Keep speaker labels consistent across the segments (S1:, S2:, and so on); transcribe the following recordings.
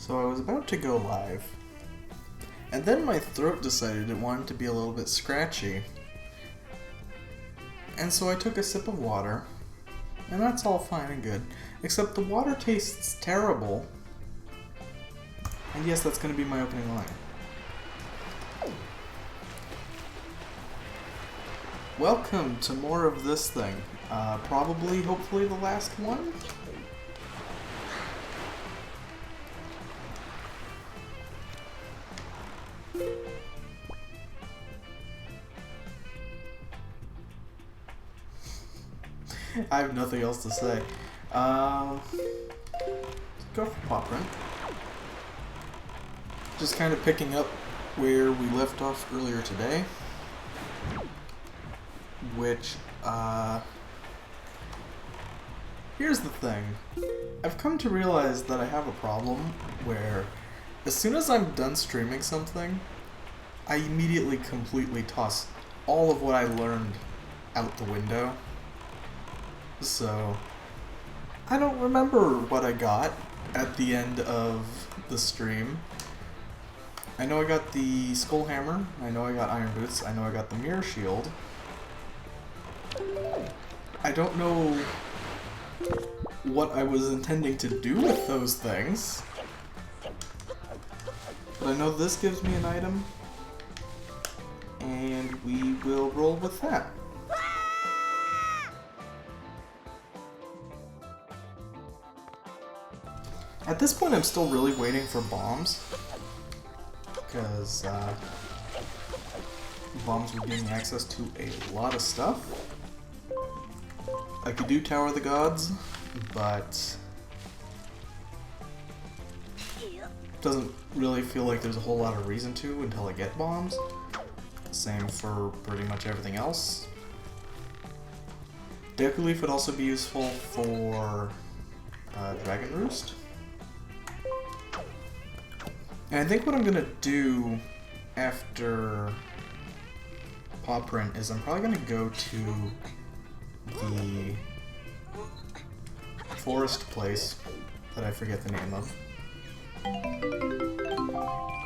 S1: So I was about to go live, and then my throat decided it wanted to be a little bit scratchy. And so I took a sip of water, and that's all fine and good, except the water tastes terrible. And yes, that's going to be my opening line. Welcome to more of this thing. Probably, hopefully, the last one? I have nothing else to say. Let's go for pop run. Just kind of picking up where we left off earlier today. Which, here's the thing. I've come to realize that I have a problem where as soon as I'm done streaming something, I immediately completely toss all of what I learned out the window. So, I don't remember what I got at the end of the stream. I know I got the skull hammer, I know I got iron boots, I know I got the mirror shield. I don't know what I was intending to do with those things, but I know this gives me an item, and we will roll with that. At this point, I'm still really waiting for bombs, because bombs would give me access to a lot of stuff. I could do Tower of the Gods, but doesn't really feel like there's a whole lot of reason to until I get bombs. Same for pretty much everything else. Deku Leaf would also be useful for Dragon Roost. And I think what I'm gonna do after Paw Print is I'm probably gonna go to the forest place that I forget the name of.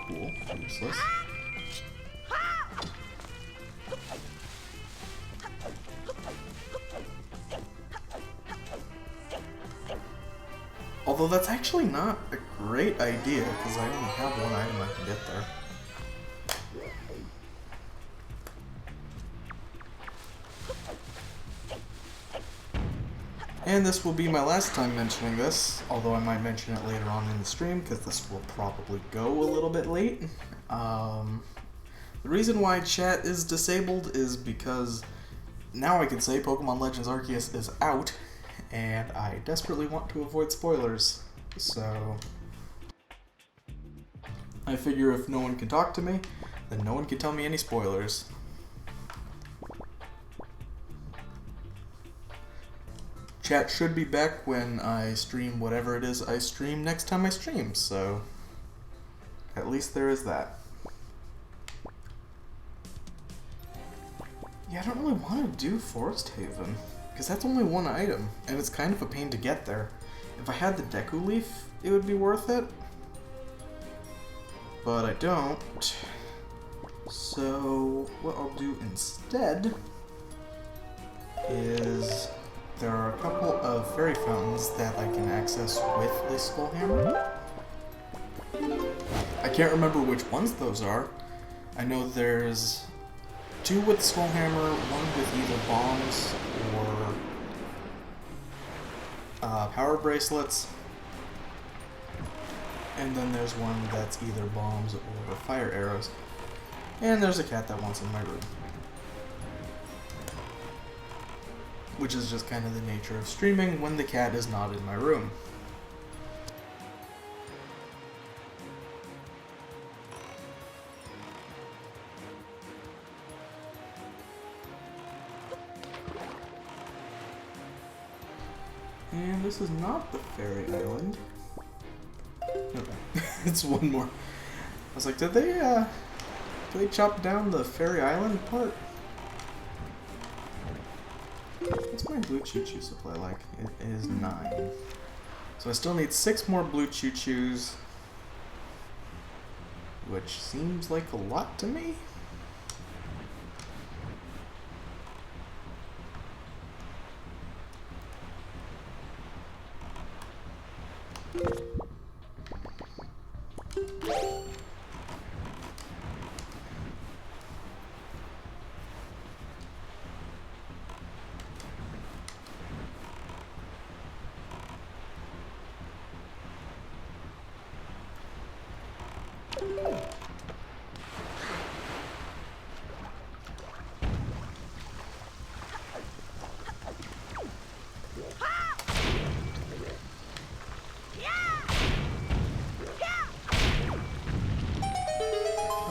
S1: Cool, useless. Although that's actually not a great idea, because I only have one item I can get there. And this will be my last time mentioning this, although I might mention it later on in the stream, because this will probably go a little bit late. The reason why chat is disabled is because now I can say Pokemon Legends Arceus is out, and I desperately want to avoid spoilers, so I figure if no one can talk to me, then no one can tell me any spoilers. Chat should be back when I stream whatever it is I stream next time I stream, so at least there is that. Yeah, I don't really want to do Forest Haven, because that's only one item, and it's kind of a pain to get there. If I had the Deku Leaf, it would be worth it, but I don't. So what I'll do instead is there are a couple of fairy fountains that I can access with the skull hammer. I can't remember which ones those are. I know there's two with skull hammer, one with either bombs or power bracelets, and then there's one that's either bombs or fire arrows. And there's a cat that wants in my room. Which is just kind of the nature of streaming when the cat is not in my room. And this is not the fairy island. Okay, it's one more. I was like, did they chop down the fairy island part? What's my blue choo-choo supply like? It is 9. So I still need 6 more blue choo-choos which seems like a lot to me.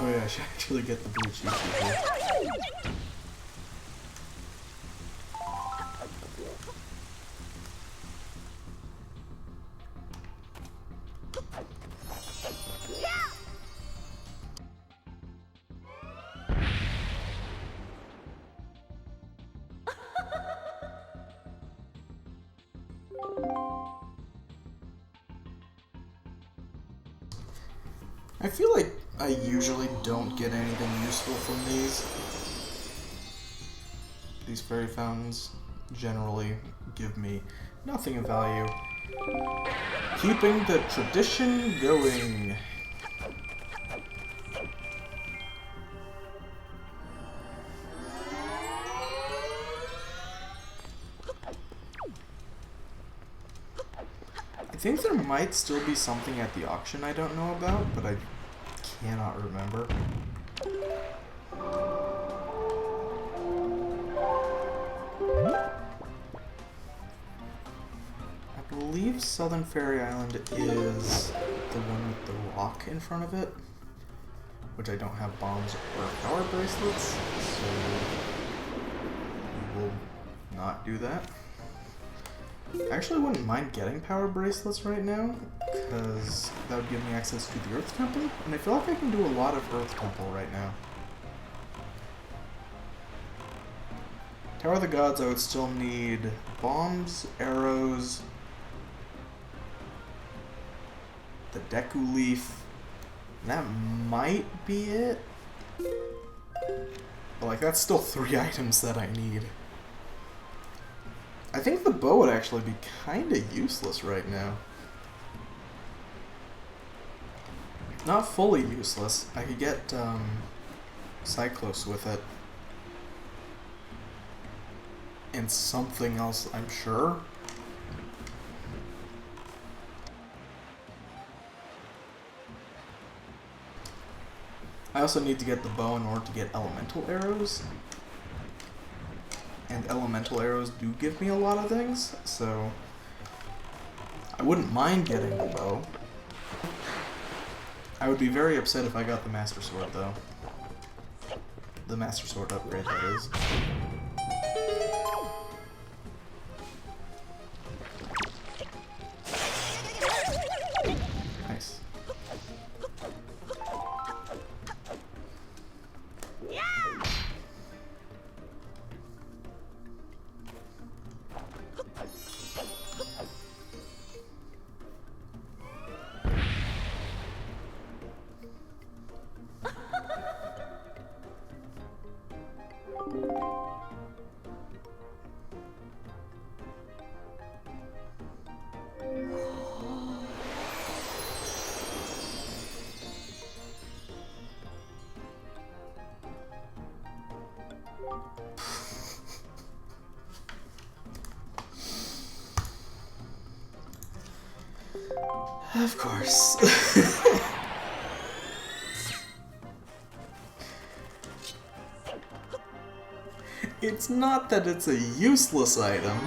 S1: Oh yeah, I should actually get the blue cheese here. I feel like I usually don't get anything useful from these. These fairy fountains generally give me nothing of value. Keeping the tradition going. I think there might still be something at the auction I don't know about, but I cannot remember. I believe Southern Fairy Island is the one with the rock in front of it, which I don't have bombs or power bracelets, so we will not do that. I actually wouldn't mind getting power bracelets right now, because that would give me access to the Earth Temple, and I feel like I can do a lot of Earth Temple right now. Tower of the Gods, I would still need bombs, arrows, the Deku Leaf, and that might be it. But like, that's still 3 items that I need. I think the bow would actually be kinda useless right now. Not fully useless. I could get Cyclos with it. And something else, I'm sure. I also need to get the bow in order to get elemental arrows. And elemental arrows do give me a lot of things, so I wouldn't mind getting the bow. I would be very upset if I got the Master Sword, though. The Master Sword upgrade, that is. Nice. Of course. It's not that it's a useless item.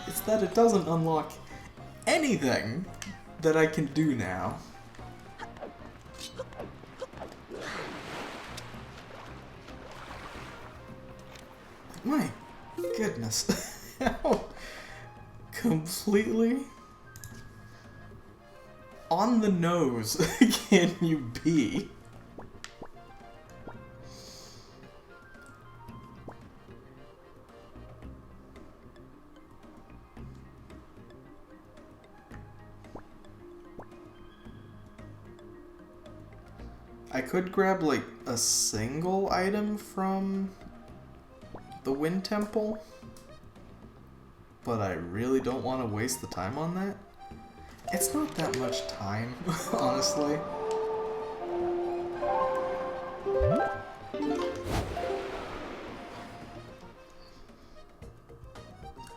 S1: It's that it doesn't unlock anything that I can do now. My goodness. How completely on the nose can you be? I could grab like a single item from the Wind Temple, but I really don't want to waste the time on that. It's not that much time, honestly.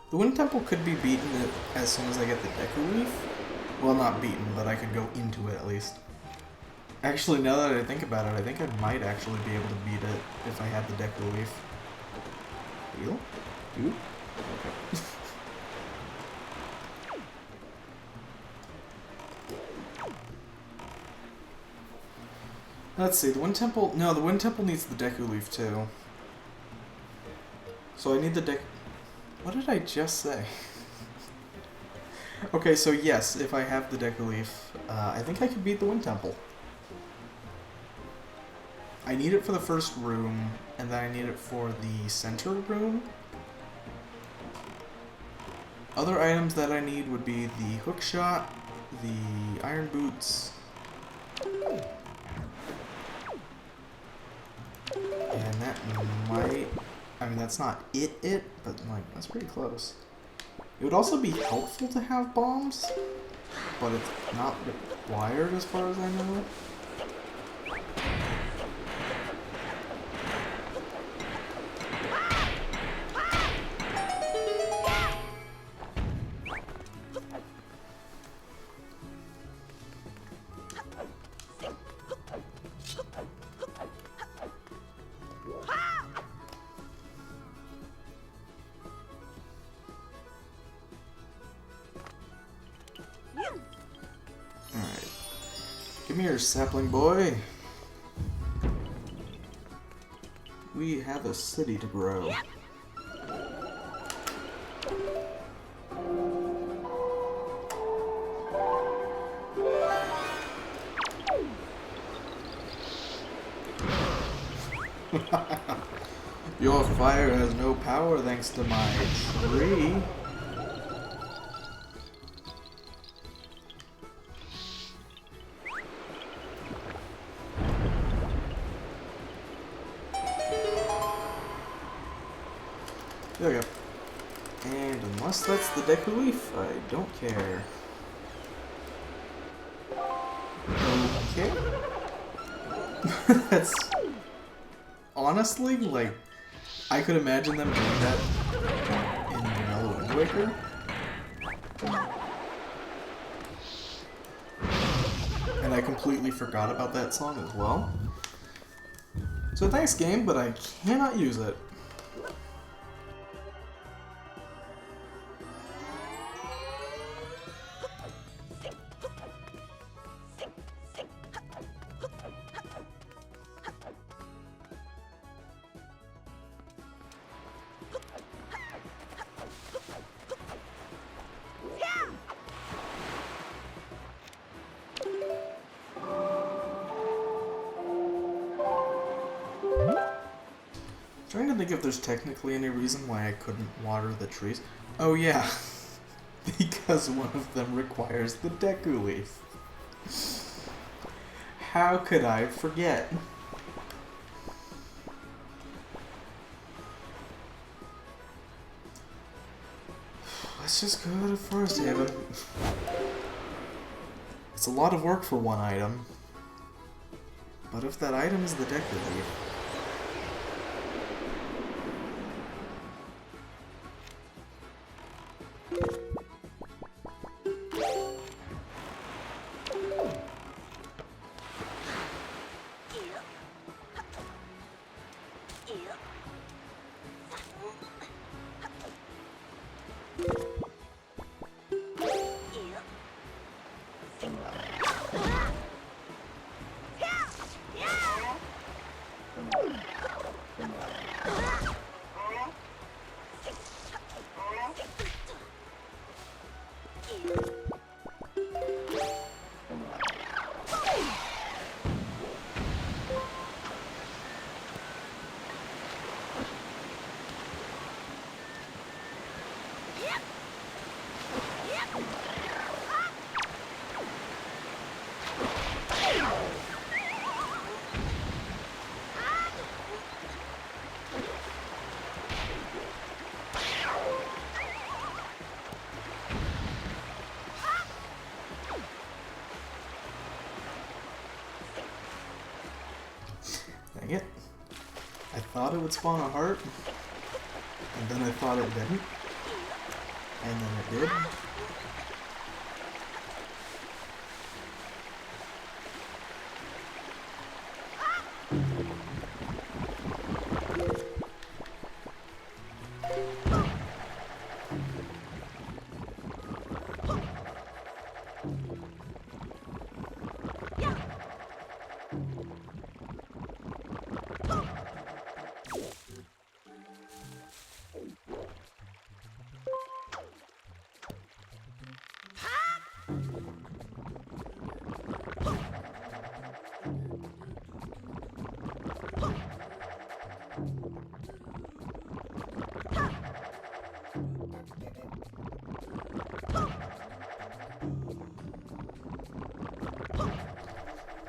S1: The Wind Temple could be beaten as soon as I get the Deku Leaf. Well, not beaten, but I could go into it at least. Actually, now that I think about it, I think I might actually be able to beat it if I had the Deku Leaf. Heal? Dude? Okay. Let's see, the Wind Temple... No, the Wind Temple needs the Deku Leaf too. So I need the What did I just say? Okay, so yes, if I have the Deku Leaf, I think I could beat the Wind Temple. I need it for the first room, and then I need it for the center room. Other items that I need would be the hook shot, the iron boots, and that might... I mean, that's not it, but like, that's pretty close. It would also be helpful to have bombs, but it's not required as far as I know. Give me your sapling boy. We have a city to grow. Your fire has no power thanks to my tree. There we go. And unless that's the Deku Leaf, I don't care. Okay. That's... Honestly, like, I could imagine them doing that in Vanilla Wind Waker. And I completely forgot about that song as well. So thanks, game, but I cannot use it. Trying to think if there's technically any reason why I couldn't water the trees. Oh yeah, because one of them requires the Deku Leaf. How could I forget? Let's just go to Forest Haven. It's a lot of work for one item. But if that item is the Deku Leaf... thought it would spawn a heart, and then I thought it didn't, and then it did.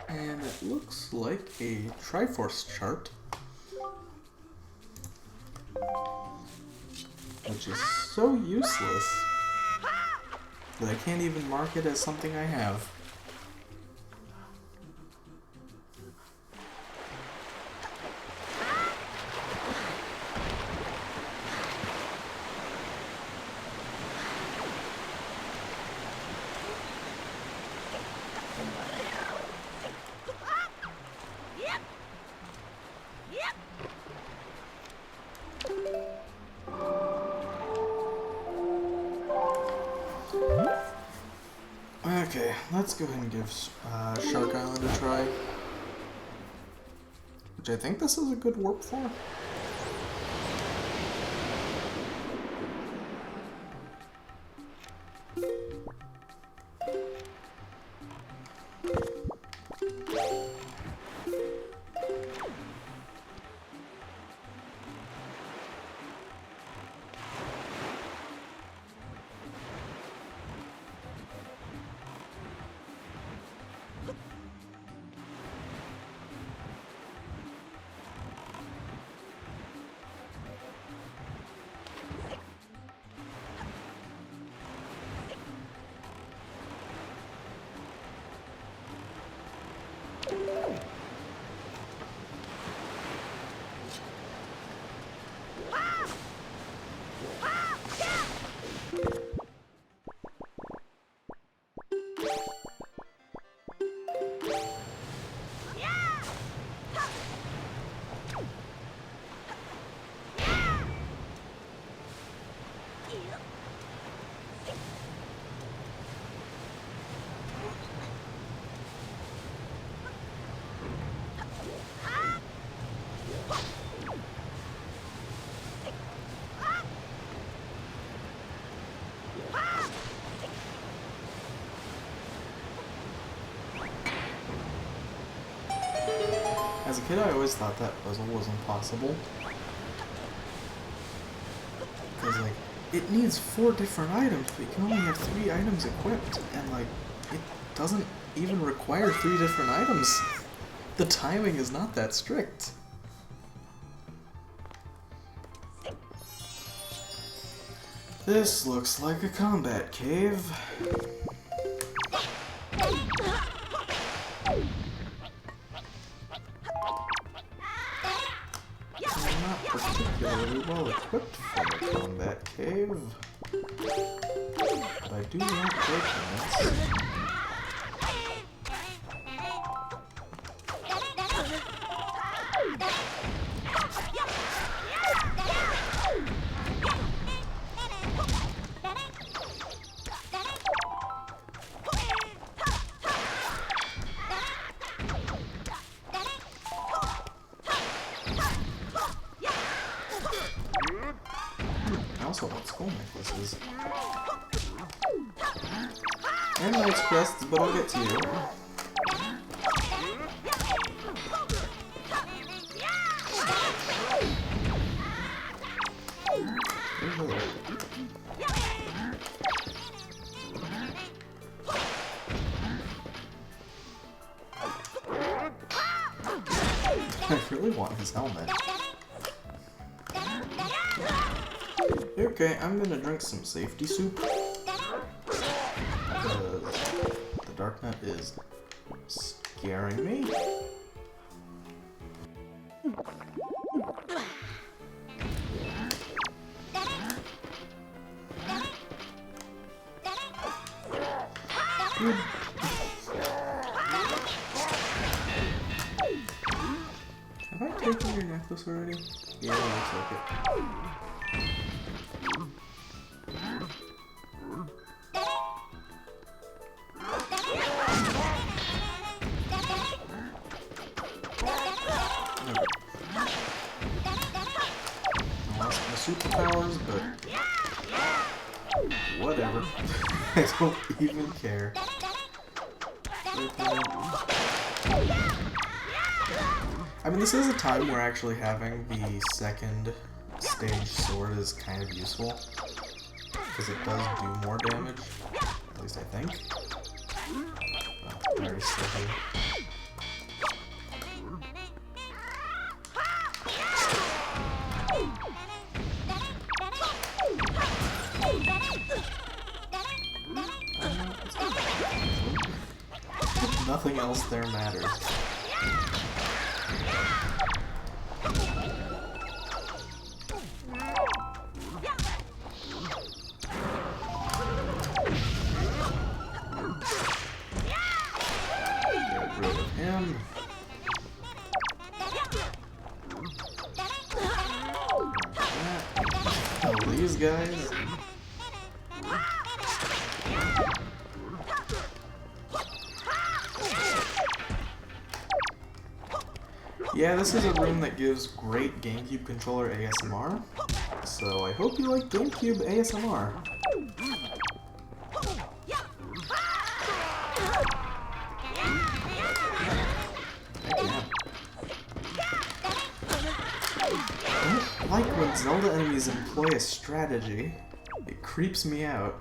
S1: And it looks like a Triforce chart, which is so useless that I can't even mark it as something I have. Okay, let's go ahead and give Shark Island a try. Which I think this is a good warp for. As a kid, I always thought that puzzle was impossible. Because, like, it needs 4 different items, but you can only have 3 items equipped. And, like, it doesn't even require 3 different items. The timing is not that strict. This looks like a combat cave. Particularly well equipped for a combat cave, but I do want breakdance. I also want skull necklaces. And Knight's Crests, but I'll get to you. I really want his helmet. Okay, I'm gonna drink some safety soup. Because the Darknet is scaring me. Dude. Have I taken your necklace already? Yeah, it looks like it. Superpowers, but whatever. I don't even care. I mean, this is a time where actually having the second stage sword is kind of useful, because it does do more damage, at least I think. Oh, very slippery. Nothing else there matters. Get rid of him. Kill these guys. Yeah, this is a room that gives great GameCube controller ASMR, so I hope you like GameCube ASMR. I don't like when Zelda enemies employ a strategy. It creeps me out.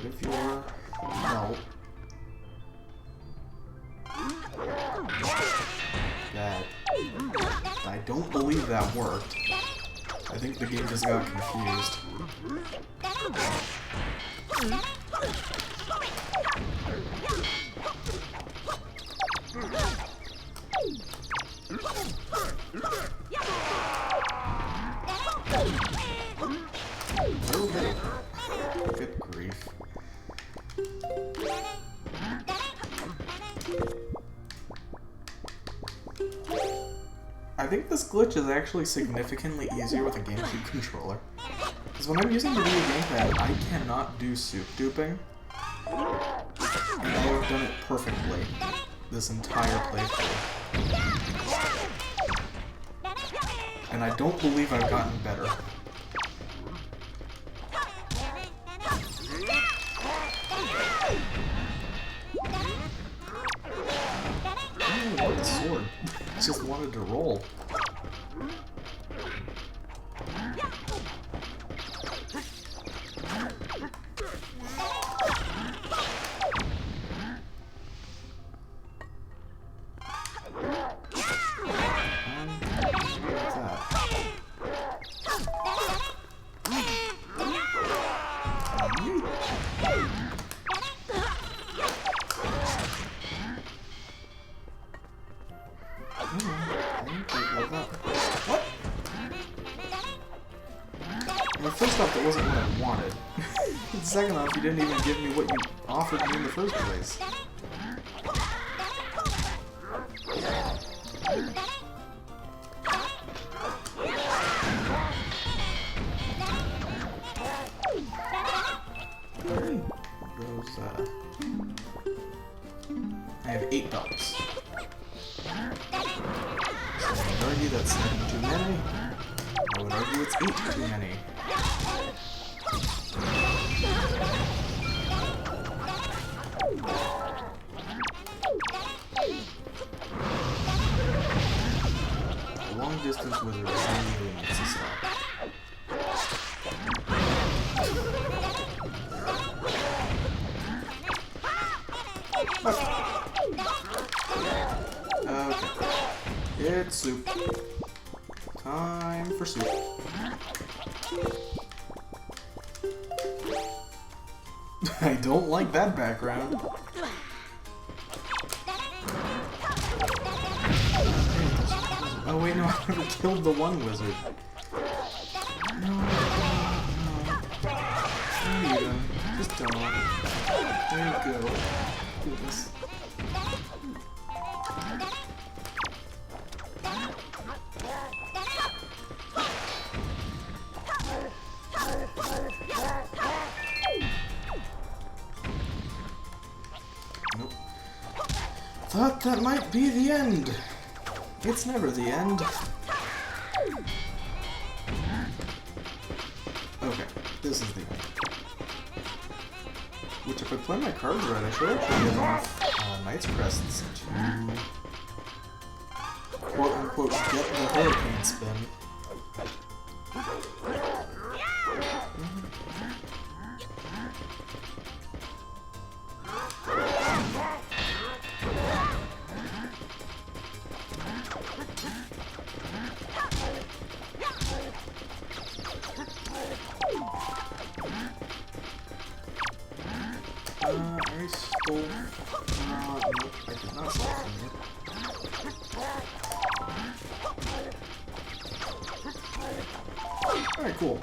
S1: If you're no. That I don't believe that worked. I think the game just got confused. Good grief. I think this glitch is actually significantly easier with a GameCube controller. Because when I'm using the Wii gamepad, I cannot do soup duping. And I have done it perfectly this entire playthrough. And I don't believe I've gotten better. Oh, the sword. Just wanted to roll. What's that? What? Well, first off, that wasn't what I wanted. And second off, you didn't even give me what you offered me in the first place. I have $8. So I would argue that's 7 too many. I would argue it's 8 too many. A long distance wizard really makes us up. Okay. It's soup. Time for soup. I don't like that background. Oh wait, no, I never killed the one wizard. No, no. Not even. Just don't. There you go. Goodness. Nope. Thought that might be the end. It's never the end. Okay, this is the end. Which, if I play my cards right, I should actually get enough Knight's Crests to quote-unquote get the hurricane spin. I stole... nope, I did not steal from you. Alright, cool.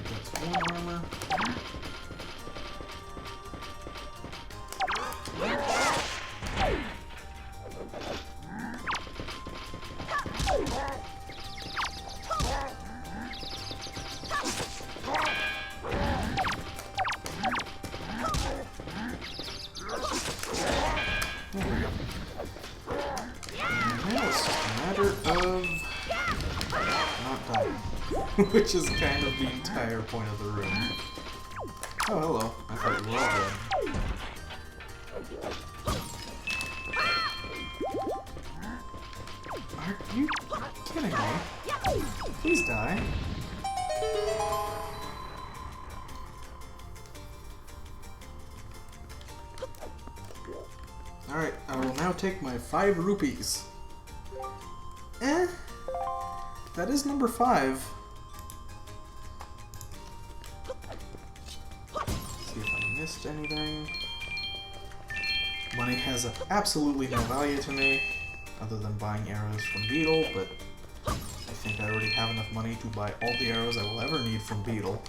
S1: That's one armor. There we go. And now it's just a matter of not dying. Which is kind of the entire point of the room. Oh, hello. I thought you were all dead. Are you kidding me? Please die. Alright, I will now take my 5 rupees. That is number 5. See if I missed anything. Money has absolutely no value to me, other than buying arrows from Beetle, but I think I already have enough money to buy all the arrows I will ever need from Beetle.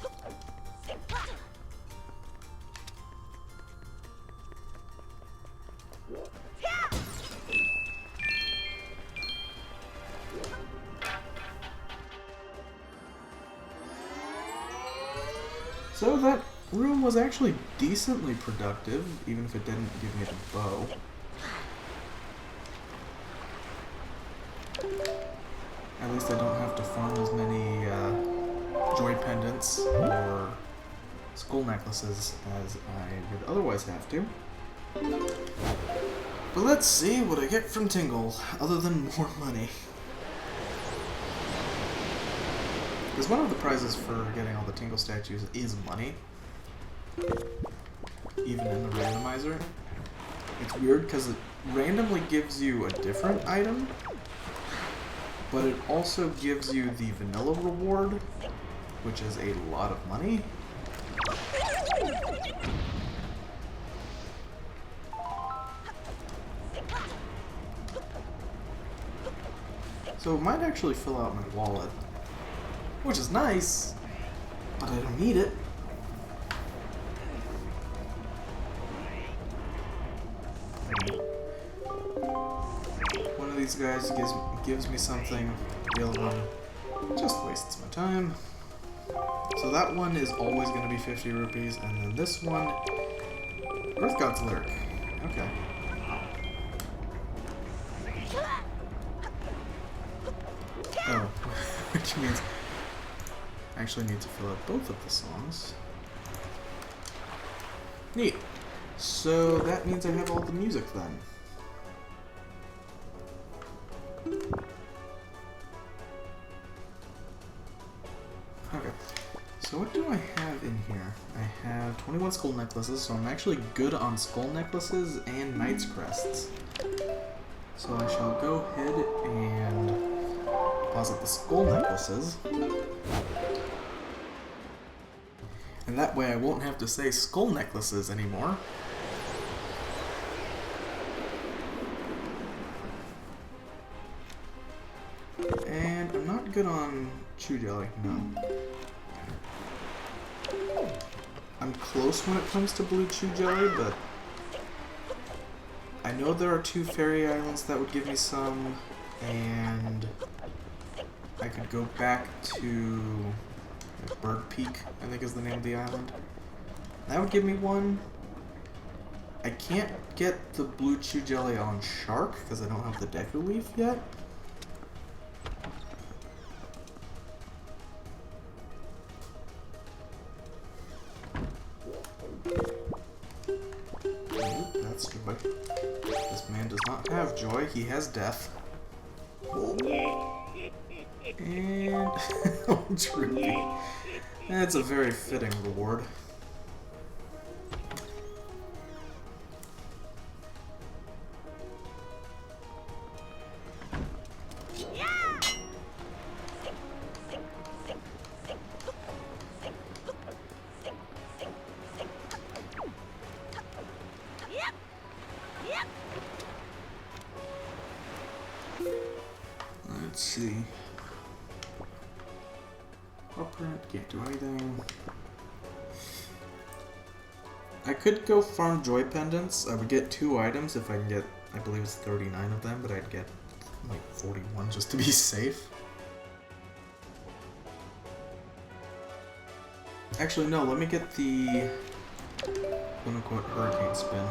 S1: So that room was actually decently productive, even if it didn't give me the bow. At least I don't have to farm as many joy pendants or skull necklaces as I would otherwise have to. But let's see what I get from Tingle, other than more money. Because one of the prizes for getting all the Tingle statues is money. Even in the randomizer. It's weird because it randomly gives you a different item, but it also gives you the vanilla reward, which is a lot of money. So it might actually fill out my wallet. Which is nice, but I don't need it. One of these guys gives me something, the other one just wastes my time. So that one is always going to be 50 rupees, and then this one, Earth God's Lyric. Okay. Oh, which means I actually need to fill out both of the songs. Neat. So that means I have all the music then. Okay. So what do I have in here? I have 21 skull necklaces, so I'm actually good on skull necklaces and knight's crests. So I shall go ahead and deposit the skull necklaces. And that way I won't have to say skull necklaces anymore. And I'm not good on chew jelly, no. I'm close when it comes to blue chew jelly, but I know there are 2 fairy islands that would give me some, and I could go back to Bird Peak, I think is the name of the island. That would give me 1. I can't get the blue chew jelly on Shark because I don't have the Deku Leaf yet. That's joy. This man does not have joy, he has death. And oh, Droopy. That's a very fitting reward. Let's see. Print, can't do anything. I could go farm joy pendants. I would get 2 items if I can get, I believe it's 39 of them, but I'd get like 41 just to be safe. Actually, no, let me get the quote-unquote hurricane spin.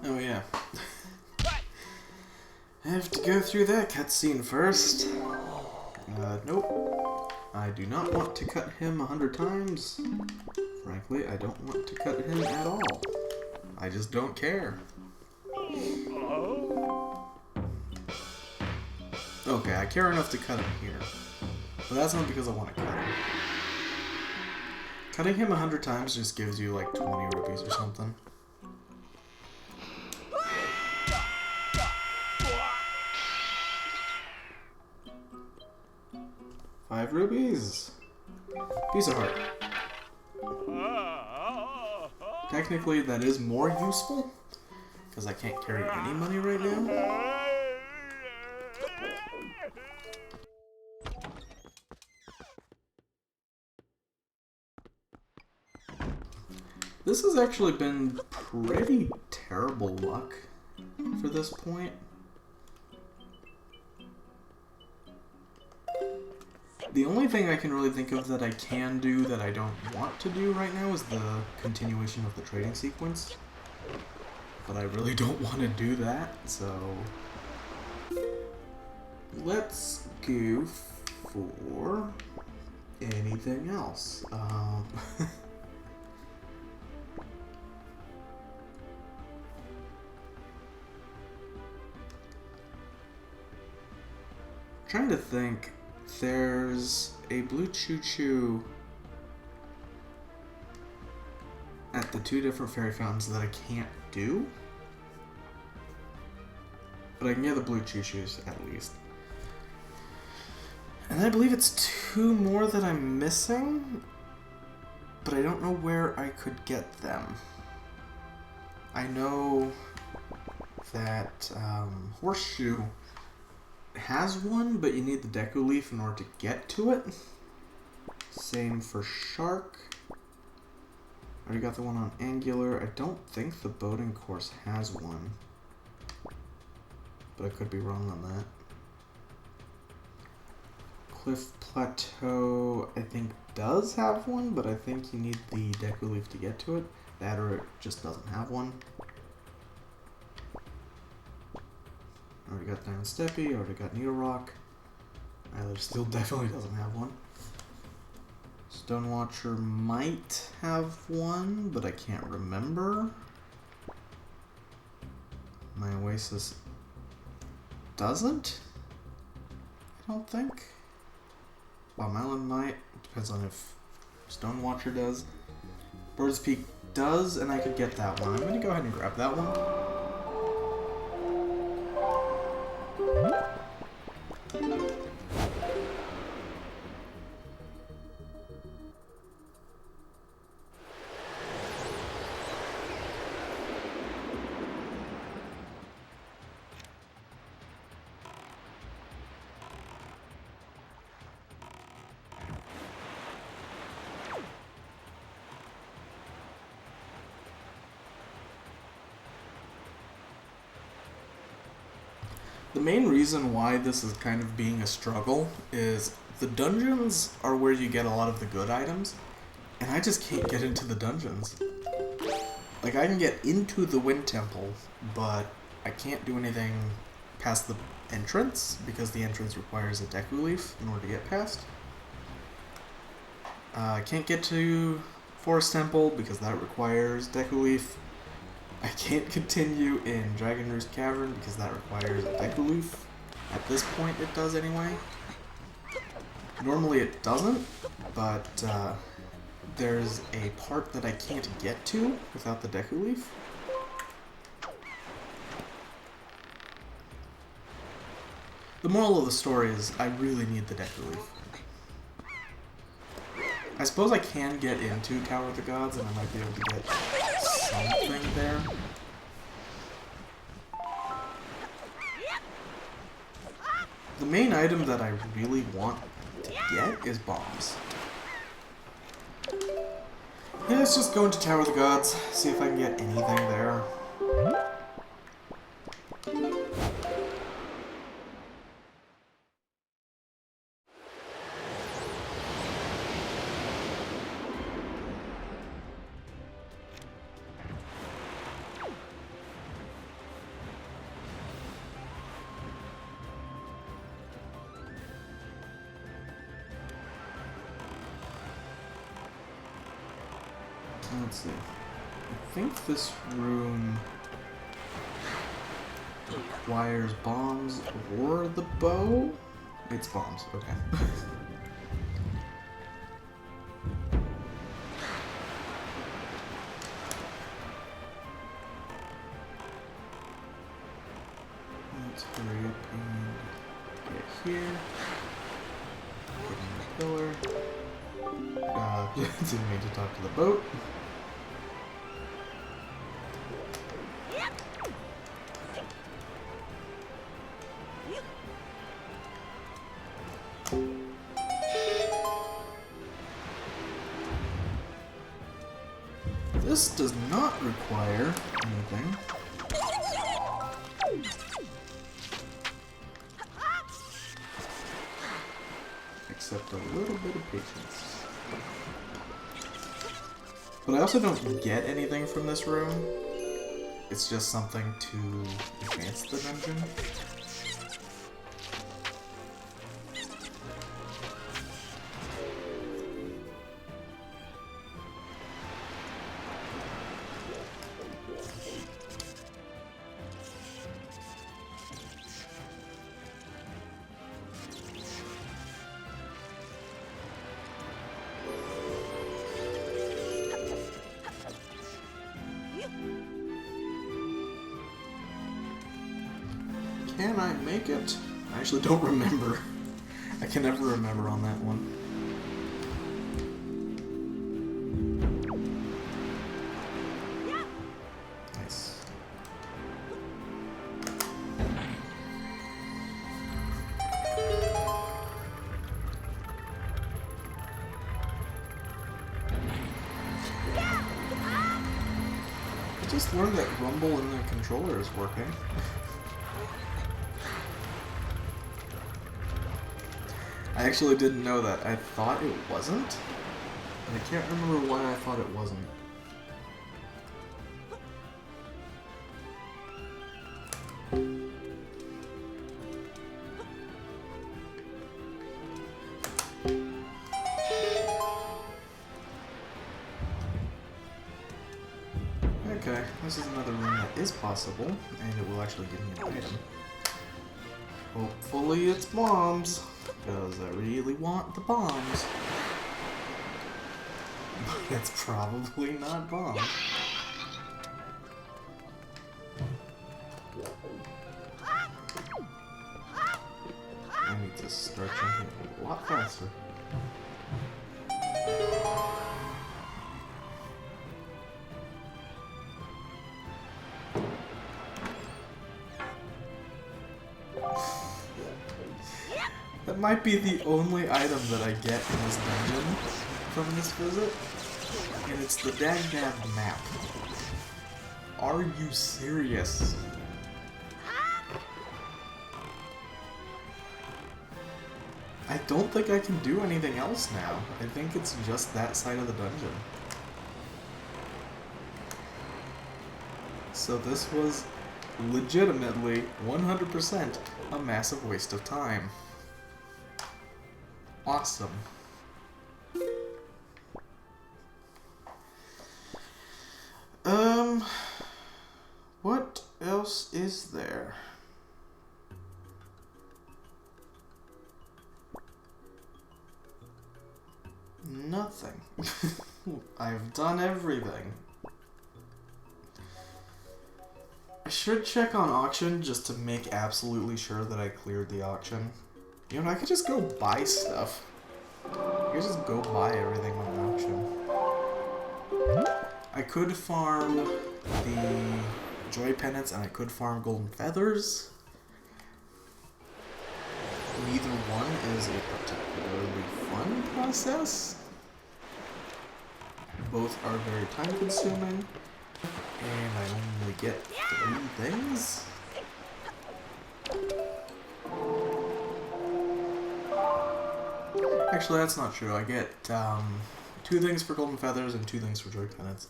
S1: Oh yeah. I have to go through that cutscene first. Nope. I do not want to cut him 100 times. Frankly, I don't want to cut him at all. I just don't care. Okay, I care enough to cut him here. But that's not because I want to cut him. Cutting him 100 times just gives you like 20 rupees or something. $5 rupees. Piece of heart. Technically, that is more useful because I can't carry any money right now. This has actually been pretty terrible luck for this point. The only thing I can really think of that I can do that I don't want to do right now is the continuation of the trading sequence. But I really don't want to do that, so let's go for anything else. Trying to think. There's a blue choo-choo at the 2 different fairy fountains that I can't do. But I can get the blue choo-choos at least. And I believe it's 2 more that I'm missing, but I don't know where I could get them. I know that Horseshoe has one, but you need the Deku Leaf in order to get to it. Same for Shark. I already got the one on Angular. I don't think the boating course has one, but I could be wrong on that. Cliff Plateau, I think, does have one, but I think you need the Deku Leaf to get to it. That or it just doesn't have one. Already got Diamond Steppy, already got Needle Rock. Either still definitely doesn't have one. Stonewatcher might have one, but I can't remember. My Oasis doesn't? I don't think. Bomb Island might. Depends on if Stonewatcher does. Bird's Peak does, and I could get that one. I'm gonna go ahead and grab that one. The main reason why this is kind of being a struggle is the dungeons are where you get a lot of the good items, and I just can't get into the dungeons. Like, I can get into the Wind Temple, but I can't do anything past the entrance, because the entrance requires a Deku Leaf in order to get past. I can't get to Forest Temple, because that requires Deku Leaf. I can't continue in Dragon Roost Cavern because that requires a Deku Leaf. At this point it does anyway. Normally it doesn't, but there's a part that I can't get to without the Deku Leaf. The moral of the story is I really need the Deku Leaf. I suppose I can get into Tower of the Gods and I might be able to get something there. The main item that I really want to get is bombs. Yeah, let's just go into Tower of the Gods, see if I can get anything there. Let's see. I think this room requires bombs or the bow? It's bombs, okay. Let's hurry up and get here. Get in the pillar. Didn't mean to talk to the boat. This does not require anything. Except a little bit of patience. But I also don't get anything from this room. It's just something to advance the dungeon. Can I make it? I actually don't remember. I can never remember on that one. Nice. I just learned that rumble in the controller is working. I actually didn't know that. I thought it wasn't, and I can't remember why I thought it wasn't. this is another room that is possible, and it will actually give me an item. Hopefully it's bombs, because I really want the bombs. But it's probably not bombs. I need to start jumping a lot faster. That might be the only item that I get in this dungeon from this visit, and it's the Dagdab map. Are you serious? I don't think I can do anything else now. I think it's just that side of the dungeon. So this was legitimately 100% a massive waste of time. Awesome. What else is there? Nothing. I've done everything. I should check on auction just to make absolutely sure that I cleared the auction. You know, I could just go buy stuff. I could just go buy everything on the auction. I could farm the joy pennants and I could farm golden feathers. Neither one is a particularly fun process. Both are very time consuming. And I only get 3 things. Actually, that's not true. I get 2 things for golden feathers and 2 things for joy pennants.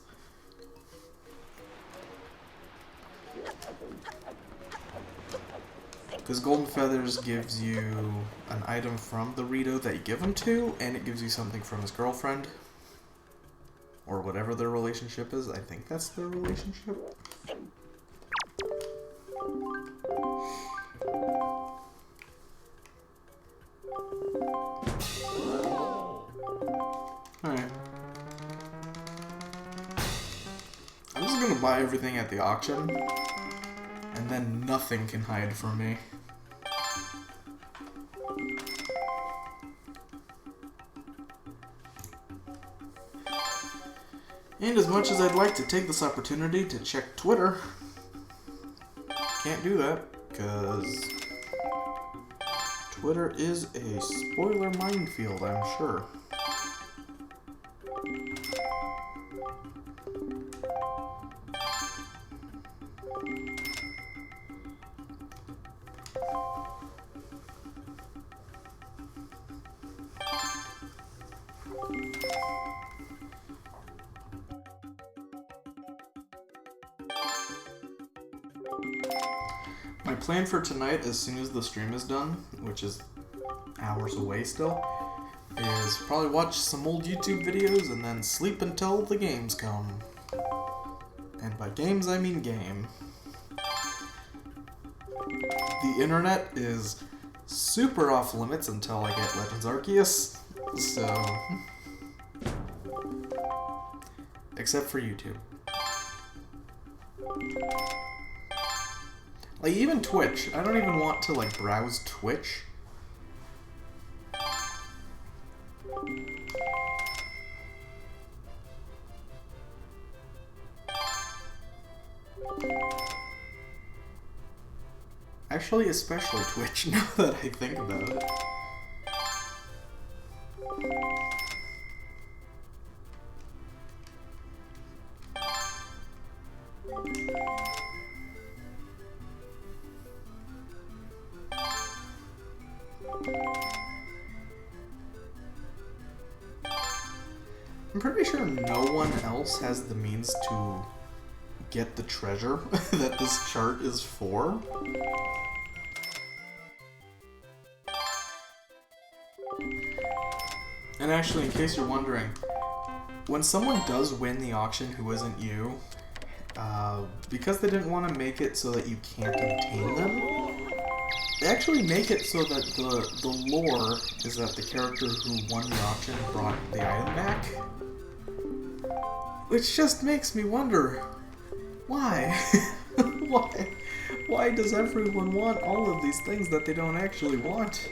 S1: Because golden feathers gives you an item from the Rito that you give him to, and it gives you something from his girlfriend. Or whatever their relationship is. I think that's their relationship. Alright. I'm just gonna buy everything at the auction, and then nothing can hide from me. And as much as I'd like to take this opportunity to check Twitter, can't do that, because Twitter is a spoiler minefield, I'm sure. My plan for tonight, as soon as the stream is done, which is hours away still, is probably watch some old YouTube videos and then sleep until the games come. And by games, I mean game. The internet is super off limits until I get Legends Arceus, so... except for YouTube. Like, even Twitch. I don't even want to, like, browse Twitch. Actually, especially Twitch, now that I think about it. I'm pretty sure no one else has the means to get the treasure that this chart is for. And actually, in case you're wondering, when someone does win the auction who isn't you, because they didn't want to make it so that you can't obtain them, they actually make it so that the lore is that the character who won the auction brought the item back. Which just makes me wonder, why? Why does everyone want all of these things that they don't actually want?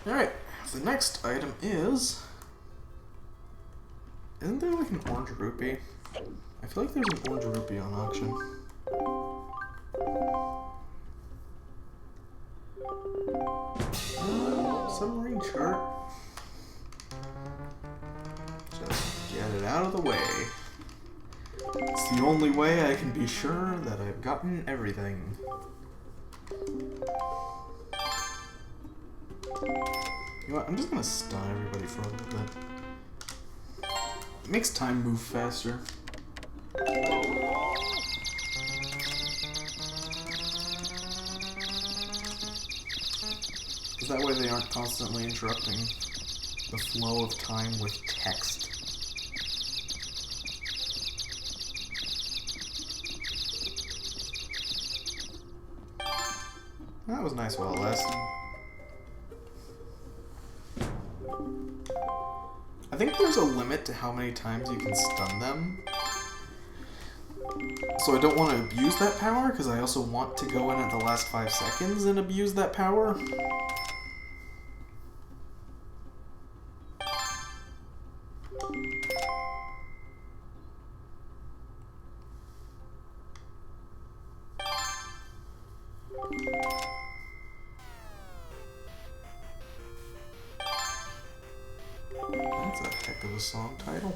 S1: Alright, the next item is... Isn't there like an orange rupee? I feel like there's an orange rupee on auction. Submarine chart. Just get it out of the way. It's the only way I can be sure that I've gotten everything. You know what, I'm just gonna stun everybody for a little bit. It makes time move faster. Because that way they aren't constantly interrupting the flow of time with text. That was nice while it lasted. I think there's a limit to how many times you can stun them. So I don't want to abuse that power, because I also want to go in at the last 5 seconds and abuse that power. That's a heck of a song title.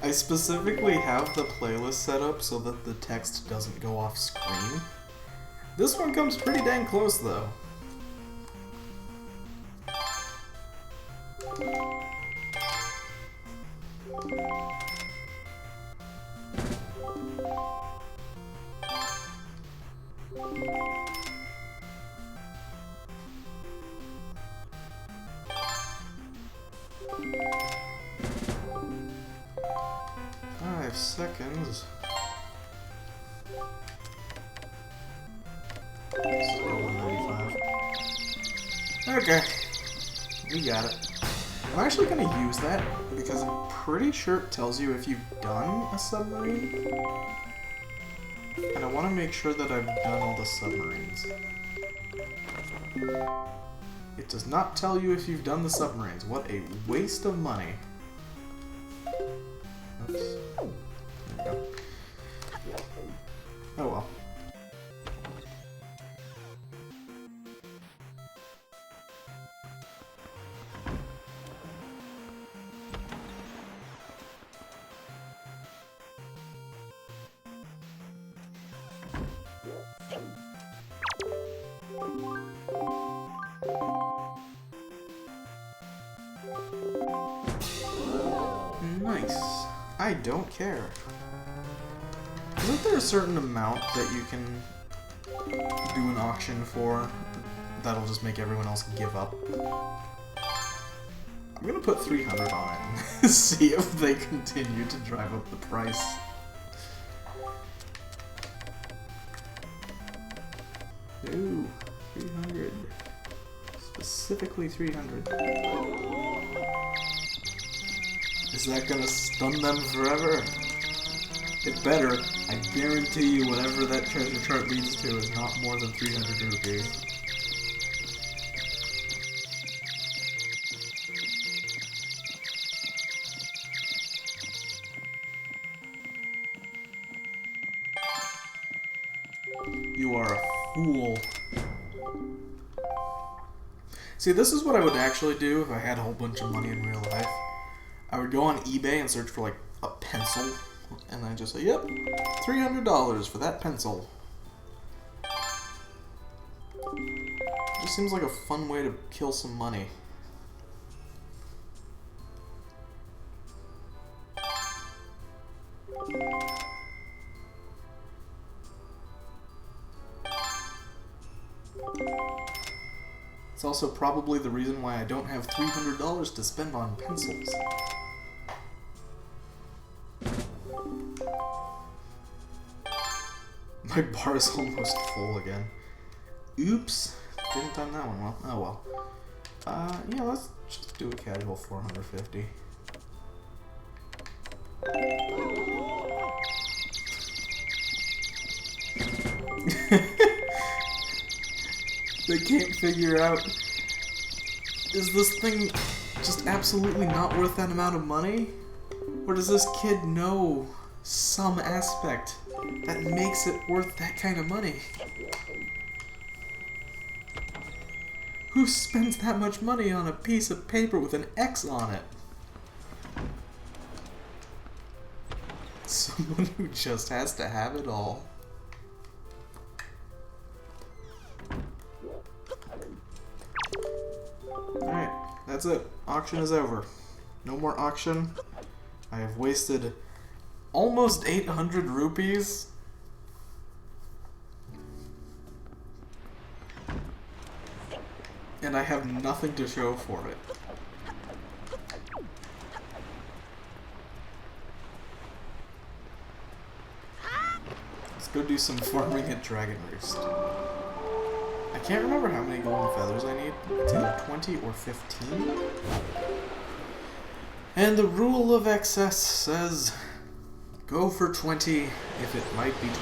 S1: I specifically have the playlist set up so that the text doesn't go off screen. This one comes pretty dang close though. Seconds. Still 195. Okay, we got it. I'm actually going to use that because I'm pretty sure it tells you if you've done a submarine. And I want to make sure that I've done all the submarines. It does not tell you if you've done the submarines. What a waste of money. Oops. There we go. Oh well. Nice. I don't care. Isn't there a certain amount that you can do an auction for that'll just make everyone else give up? I'm gonna put 300 on it and see if they continue to drive up the price. Ooh, 300. Specifically 300. Is that gonna stun them forever? It better. I guarantee you whatever that treasure chart leads to is not more than 300 rupees. You are a fool. See, this is what I would actually do if I had a whole bunch of money in real life. I would go on eBay and search for like a pencil, and I just say, yep, $300 for that pencil. Just seems like a fun way to kill some money. It's also probably the reason why I don't have $300 to spend on pencils. My bar is almost full again. Oops. Didn't time that one well. Oh well. Yeah, let's just do a casual 450. They can't figure out, is this thing just absolutely not worth that amount of money? Or does this kid know some aspect that makes it worth that kind of money? Who spends that much money on a piece of paper with an X on it? Someone who just has to have it all. Alright, that's it. Auction is over. No more auction. I have wasted almost 800 rupees. And I have nothing to show for it. Let's go do some farming at Dragon Roost. I can't remember how many golden feathers I need. It's either 20 or 15. And the rule of excess says, go for 20 if it might be 20.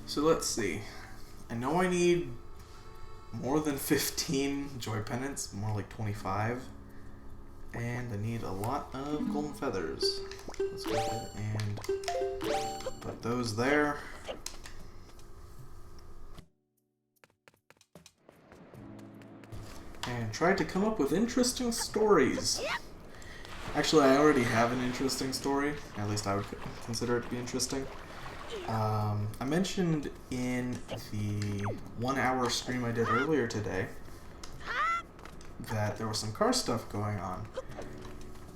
S1: So let's see. I know I need more than 15 joy pennants, more like 25. And I need a lot of golden feathers. Let's go ahead and put those there. And try to come up with interesting stories. Actually, I already have an interesting story. At least I would consider it to be interesting. I mentioned in the 1 hour stream I did earlier today that there was some car stuff going on.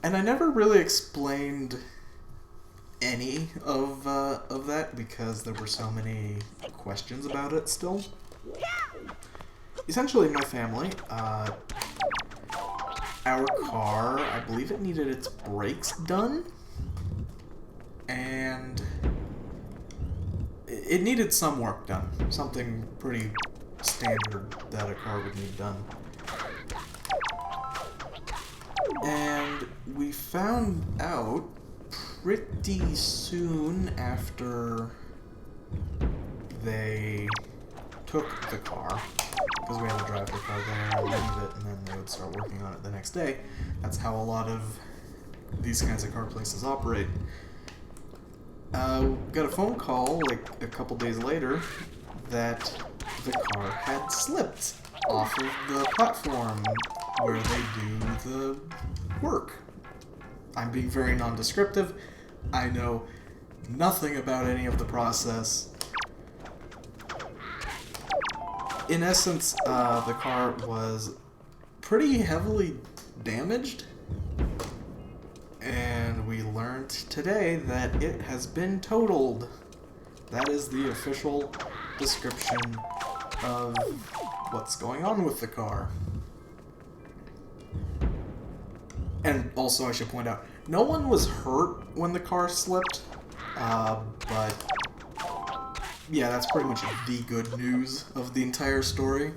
S1: And I never really explained any of that because there were so many questions about it still. Essentially, my family, our car, I believe it needed its brakes done, and it needed some work done, something pretty standard that a car would need done. And we found out pretty soon after they took the car, because we had to drive the car there and leave it, and then they would start working on it the next day. That's how a lot of these kinds of car places operate. Got a phone call like a couple days later that the car had slipped off of the platform where they do the work. I'm being very non-descriptive. I know nothing about any of the process. In essence, the car was pretty heavily damaged, and we learned today that it has been totaled. That is the official description of what's going on with the car. And also, I should point out, no one was hurt when the car slipped, but yeah, that's pretty much the good news of the entire story.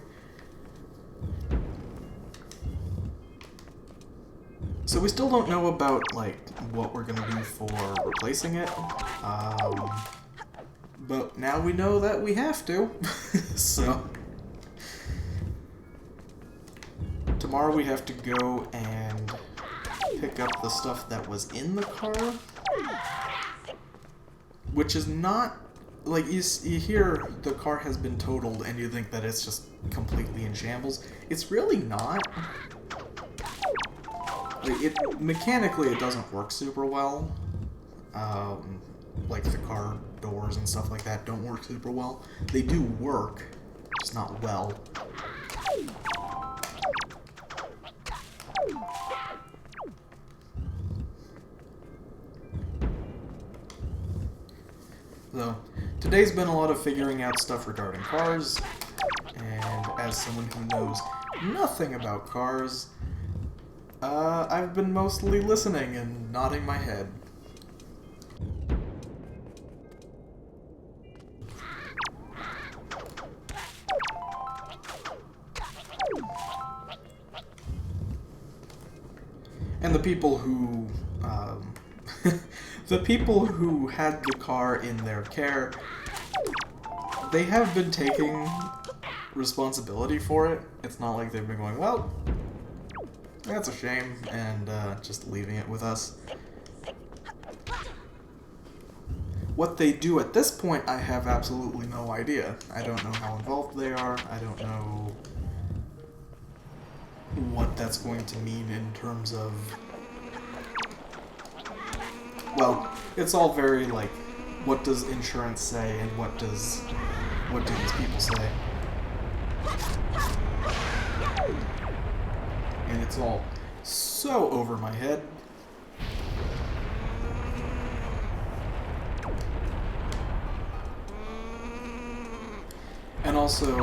S1: So we still don't know about, like, what we're gonna do for replacing it, but now we know that we have to, so tomorrow we have to go and pick up the stuff that was in the car, which is not like, you hear the car has been totaled and you think that it's just completely in shambles. It's really not. Like, mechanically, it doesn't work super well. Like, the car doors and stuff like that don't work super well. They do work, just not well. So, today's been a lot of figuring out stuff regarding cars, and as someone who knows nothing about cars, I've been mostly listening and nodding my head. And the people who, the people who had the car in their care, they have been taking responsibility for it. It's not like they've been going, well, that's a shame, and just leaving it with us. What they do at this point, I have absolutely no idea. I don't know how involved they are. I don't know what that's going to mean in terms of... Well, it's all very, like, what does insurance say and what do these people say? And it's all so over my head. And also,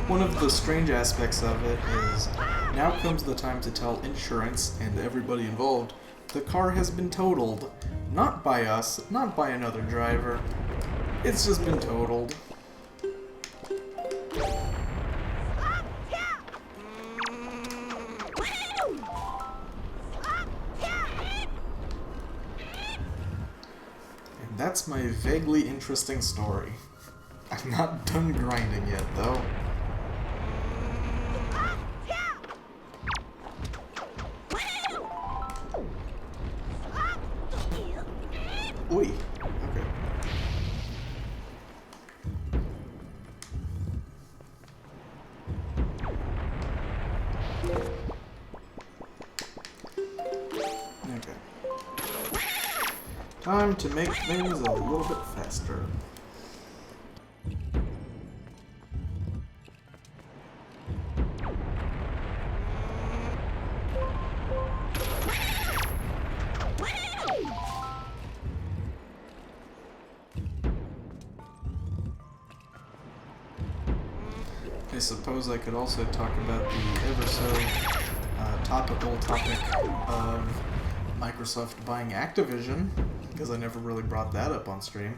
S1: one of the strange aspects of it is, now comes the time to tell insurance and everybody involved the car has been totaled. Not by us, not by another driver. It's just been totaled. And that's my vaguely interesting story. I'm not done grinding yet, though. Oi. Okay. Okay. Time to make things a little bit faster. I suppose I could also talk about the ever so topical topic of Microsoft buying Activision, because I never really brought that up on stream.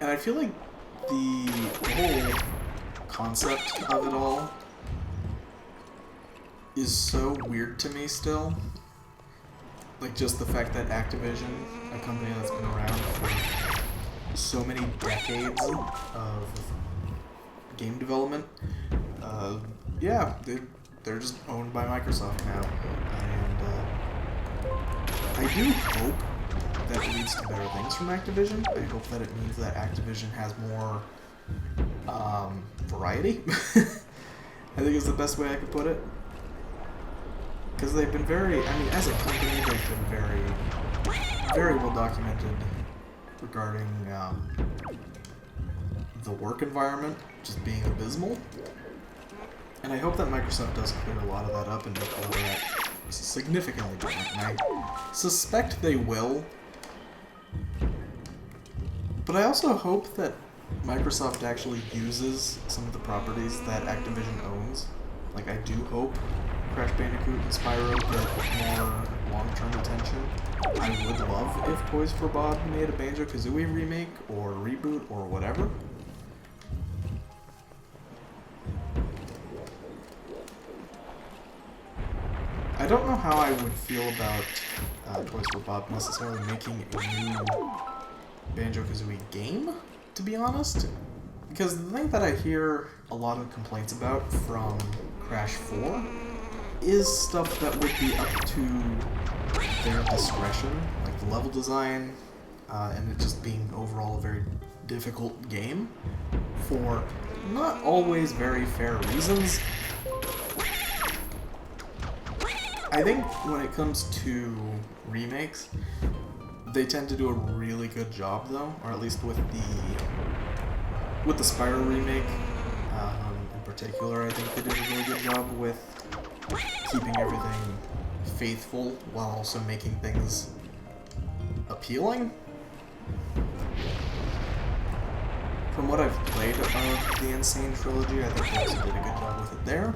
S1: And I feel like the whole concept of it all is so weird to me still. Like, just the fact that Activision, a company that's been around for so many decades of game development, yeah, they're just owned by Microsoft now, and I do hope that it leads to better things from Activision. I hope that it means that Activision has more variety. I think is the best way I could put it, because they've been very, I mean, as a company, they've been very well documented regarding the work environment just being abysmal. And I hope that Microsoft does clear a lot of that up and make all of that significantly different. And I suspect they will. But I also hope that Microsoft actually uses some of the properties that Activision owns. Like, I do hope Crash Bandicoot and Spyro get more long-term attention. I would love if Toys for Bob made a Banjo-Kazooie remake or reboot or whatever. I don't know how I would feel about Toys for Bob necessarily making a new Banjo-Kazooie game, to be honest. Because the thing that I hear a lot of complaints about from Crash 4 is stuff that would be up to their discretion. Like, the level design, and it just being overall a very difficult game for not always very fair reasons. I think when it comes to remakes, they tend to do a really good job, though, or at least with the Spyro remake in particular. I think they did a really good job with keeping everything faithful while also making things appealing. From what I've played of the Insane trilogy, I think they also did a good job with it there.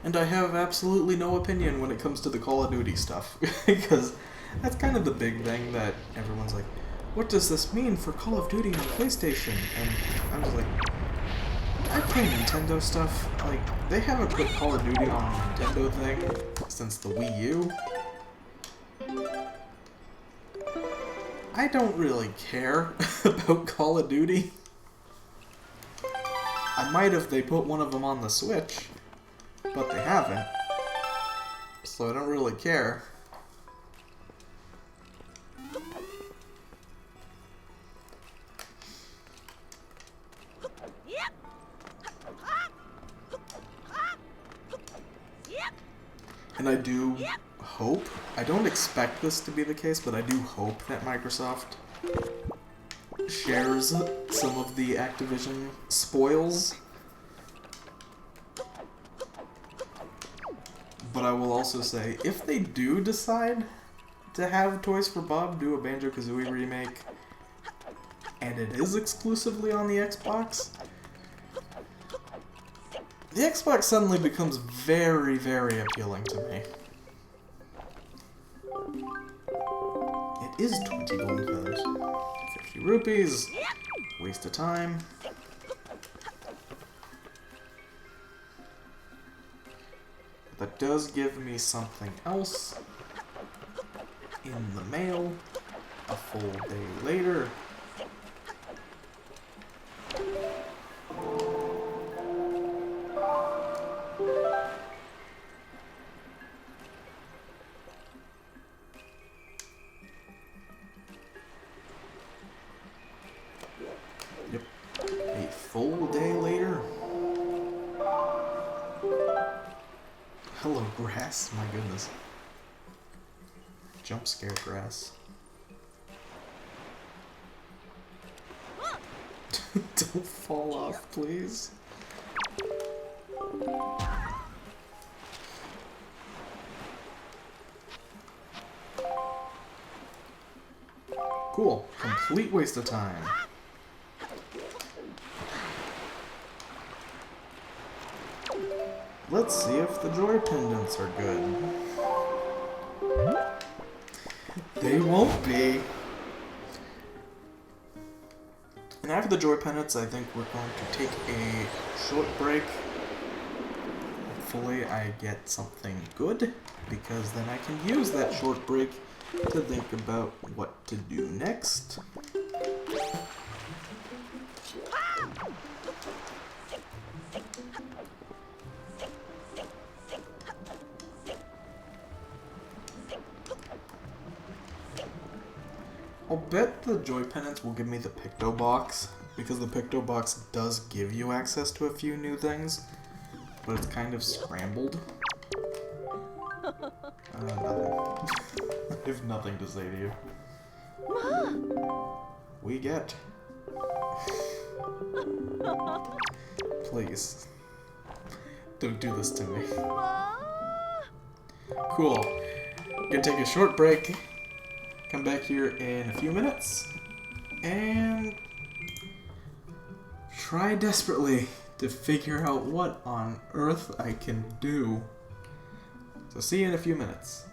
S1: And I have absolutely no opinion when it comes to the Call of Duty stuff, because that's kind of the big thing that everyone's like, what does this mean for Call of Duty on PlayStation? And I'm just like, I play Nintendo stuff. Like, they haven't put Call of Duty on a Nintendo thing since the Wii U. I don't really care about Call of Duty. I might if they put one of them on the Switch, but they haven't. So I don't really care. And I do hope, I don't expect this to be the case, but I do hope that Microsoft shares some of the Activision spoils. But I will also say, if they do decide to have Toys for Bob do a Banjo-Kazooie remake, and it is exclusively on the Xbox, the Xbox suddenly becomes very, very appealing to me. It is 20 golden feathers. 50 rupees. Waste of time. That does give me something else in the mail a full day later. Yep, a full day later. Hello, grass. My goodness. Jump scare grass. Don't fall off, please. Cool. Complete waste of time. Let's see if the joy pendants are good. They won't be. And after the joy pendants, I think we're going to take a short break. Hopefully I get something good, because then I can use that short break to think about what to do next. I'll bet the joy pendants will give me the Picto Box, because the Picto Box does give you access to a few new things, but it's kind of scrambled. Nothing. I have nothing to say to you. We get. Please. Don't do this to me. Cool. Gonna take a short break. Come back here in a few minutes. And try desperately to figure out what on earth I can do. So see you in a few minutes.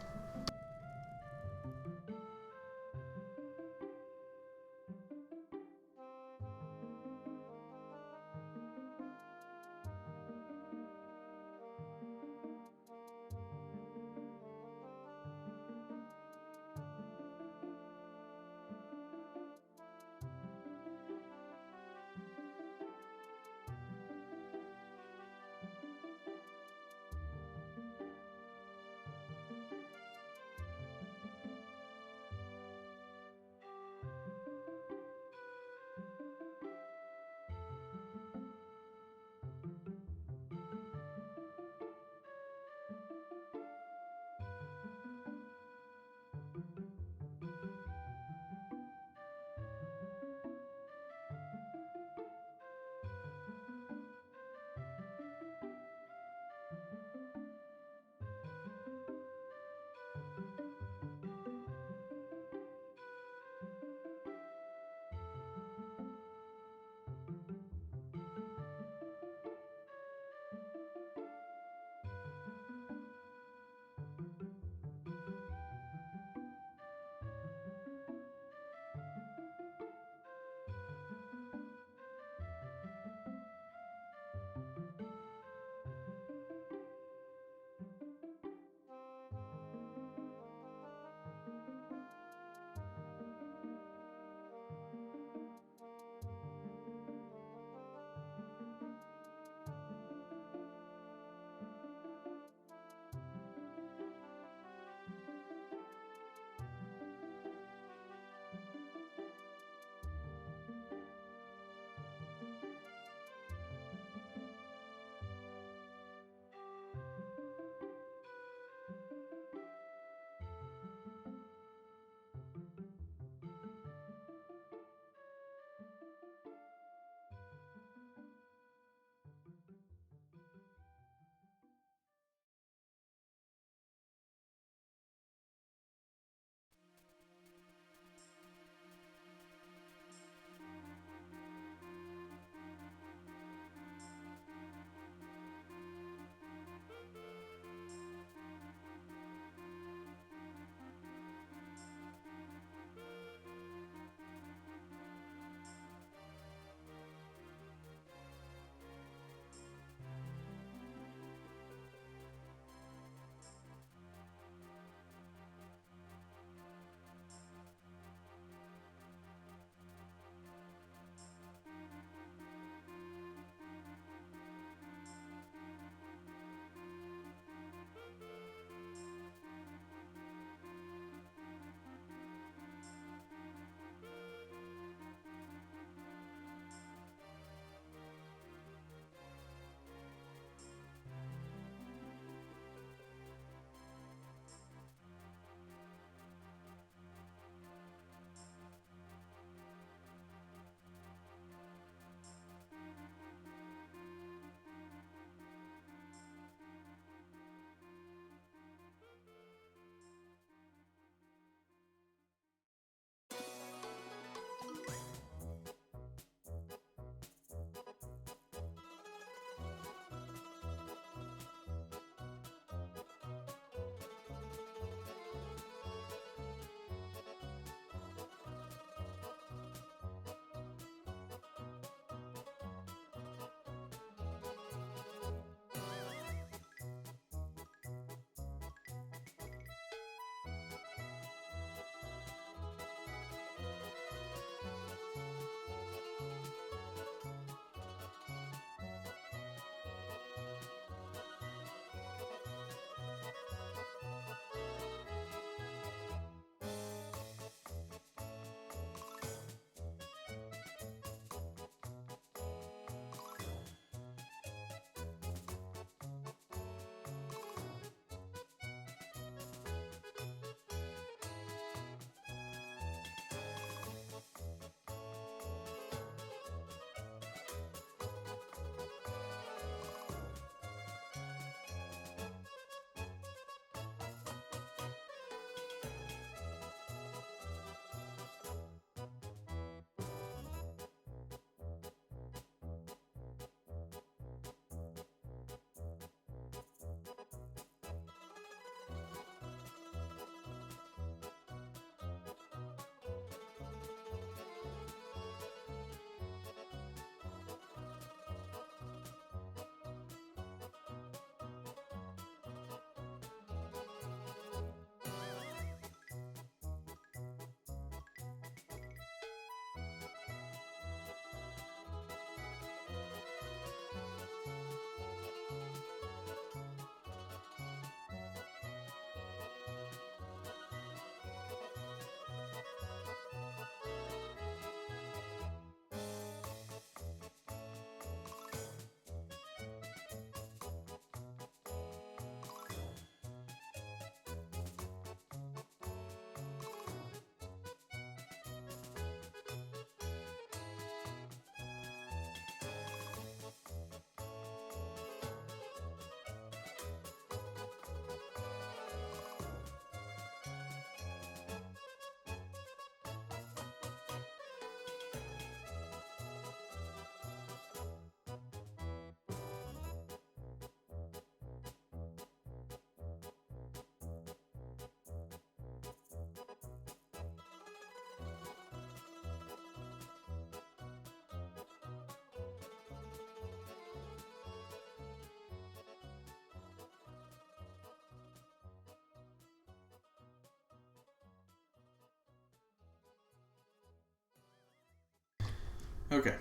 S1: Okay,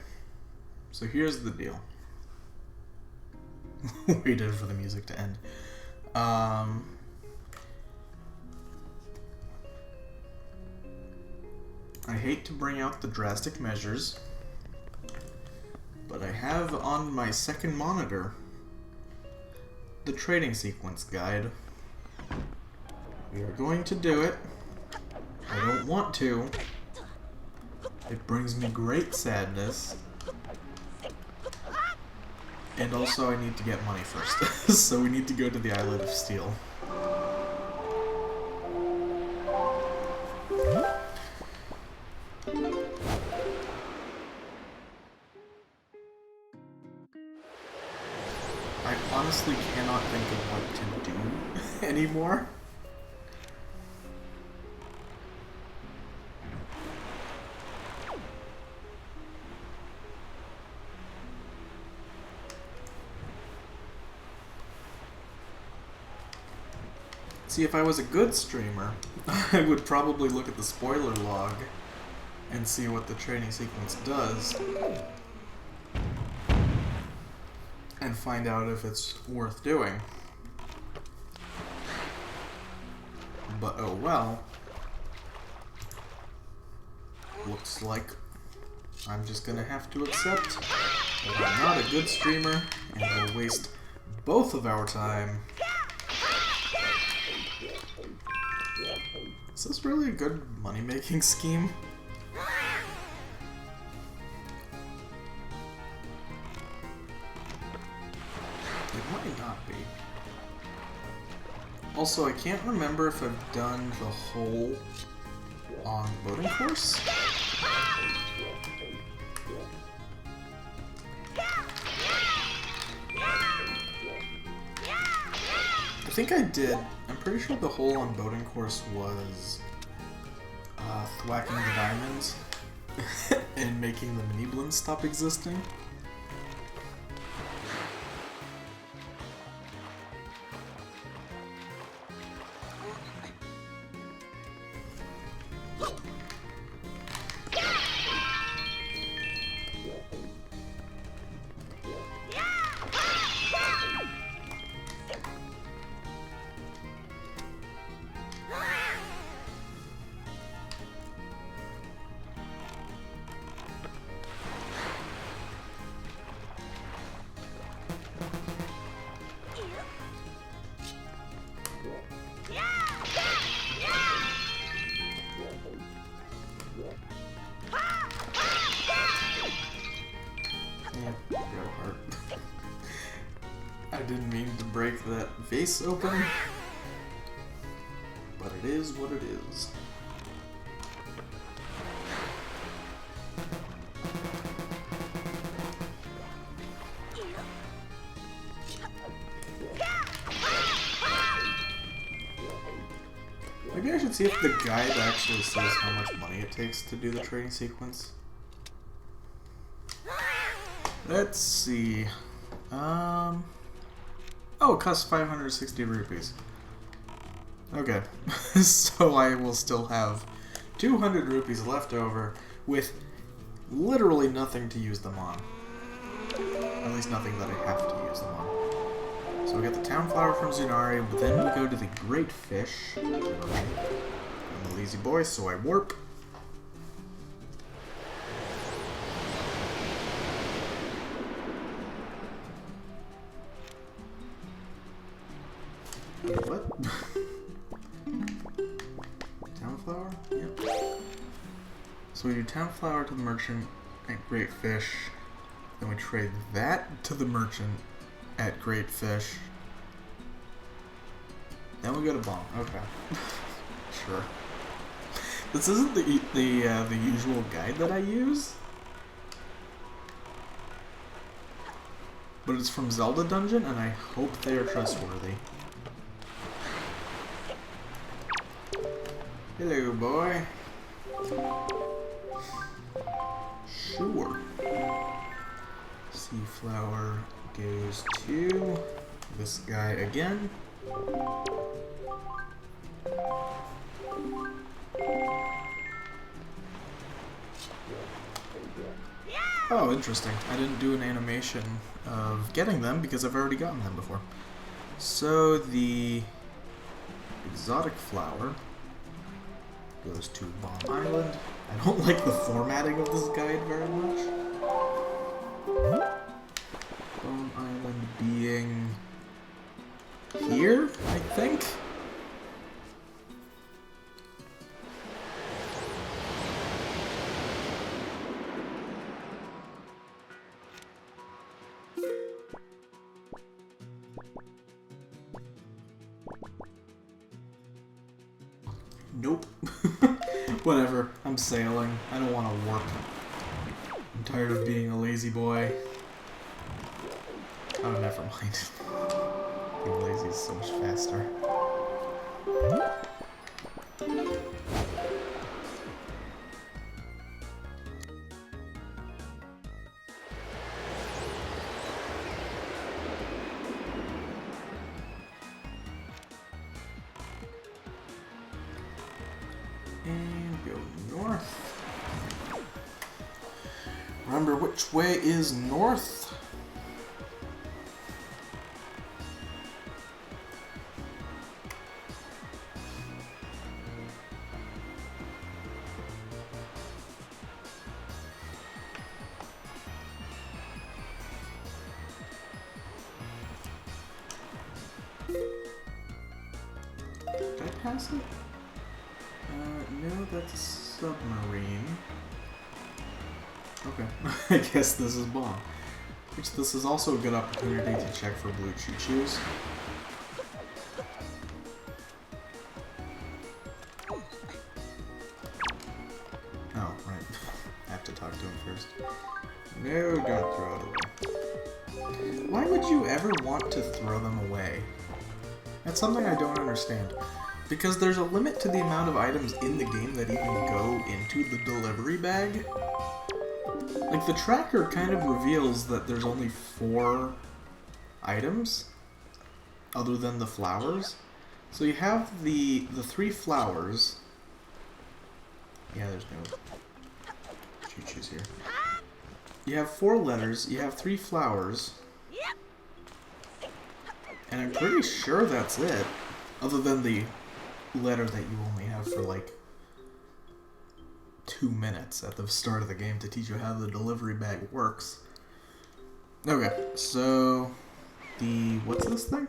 S1: so here's the deal. Waited for the music to end. I hate to bring out the drastic measures, but I have on my second monitor the trading sequence guide. We are going to do it. I don't want to. It brings me great sadness. And also I need to get money first. So we need to go to the Islet of Steel. I honestly cannot think of what to do anymore. See, if I was a good streamer, I would probably look at the spoiler log and see what the training sequence does and find out if it's worth doing. But oh well. Looks like I'm just gonna have to accept that I'm not a good streamer and will waste both of our time. Is this really a good money-making scheme? It might not be. Also, I can't remember if I've done the whole on boating course. I think I did. I'm pretty sure the hole on boating course was thwacking the diamonds and making the mini blends stop existing. I didn't mean to break that vase open, but it is what it is. Maybe I should see if the guide actually says how much money it takes to do the trading sequence. Let's see. Oh, it costs 560 rupees. Okay, so I will still have 200 rupees left over with literally nothing to use them on. At least nothing that I have to use them on. So we get the town flower from Zunari, but then we go to the Great Fish. I'm a lazy boy, so I warp. What? Town flower? Yep. So we do town flower to the merchant at Great Fish. Then we trade that to the merchant at Great Fish. Then we go to Bong. Okay. Sure. This isn't the usual guide that I use. But it's from Zelda Dungeon, and I hope they are trustworthy. Hello, boy. Sure. Sea flower goes to this guy again. Oh, interesting. I didn't do an animation of getting them because I've already gotten them before. So the exotic flower goes to Bomb Island. I don't like the formatting of this guide very much. Bomb Island being here, I think? Nope. Whatever. I'm sailing. I don't want to work. I'm tired of being a lazy boy. Oh, never mind. Being lazy is so much faster. And go north. Remember, which way is north? Did I pass it? No, that's a submarine. Okay, I guess this is bomb. Which this is also a good opportunity to check for blue choo-choos. Oh, right. I have to talk to him first. No, don't throw it away. Why would you ever want to throw them away? That's something I don't understand. Because there's a limit to the amount of items in the game that even go into the delivery bag. Like, the tracker kind of reveals that there's only 4 items, other than the flowers. So you have the 3 flowers. Yeah, there's no choo-choos here. You have 4 letters, you have 3 flowers. And I'm pretty sure that's it, other than the letter that you only have for like 2 minutes at the start of the game to teach you how the delivery bag works. Okay, so what's this thing?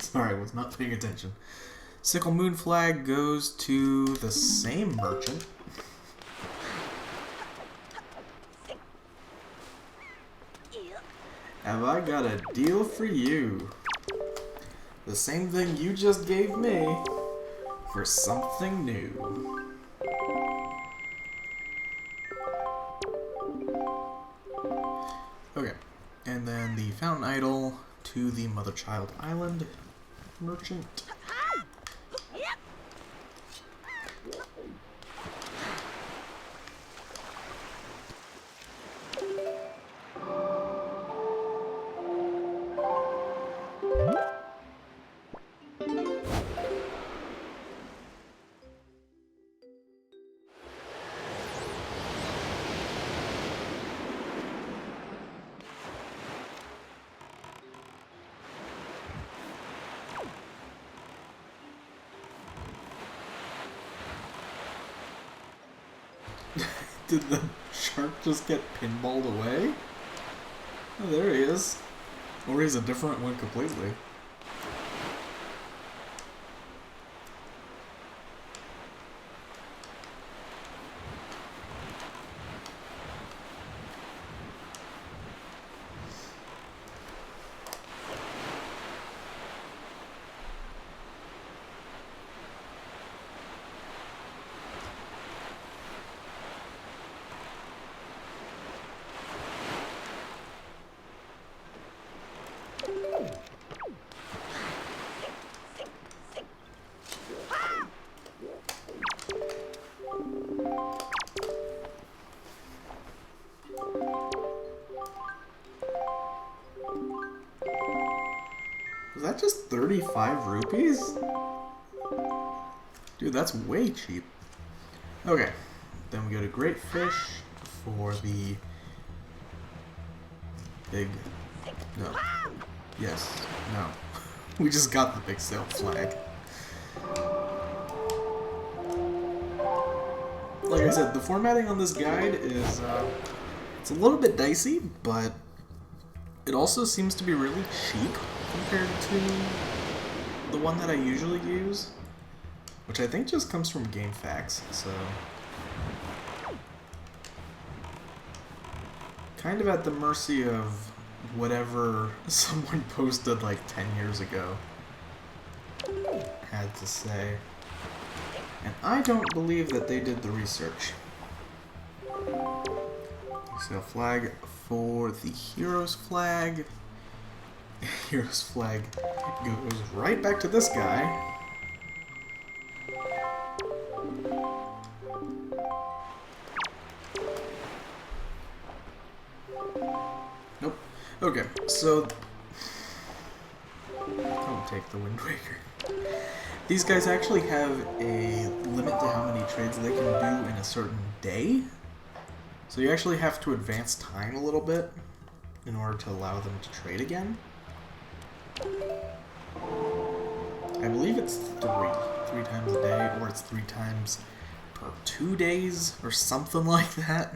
S1: Sorry, I was not paying attention. Sickle Moon Flag goes to the same merchant. Have I got a deal for you? The same thing you just gave me for something new. Okay, and then the Fountain Idol to the Mother-Child Island merchant. Did the shark just get pinballed away? Oh, there he is. Or he's a different one completely. Was that just 35 rupees? Dude, that's way cheap. Okay, then we go to Great Fish for the Big. No. Yes. No. We just got the big sail flag. Like I said, the formatting on this guide is, it's a little bit dicey, but it also seems to be really cheap compared to the one that I usually use, which I think just comes from GameFAQs, so kind of at the mercy of whatever someone posted like 10 years ago had to say. And I don't believe that they did the research. So a flag for the hero's flag. Hero's flag goes right back to this guy. Nope. Okay, so don't take the Wind Waker. These guys actually have a limit to how many trades they can do in a certain day. So you actually have to advance time a little bit in order to allow them to trade again. I believe it's three times a day, or it's 3 times per 2 days, or something like that.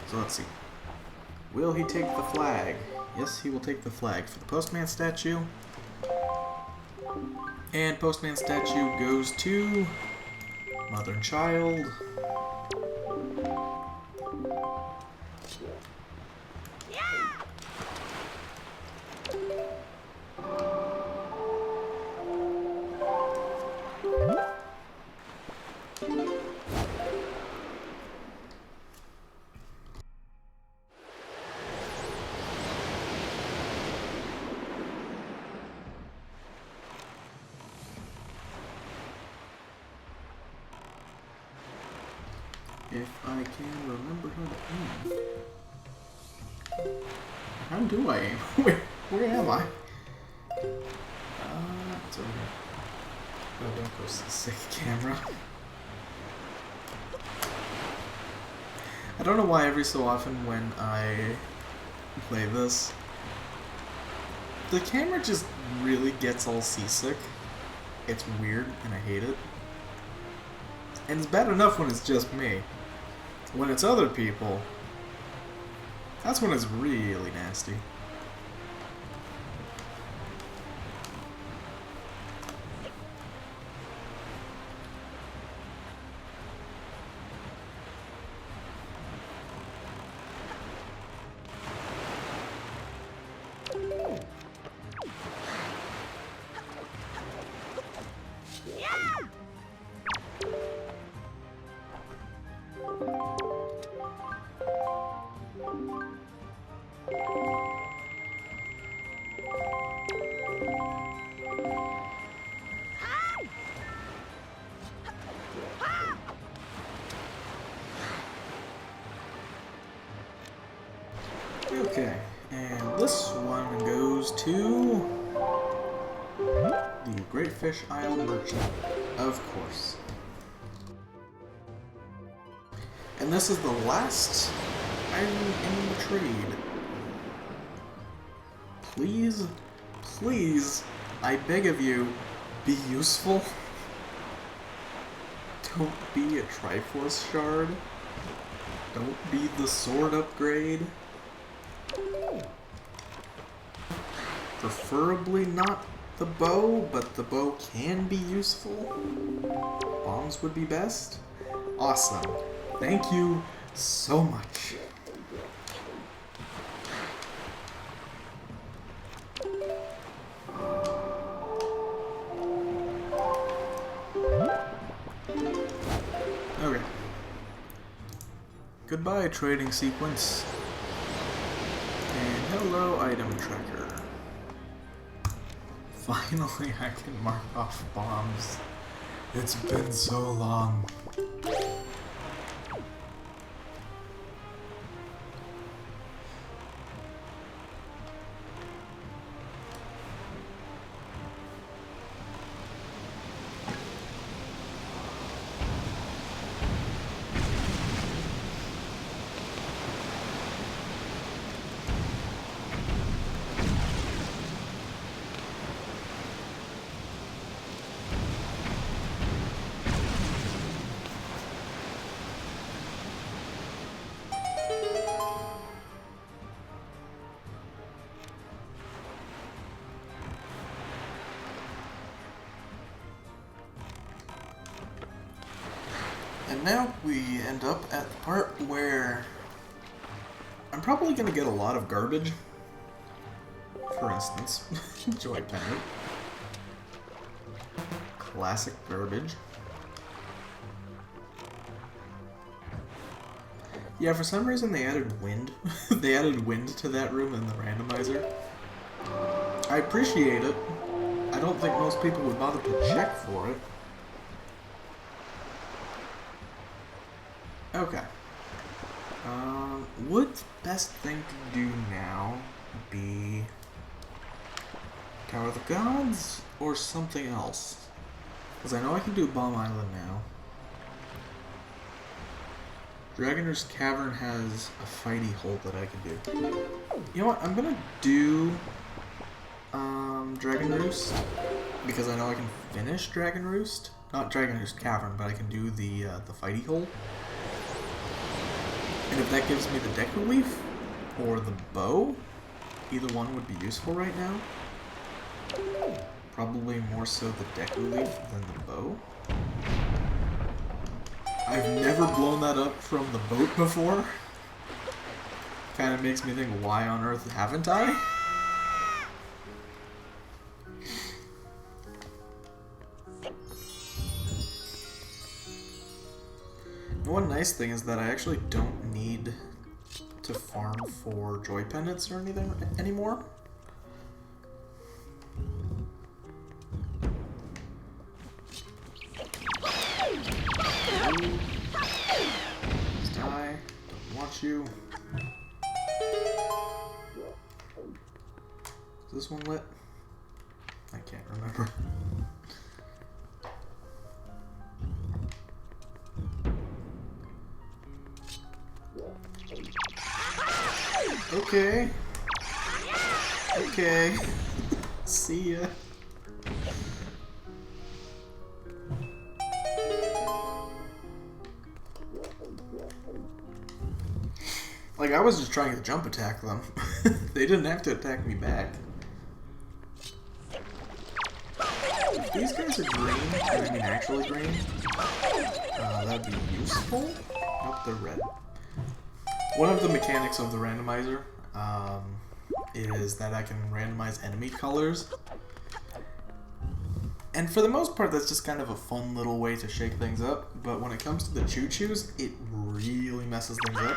S1: So let's see. Will he take the flag? Yes, he will take the flag for the Postman statue. And Postman statue goes to Mother and Child. If I can remember how to aim. How do I aim? Where am I? It's over here. Oh, don't go sick camera. I don't know why every so often when I play this, the camera just really gets all seasick. It's weird and I hate it. And it's bad enough when it's just me. When it's other people, that's when it's really nasty. Okay, and this one goes to the Great Fish Isle Merchant, of course. And this is the last item in the trade. Please, please, I beg of you, be useful. Don't be a Triforce Shard. Don't be the sword upgrade. Preferably not the bow, but the bow can be useful. Bombs would be best. Awesome. Thank you so much. Okay. Goodbye, trading sequence. And hello, item tracker. Finally, I can mark off bombs. It's been so long. now we end up at the part where I'm probably going to get a lot of garbage. For instance, Joy Pennant. Classic garbage. Yeah, for some reason they added wind. They added wind to that room in the randomizer. I appreciate it. I don't think most people would bother to check for it. Okay. Would the best thing to do now be Tower of the Gods or something else? Because I know I can do Bomb Island now. Dragoner's Cavern has a fighty hole that I can do. You know what? I'm gonna do Dragon Roost because I know I can finish Dragon Roost. Not Dragoner's Cavern, but I can do the fighty hole. And if that gives me the Deku Leaf or the bow, either one would be useful right now. Probably more so the Deku Leaf than the bow. I've never blown that up from the boat before. Kind of makes me think, why on earth haven't I? One nice thing is that I actually don't need to farm for Joy Pendants or anything anymore. Die. Don't want you. Is this one lit? I can't remember. Okay. Okay. See ya. Like, I was just trying to jump attack them. They didn't have to attack me back. If these guys are green, I mean actually green, that'd be useful. Nope, they're red. One of the mechanics of the randomizer is that I can randomize enemy colors. And for the most part, that's just kind of a fun little way to shake things up. But when it comes to the choo-choos, it really messes things up.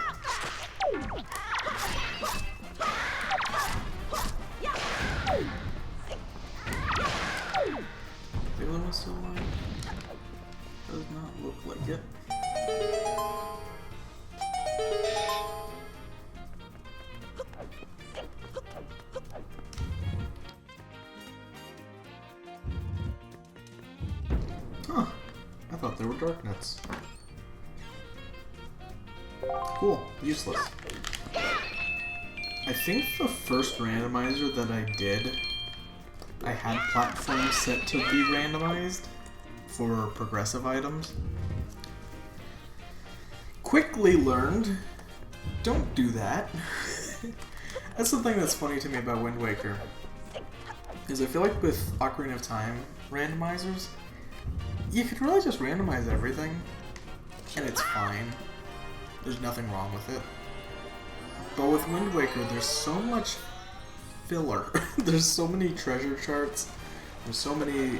S1: The other one's still alive? Does not look like it. Huh. I thought there were dark nets. Cool. Useless. I think the first randomizer that I did, I had platforms set to be randomized for progressive items. Quickly learned, don't do that. That's the thing that's funny to me about Wind Waker, is I feel like with Ocarina of Time randomizers, you could really just randomize everything, and it's fine. There's nothing wrong with it. But with Wind Waker, there's so much filler. There's so many treasure charts. There's so many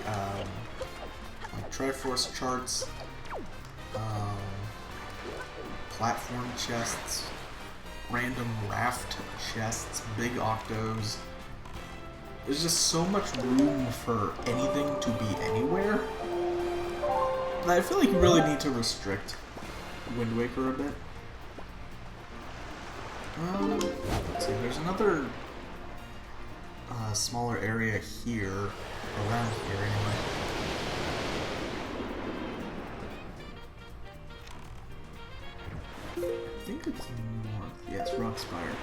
S1: like Triforce charts, platform chests, random raft chests, big octos. There's just so much room for anything to be anywhere. And I feel like you really need to restrict Wind Waker a bit. Let's see, there's another smaller area here, around here anyway. I think it's north. Yeah, it's Rockspire.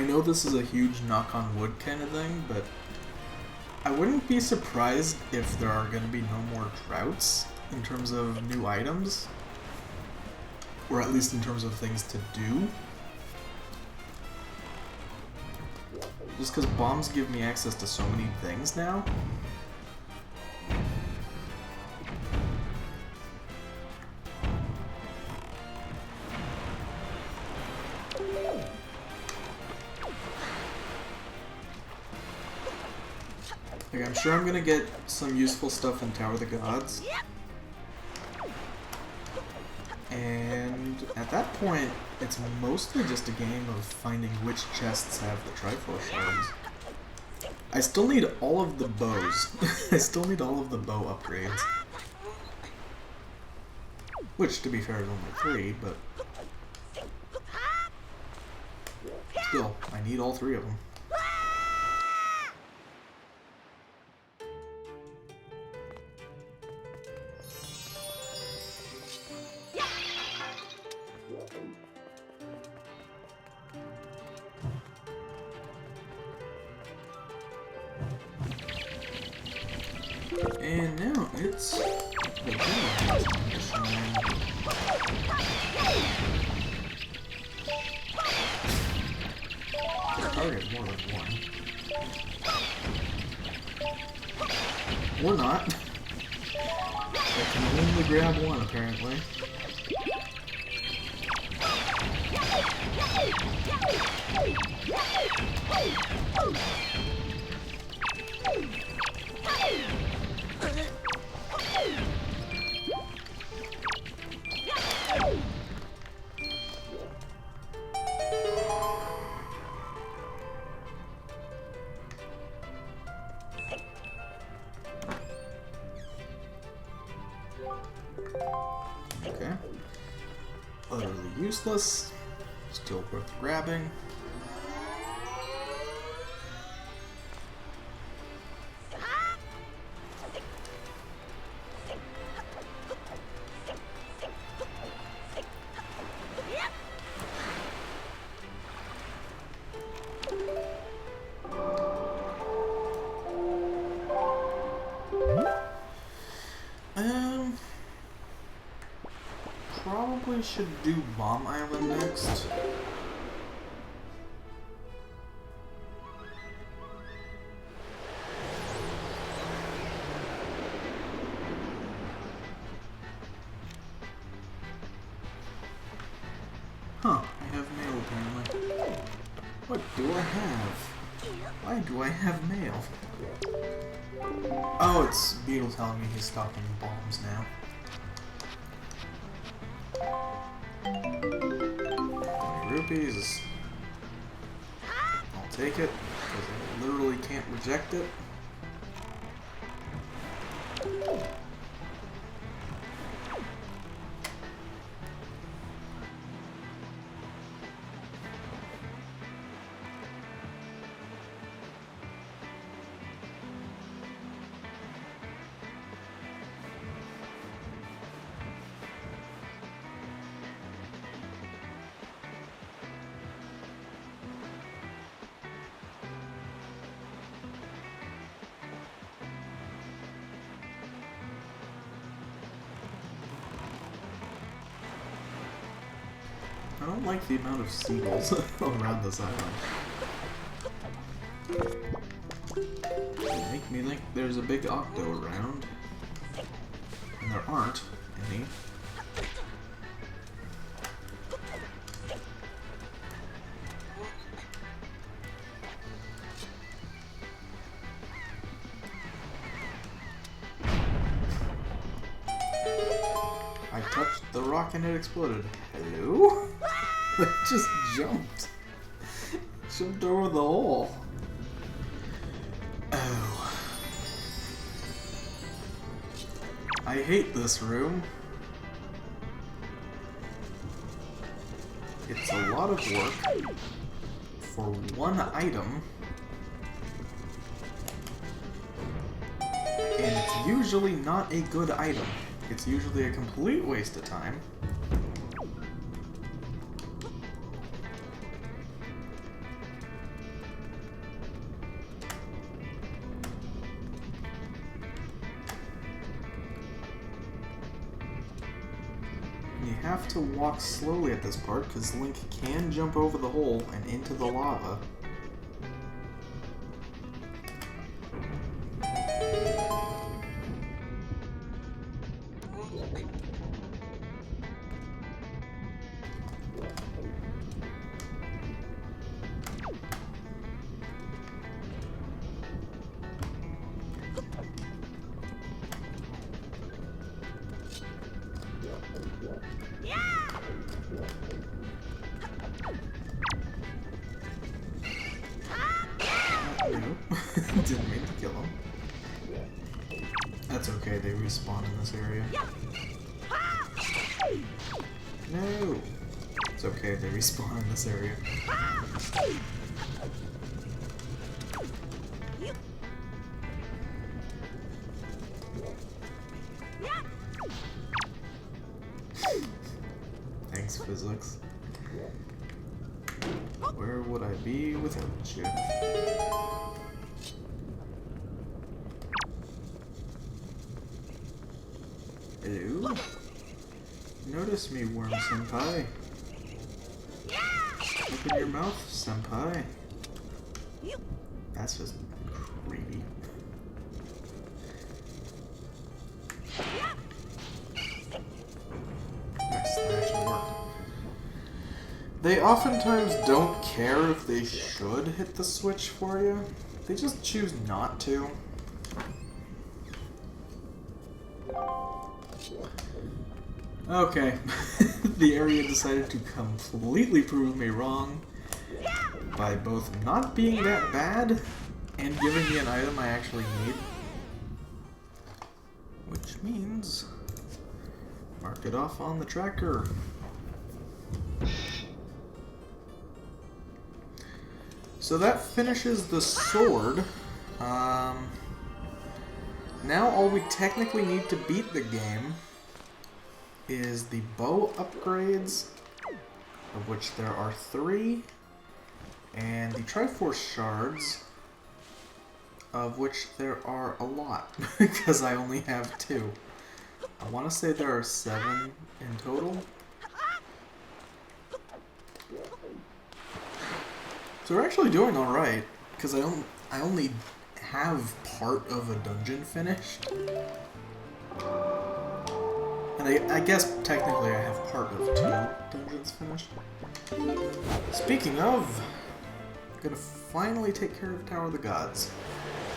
S1: know this is a huge knock on wood kind of thing, but I wouldn't be surprised if there are going to be no more droughts in terms of new items, or at least in terms of things to do. Just because bombs give me access to so many things now. Like, I'm sure I'm gonna get some useful stuff in Tower of the Gods. And at that point, it's mostly just a game of finding which chests have the Triforce shards. I still need all of the bows. I still need all of the bow upgrades. Which, to be fair, is only 3, but still, I need all 3 of them. And now it's the time to shine. Target more than one. Or not. I can only grab one, apparently. Okay. Utterly useless. Still worth grabbing. Probably should do Bomb Island next. Huh, I have mail apparently. What do I have? Why do I have mail? Oh, it's Beetle telling me he's stocking bombs now. 20 rupees. I'll take it, because I literally can't reject it. I don't like the amount of seagulls around this island. They make me think there's a big octo around. And there aren't any. I touched the rock and it exploded. Hello? It just jumped. Jumped over the hole. Oh. I hate this room. It's a lot of work for one item. And it's usually not a good item. It's usually a complete waste of time. have to walk slowly at this part because Link can jump over the hole and into the lava. Didn't mean to kill him. That's okay, they respawn in this area. No! It's okay, they respawn in this area. Thanks, physics. Where would I be without you? Hello? Notice me, Worm Senpai. Open your mouth, Senpai. That's just creepy. Nice, that actually worked. They oftentimes don't care if they should hit the switch for you. They just choose not to. Okay, the area decided to completely prove me wrong by both not being that bad and giving me an item I actually need. Which means, mark it off on the tracker. So that finishes the sword. Now all we technically need to beat the game is the bow upgrades, of which there are 3, and the Triforce shards, of which there are a lot, because I only have 2. I want to say there are 7 in total. So we're actually doing alright, because I only have part of a dungeon finished. And I guess technically I have part of 2 dungeons finished. Speaking of, I'm gonna finally take care of Tower of the Gods.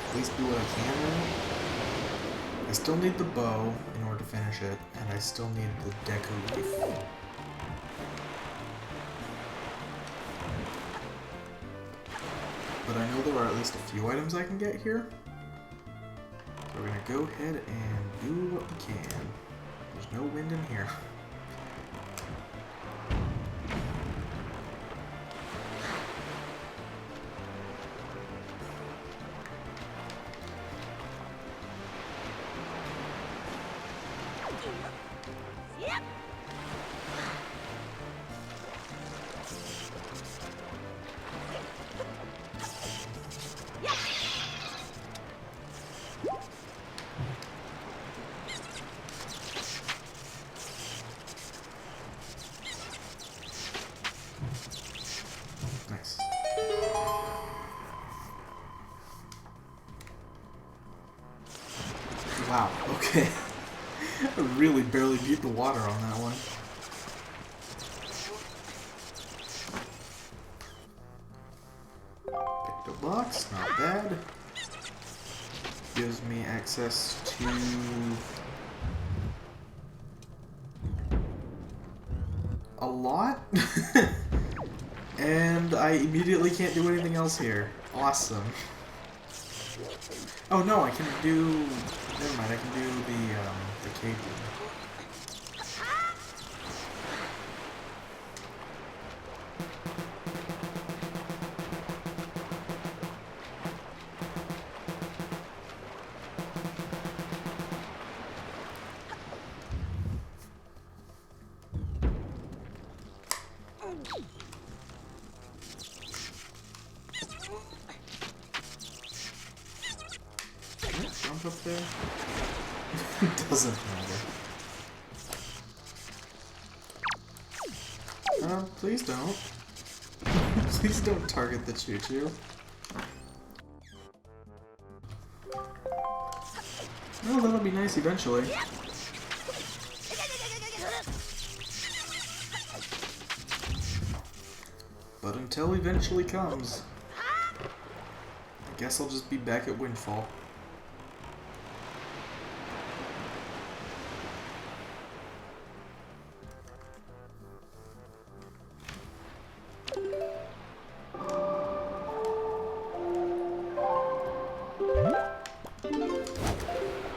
S1: At least do what I can with it. I still need the bow in order to finish it, and I still need the Deku Leaf. But I know there are at least a few items I can get here. So we're gonna go ahead and do what we can. There's no wind in here. Nice. Wow, okay. I really barely beat the water on that one. Picked a box, not bad. Gives me access to a lot. And I immediately can't do anything else here. Awesome. Oh no, I can do... Never mind, I can do the cave room. Jump up there? It doesn't matter. No, please don't. Please don't target the choo-choo. Oh, that'll be nice eventually. But until eventually comes, I guess I'll just be back at Windfall.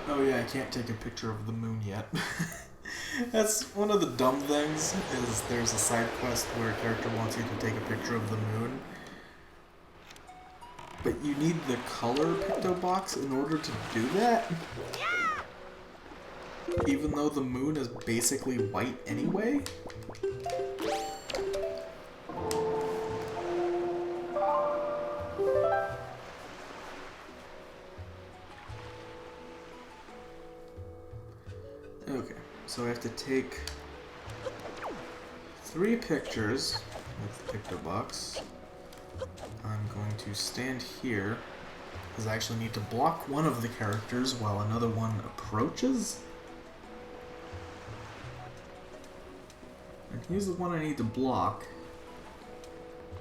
S1: Oh yeah, I can't take a picture of the moon yet. That's one of the dumb things, is there's a side quest where a character wants you to take a picture of the moon. But you need the color picto box in order to do that? Even though the moon is basically white anyway? Okay, so I have to take 3 pictures with the picto box. I'm going to stand here, because I actually need to block one of the characters while another one approaches. And here's the one I need to block.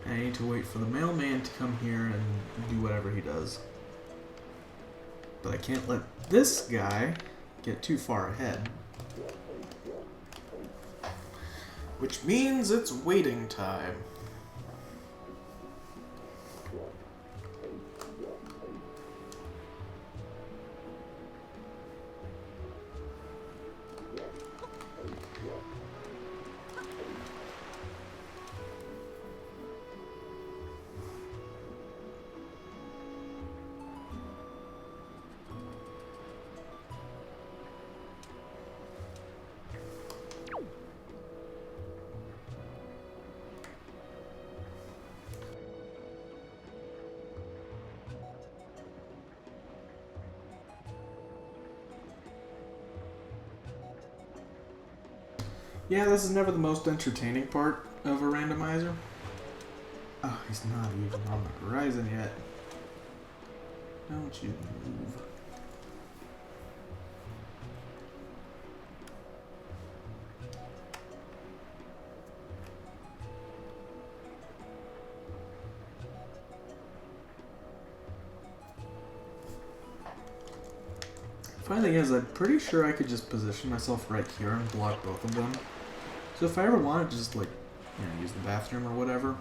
S1: And I need to wait for the mailman to come here and do whatever he does. But I can't let this guy get too far ahead. Which means it's waiting time. Yeah, this is never the most entertaining part of a randomizer. Oh, he's not even on the horizon yet. Don't you move. Funny thing is, I'm pretty sure I could just position myself right here and block both of them. So if I ever wanted to just, like, you know, use the bathroom or whatever,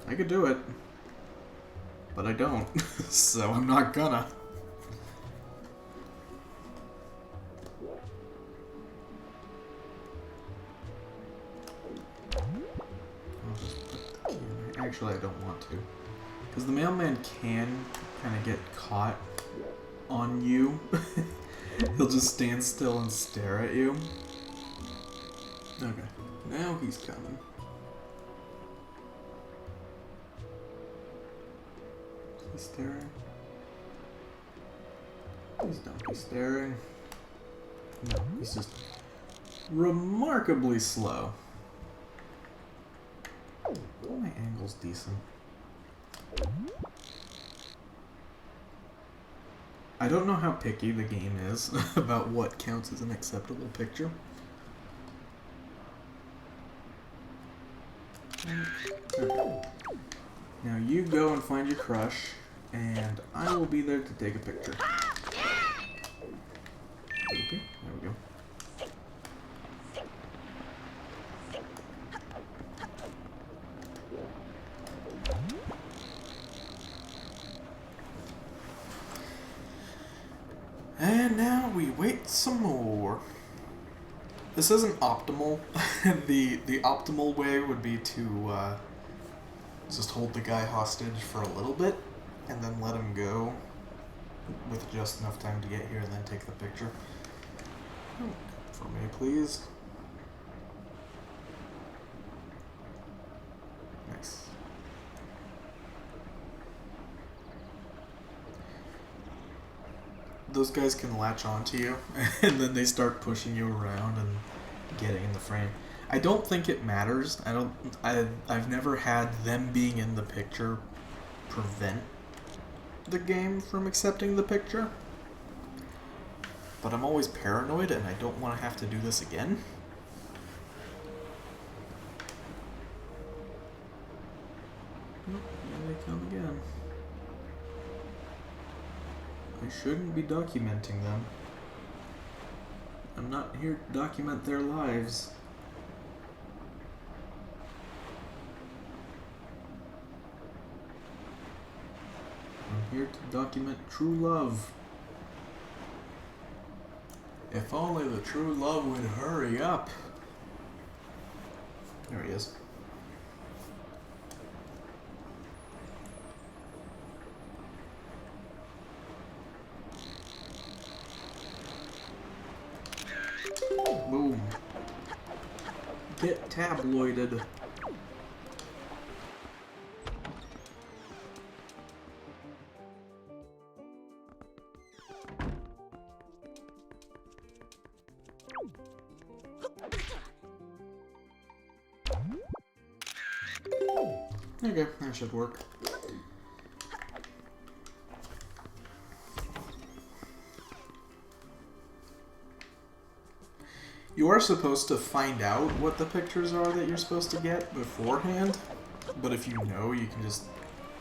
S1: I could do it. But I don't, so I'm not gonna. I'll just put the camera. Actually, I don't want to. Because the mailman can kind of get caught on you. He'll just stand still and stare at you. Okay, now he's coming. Is he staring? Please don't be staring. No, he's just remarkably slow. Oh, my angle's decent. I don't know how picky the game is about what counts as an acceptable picture. Okay. Now you go and find your crush, and I will be there to take a picture. Okay, there we go. And now we wait some more. This isn't optimal. the optimal way would be to just hold the guy hostage for a little bit and then let him go with just enough time to get here and then take the picture. Oh, for me, please. Nice. Those guys can latch onto you, and then they start pushing you around and getting in the frame. I don't think it matters. I've never had them being in the picture prevent the game from accepting the picture. But I'm always paranoid and I don't want to have to do this again. Oh, here they come again. I shouldn't be documenting them. I'm not here to document their lives. I'm here to document true love. If only the true love would hurry up. There he is. Boom. Get tabloided. Okay, that should work. You are supposed to find out what the pictures are that you're supposed to get beforehand, but if you know, you can just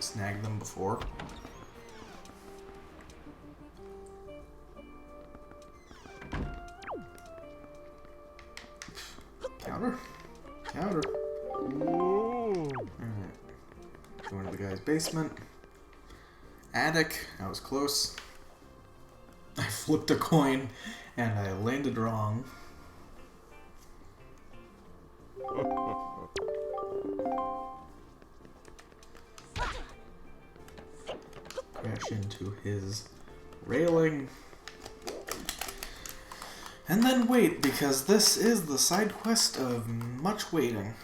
S1: snag them before. Counter. Counter. Alright. Going to the guy's basement. Attic. I was close. I flipped a coin and I landed wrong. Crash into his railing. And then wait, because this is the side quest of much waiting.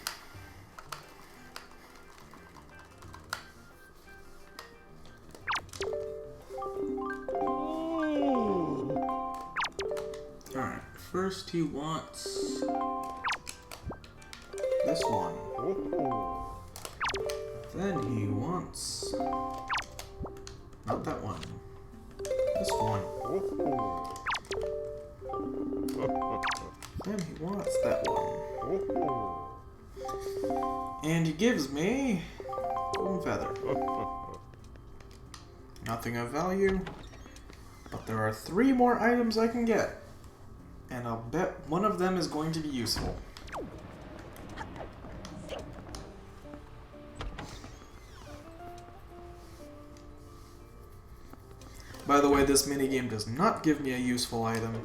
S1: Alright, first he wants this one. Then he wants not that one. This one. Then he wants that one. And he gives me golden feather. Nothing of value, but there are 3 more items I can get. And I'll bet one of them is going to be useful. By the way, this minigame does not give me a useful item.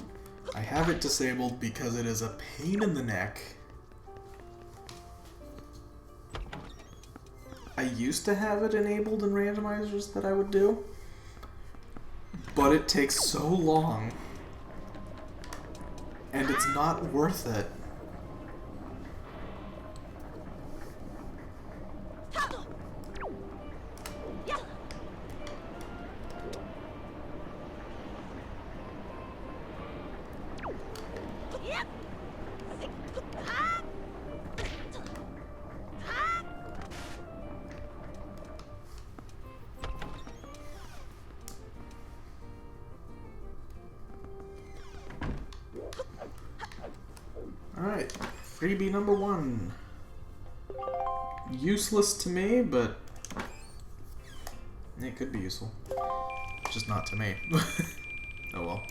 S1: I have it disabled because it is a pain in the neck. I used to have it enabled in randomizers that I would do, but it takes so long, and it's not worth it. Alright, freebie number 1. Useless to me, but it could be useful. Just not to me. Oh well.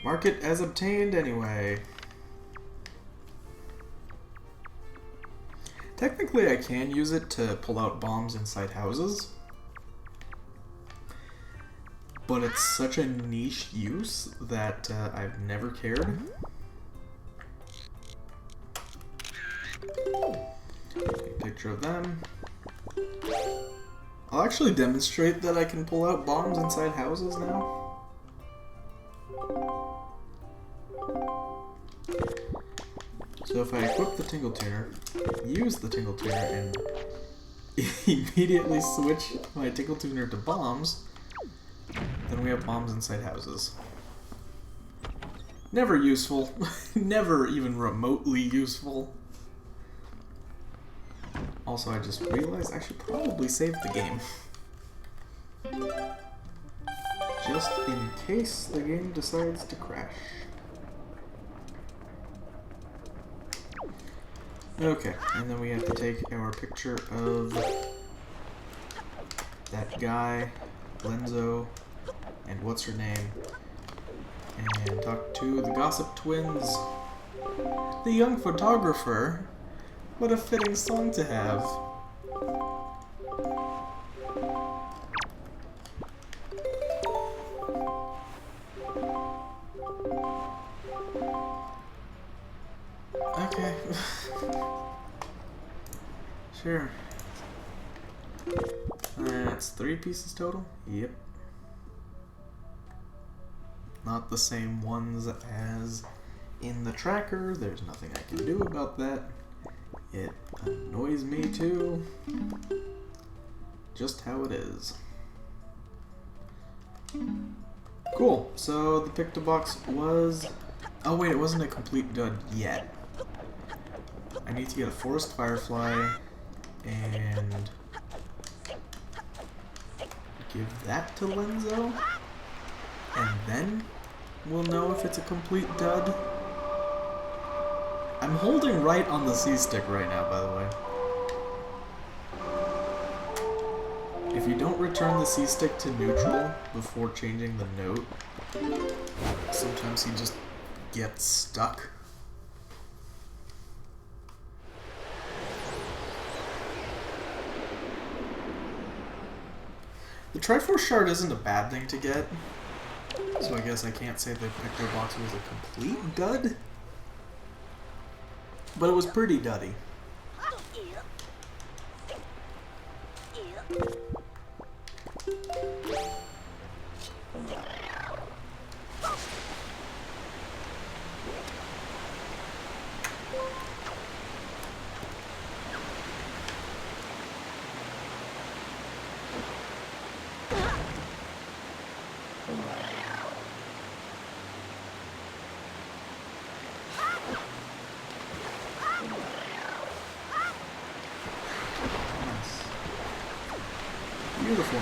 S1: Mark it as obtained anyway. Technically I can use it to pull out bombs inside houses, but it's such a niche use that I've never cared. Picture of them. I'll actually demonstrate that I can pull out bombs inside houses now. So if I equip the Tingle Tuner, use the Tingle Tuner, and immediately switch my Tingle Tuner to bombs, then we have bombs inside houses. Never useful. Never even remotely useful. Also, I just realized I should probably save the game. Just in case the game decides to crash. Okay, and then we have to take our picture of that guy, Lenzo, and what's her name, and talk to the Gossip Twins. The young photographer. What a fitting song to have. Okay. Sure. That's 3 pieces total? Yep. Not the same ones as in the tracker. There's nothing I can do about that. It annoys me too. Just how it is. Cool. So the Pictobox was... Oh wait, it wasn't a complete dud yet. I need to get a Forest Firefly and give that to Lenzo, and then we'll know if it's a complete dud. I'm holding right on the C-stick right now, by the way. If you don't return the C-stick to neutral before changing the note, sometimes he just gets stuck. The Triforce Shard isn't a bad thing to get, so I guess I can't say the Pictobox was a complete dud, but it was pretty duddy. Beautiful.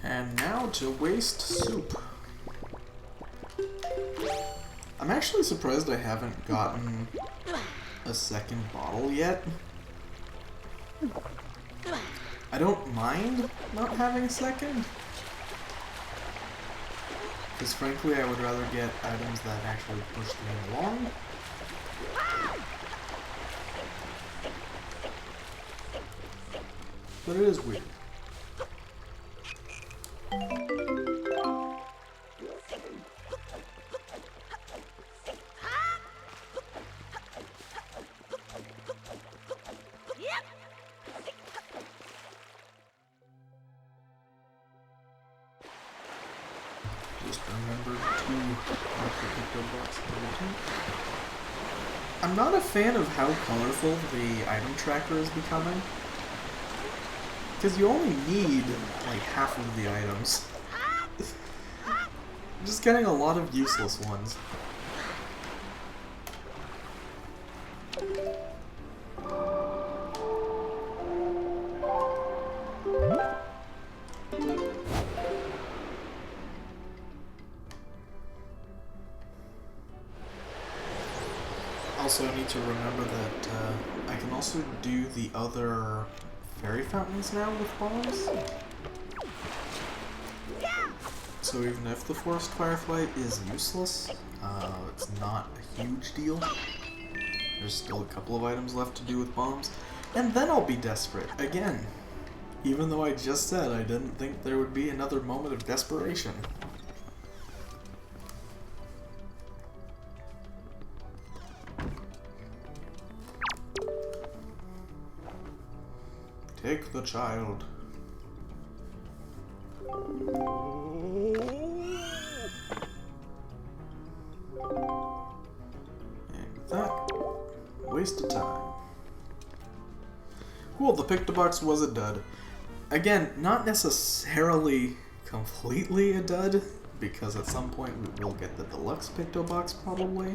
S1: And now to waste soup. I'm actually surprised I haven't gotten a second bottle yet. I don't mind not having a second, because frankly I would rather get items that actually push me along. But it is weird. Just remember to mark the Pictobox every time. I'm not a fan of how colorful the item tracker is becoming, because you only need like half of the items. I'm just getting a lot of useless ones. Also, I need to remember that I can also do the other fairy fountains now with bombs. So even if the Forest Firefly is useless, it's not a huge deal. There's still a couple of items left to do with bombs. And then I'll be desperate again. Even though I just said I didn't think there would be another moment of desperation. Take the child. And with that, waste of time. Cool, the Pictobox was a dud. Again, not necessarily completely a dud, because at some point we will get the deluxe Pictobox probably.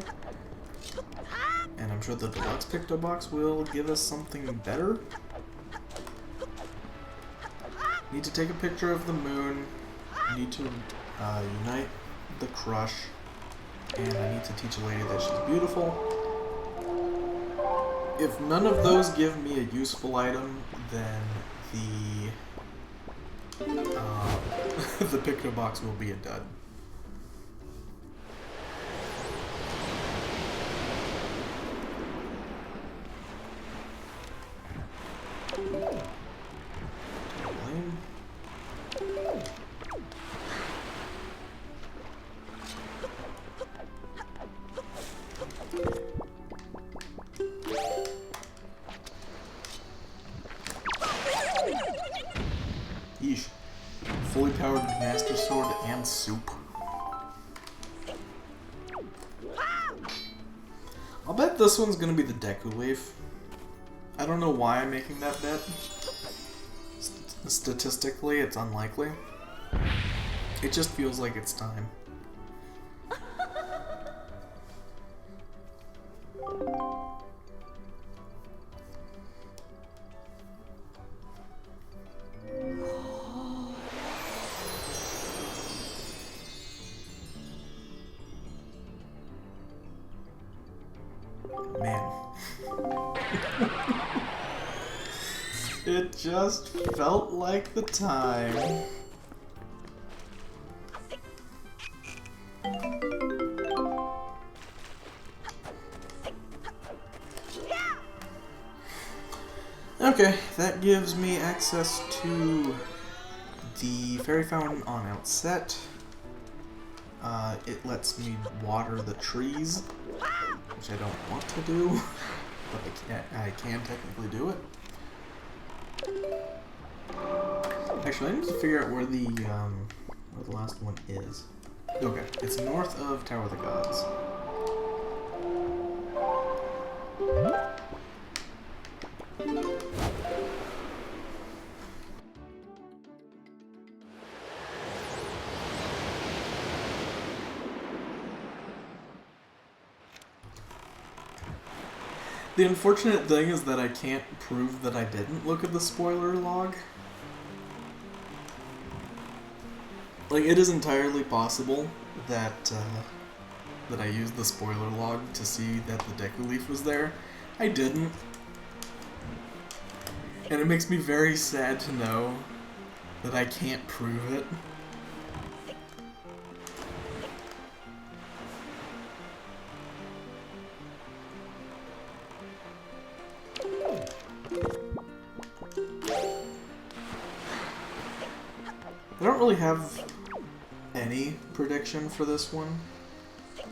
S1: And I'm sure the deluxe Pictobox will give us something better. Need to take a picture of the moon. Need to unite the crush. And I need to teach a lady that she's beautiful. If none of those give me a useful item, then the Pictobox will be a dud. Lame. Yeesh. Fully powered Master Sword and soup. I'll bet this one's gonna be the Deku Leaf. I don't know why I'm making that bet. Statistically, it's unlikely. It just feels like it's time. Man. It just felt like the time. Okay, that gives me access to the Fairy Fountain on Outset. It lets me water the trees, which I don't want to do, but I can technically do it. Actually, I need to figure out where the last one is. Okay, it's north of Tower of the Gods. The unfortunate thing is that I can't prove that I didn't look at the spoiler log. Like, it is entirely possible that that I used the spoiler log to see that the Deku Leaf was there. I didn't. And it makes me very sad to know that I can't prove it. I don't really have any prediction for this one.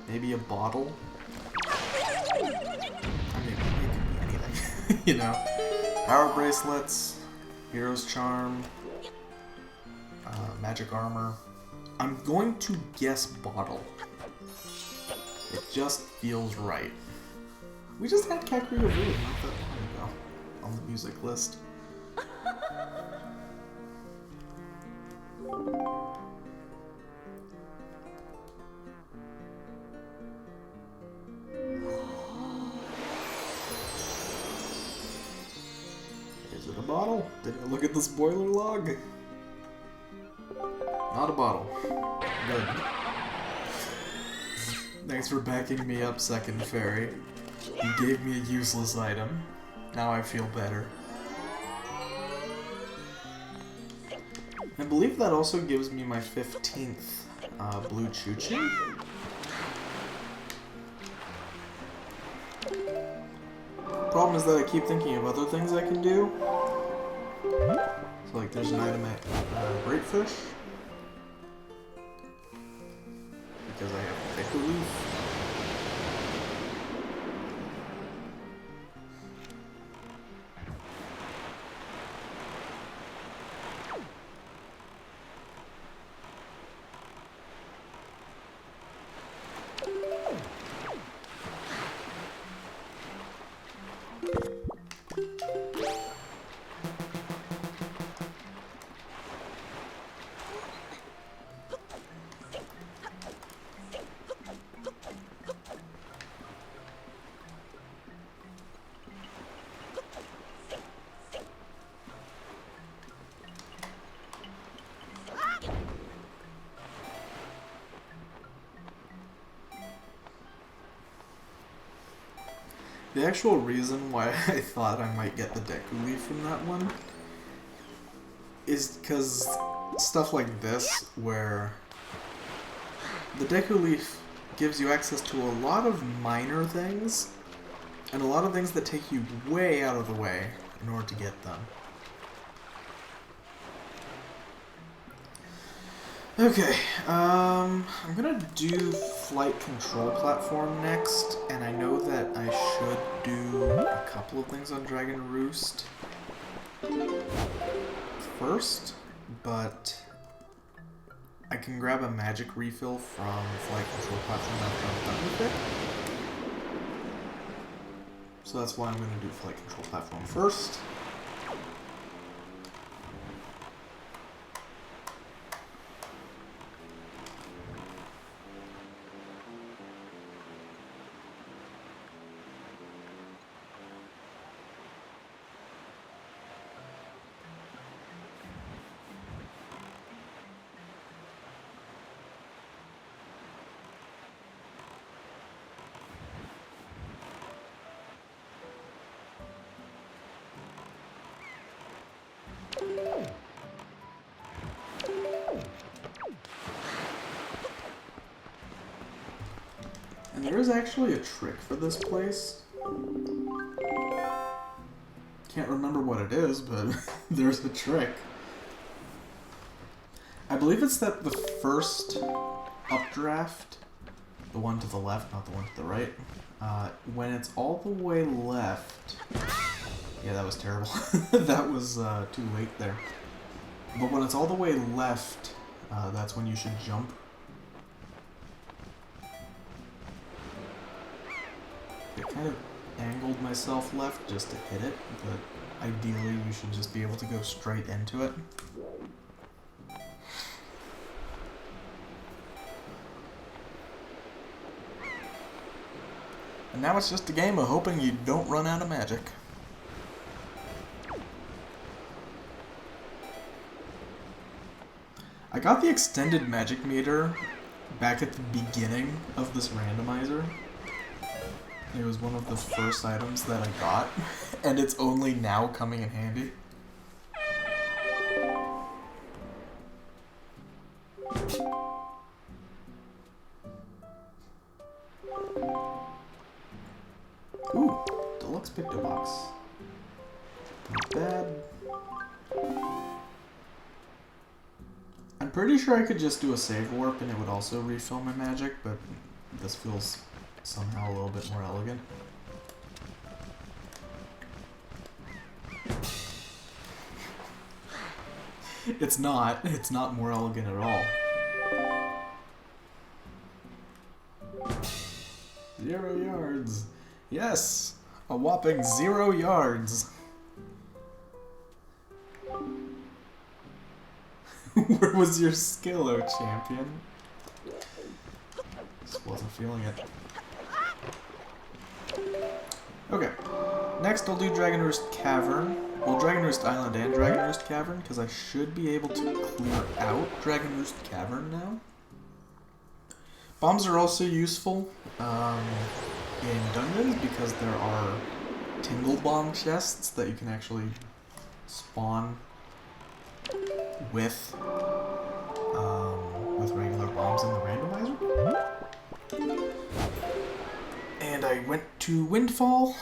S1: Maybe a bottle. I mean, it could be anything. You know? Power bracelets, Hero's Charm, magic armor. I'm going to guess bottle. It just feels right. We just had Kakariko Village not that long ago on the music list. Is it a bottle? Did I look at the spoiler log? Not a bottle. Good. Thanks for backing me up, Second Fairy. You gave me a useless item. Now I feel better. I believe that also gives me my 15th blue Choo-Choo. Problem is that I keep thinking of other things I can do. So like there's an item at Great Fish. Because I have Deku Leaf. The actual reason why I thought I might get the Deku Leaf from that one is because stuff like this, where the Deku Leaf gives you access to a lot of minor things, and a lot of things that take you way out of the way in order to get them. Okay, I'm gonna do flight control platform next, and I know that I should do a couple of things on Dragon Roost first, but I can grab a magic refill from flight control platform after I'm done with it. So that's why I'm gonna do flight control platform first. And there is actually a trick for this place. Can't remember what it is, but there's a trick. I believe it's that the first updraft, the one to the left, not the one to the right, when it's all the way left... Yeah, that was terrible. That was too late there. But when it's all the way left, that's when you should jump. I kind of angled myself left just to hit it, but ideally you should just be able to go straight into it. And now it's just a game of hoping you don't run out of magic. I got the extended magic meter back at the beginning of this randomizer. It was one of the first items that I got, and it's only now coming in handy. Ooh, deluxe picto box. Not bad. I'm pretty sure I could just do a save warp and it would also refill my magic, but this feels somehow a little bit more elegant. It's not more elegant at all. 0 yards. Yes, a whopping 0 yards. Where was your skill, oh champion? Just wasn't feeling it. Okay, next I'll do Dragon Roost Cavern. Well, Dragon Roost Island and Dragon Roost Cavern, because I should be able to clear out Dragon Roost Cavern now. Bombs are also useful in dungeons because there are Tingle Bomb chests that you can actually spawn with regular bombs in the randomizer. And I went to Windfall.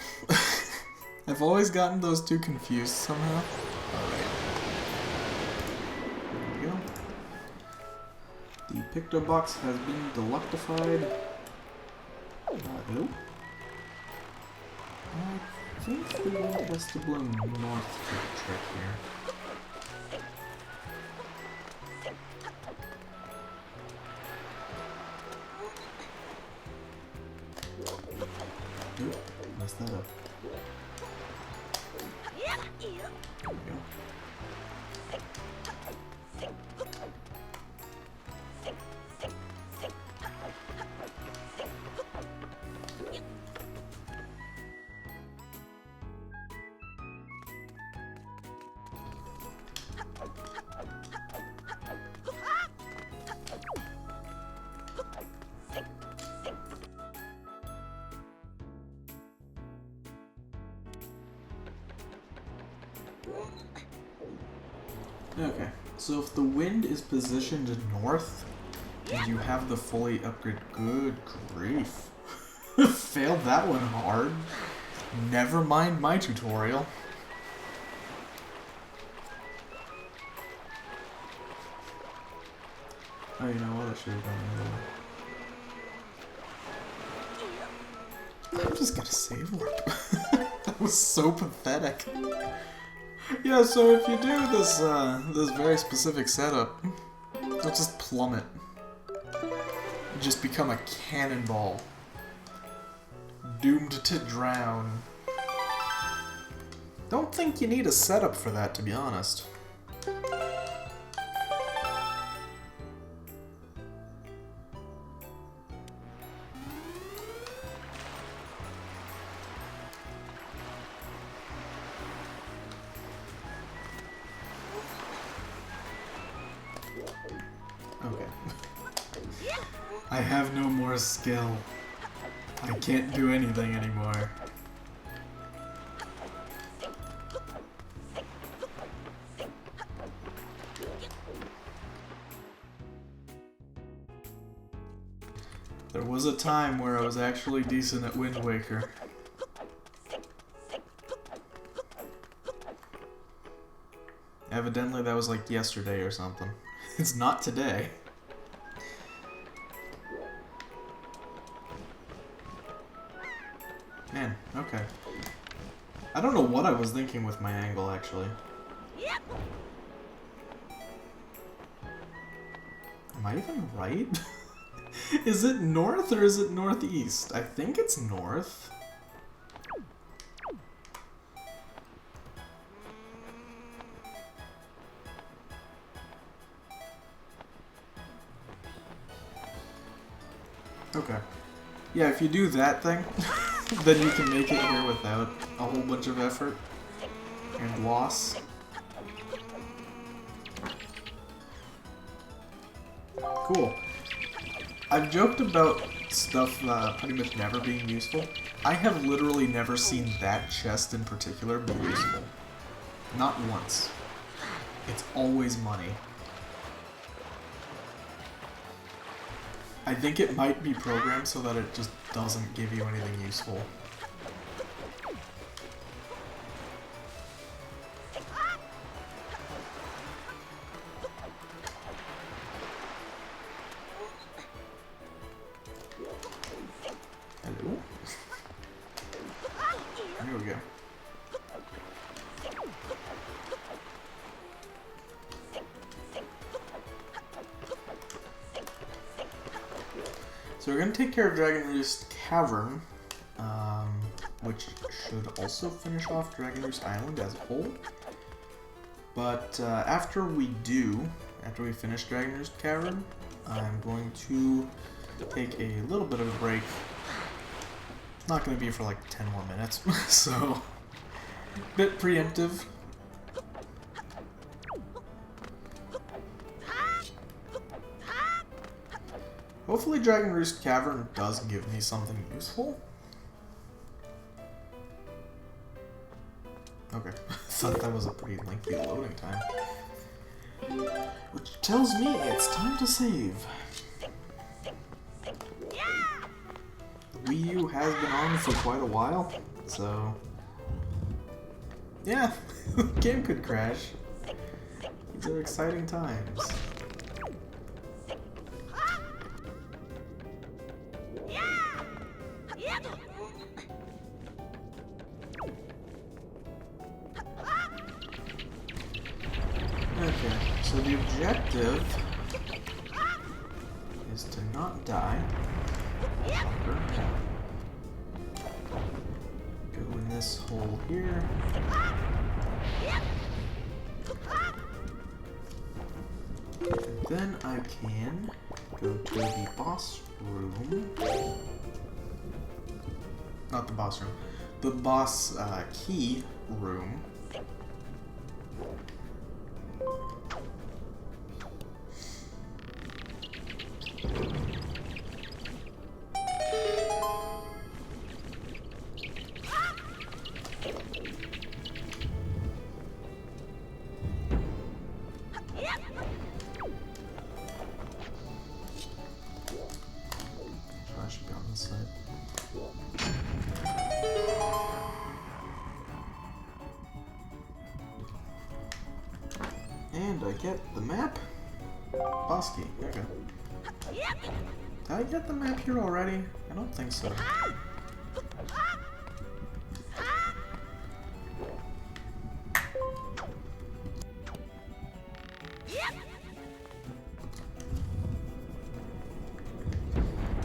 S1: I've always gotten those two confused somehow. Alright. There we go. The Picto Box has been deluctified. Who? I think the wind has to blow north for the trick here. Oop, messed that up. There we go. Okay, so if the wind is positioned north, and you have the fully upgrade... Good grief. Failed that one hard. Never mind my tutorial. Oh, you know what? I should have done that. I'm just gonna save warp. That was so pathetic. Yeah, so if you do this this very specific setup, you'll just plummet. You just become a cannonball. Doomed to drown. Don't think you need a setup for that, to be honest. Okay. I have no more skill. I can't do anything anymore. There was a time where I was actually decent at Wind Waker. Evidently that was like yesterday or something. It's not today. Man, okay. I don't know what I was thinking with my angle, actually. Am I even right? Is it north or is it northeast? I think it's north. Okay. Yeah, if you do that thing, then you can make it here without a whole bunch of effort and loss. Cool. I've joked about stuff pretty much never being useful. I have literally never seen that chest in particular be useful. Not once. It's always money. I think it might be programmed so that it just doesn't give you anything useful. Hello? There we go. So we're going to take care of Dragon Roost Cavern, which should also finish off Dragon Roost Island as a whole. But after we finish Dragon Roost Cavern, I'm going to take a little bit of a break. It's not going to be for like 10 more minutes, so a bit preemptive. Hopefully Dragon Roost Cavern does give me something useful. Okay, I thought that was a pretty lengthy loading time. Which tells me it's time to save. The Wii U has been on for quite a while, so... yeah, the game could crash. These are exciting times. Okay, so the objective is to not die. Go in this hole here. And then I can go to the boss room. Not the boss room. The boss key room. I should be on this side. And I get the map. Boss key. Okay. Did I get the map here already? I don't think so.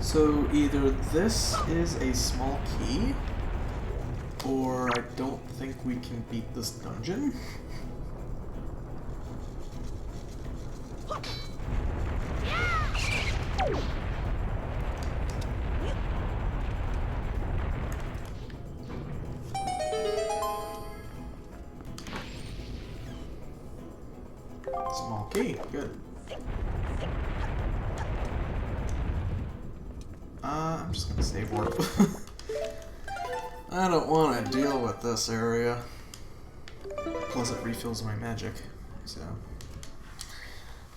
S1: So either this is a small key, or I don't think we can beat this dungeon. Small key, good. I'm just gonna save warp. I don't want to deal with this area. Plus it refills my magic, so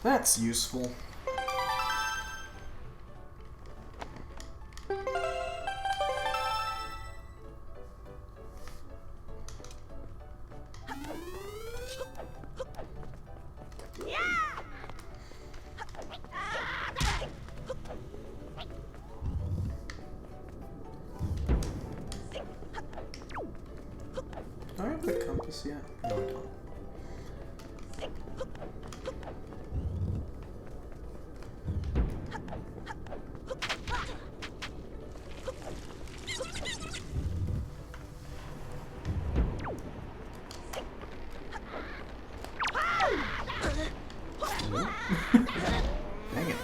S1: that's useful. Do I have the compass yet? No, I don't. Dang it.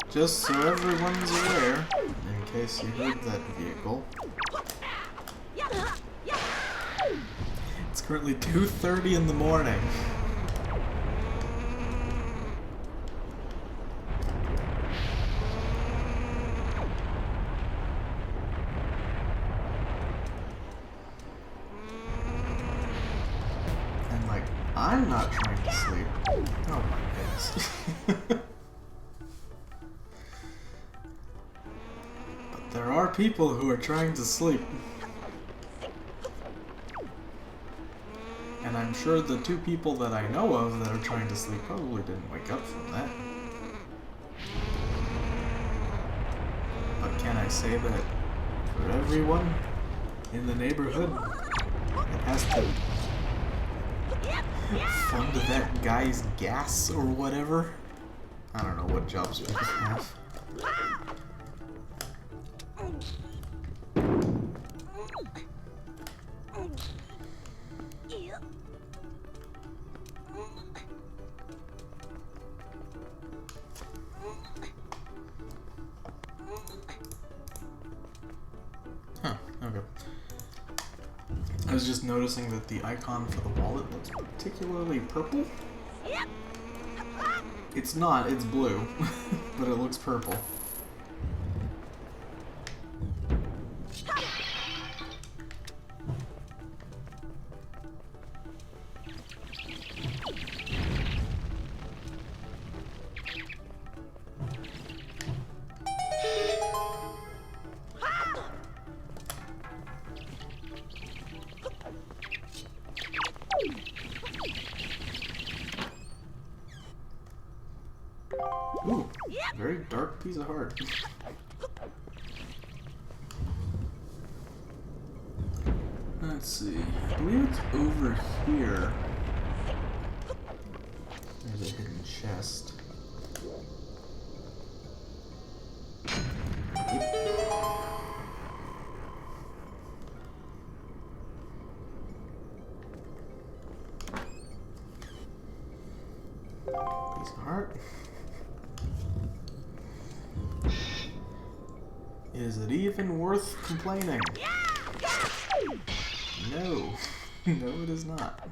S1: Just so everyone's aware, in case you heard that vehicle. It's currently 2:30 in the morning. And like, I'm not trying to sleep. Oh my goodness. There are people who are trying to sleep. And I'm sure the two people that I know of that are trying to sleep probably didn't wake up from that. But can I say that for everyone in the neighborhood that has to fund that guy's gas or whatever? I don't know what jobs people have. Huh, okay. I was just noticing that the icon for the wallet looks particularly purple. It's not, it's blue, but it looks purple. Ooh, very dark piece of heart. Let's see. I believe it's over here. There's a hidden chest. Bless your heart. Is it even worth complaining? No. No, it is not.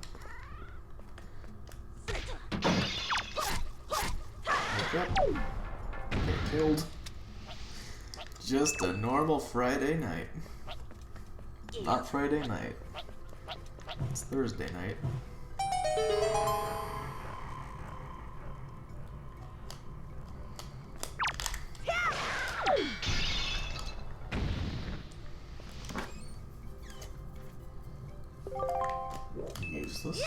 S1: Wake up. Get killed. Just a normal Friday night. Not Friday night. It's Thursday night. Useless.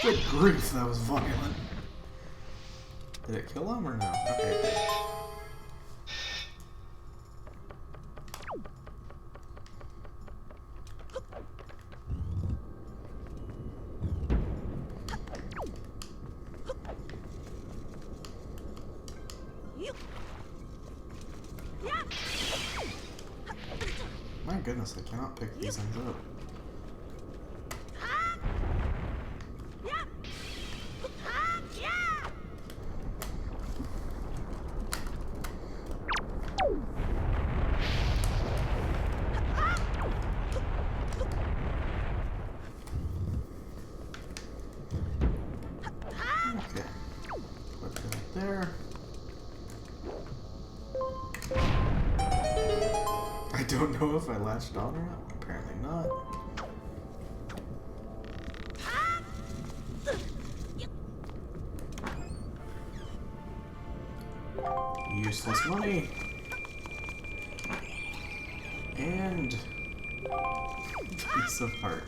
S1: Good grief, that was violent. Did it kill him or no? Okay, it did. My goodness, I cannot pick these things up. Okay. Put that there. I don't know if I latched on or not. Apparently not. Useless money. And piece of heart.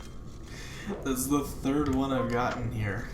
S1: That's the third one I've gotten here.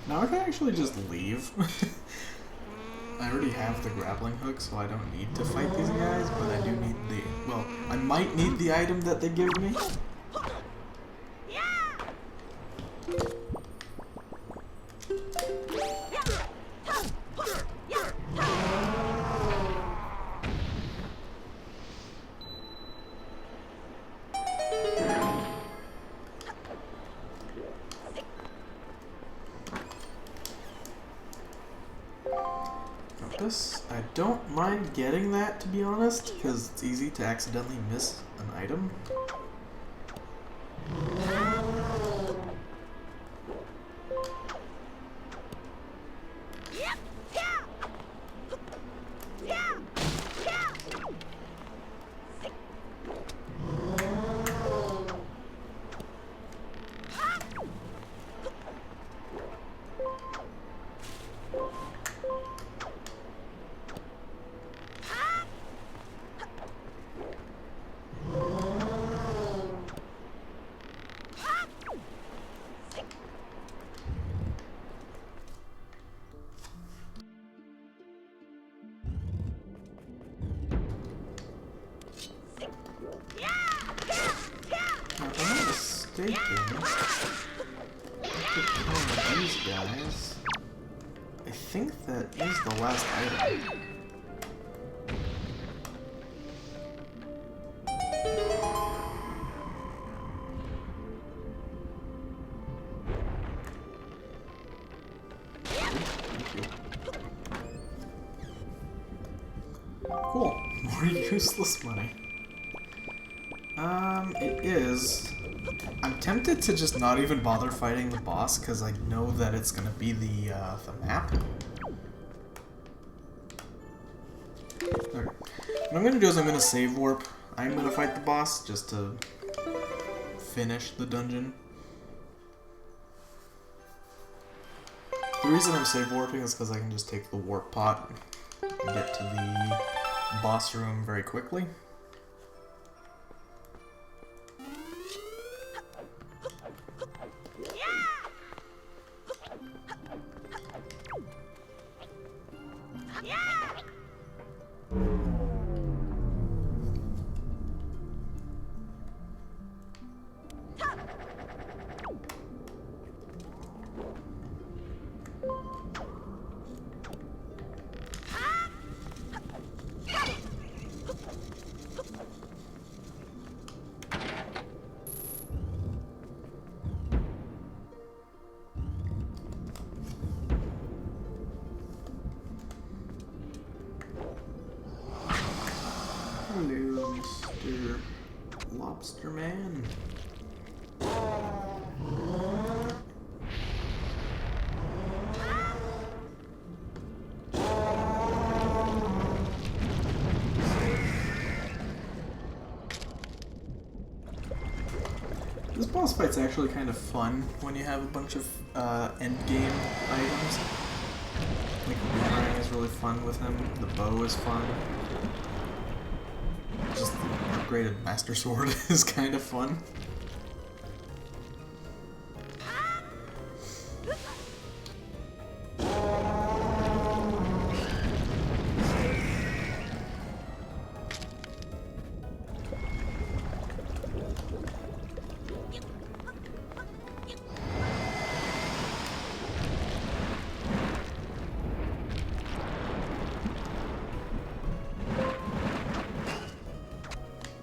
S1: Now I can actually just leave. I already have the grappling hook, so I don't need to fight these guys, but I do need the... well, I might need the item that they give me. I don't mind getting that, to be honest, because it's easy to accidentally miss an item. These guys. I think that is the last item. Thank you. Cool. More useless money. It is. I'm tempted to just not even bother fighting the boss because I know that it's gonna be the map. Okay. What I'm gonna do is I'm gonna save warp. I'm gonna fight the boss just to finish the dungeon. The reason I'm save warping is because I can just take the warp pot and get to the boss room very quickly. Hello, Mr. Lobster Man. This boss fight's actually kind of fun when you have a bunch of endgame items. Like, the boomerang is really fun with him, the bow is fun. Just the upgraded Master Sword is kind of fun.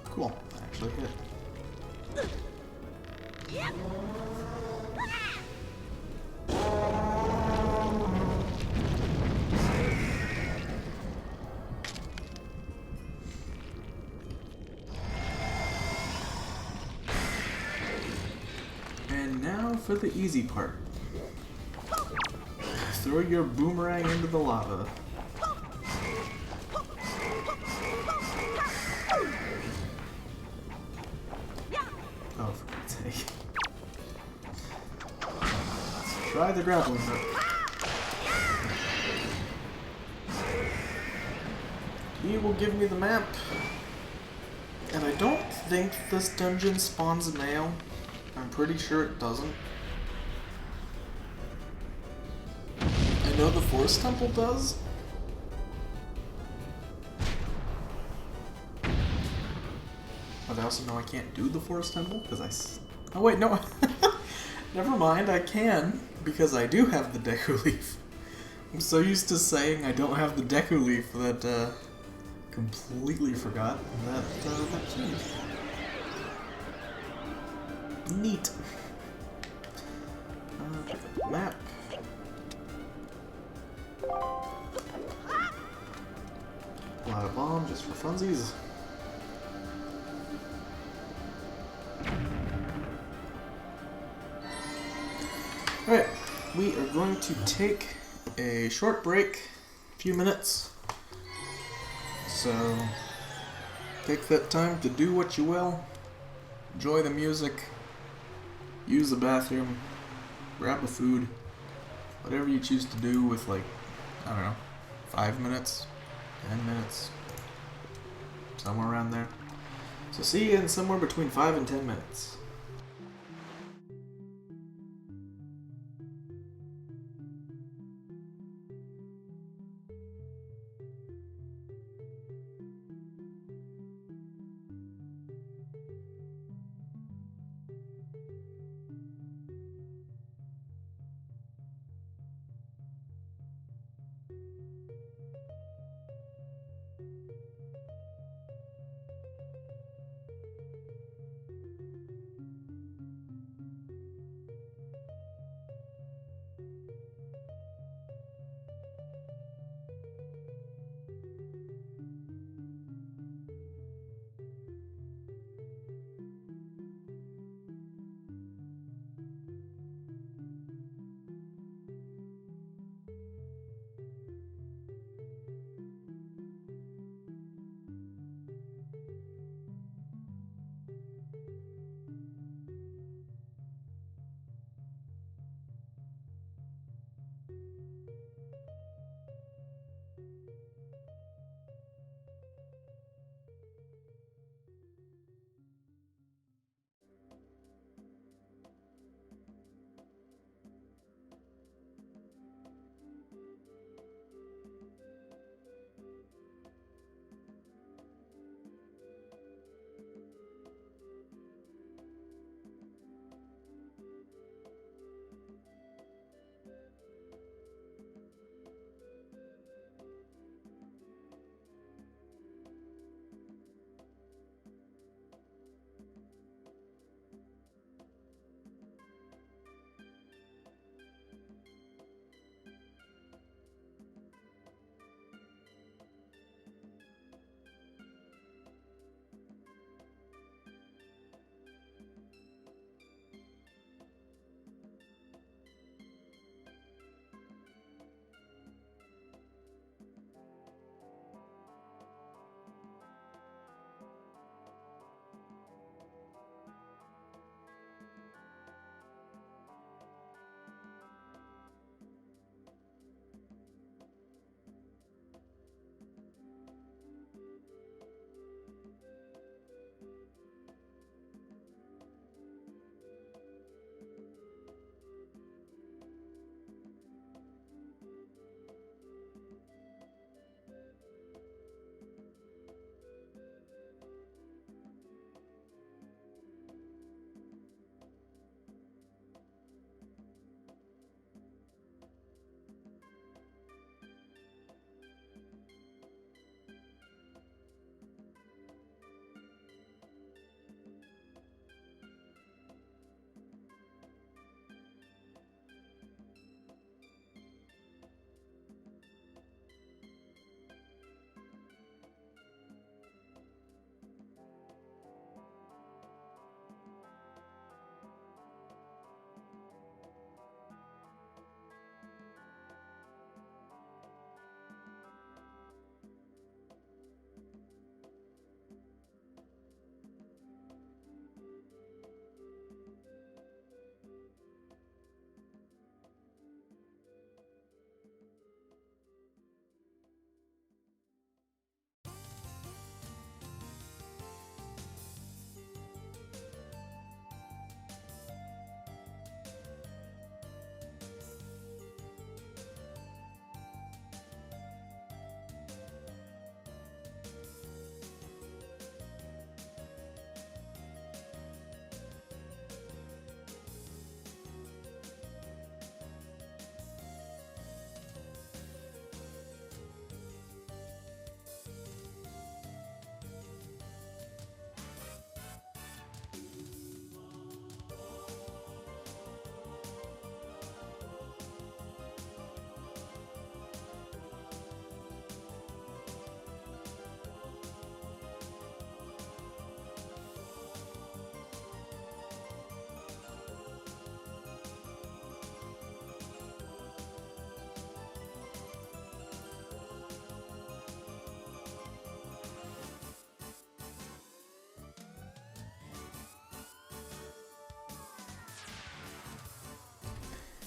S1: Cool, that actually hit. And now for the easy part. Throw your boomerang into the lava. Oh, for God's sake. Let's try the grappling hook. He will give me the map. And I don't think this dungeon spawns a nail. I'm pretty sure it doesn't. I know the Forest Temple does. But I also know I can't do the Forest Temple because oh wait, no. Never mind, I can because I do have the Deku Leaf. I'm so used to saying I don't have the Deku Leaf that completely forgot that that changed. Neat. Check out the map. A lot of bomb just for funsies. Alright, we are going to take a short break, a few minutes. So, take that time to do what you will. Enjoy the music. Use the bathroom. Grab a food. Whatever you choose to do with, like, I don't know, 5 minutes, 10 minutes, somewhere around there. So see you in somewhere between 5 and 10 minutes.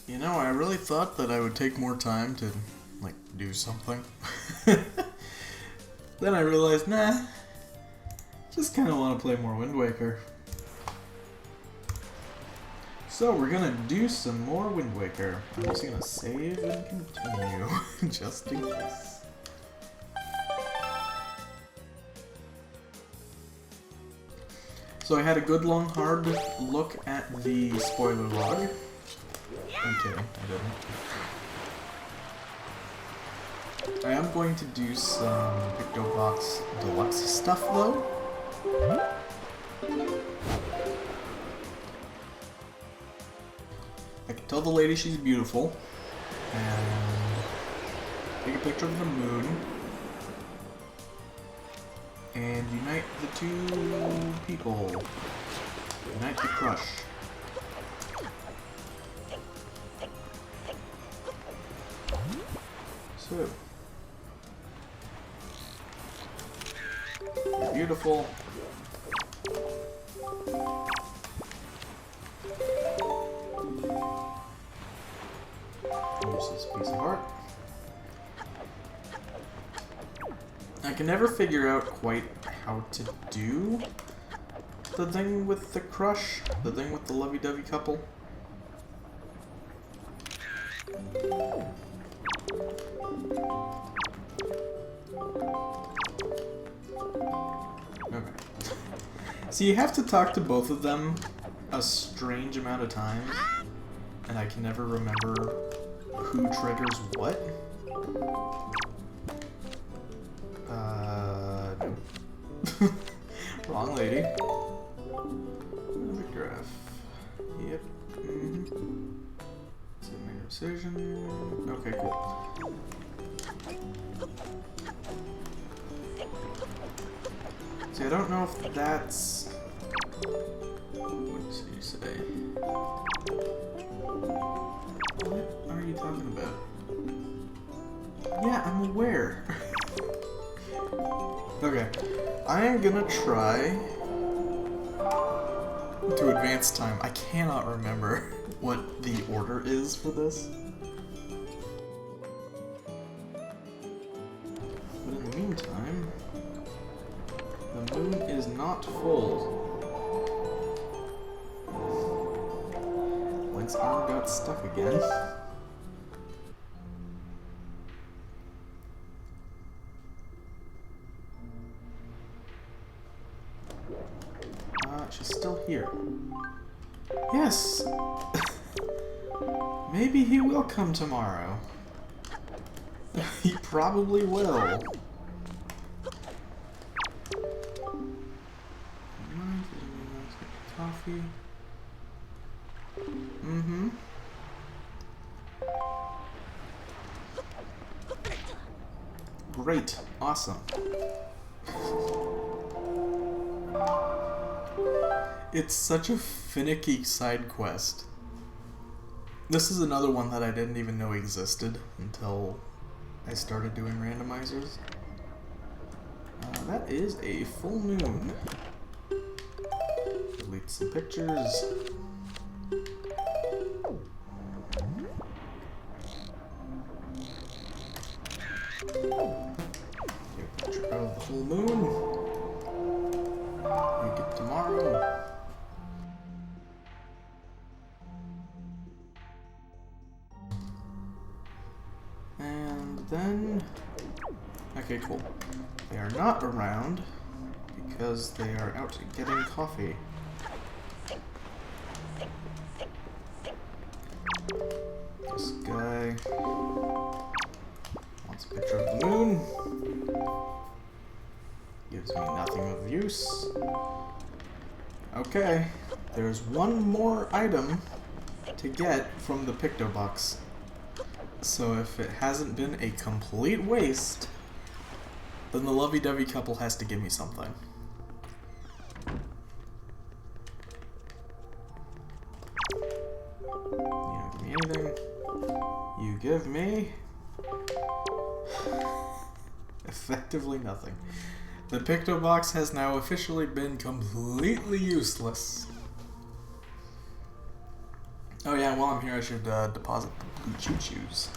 S1: You know, I really thought that I would take more time to, like, do something. Then I realized, nah, just kind of want to play more Wind Waker. So we're gonna do some more Wind Waker. I'm just gonna save and continue, just in case. So I had a good long hard look at the spoiler log. I'm kidding, I didn't. I am going to do some PictoBox Deluxe stuff though. I can tell the lady she's beautiful, and take a picture of the moon, and unite the two people. Unite the crush. So, you're beautiful. Here's this piece of art. I can never figure out quite how to do the thing with the crush, the thing with the lovey-dovey couple. Okay. So you have to talk to both of them a strange amount of times, and I can never remember who triggers what. No. Wrong lady. Graph. Yep. Submit decision. Okay, cool. See, I don't know if that's... What does he say? What are you talking about? Yeah, I'm aware. Okay. I am gonna try to advance time. I cannot remember what the order is for this. But in the meantime, the moon is not full. Link's arm got stuck again. She's still here. Yes! Maybe he will come tomorrow. He probably will. Coffee. Mm-hmm. Great. Awesome. It's such a finicky side quest. This is another one that I didn't even know existed until I started doing randomizers. That is a full moon. Delete some pictures. Take a picture of the full moon. Make it tomorrow. Then, okay, cool. They are not around because they are out getting coffee. This guy wants a picture of the moon. Gives me nothing of use. Okay, there's one more item to get from the PictoBox. So if it hasn't been a complete waste, then the lovey-dovey couple has to give me something. You don't give me anything. You give me... effectively nothing. The PictoBox has now officially been completely useless. Oh yeah, while I'm here I should deposit the blue choo-choos.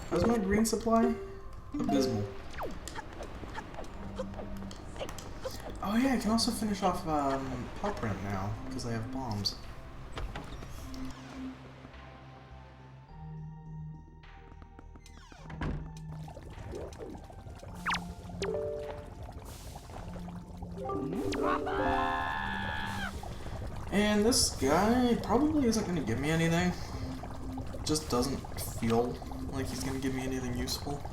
S1: How's my green supply? Abysmal. Oh yeah, I can also finish off paw print now, because I have bombs. And this guy probably isn't going to give me anything. Just doesn't feel like he's going to give me anything useful.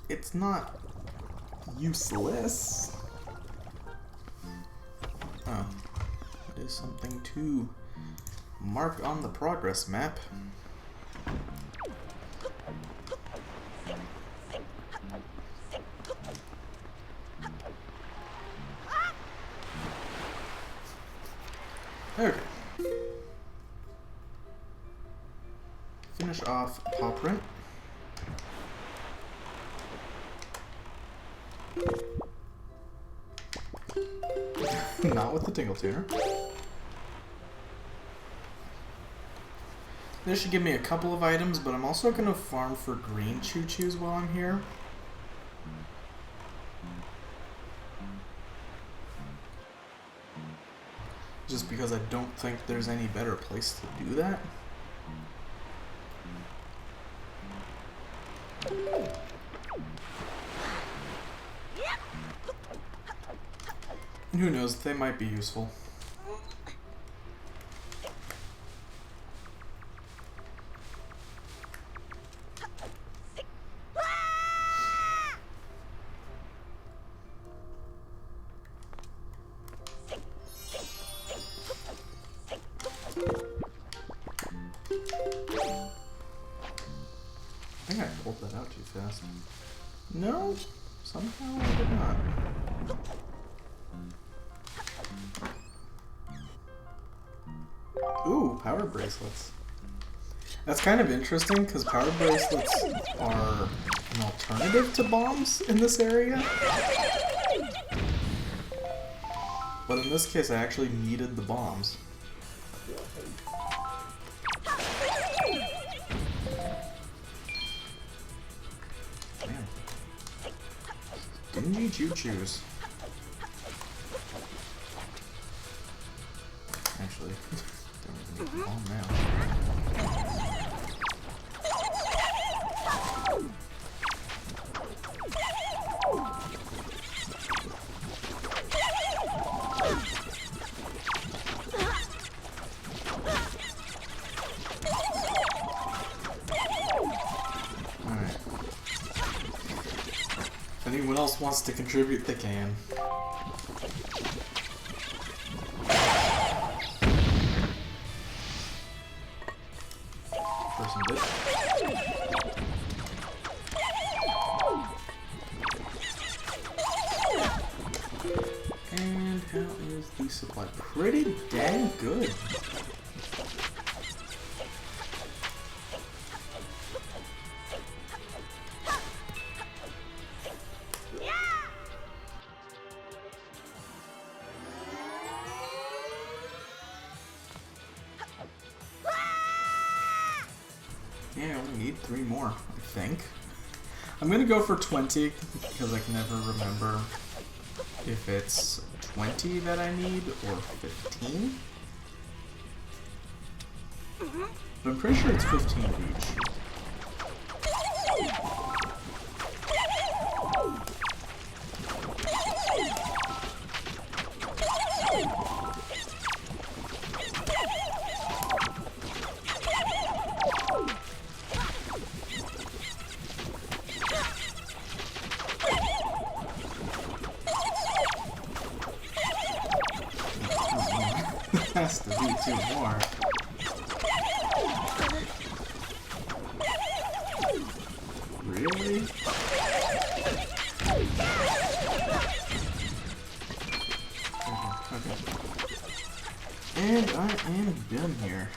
S1: It's not useless. Oh, it is something to mark on the progress map. Okay. Finish off paw print. Not with the tingle tuner. This should give me a couple of items, but I'm also going to farm for green choo-choos while I'm here. Just because I don't think there's any better place to do that. And who knows, they might be useful. I think I pulled that out too fast. No, somehow I did not. Ooh, power bracelets. That's kind of interesting because power bracelets are an alternative to bombs in this area. But in this case, I actually needed the bombs. Man. Dingy choo-choos. Actually, don't even need the bomb now. Alright. If anyone else wants to contribute, they can. Person did. And how is the supply? Pretty dang good. Yeah, I only need 3 more, I think. I'm gonna go for 20 because I can never remember if it's 20 that I need or 15. But I'm pretty sure it's 15 of each. Has to be 2 more. Really? in here?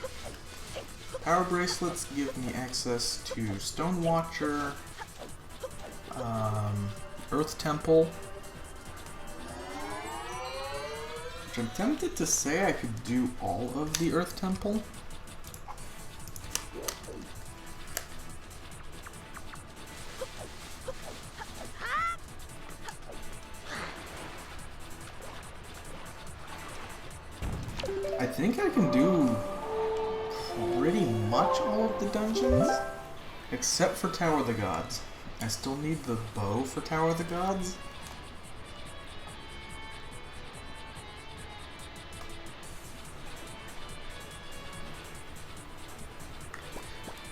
S1: Power bracelets give me access to Stone Watcher, Earth Temple, which I'm tempted to say I could do all of the Earth Temple. I think I can do pretty much all of the dungeons, except for Tower of the Gods. I still need the bow for Tower of the Gods.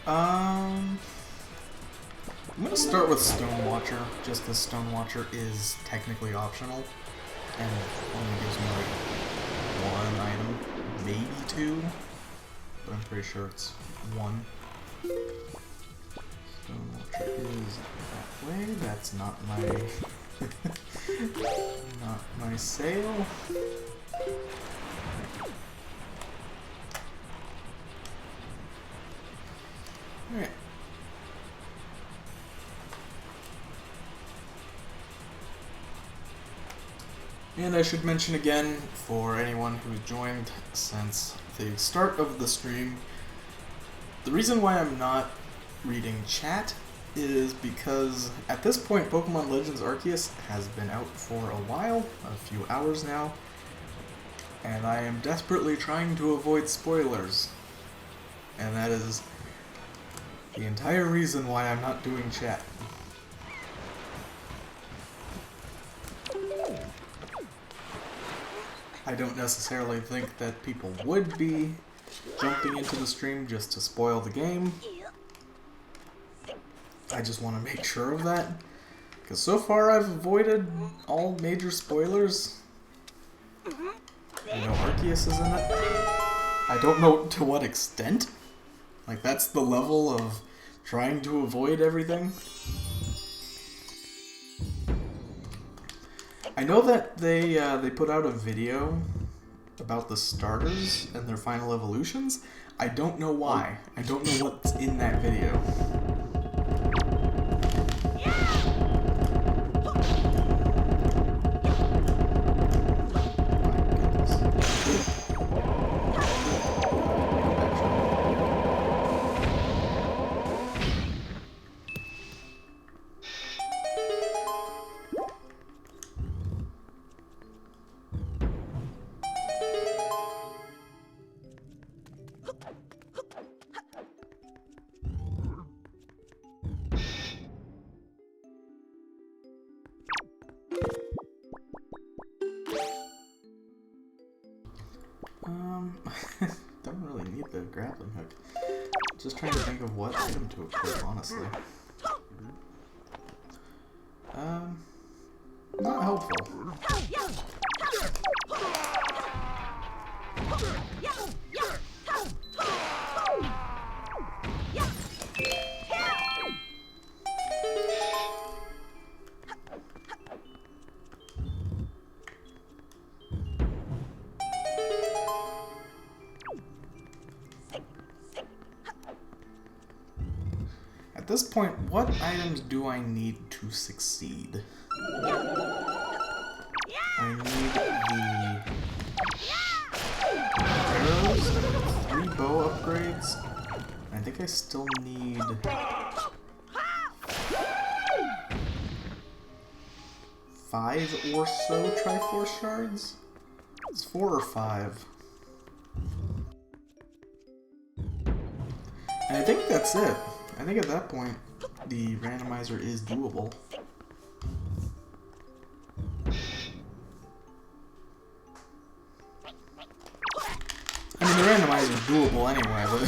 S1: I'm gonna start with Stone Watcher, just because Stone Watcher is technically optional, and only gives me like one item, maybe two, but I'm pretty sure it's one. Stone Watcher is that way. That's not my not my sail. Alright. And I should mention again, for anyone who joined since the start of the stream, the reason why I'm not reading chat is because at this point Pokemon Legends Arceus has been out for a while, a few hours now, and I am desperately trying to avoid spoilers. And that is the entire reason why I'm not doing chat. I don't necessarily think that people would be jumping into the stream just to spoil the game. I just want to make sure of that, because so far I've avoided all major spoilers. You know, Arceus is in it. I don't know to what extent. Like, that's the level of trying to avoid everything. I know that they put out a video about the starters and their final evolutions. I don't know why. I don't know what's in that video. Don't really need the grappling hook. Just trying to think of what item to equip, honestly. Not helpful. At this point, what items do I need to succeed? I need the arrows, 3 bow upgrades. I think I still need 5 or so Triforce shards? It's 4 or 5. And I think that's it. I think at that point, the randomizer is doable. I mean, the randomizer is doable anyway, but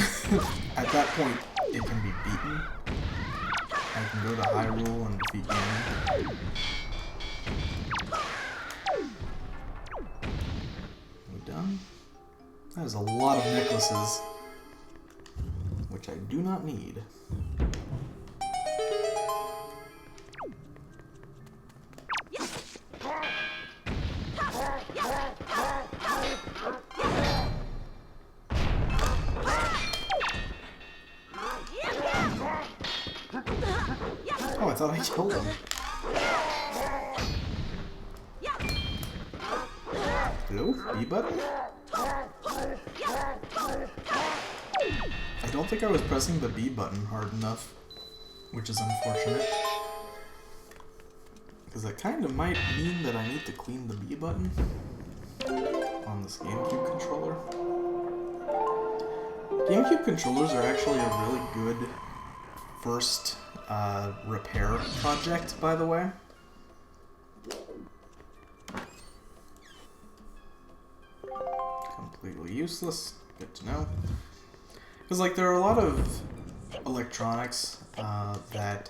S1: at that point, it can be beaten. I can go to Hyrule and defeat Ganon. We done? That is a lot of necklaces, which I do not need. thought I killed him. Hello? B button? I don't think I was pressing the B button hard enough, which is unfortunate. Because that kind of might mean that I need to clean the B button on this GameCube controller. GameCube controllers are actually a really good first repair project, by the way. Completely useless. Good to know. Because, like, there are a lot of electronics that,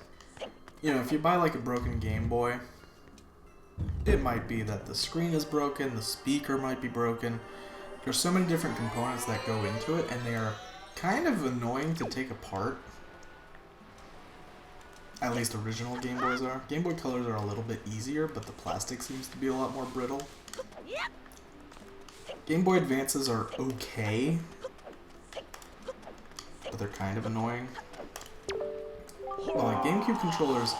S1: you know, if you buy, like, a broken Game Boy, it might be that the screen is broken, the speaker might be broken. There's so many different components that go into it, and they are kind of annoying to take apart. At least original Game Boys are. Game Boy Colors are a little bit easier, but the plastic seems to be a lot more brittle. Game Boy Advances are okay, but they're kind of annoying. Well, like, GameCube controllers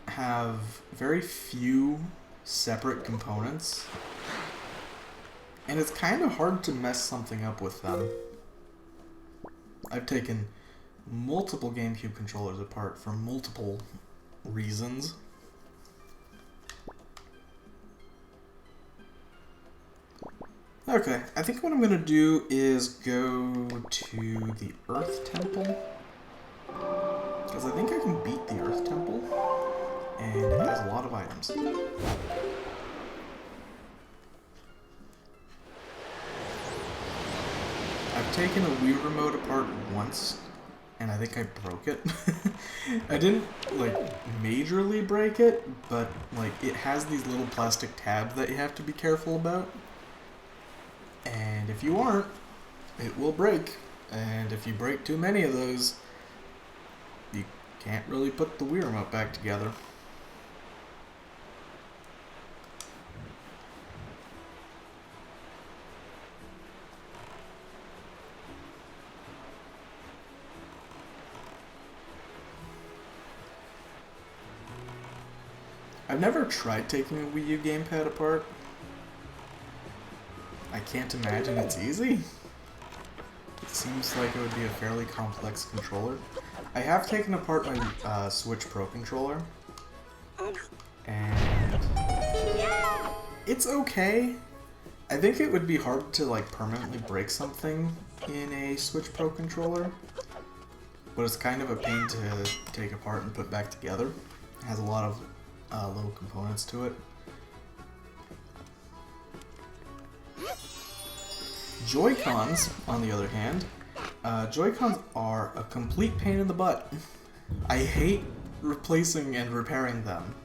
S1: have very few separate components, and it's kind of hard to mess something up with them. I've taken multiple GameCube controllers apart for multiple reasons. Okay, I think what I'm gonna do is go to the Earth Temple, because I think I can beat the Earth Temple, and it has a lot of items. I've taken a Wii remote apart once, and I think I broke it. I didn't, like, majorly break it, but, like, it has these little plastic tabs that you have to be careful about. And if you aren't, it will break. And if you break too many of those, you can't really put the Wii remote back together. I've never tried taking a Wii U gamepad apart. I can't imagine it's easy. It seems like it would be a fairly complex controller. I have taken apart my Switch Pro controller, and it's okay. I think it would be hard to, like, permanently break something in a Switch Pro controller, but it's kind of a pain to take apart and put back together. It has a lot of little components to it. Joy-Cons, on the other hand, Joy-Cons are a complete pain in the butt. I hate replacing and repairing them.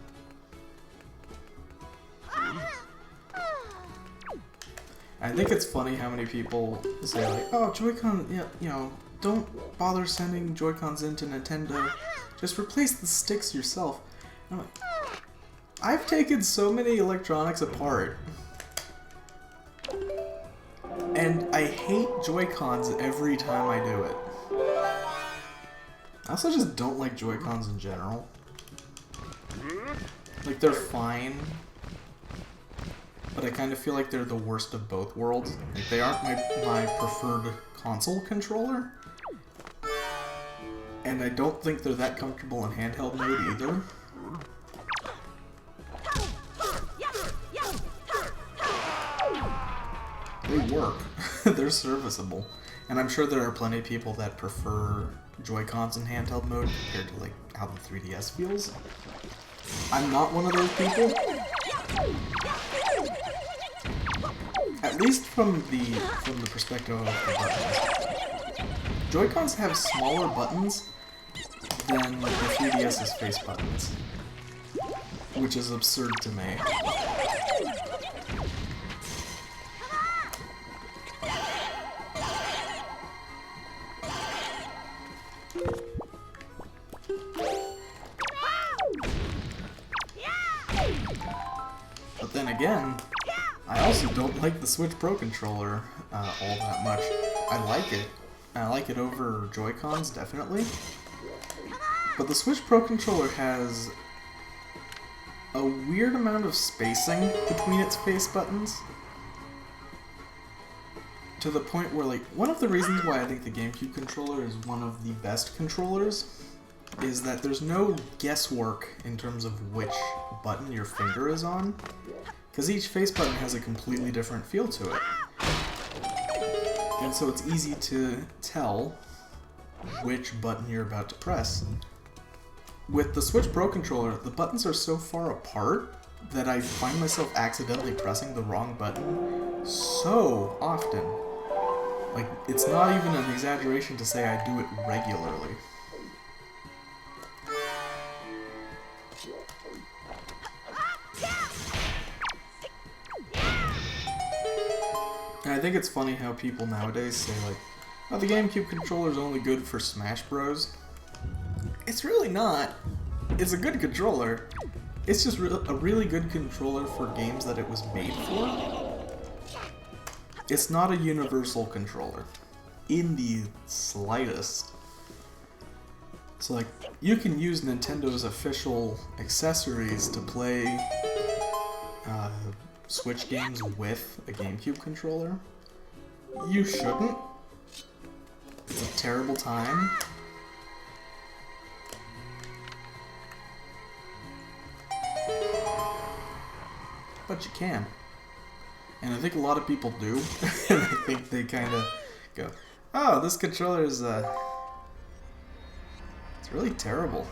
S1: I think it's funny how many people say, like, oh, Joy-Con, yeah, you know, don't bother sending Joy-Cons into Nintendo. Just replace the sticks yourself. And I'm like, I've taken so many electronics apart. And I hate Joy-Cons every time I do it. I also just don't like Joy-Cons in general. Like, they're fine, but I kind of feel like they're the worst of both worlds. Like, they aren't my preferred console controller, and I don't think they're that comfortable in handheld mode either. They work. They're serviceable. And I'm sure there are plenty of people that prefer Joy-Cons in handheld mode compared to, like, how the 3DS feels. I'm not one of those people. At least from the perspective of the buttons. Joy-Cons have smaller buttons than the 3DS's face buttons, which is absurd to me. But then again, I also don't like the Switch Pro controller all that much. I like it. I like it over Joy-Cons, definitely. But the Switch Pro Controller has a weird amount of spacing between its face buttons. To the point where, like, one of the reasons why I think the GameCube controller is one of the best controllers is that there's no guesswork in terms of which button your finger is on, because each face button has a completely different feel to it. And so it's easy to tell which button you're about to press. With the Switch Pro controller, the buttons are so far apart that I find myself accidentally pressing the wrong button so often. Like, it's not even an exaggeration to say I do it regularly. And I think it's funny how people nowadays say, like, oh, the GameCube controller is only good for Smash Bros. It's really not. It's a good controller. It's just a really good controller for games that it was made for. It's not a universal controller. In the slightest. So, like, you can use Nintendo's official accessories to play Switch games with a GameCube controller. You shouldn't. It's a terrible time. But you can. And I think a lot of people do. And I think they kind of go, oh, this controller is, it's really terrible.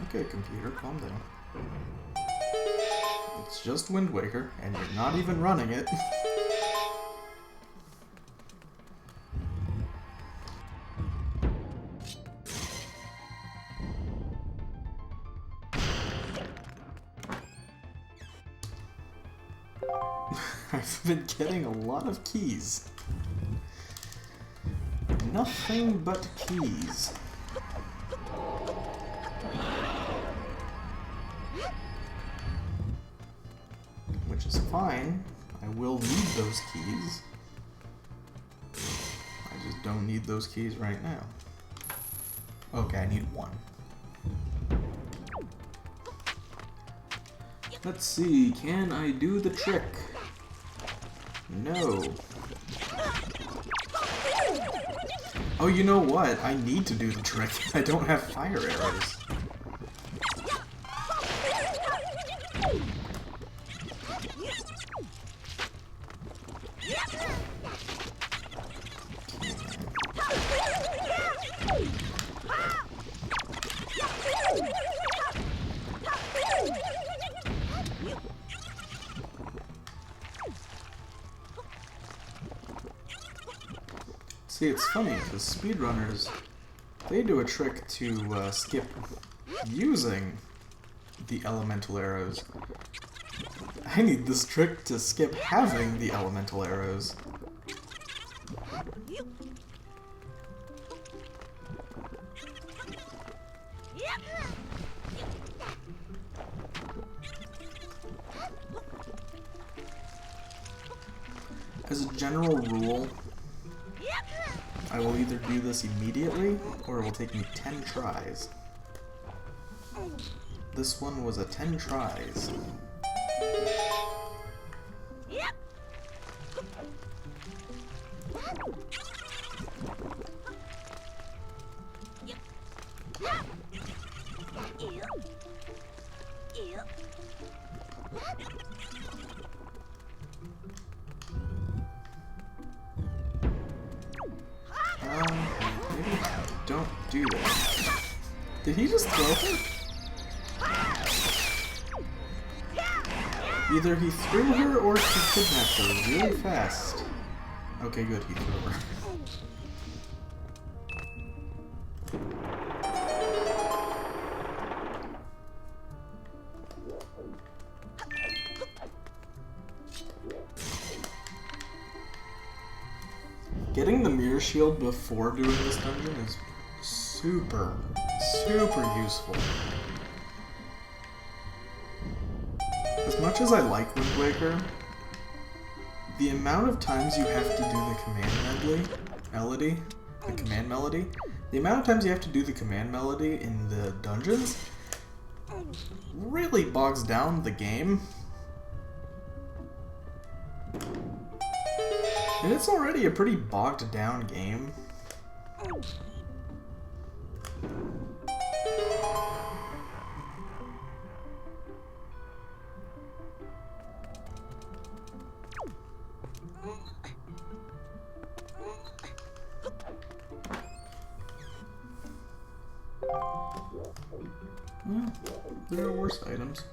S1: Okay, computer, calm down. It's just Wind Waker, and you're not even running it. I've been getting a lot of keys. Nothing but keys. Which is fine. I will need those keys. I just don't need those keys right now. Okay, I need one. Let's see, can I do the trick? No. Oh, you know what? I need to do the trick. I don't have fire arrows. See, it's funny, because speedrunners, they do a trick to skip using the elemental arrows. I need this trick to skip having the elemental arrows. As a general rule, I will either do this immediately, or it will take me 10 tries. This one was a 10 tries. Maybe don't do that. Did he just throw her? Either he threw her or he kidnapped her really fast. Okay, good, he threw her. Getting the mirror shield before doing this dungeon is super useful. As much as I like Wind Waker, the amount of times you have to do the command melody the command melody. The amount of times you have to do the command melody in the dungeons really bogs down the game. And it's already a pretty bogged down game. There are worse items.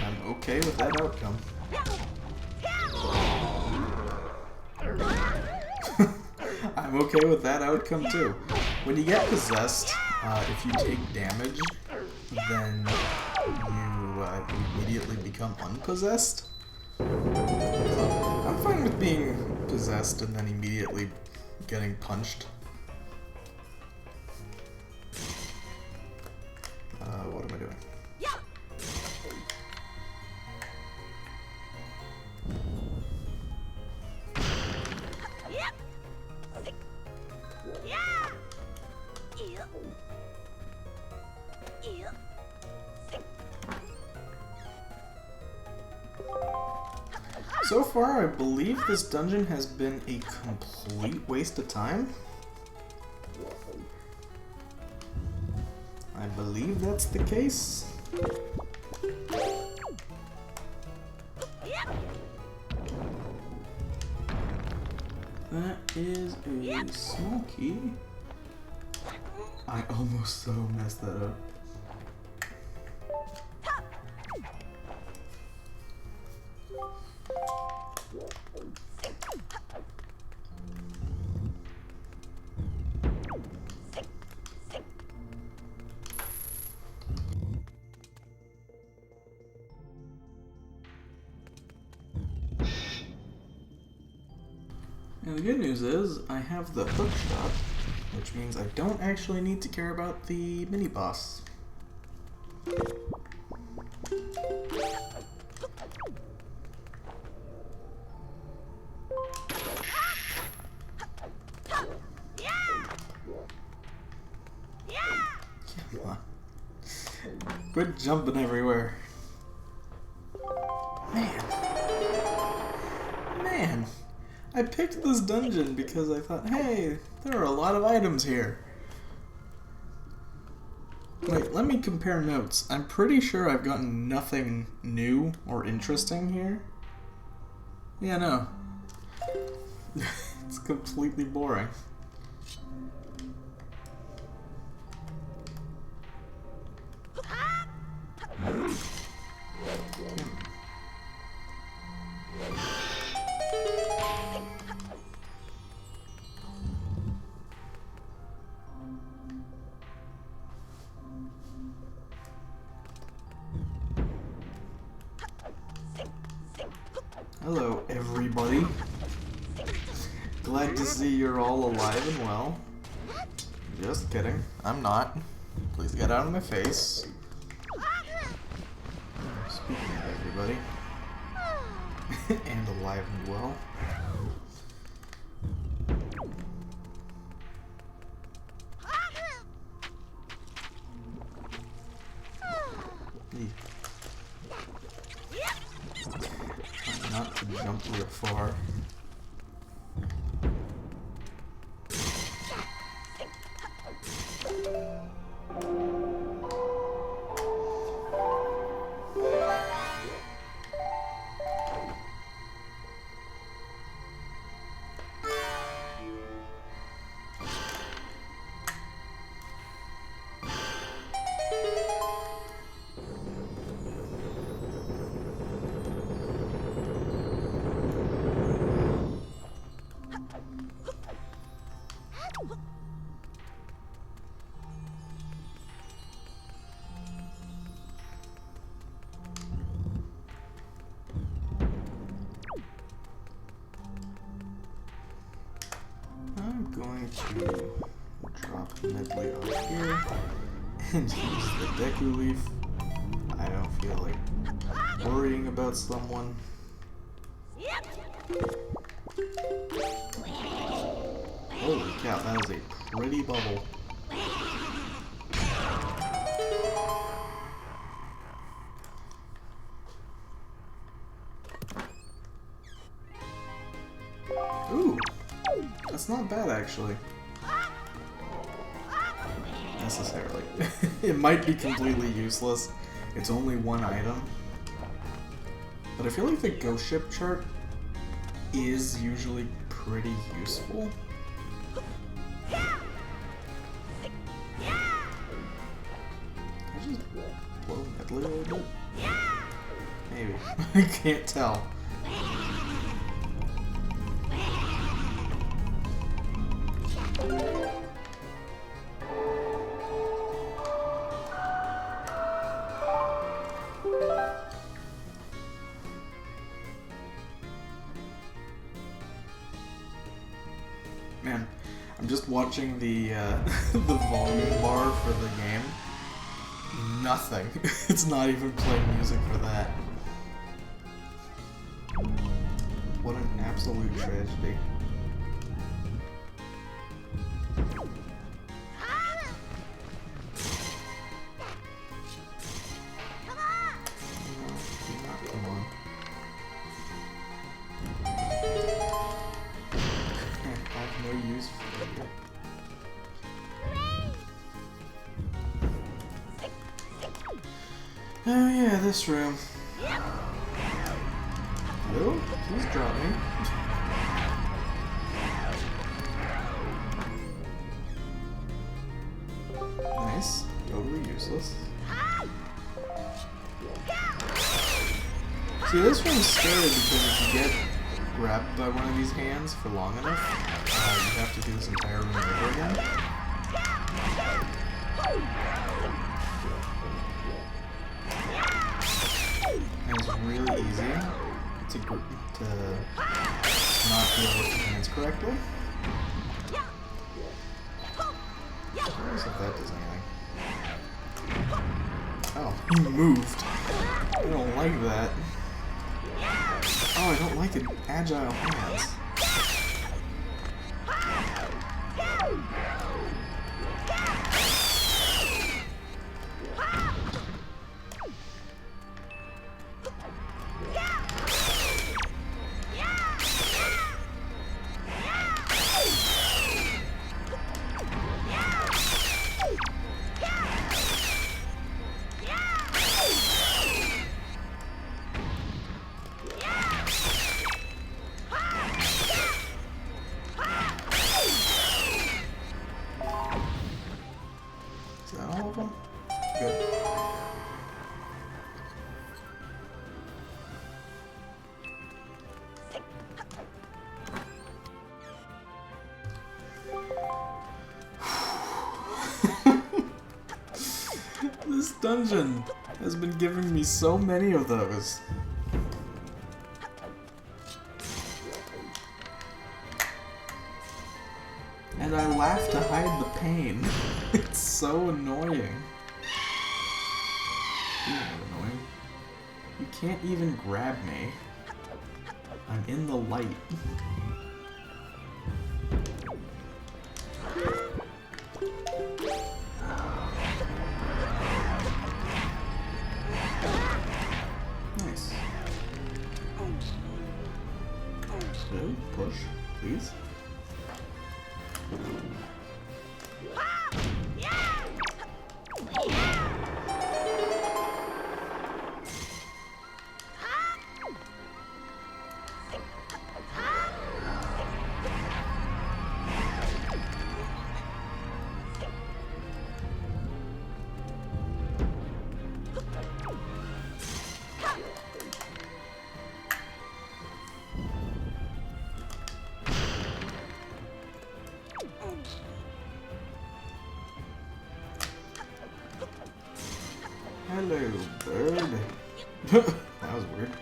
S1: I'm okay with that outcome. I'm okay with that outcome too. When you get possessed, if you take damage, then you immediately become unpossessed. So I'm fine with being possessed and then immediately getting punched. What am I doing? So far, I believe this dungeon has been a complete waste of time. I believe that's the case. That is a small key. I almost so messed that up. And the good news is, I have the hook shot, which means I don't actually need to care about the mini-boss. Come on. Quit jumping everywhere. Man. I picked this dungeon because I thought, hey, there are a lot of items here. Wait, let me compare notes. I'm pretty sure I've gotten nothing new or interesting here. Yeah, no. It's completely boring. Hello, everybody. Glad to see you're all alive and well. Just kidding. I'm not. Please get out of my face. Speaking of everybody. And alive and well. Not to jump real far. going to drop Medley on here and use the Deku Leaf. I don't feel like worrying about someone. Holy cow, that is a pretty bubble. Ooh, that's not bad actually. Necessarily. It might be completely useless. It's only one item. But I feel like the ghost ship chart is usually pretty useful. Can I just blow Medley a little bit? Maybe. I can't tell. Man, I'm just watching the the volume bar for the game. Nothing. It's not even playing music for that. What an absolute tragedy. Come on. I have no use for it. Oh yeah, this room. Hello? Please drop me. Nice. Totally useless. See, this one's scary because if you get grabbed by one of these hands for long enough, you have to do this entire room over again. And it's really easy to not deal with the hands correctly. Curious if that does anything. Oh, he moved. I don't like that. Oh, I don't like the agile hands. Is that all of them? Good. This dungeon has been giving me so many of those. And I laugh to hide the pain. It's so annoying. Speaking of annoying, you can't even grab me. I'm in the light. Nice. So, push, please. Hello, bird. That was weird.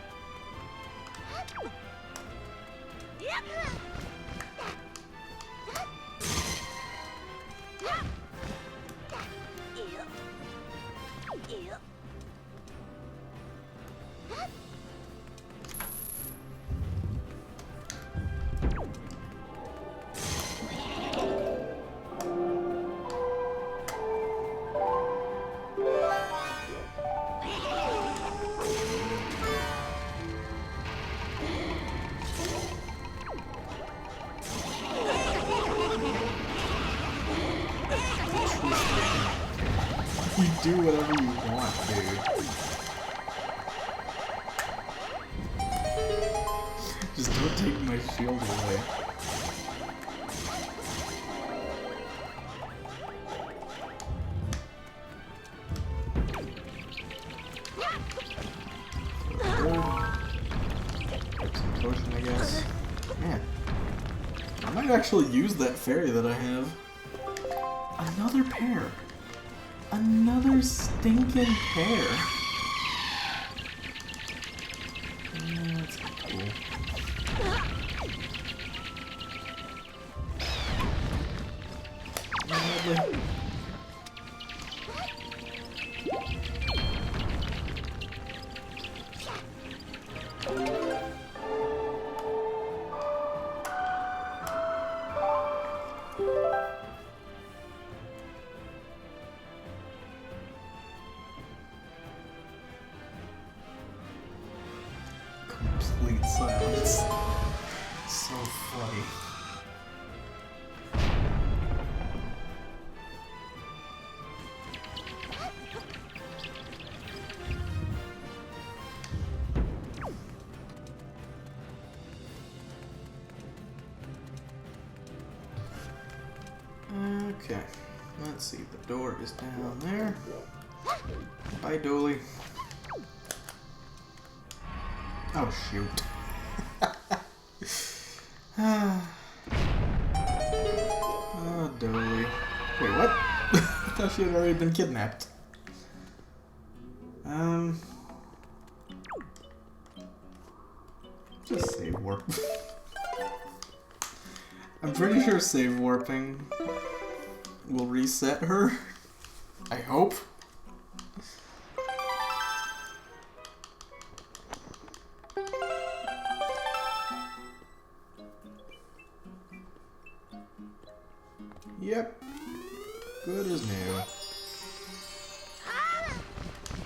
S1: You do whatever you want, dude. Just don't take my shield away. Some potion, I guess. Man, I might actually use that fairy that I have. Another pair. Another stinking pair. That's cool. Lovely. Complete silence. So funny. Okay, let's see. The door is down there. Bye, Dolly. Oh, shoot. Oh, Dolly. Wait, what? I thought she had already been kidnapped. Just save warp. I'm pretty sure save warping will reset her. I hope. Yep. Good as new.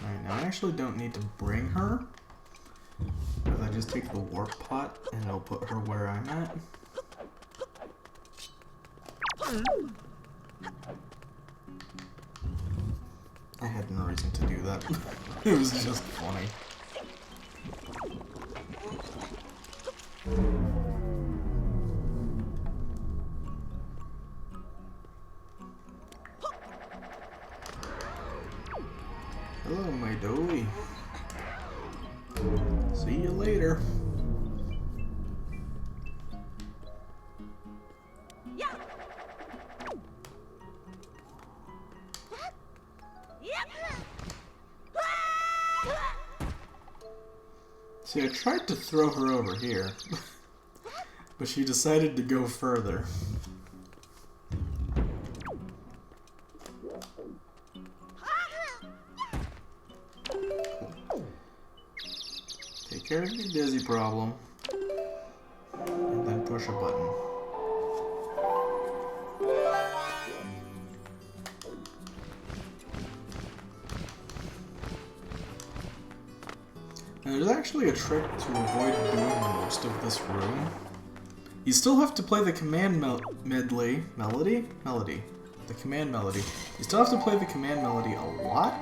S1: Alright, now I actually don't need to bring her. Because I just take the warp pot and it'll put her where I'm at. I had no reason to do that. It was just funny. Hello, my dolly. See you later. See, I tried to throw her over here, but she decided to go further. Take care of your dizzy problem, and then push a button. Now, there's actually a trick to avoid doing most of this room. You still have to play the command melody. The command melody. You still have to play the command melody a lot.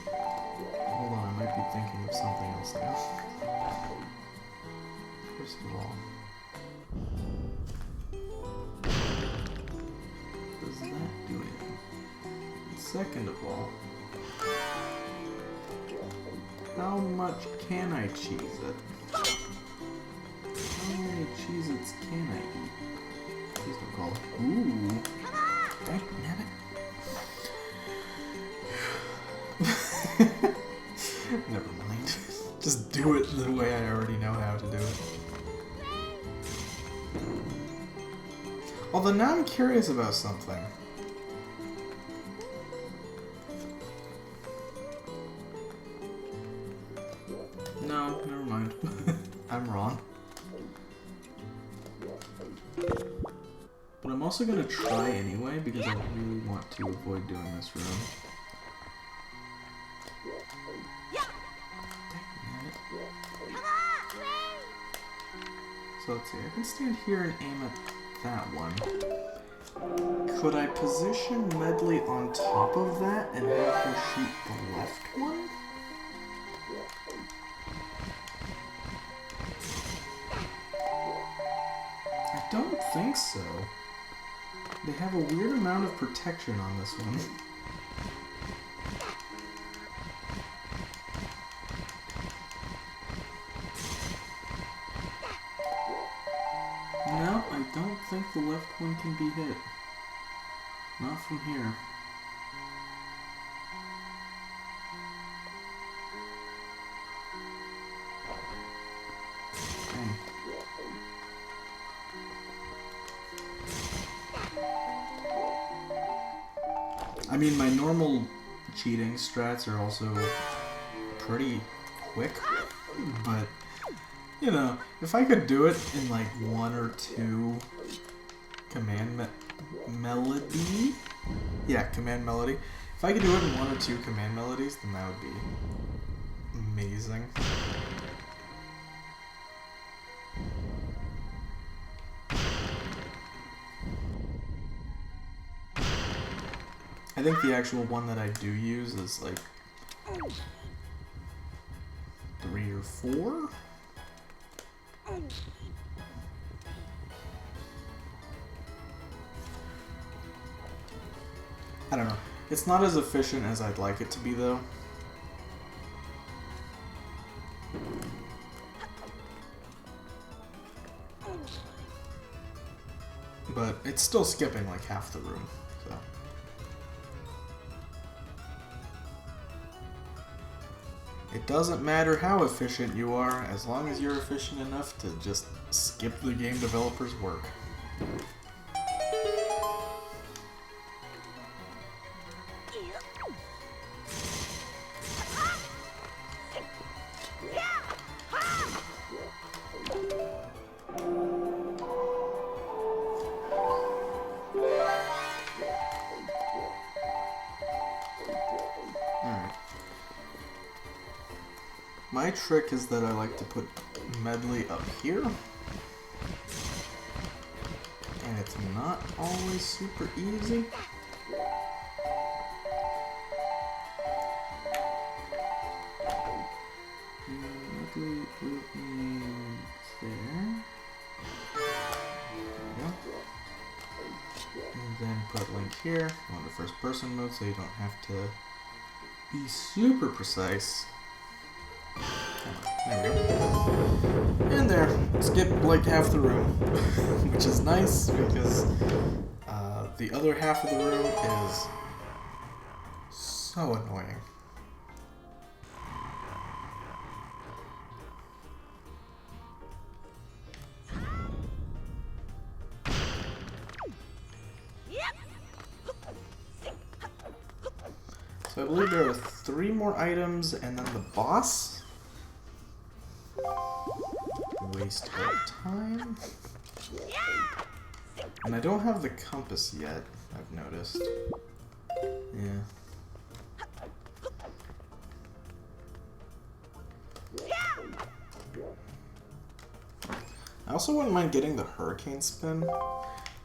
S1: Hold on, I might be thinking of something else now. First of all, does that do anything? And second of all, how much can I cheese it? How many Cheez-Its can I eat? Please don't call it. Ooh. Dang, nabbit. Never mind. Just do it the way I already know how to do it. Although now I'm curious about something. I'm wrong. But I'm also gonna try anyway because I really want to avoid doing this room. So let's see, I can stand here and aim at that one. Could I position Medley on top of that and have her shoot the left one? I don't think so. They have a weird amount of protection on this one. No, I don't think the left one can be hit. Not from here. Dang. I mean, my normal cheating strats are also pretty quick, but you know, if I could do it in like 1 or 2 command melody, command melody. If I could do it in 1 or 2 command melodies, then that would be amazing. I think the actual one that I do use is like 3 or 4. I don't know. It's not as efficient as I'd like it to be, though. But it's still skipping like half the room, so. It doesn't matter how efficient you are, as long as you're efficient enough to just skip the game developer's work. My trick is that I like to put Medley up here, and it's not always super easy. Medley would be there. There we go. And then put Link here on the first person mode so you don't have to be super precise. There we go. And there, skip like half the room, which is nice because the other half of the room is so annoying. So I believe there are 3 more items and then the boss. Waste of time. And I don't have the compass yet, I've noticed. Yeah. I also wouldn't mind getting the hurricane spin.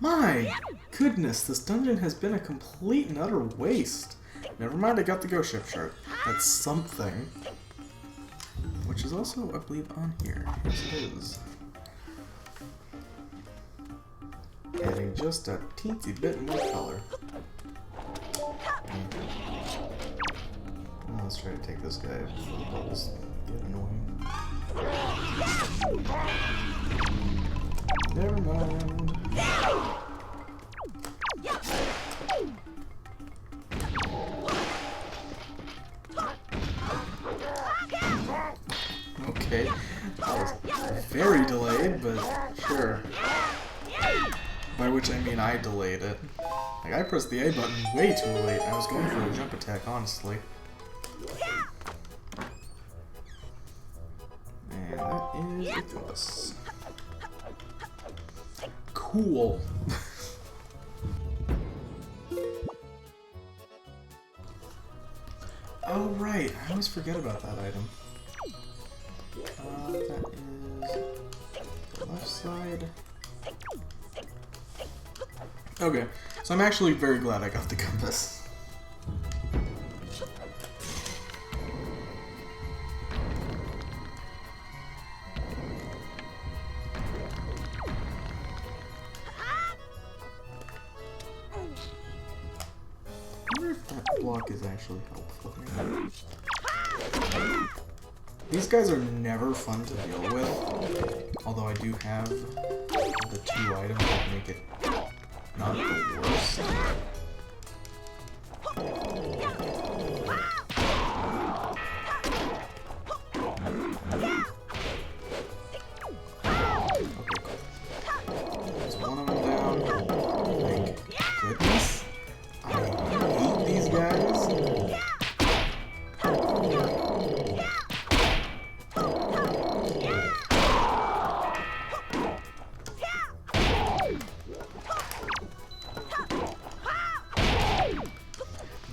S1: My goodness, this dungeon has been a complete and utter waste. Never mind, I got the ghost ship shirt. That's something. Which is also, I believe, on here. Yes, it is. Adding just a teensy bit more color. Well, let's try to take this guy before the bubbles get annoying. Never mind. Okay, that was very delayed, but sure. By which I mean I delayed it. Like, I pressed the A button way too late. I was going for a jump attack, honestly. And that is a compass. Cool. Oh right, I always forget about that item. That is the left side. Okay, so I'm actually very glad I got the compass. I wonder if that block is actually helpful. These guys are never fun to deal with, although I do have the 2 items that make it not the worst.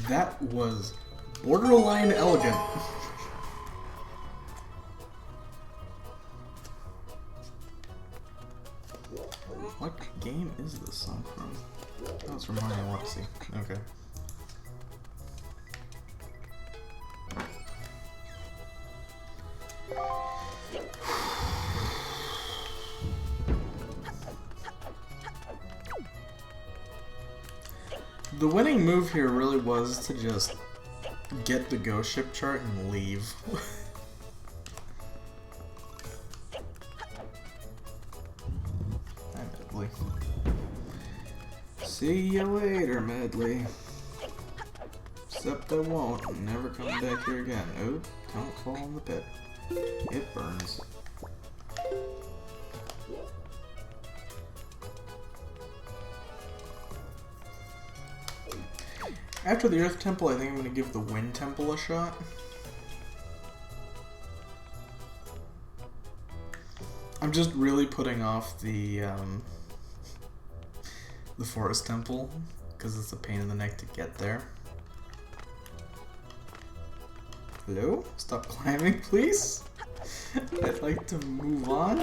S1: That was borderline elegant. What game is this song from? Oh, it's from Mario Odyssey. Okay. The winning move here really was to just get the ghost ship chart and leave. Hi, Medley. See you later, Medley. Except I won't. Never come back here again. Oh, don't fall in the pit. It burns. After the Earth Temple, I think I'm going to give the Wind Temple a shot. I'm just really putting off the Forest Temple, because it's a pain in the neck to get there. Hello? Stop climbing, please? I'd like to move on.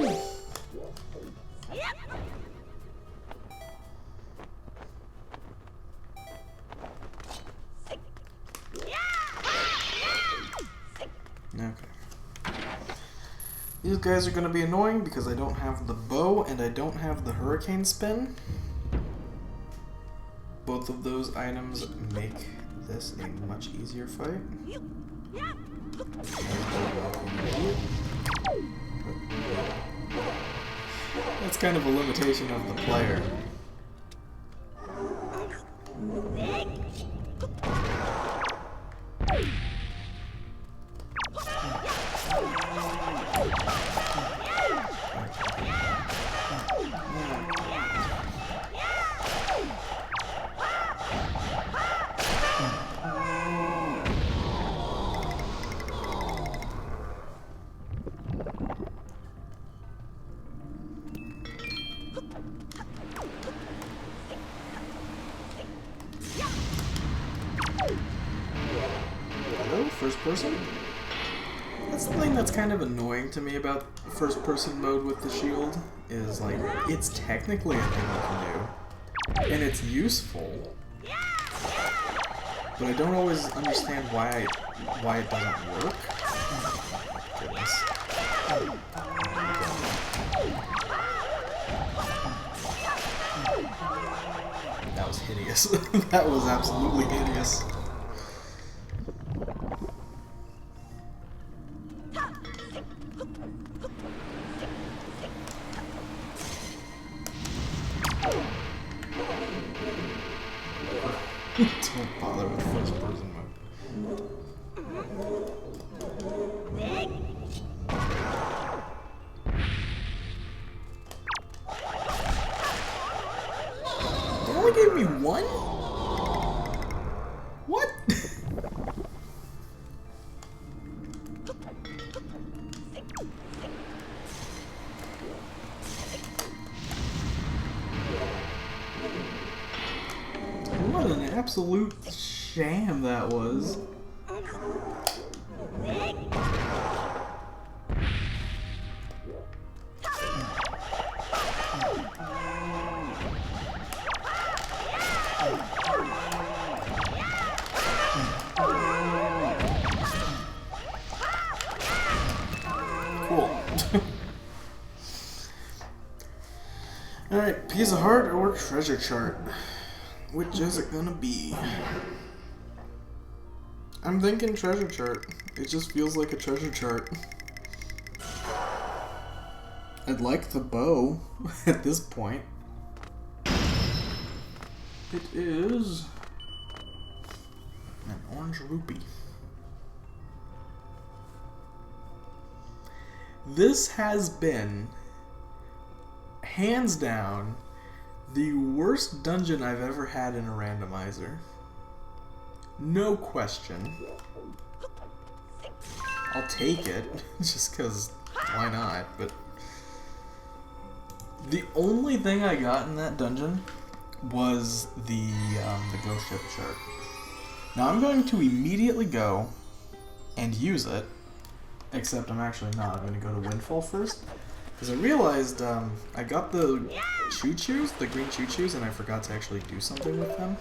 S1: Okay. These guys are going to be annoying because I don't have the bow and I don't have the hurricane spin. Both of those items make this a much easier fight. That's kind of a limitation of the player. First person? That's the thing that's kind of annoying to me about first person mode with the shield, is like, it's technically a thing you can do, and it's useful, but I don't always understand why it doesn't work. Oh, goodness. That was hideous. That was absolutely hideous. Don't bother with first person mode. They only gave me one? What? absolute sham that was. Cool. Alright, piece of heart or treasure chart? Which is it gonna be? I'm thinking treasure chart. It just feels like a treasure chart. I'd like the bow at this point. It is an orange rupee. This has been, hands down, the worst dungeon I've ever had in a randomizer. No question. I'll take it, just because why not, but the only thing I got in that dungeon was the ghost ship chart. Now I'm going to immediately go and use it, except I'm actually not. I'm going to go to Windfall first, because I realized I got the choo-choos, the green choo-choos, and I forgot to actually do something with them.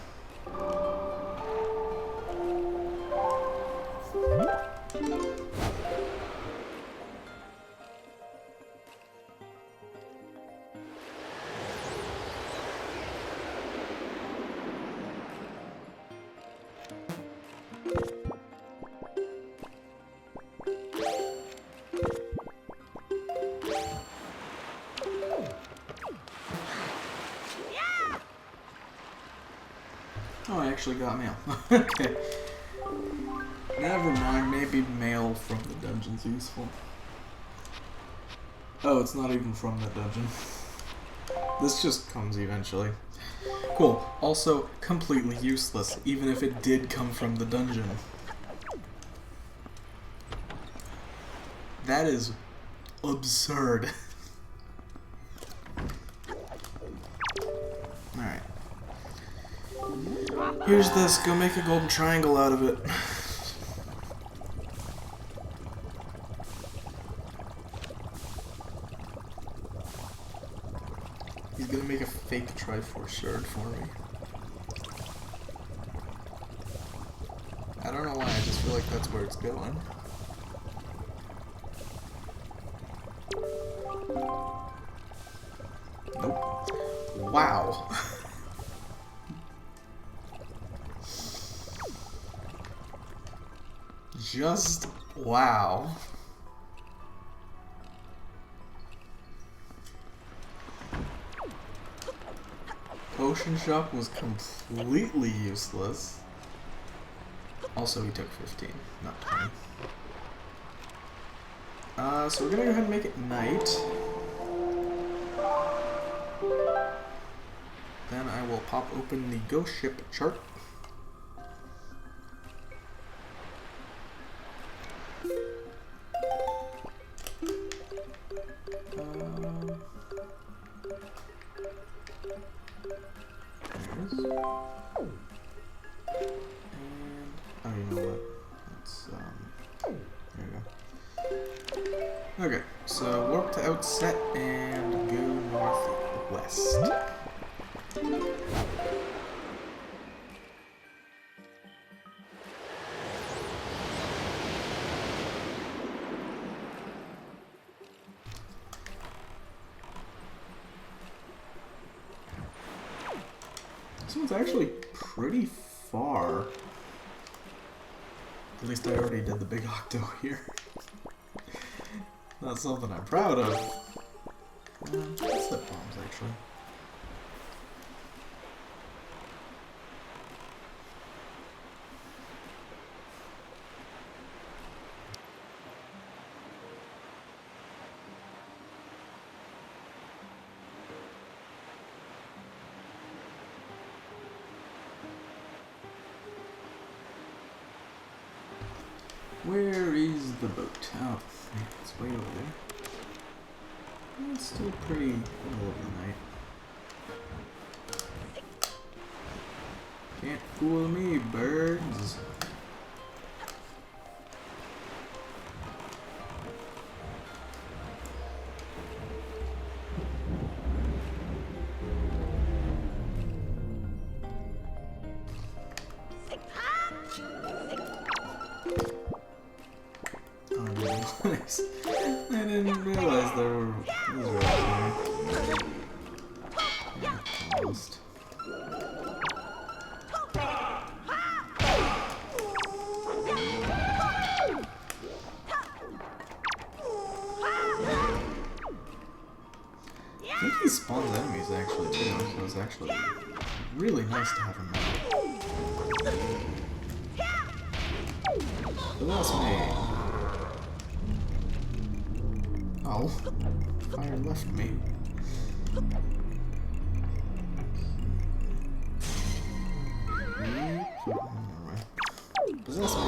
S1: Oh, I actually got mail. Okay. Never mind, maybe mail from the dungeon's useful. Oh, it's not even from the dungeon. This just comes eventually. Cool. Also, completely useless, even if it did come from the dungeon. That is absurd. Alright. Here's this, go make a golden triangle out of it. He's gonna make a fake Triforce shard for me. I don't know why, I just feel like that's where it's going. Nope. Wow. Just wow. Potion shop was completely useless. Also, he took 15, not 20. So we're gonna go ahead and make it night. Then I will pop open the ghost ship chart. Okay, so warp to outset and go northwest. This one's actually pretty far. At least I already did the big octo here. Not something I'm proud of. Slip bombs, actually. Where is the boat? Oh, it's way over there. It's still pretty middle of the night. Can't fool me, birds. Nice. I didn't realize there were these right here. Yeah, almost. I think he spawns enemies actually too, so it's actually really nice to have him now. So that's me. Oh, fire left me. Possess me.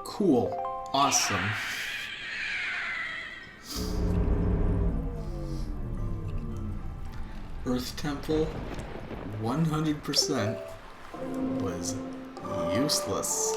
S1: Cool. Awesome. Earth Temple 100% was useless.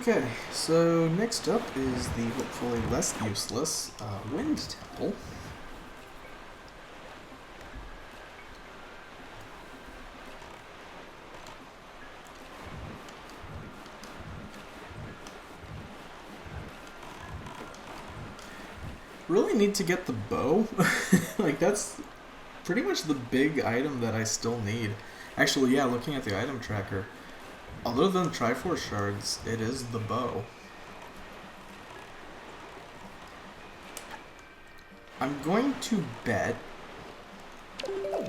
S1: Okay, so next up is the hopefully less useless Wind Temple. Really need to get the bow. Like, that's pretty much the big item that I still need. Actually, yeah, looking at the item tracker, other than Triforce shards, it is the bow. I'm going to bet,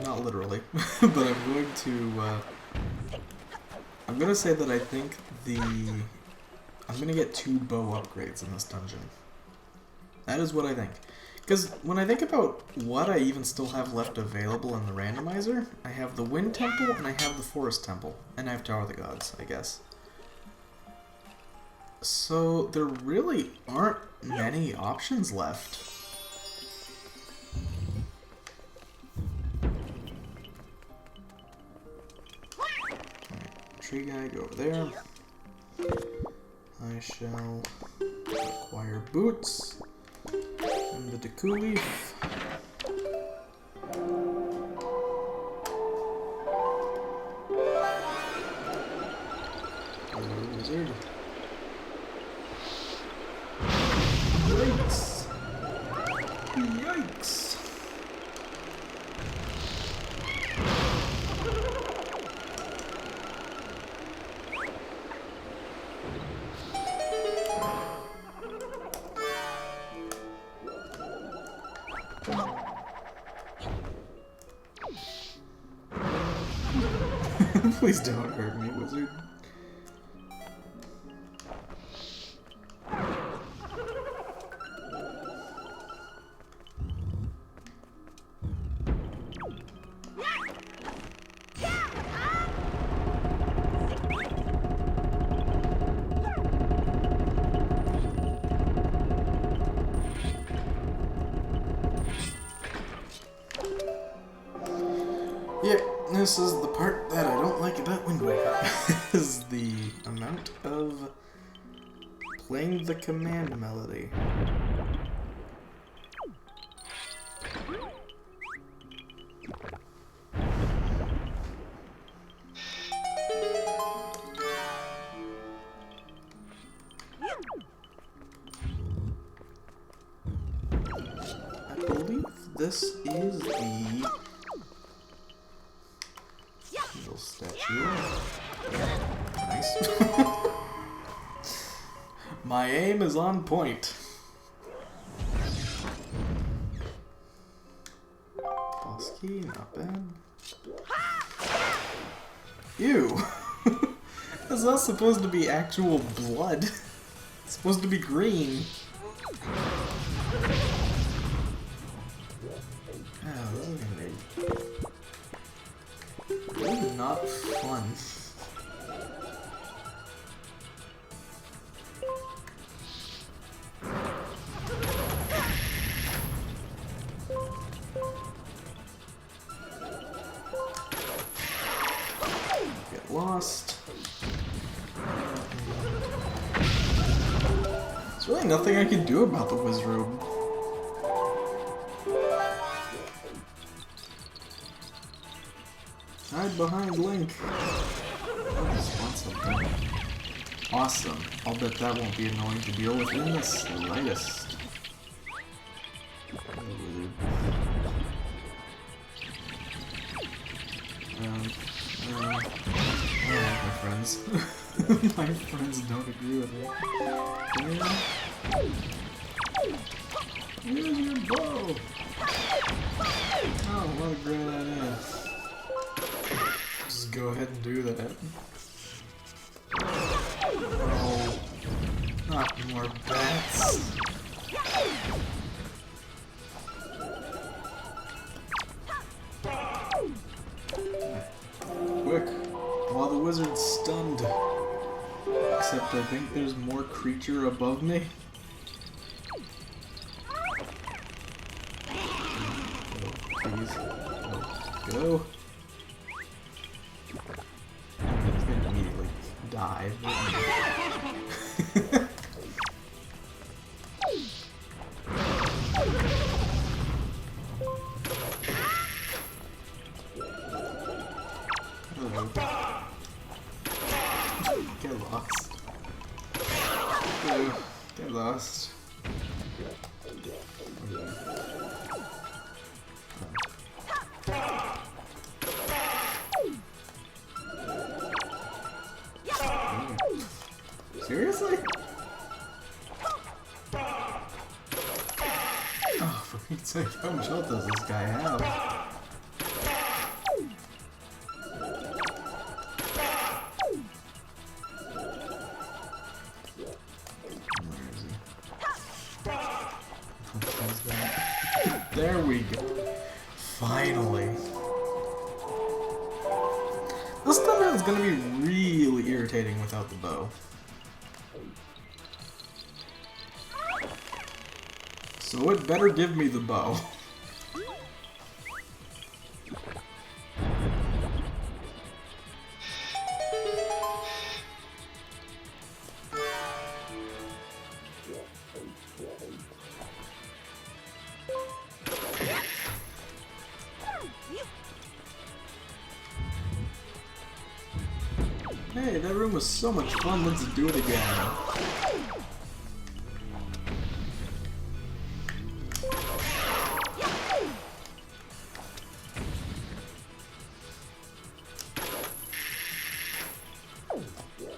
S1: not literally, but I'm going to, I'm going to say that I think I'm going to get 2 bow upgrades in this dungeon. That is what I think. Because when I think about what I even still have left available in the randomizer, I have the Wind Temple and I have the Forest Temple. And I have Tower of the Gods, I guess. So there really aren't many options left. Alright, tree guy, go over there. I shall acquire boots. And the Deku Leaf. Hello, wizard. Yikes! Yikes! Please don't hurt me, wizard. Yeah, this is the part that I don't like about Wind Waker, is the amount of playing the command melody. I believe this is the little statue. Nice. My aim is on point. key, not bad. Ew! That's not supposed to be actual blood. It's supposed to be green. Oh, this is gonna be really not fun. Get lost. There's really nothing I can do about the wizard. Hide behind Link. I just want something. Awesome. I'll bet that won't be annoying to deal with in the slightest. My friends. My friends don't agree with me. Use your bow! Oh, what a great idea. Just go ahead and do that. Oh, not more bats. Quick, while the wizard's stunned. Except I think there's more creature above me. Please. Go. He's gonna immediately die. Hello. Get lost. Hello. Get lost. Seriously? Oh, for Pete's sake, how much health does this guy have? Where is he? There we go. Finally. This thunder is gonna be really irritating without the bow. So it better give me the bow. Hey, that room was so much fun, let's do it again.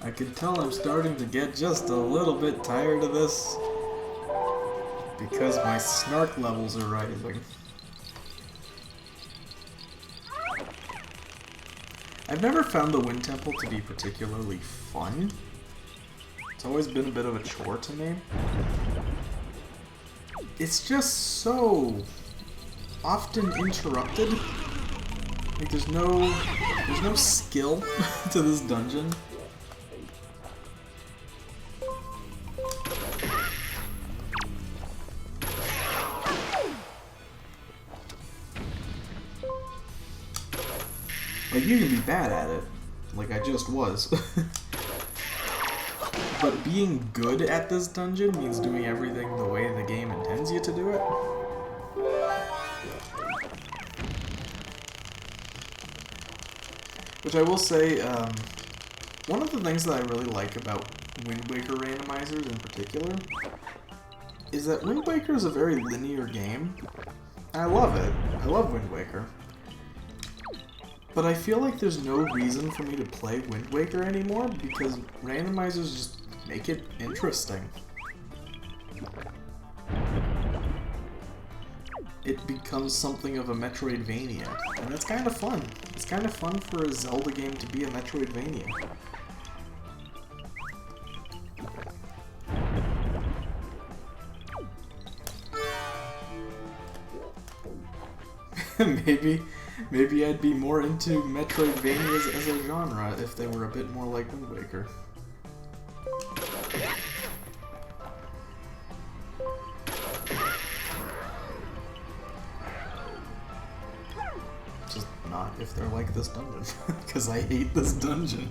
S1: I can tell I'm starting to get just a little bit tired of this because my snark levels are rising. I've never found the Wind Temple to be particularly fun. It's always been a bit of a chore to me. It's just so often interrupted. Like there's no skill to this dungeon. Like, you can be bad at it, like I just was. But being good at this dungeon means doing everything the way the game intends you to do it. Which I will say, one of the things that I really like about Wind Waker randomizers in particular is that Wind Waker is a very linear game. And I love it. I love Wind Waker. But I feel like there's no reason for me to play Wind Waker anymore because randomizers just make it interesting. it becomes something of a Metroidvania. And that's kind of fun. It's kind of fun for a Zelda game to be a Metroidvania. Maybe I'd be more into Metroidvanias as a genre if they were a bit more like Wind Waker. Just not if they're like this dungeon, because I hate this dungeon.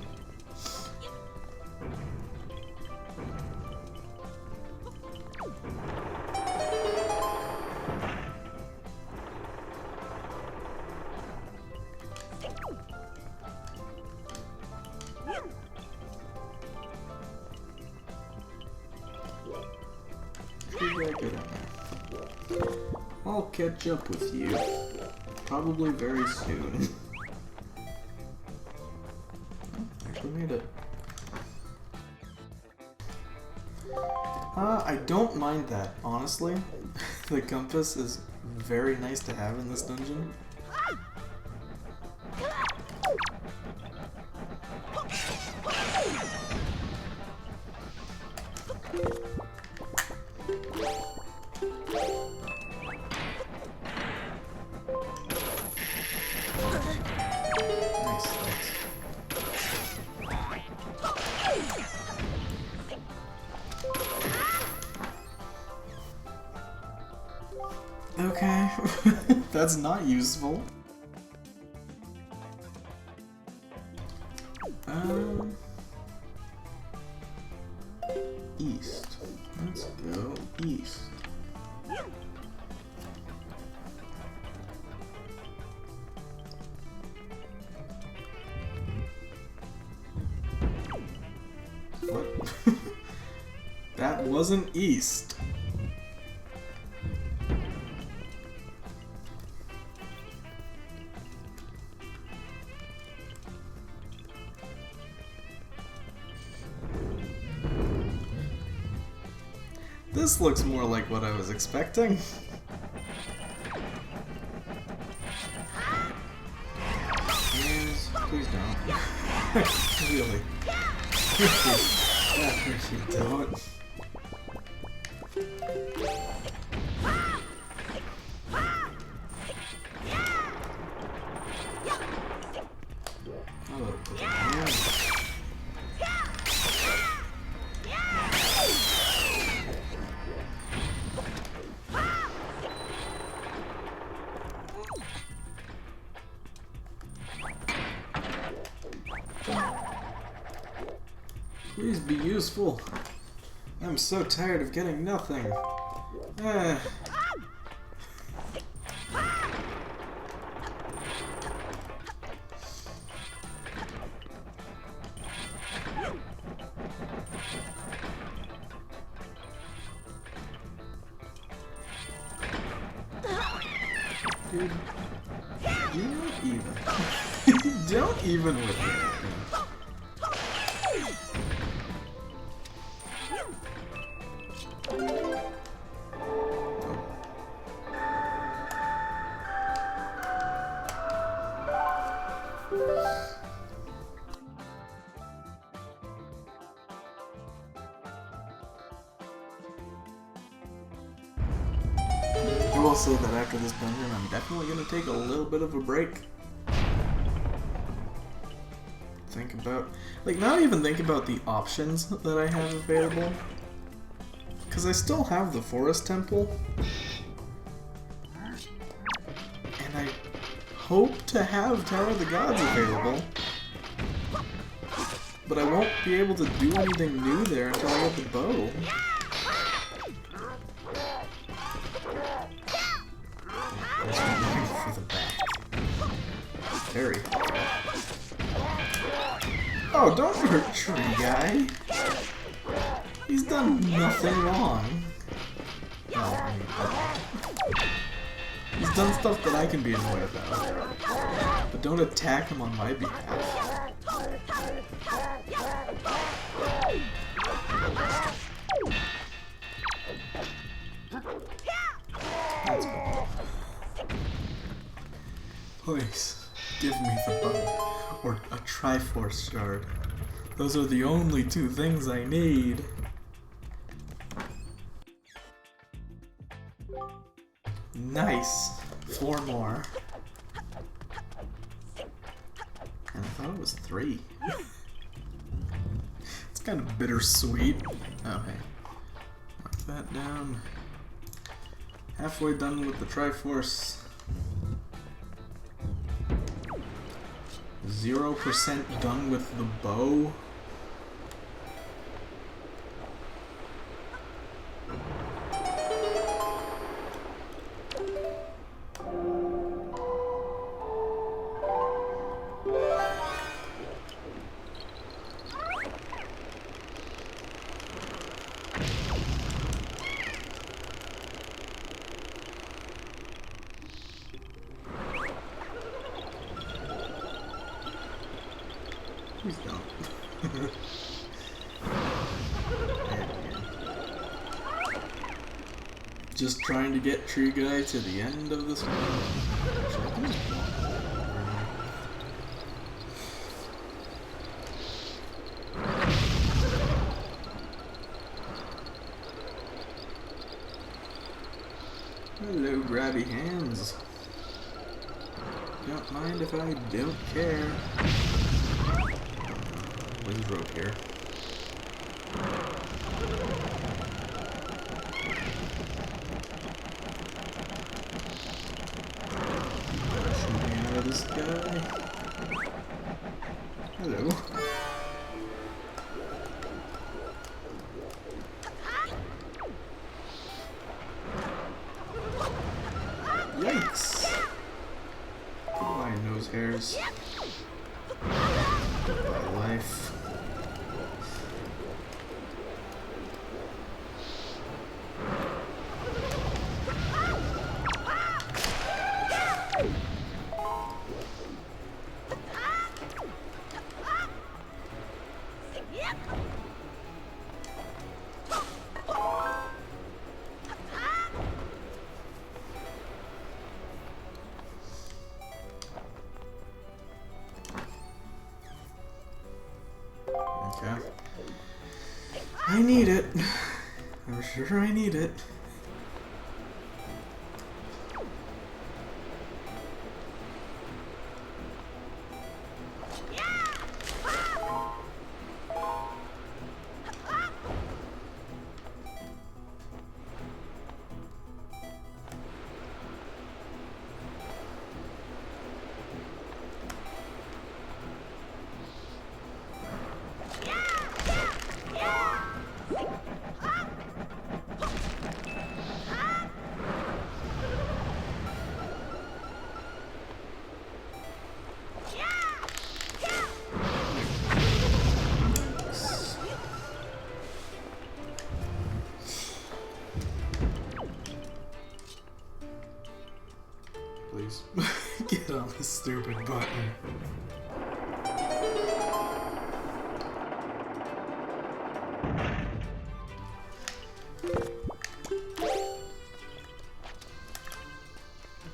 S1: I'll catch up with you. Probably very soon. Actually made it. I don't mind that, honestly. The compass is very nice to have in this dungeon. Okay, that's not useful. East. Let's go east. What? That wasn't east. This looks more like what I was expecting. Please don't. Really. You don't. Please be useful. I'm so tired of getting nothing. Dude, you don't even. Don't even with me. I will say that after this dungeon, I'm definitely going to take a little bit of a break. Think about, like, not even think about the options that I have available. Because I still have the Forest Temple. And I hope to have Tower of the Gods available. But I won't be able to do anything new there until I get the bow. For the back. Very. Oh, don't hurt Tree Guy. He's done nothing wrong. No, I mean, he's done stuff that I can be annoyed about. But don't attack him on my behalf. That's cool. Please, give me the bow, or a Triforce shard. Those are the only two things I need. Nice! 4 more. And I thought it was 3. It's kind of bittersweet. Okay. Mark that down. Halfway done with the Triforce. 0% done with the bow. Please don't. Just trying to get Tree Guy to the end of this one. Hello, grabby hands. Don't mind if I don't care. Wind's rope here. Shooting out of this guy. Hello. Yikes! Goodbye, nose hairs. Goodbye, life. Okay. I need it. I'm sure I need it. Please. Get on this stupid button.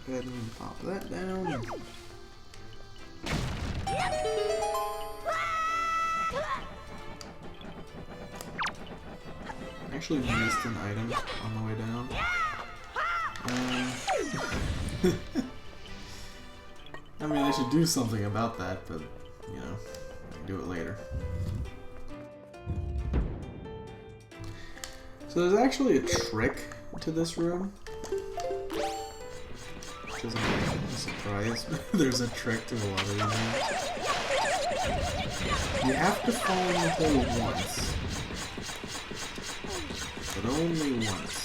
S1: Go ahead and pop that down. Actually missed an item on the way down. I mean, I should do something about that, but, you know, I can do it later. So there's actually a trick to this room. Which isn't a surprise. There's a trick to a lot of these rooms. You have to fall in the hole once. But only once.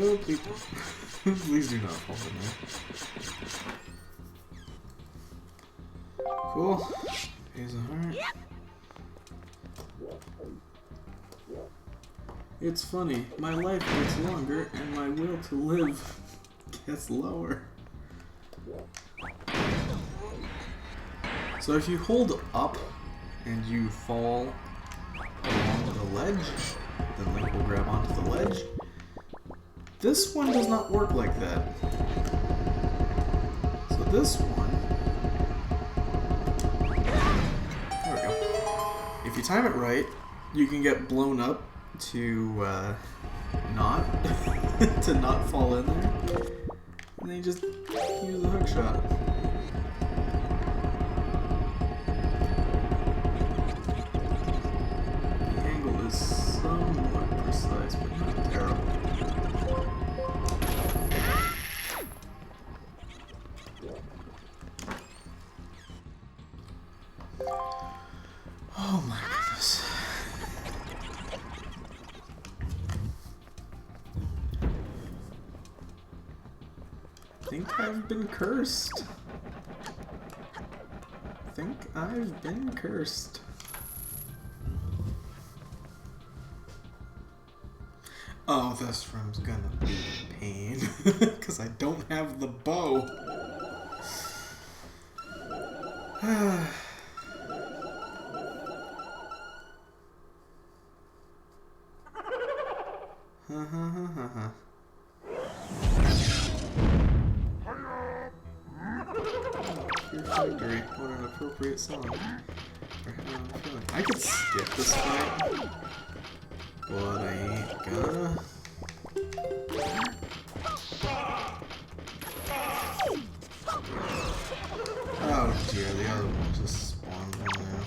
S1: Oh, please, please do not fall in there. Cool. Here's a heart. It's funny, my life gets longer and my will to live gets lower. So if you hold up and you fall along the ledge, then Link will grab onto the ledge. This one does not work like that. So this one... There we go. If you time it right, you can get blown up to not to not fall in there, and then you just use the hook shot. The angle is somewhat precise, but not terrible. Oh my goodness. I think I've been cursed. I think I've been cursed. Oh, this room's gonna be a pain. Because I don't have the bow. Pure victory. What an appropriate song for how I'm feeling. I could skip this fight, but I ain't gonna. Oh dear, the other one just spawned on now.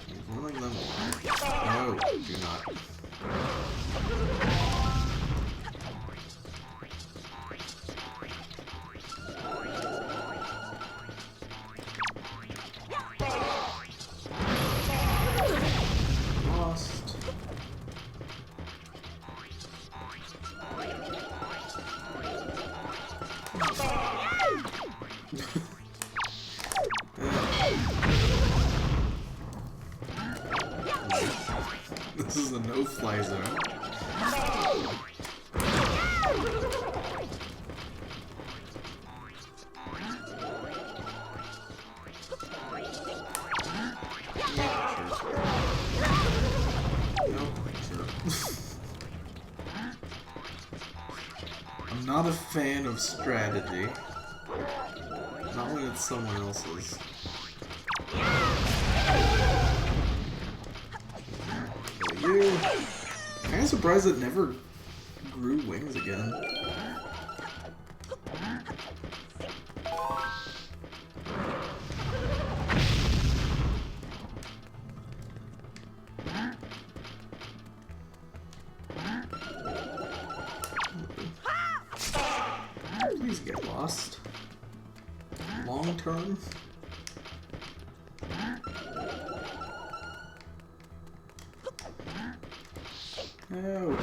S1: He's running them away. No, do not. This is a no-fly zone. I'm not a fan of strategy. Not when it's someone else's. You. I'm kind of surprised it never grew wings again. Please get lost. Long term. No.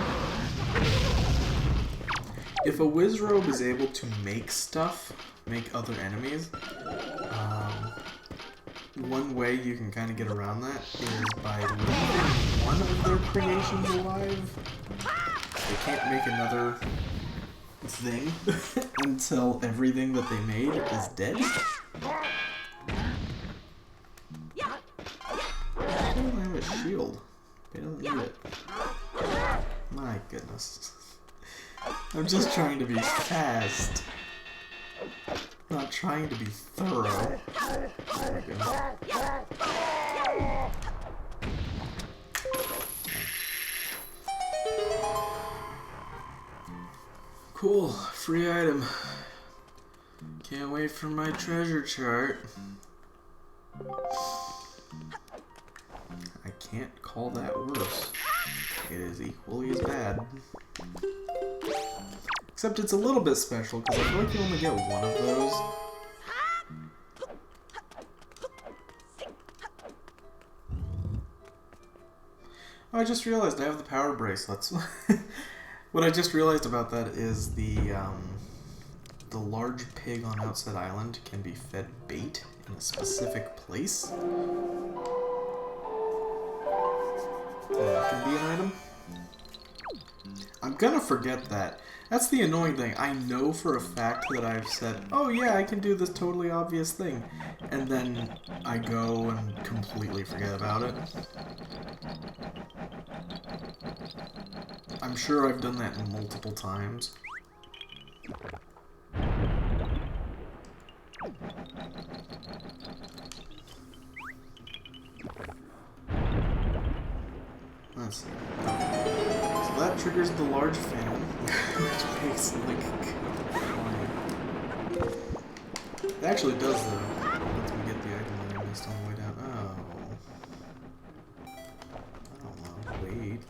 S1: If a Wizrobe is able to make stuff, make other enemies, one way you can kind of get around that is by leaving one of their creations alive. They can't make another thing until everything that they made is dead. I don't have a shield. He doesn't need it. My goodness. I'm just trying to be fast. Not trying to be thorough. There we go. Cool. Free item. Can't wait for my treasure chart. I can't call that worse. It is equally as bad. Except it's a little bit special, because I feel like you only get one of those. Oh, I just realized I have the power bracelets. What I just realized about that is the large pig on Outset Island can be fed bait in a specific place. That can be an item. I'm gonna forget that. That's the annoying thing. I know for a fact that I've said, oh yeah, I can do this totally obvious thing. And then I go and completely forget about it. I'm sure I've done that multiple times. Let's see. So that triggers the large fan, which makes Link go flying. It actually does though. Lets me get the item that I missed on the way down. Oh. I don't know. Wait.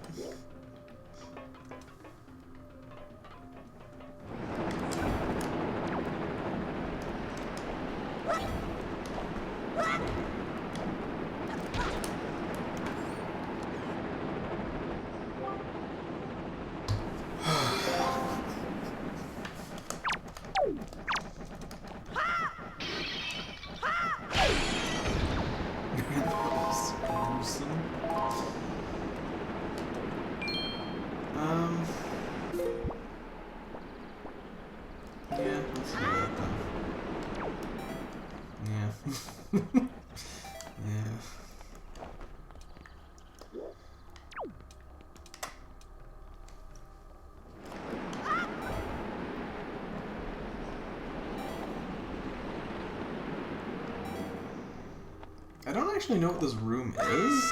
S1: Yeah, let's do that then. Yeah. Yeah. I don't actually know what this room is.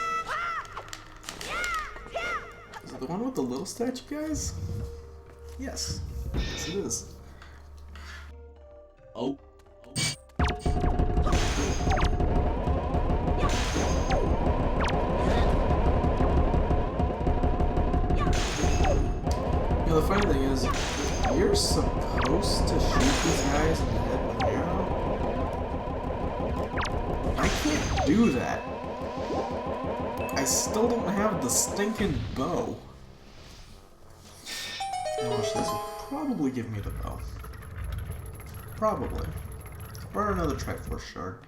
S1: Is it the one with the little statue guys? Yes. Yes, it is.
S2: Oh.
S1: You know, the funny thing is, you're supposed to shoot these guys in the head with an arrow. I can't do that. I still don't have the stinking bow. Gosh, this will probably give me the bow. Probably. Or another Triforce shard.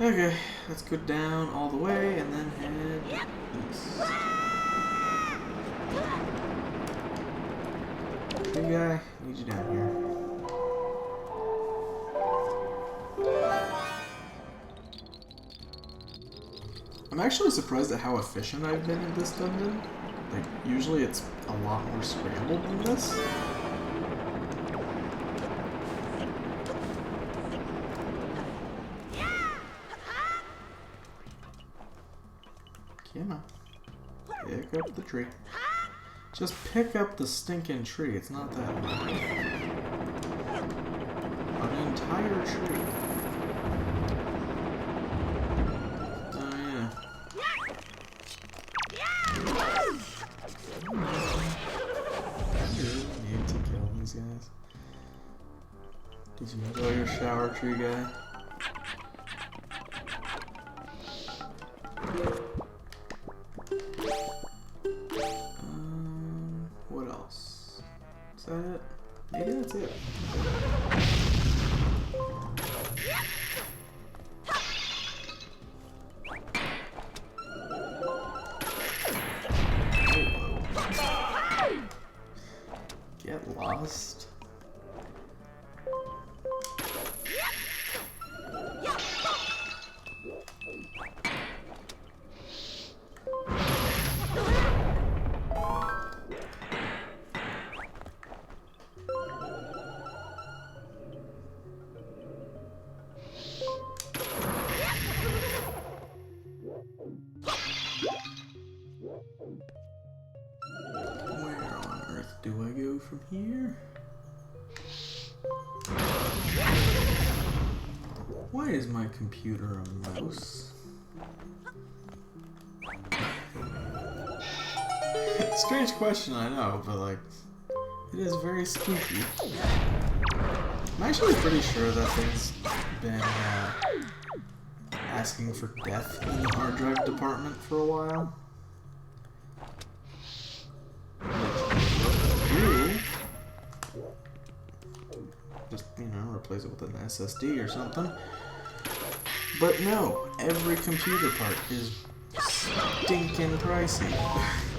S1: Okay, let's go down all the way and then head east. Hey guy, I need you down here. I'm actually surprised at how efficient I've been in this dungeon. Like, usually it's a lot more scrambled than this. Come on. Pick up the tree. Just pick up the stinking tree. It's not that hard. An entire tree. Oh yeah. I really need to kill these guys. Did you enjoy your shower, tree guy? What else? Is that it? Maybe that's it. Get lost. Where on earth do I go from here? Why is my computer a mouse? Strange question, I know, but like, it is very spooky. I'm actually pretty sure that thing's been asking for death in the hard drive department for a while. Just, you know, replace it with an SSD or something. But no, every computer part is stinking pricey.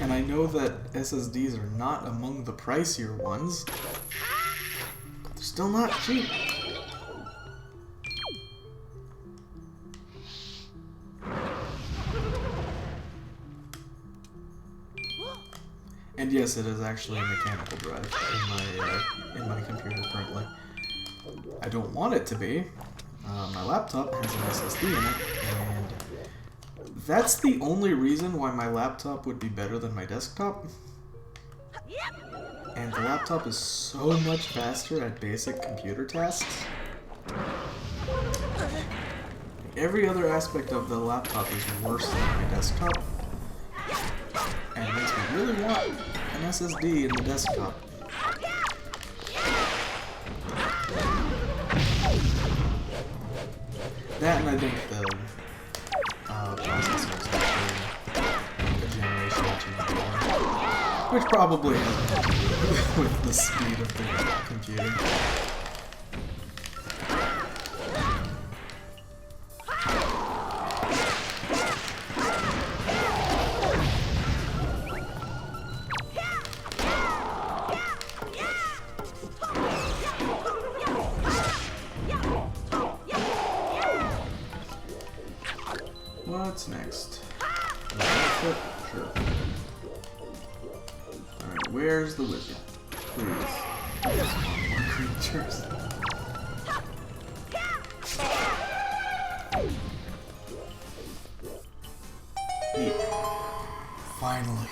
S1: And I know that SSDs are not among the pricier ones, but they're still not cheap. And yes, it is actually a mechanical drive in my computer currently. I don't want it to be. My laptop has an SSD in it, and that's the only reason why my laptop would be better than my desktop. And the laptop is so much faster at basic computer tasks. Every other aspect of the laptop is worse than my desktop. And it makes me really want an SSD in the desktop. That, and I think the processor is actually a generation or two more, which probably has to do with the speed of the computer. What's next? Sure. Alright, where's the wizard? Please. More creatures. Neat. Finally.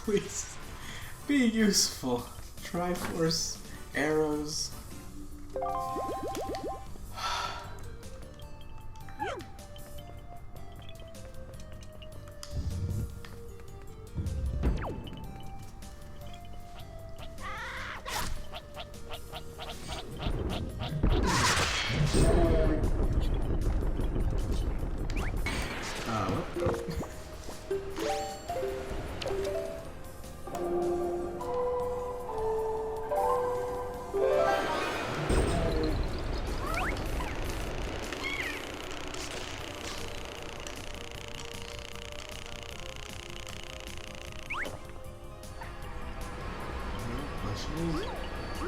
S1: Please. Be useful. Triforce. Arrows.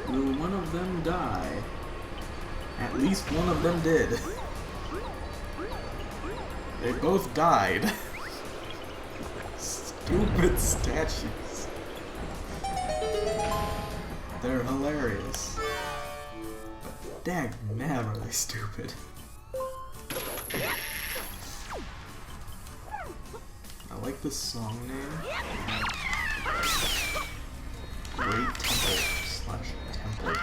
S1: Will one of them die? At least one of them did. They both died. Stupid statues. They're hilarious. But dagnabbit are they stupid. I like this song name. Great Temple / Temple.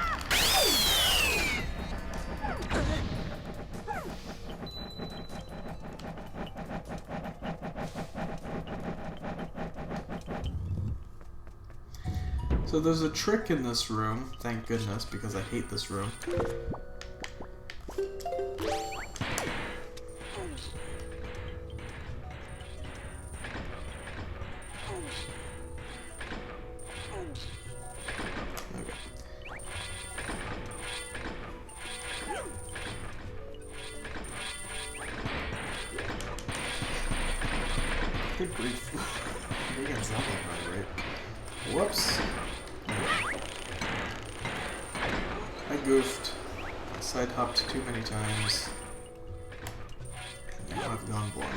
S1: So there's a trick in this room, thank goodness, because I hate this room. Good grief. They got something right. Whoops. I goofed. Side hopped too many times. And now I've gone blind.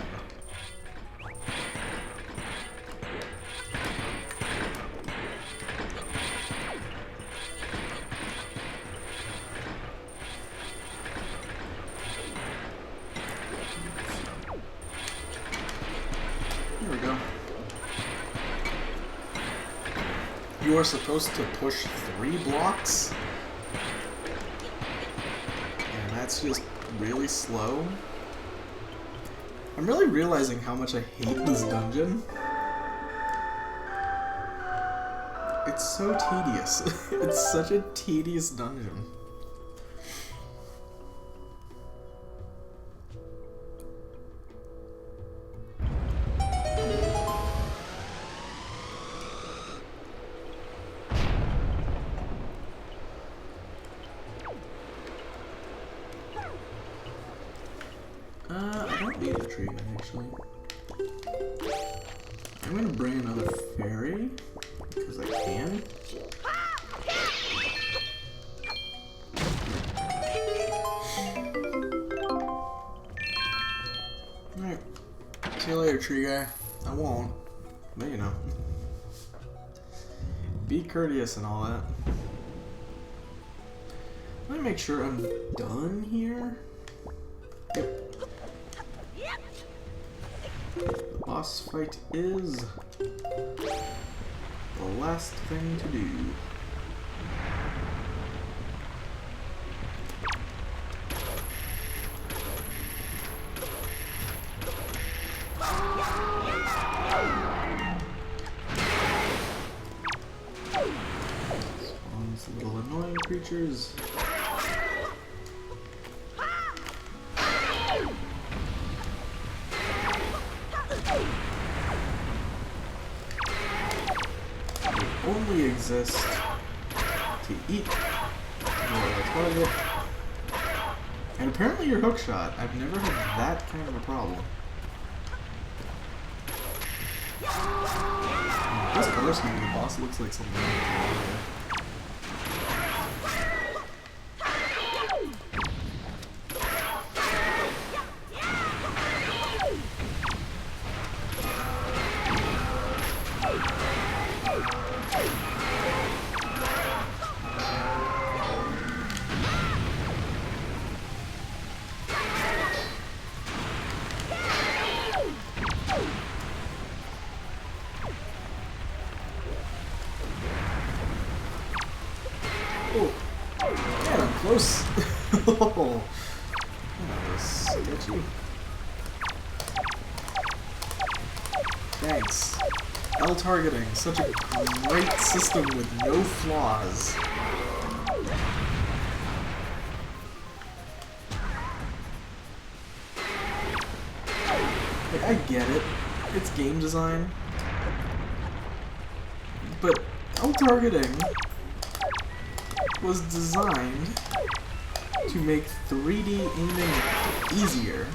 S1: Here we go. You are supposed to push 3 blocks? And that's just really slow. I'm really realizing how much I hate this dungeon. It's so tedious. It's such a tedious dungeon. I don't need a tree, actually. I'm gonna bring another fairy, because I can. Alright. See you later, tree guy. I won't. But you know. Be courteous and all that. Let me make sure I'm done here. Yep. The boss fight is the last thing to do. Spawns little annoying creatures. Only exist to eat your target. And apparently your hookshot. I've never had that kind of a problem. This color scheme of the boss looks like something else. Oh, man, I'm close. Oh, that was sketchy. Thanks. L targeting, such a great system with no flaws. Like, I get it. It's game design. But L targeting was designed to make 3D aiming easier.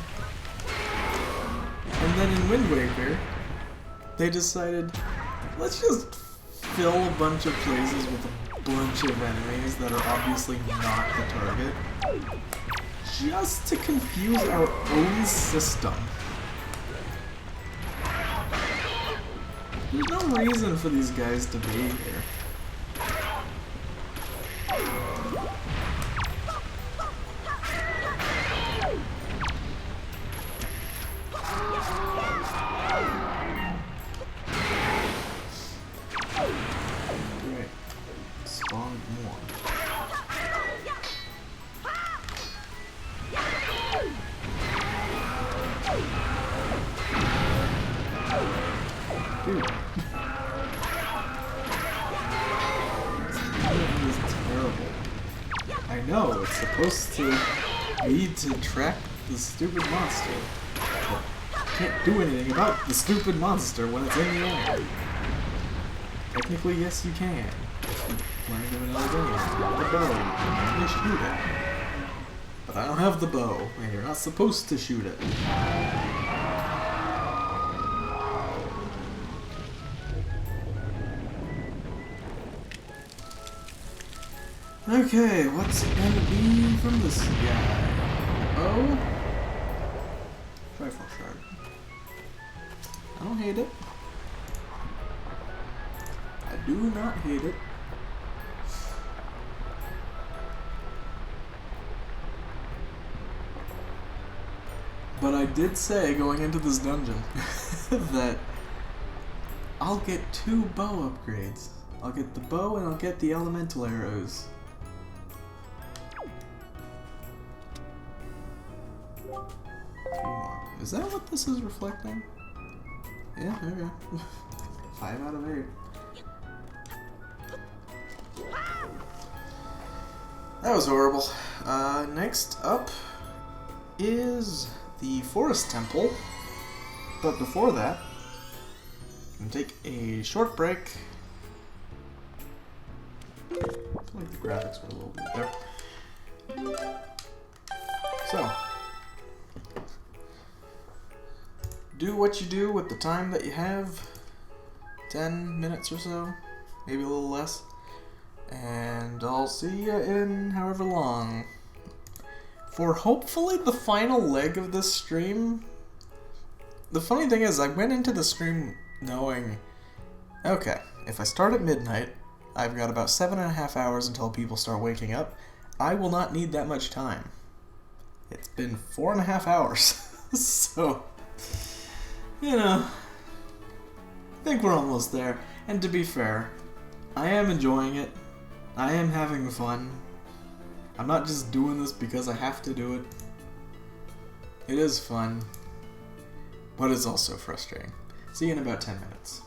S1: And then in Wind Waker, they decided, let's just fill a bunch of places with a bunch of enemies that are obviously not the target, just to confuse our own system. There's no reason for these guys to be here. Dude. This is terrible. I know, it's supposed to be to track the stupid monster. But can't do anything about the stupid monster when it's in the air. Technically, yes you can. If you learn to another game, with a bow, you can shoot it. But I don't have the bow, and you're not supposed to shoot it. Okay, what's it gonna be from this guy? Oh, Trifle Shard. I don't hate it. I do not hate it. But I did say going into this dungeon that I'll get 2 bow upgrades. I'll get the bow and I'll get the elemental arrows. Is that what this is reflecting? Yeah, okay. 5 out of 8. That was horrible. Next up is the Forest Temple. But before that, I'm going to take a short break. I feel like the graphics were a little bit there. So, do what you do with the time that you have. 10 minutes or so, maybe a little less. And I'll see you in however long. For hopefully the final leg of this stream. The funny thing is, I went into the stream knowing, okay, if I start at midnight, I've got about 7.5 hours until people start waking up. I will not need that much time. It's been 4.5 hours. So, you know, I think we're almost there. And to be fair, I am enjoying it. I am having fun. I'm not just doing this because I have to do it. It is fun, but it's also frustrating. See you in about 10 minutes.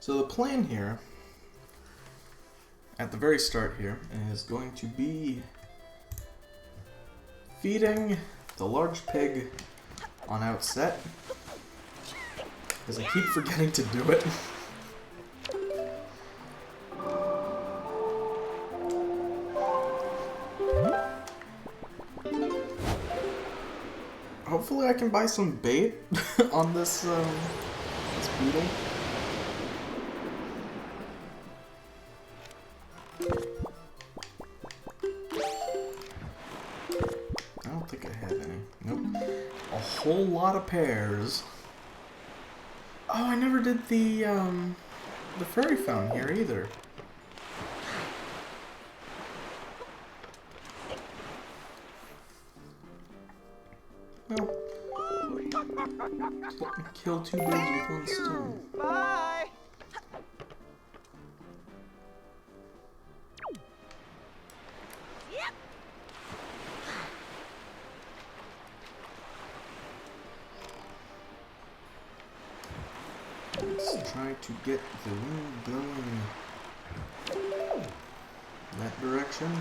S1: So the plan here, at the very start here, is going to be feeding the large pig on outset, because I keep forgetting to do it. Hopefully I can buy some bait on this beetle. I don't think I have any. Nope. A whole lot of pears. Oh, I never did the fairy fountain here either. Well, just let me kill two birds with one stone.
S2: Bye.
S1: Let's try to get the wind blowing that direction.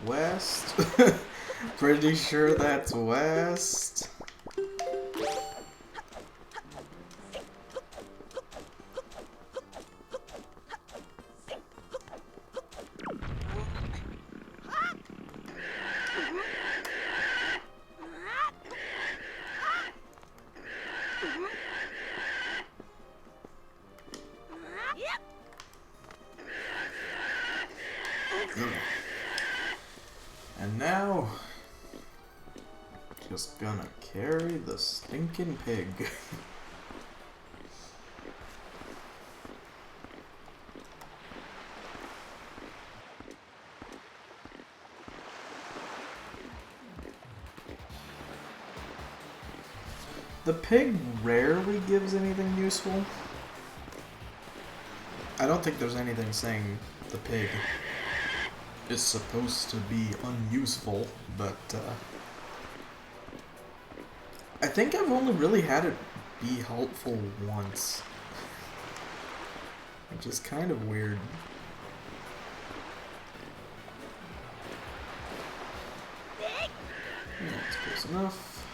S1: West. Pretty sure that's west. And now, just gonna carry the stinking pig. The pig rarely gives anything useful. I don't think there's anything saying the pig is supposed to be unuseful, but I think I've only really had it be helpful once, which is kind of weird. That's close enough.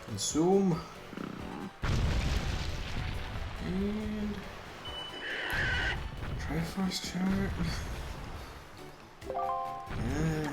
S1: Consume. And Triforce chart. Yay.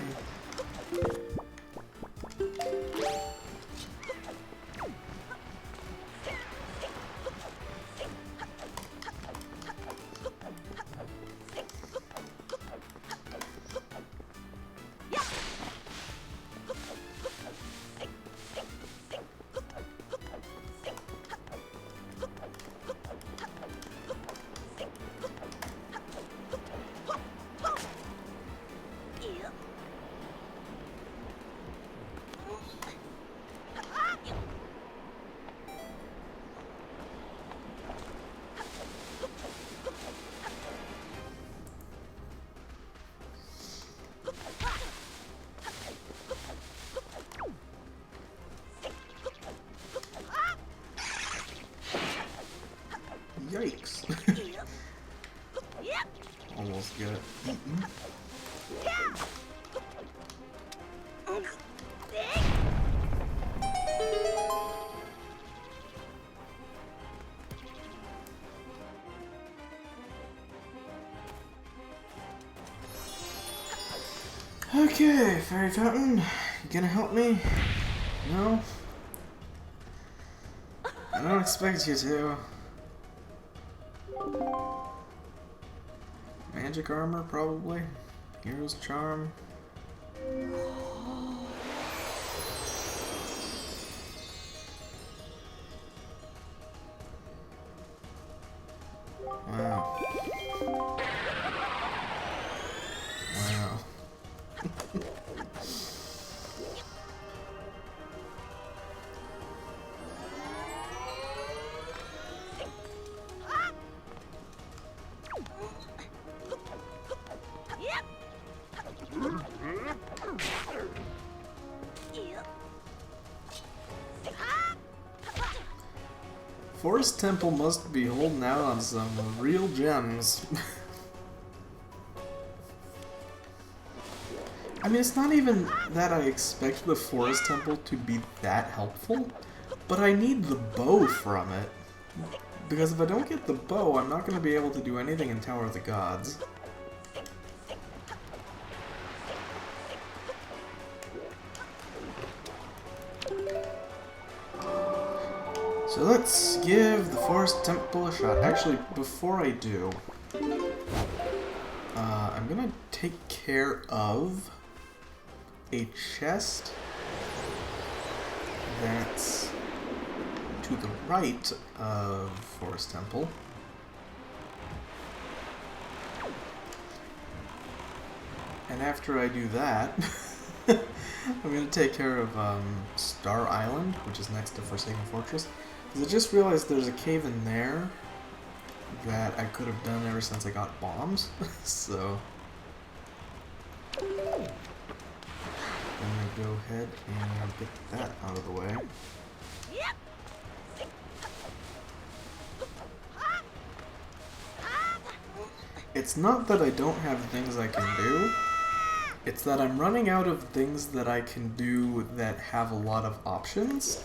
S1: Yikes. Almost got eaten. Okay, Fairy Fountain, you gonna help me? No? I don't expect you to. Magic armor, probably. Hero's charm. Wow. Wow. Forest Temple must be holding out on some real gems. I mean, it's not even that I expect the Forest Temple to be that helpful, but I need the bow from it. Because if I don't get the bow, I'm not going to be able to do anything in Tower of the Gods. So let's give the Forest Temple a shot. Actually, before I do, I'm going to take care of a chest that's to the right of Forest Temple. And after I do that, I'm going to take care of Star Island, which is next to Forsaken Fortress. Because I just realized there's a cave in there that I could have done ever since I got bombs. So I'm going to go ahead and get that out of the way. It's not that I don't have things I can do, it's that I'm running out of things that I can do that have a lot of options.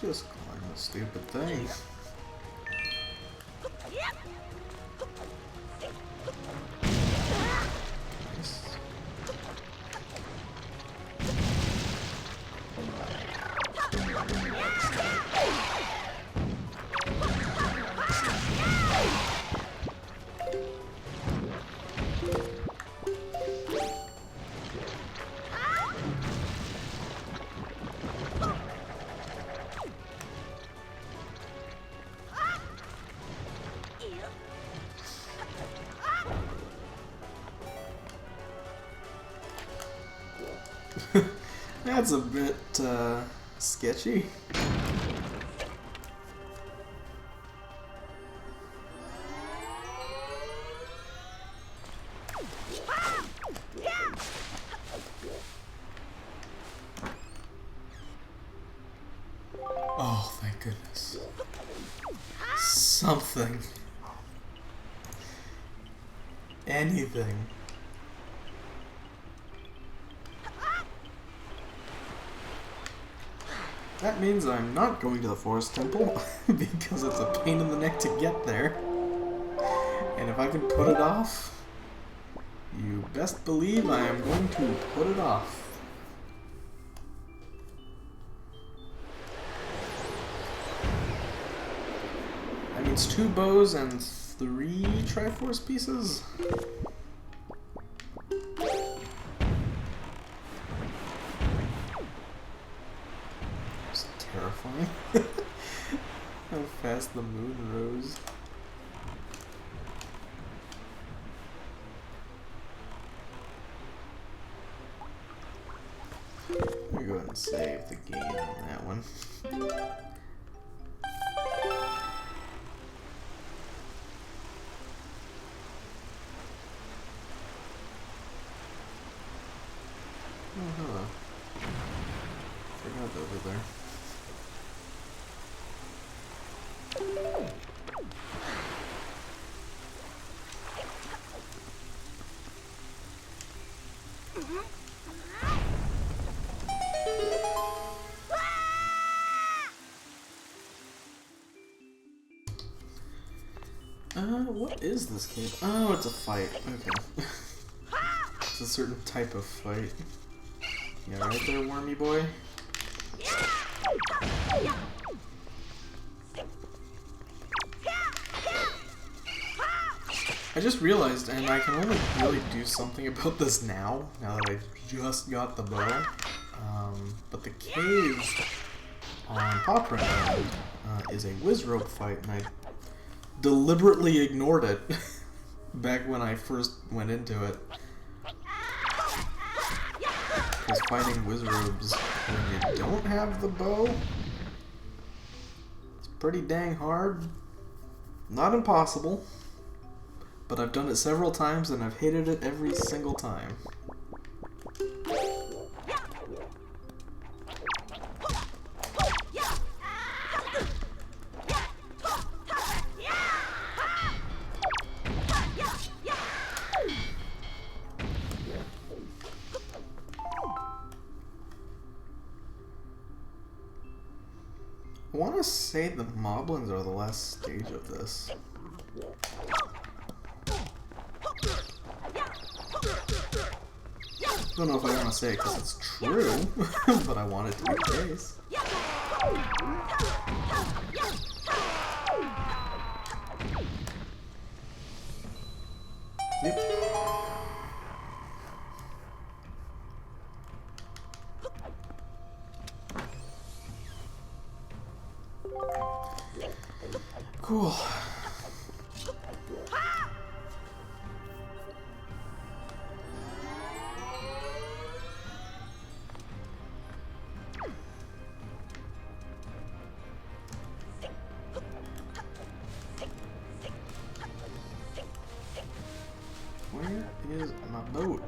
S1: Just climb the stupid thing. That's a bit sketchy. Oh, thank goodness. Something. Anything. That means I'm not going to the Forest Temple, because it's a pain in the neck to get there. And if I can put it off, you best believe I am going to put it off. That means 2 bows and 3 Triforce pieces. Terrifying. How fast the moon rose. Let me go ahead and save the game on that one. Oh, hello. Forgot over there. What is this cave? Oh, it's a fight. Okay. It's a certain type of fight. Yeah, right there, wormy boy. I just realized, and I can only really do something about this now that I just got the bow. But the cave on Poprin Island is a Wizrobe fight, and I deliberately ignored it back when I first went into it. Because fighting Wizrobes when you don't have the bow pretty dang hard. Not impossible, but I've done it several times and I've hated it every single time. I want to say the moblins are the last stage of this. I don't know if I want to say it because it's true, but I want it to be the case. Yep. Cool. Where is my boat?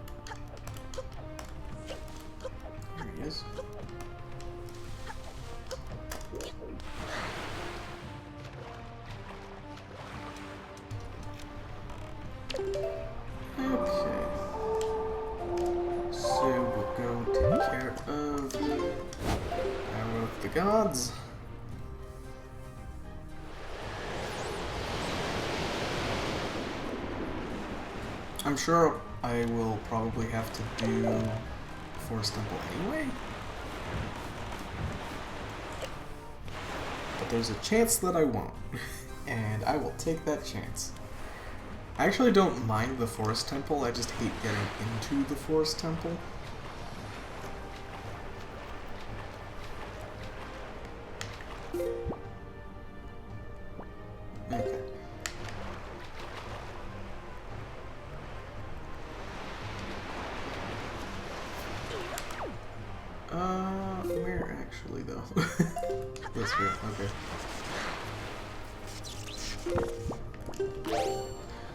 S1: There he is. Okay. So we'll go take care of Arrow of the Gods. I'm sure I will probably have to do Forest Temple anyway. But there's a chance that I won't. And I will take that chance. I actually don't mind the Forest Temple, I just hate getting into the Forest Temple. Okay. Where actually though? This way, okay.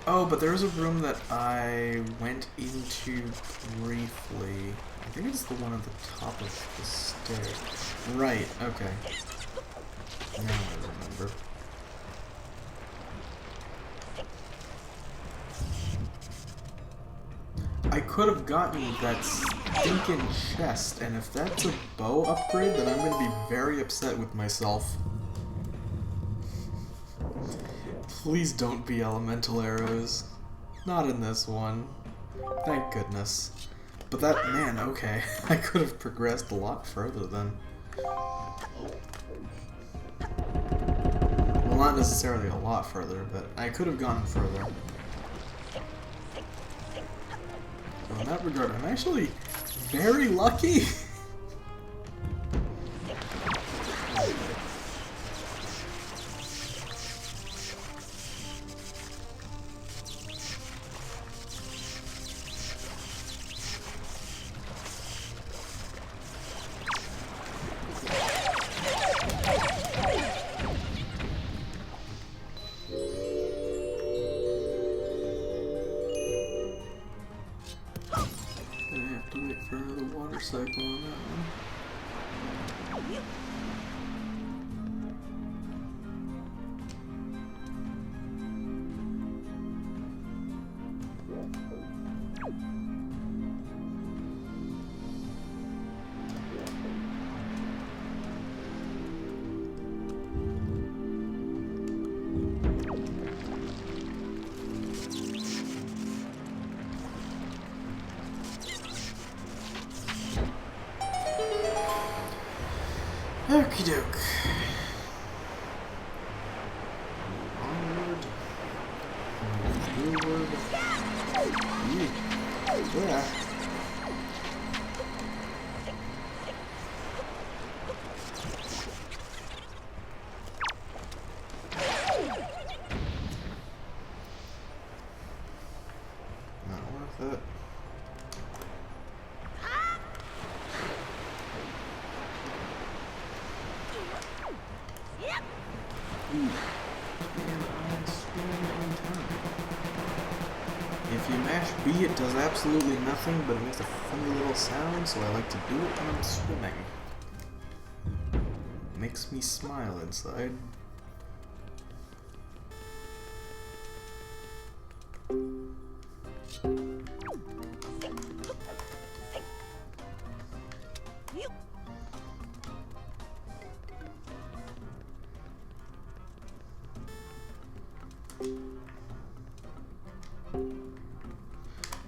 S1: Oh, but there was a room that I went into briefly. I think it's the one at the top of the stairs. Right, okay. Now I remember. I could have gotten that stinking chest, and if that's a bow upgrade, then I'm going to be very upset with myself. Please don't be elemental arrows. Not in this one. Thank goodness. But that, man, okay. I could have progressed a lot further then. Well, not necessarily a lot further, but I could have gone further. So in that regard, I'm actually very lucky. For another water cycle on that one. Okie doke. Onward. Forward. Yeah. Not worth it. mash B, it does absolutely nothing, but it makes a funny little sound, so I like to do it when I'm swimming. Makes me smile inside.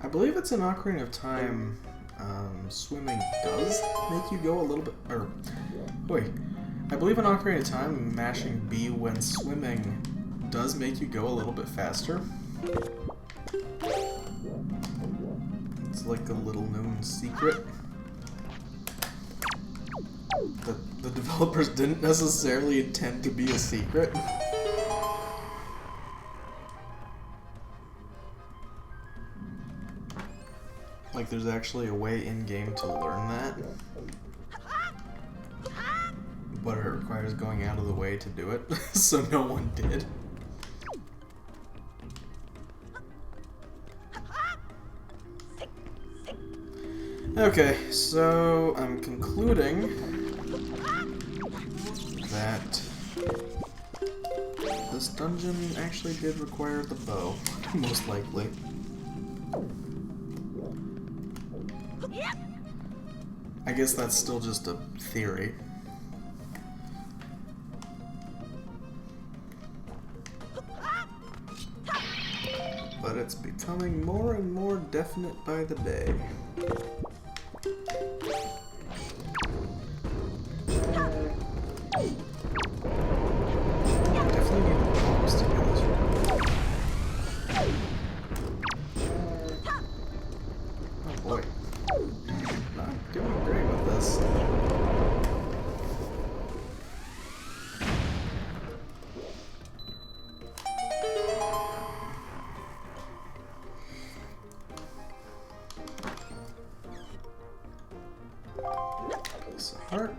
S1: I believe it's in Ocarina of Time, swimming does make you go a little bit, or, wait, I believe in Ocarina of Time, mashing B when swimming does make you go a little bit faster. It's like a little known secret that the developers didn't necessarily intend to be a secret. Like, there's actually a way in-game to learn that, but it requires going out of the way to do it, so no one did. Okay, so I'm concluding that this dungeon actually did require the bow, most likely. I guess that's still just a theory. But it's becoming more and more definite by the day. Definitely need the bombs to do this right. Oh boy. Not doing great with this. Piece of heart.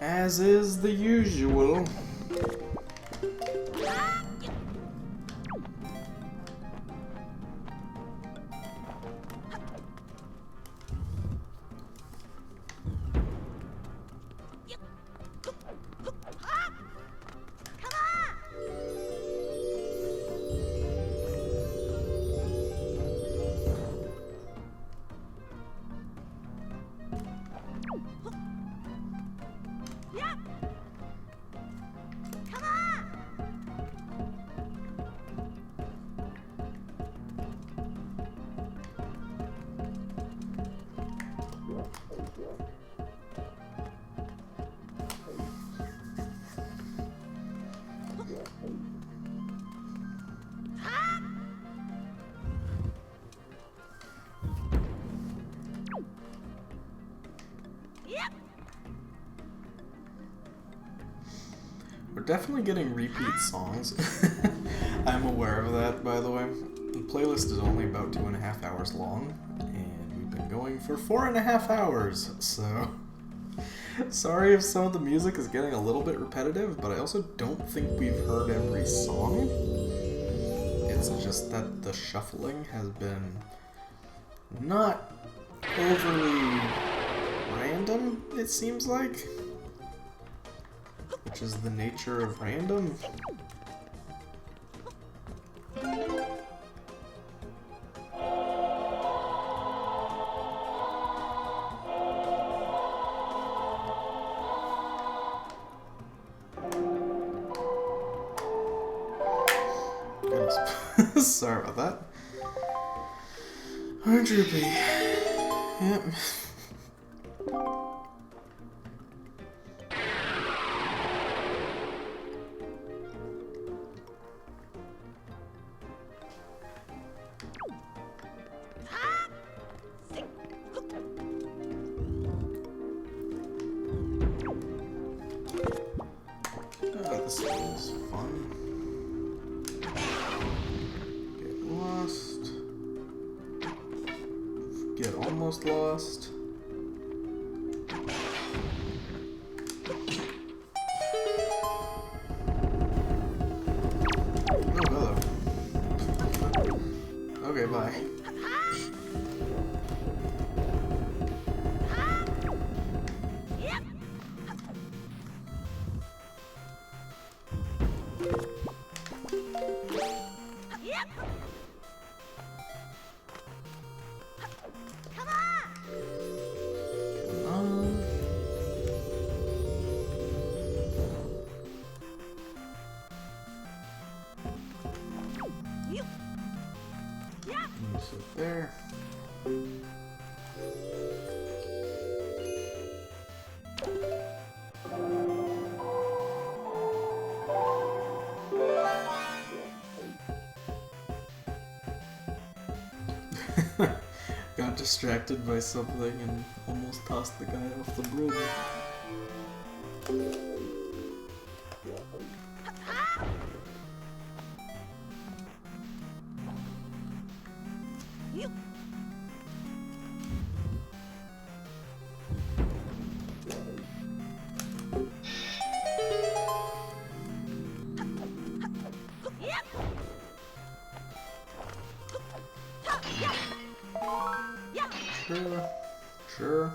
S1: As is the usual. We're definitely getting repeat songs. I'm aware of that, by the way. The playlist is only about 2.5 hours long, and we've been going for 4.5 hours, so... Sorry if some of the music is getting a little bit repetitive, but I also don't think we've heard every song. It's just that the shuffling has been not overly random, it seems like. Which is the nature of random. Goodness. Sorry about that. Orange rupee. Yep. This is fun. Get lost. Get almost lost. Oh, hello. Okay, nearby. Sit there. Got distracted by something and almost tossed the guy off the bridge. Sure.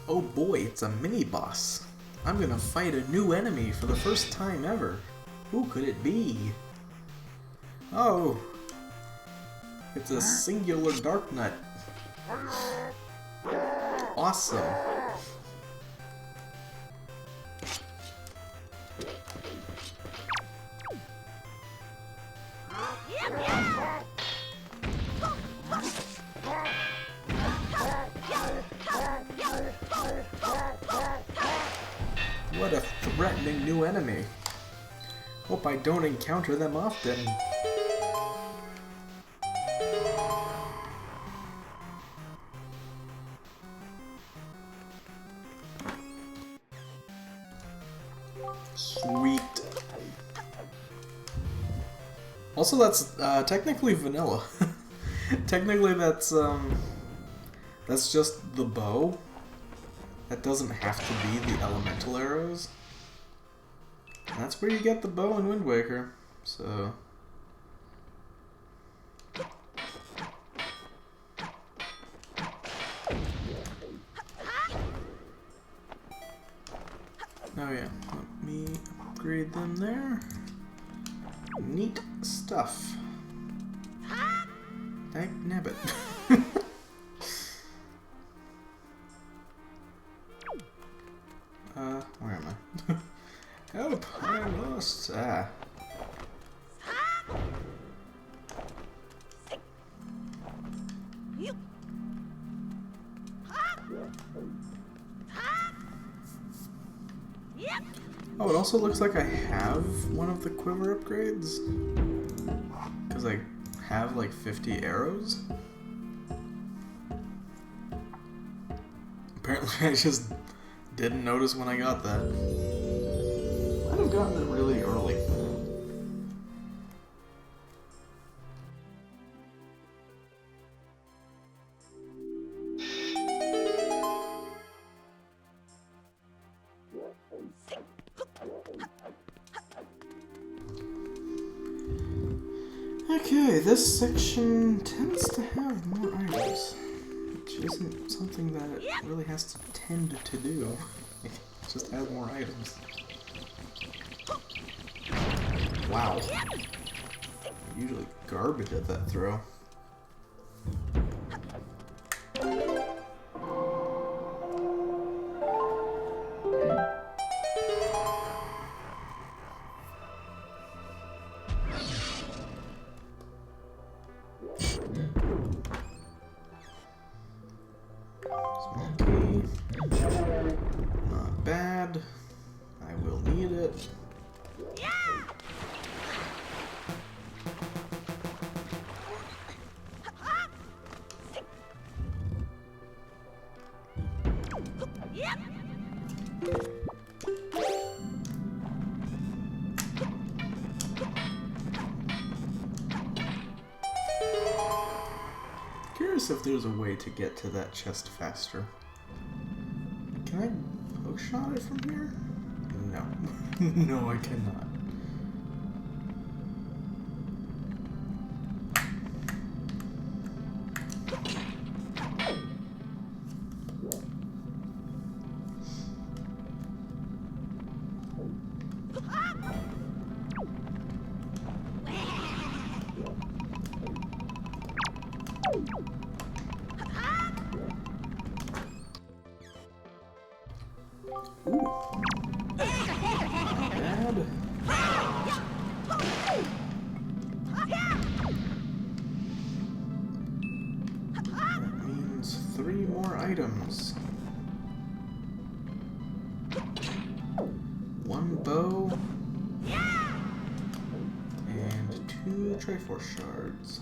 S1: Oh boy, it's a mini-boss. I'm gonna fight a new enemy for the first time ever. Who could it be? Oh, it's a singular dark nut. Awesome. What a threatening new enemy. Hope I don't encounter them often. Sweet. Also, that's technically vanilla. Technically, that's just the bow. That doesn't have to be the elemental arrows. And that's where you get the bow in Wind Waker. So. Oh yeah, let me upgrade them there. Neat stuff. Dagnabbit. Where am I? Help! I'm lost. Ah. Oh, it also looks like I have one of the quiver upgrades. Because I have like 50 arrows. Apparently I just didn't notice when I got that. Might have gotten it really early. Okay, this section tends to have more items, which isn't something that it really has to tend to do. It just add more items. Wow. I'm usually garbage at that throw. Not bad. I will need it. Curious if there's a way to get to that chest faster. Can I poke shot it from here? No. No, I cannot. Ooh. Not bad. That means 3 more items. 1 bow. And 2 Triforce shards.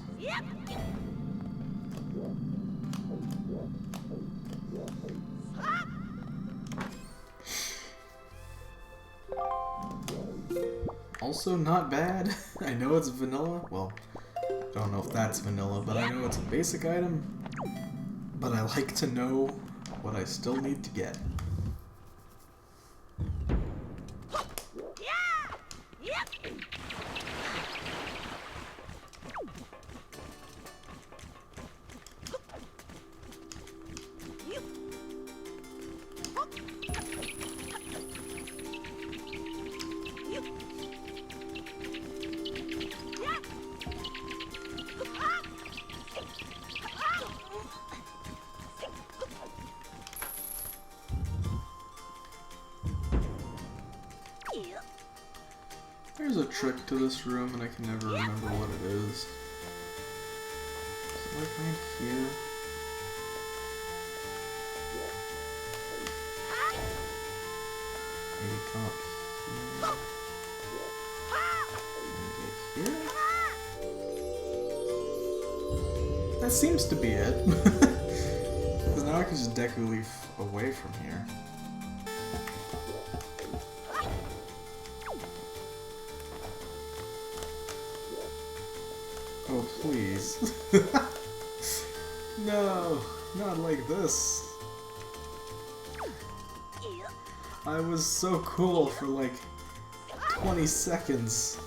S1: Also not bad. I know it's vanilla. Well, I don't know if that's vanilla, but I know it's a basic item. But I like to know what I still need to get. There's a trick to this room and I can never remember what it is. Is it like right here? Maybe come up here? Maybe here? That seems to be it. Because now I can just Deku Leaf away from here. Oh, please. No, not like this. I was so cool for like 20 seconds.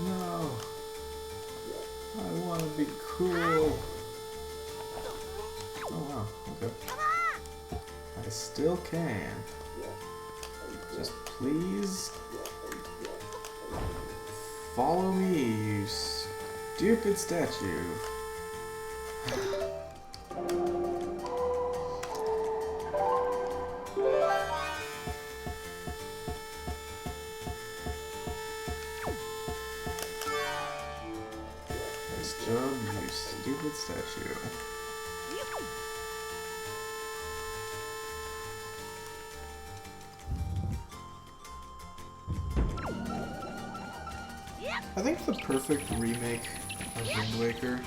S1: No. I want to be cool. Oh wow, okay. I still can. Just please follow me, you stupid statue. Nice job, you stupid statue. I think the perfect remake of Wind Waker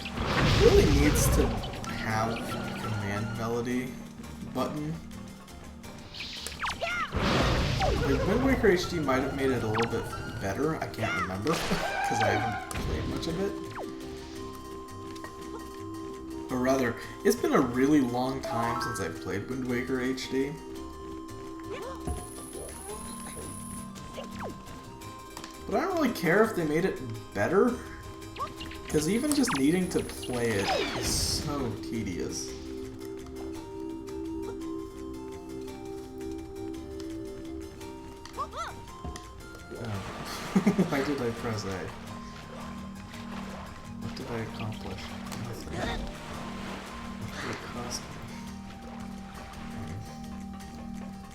S1: really needs to have a command melody button. Like, Wind Waker HD might have made it a little bit better, I can't remember, because I haven't played much of it. Or rather, it's been a really long time since I've played Wind Waker HD. But I don't really care if they made it better, because even just needing to play it is so tedious. Oh. Why did I press A? What did I accomplish? Nothing. What did it cost me?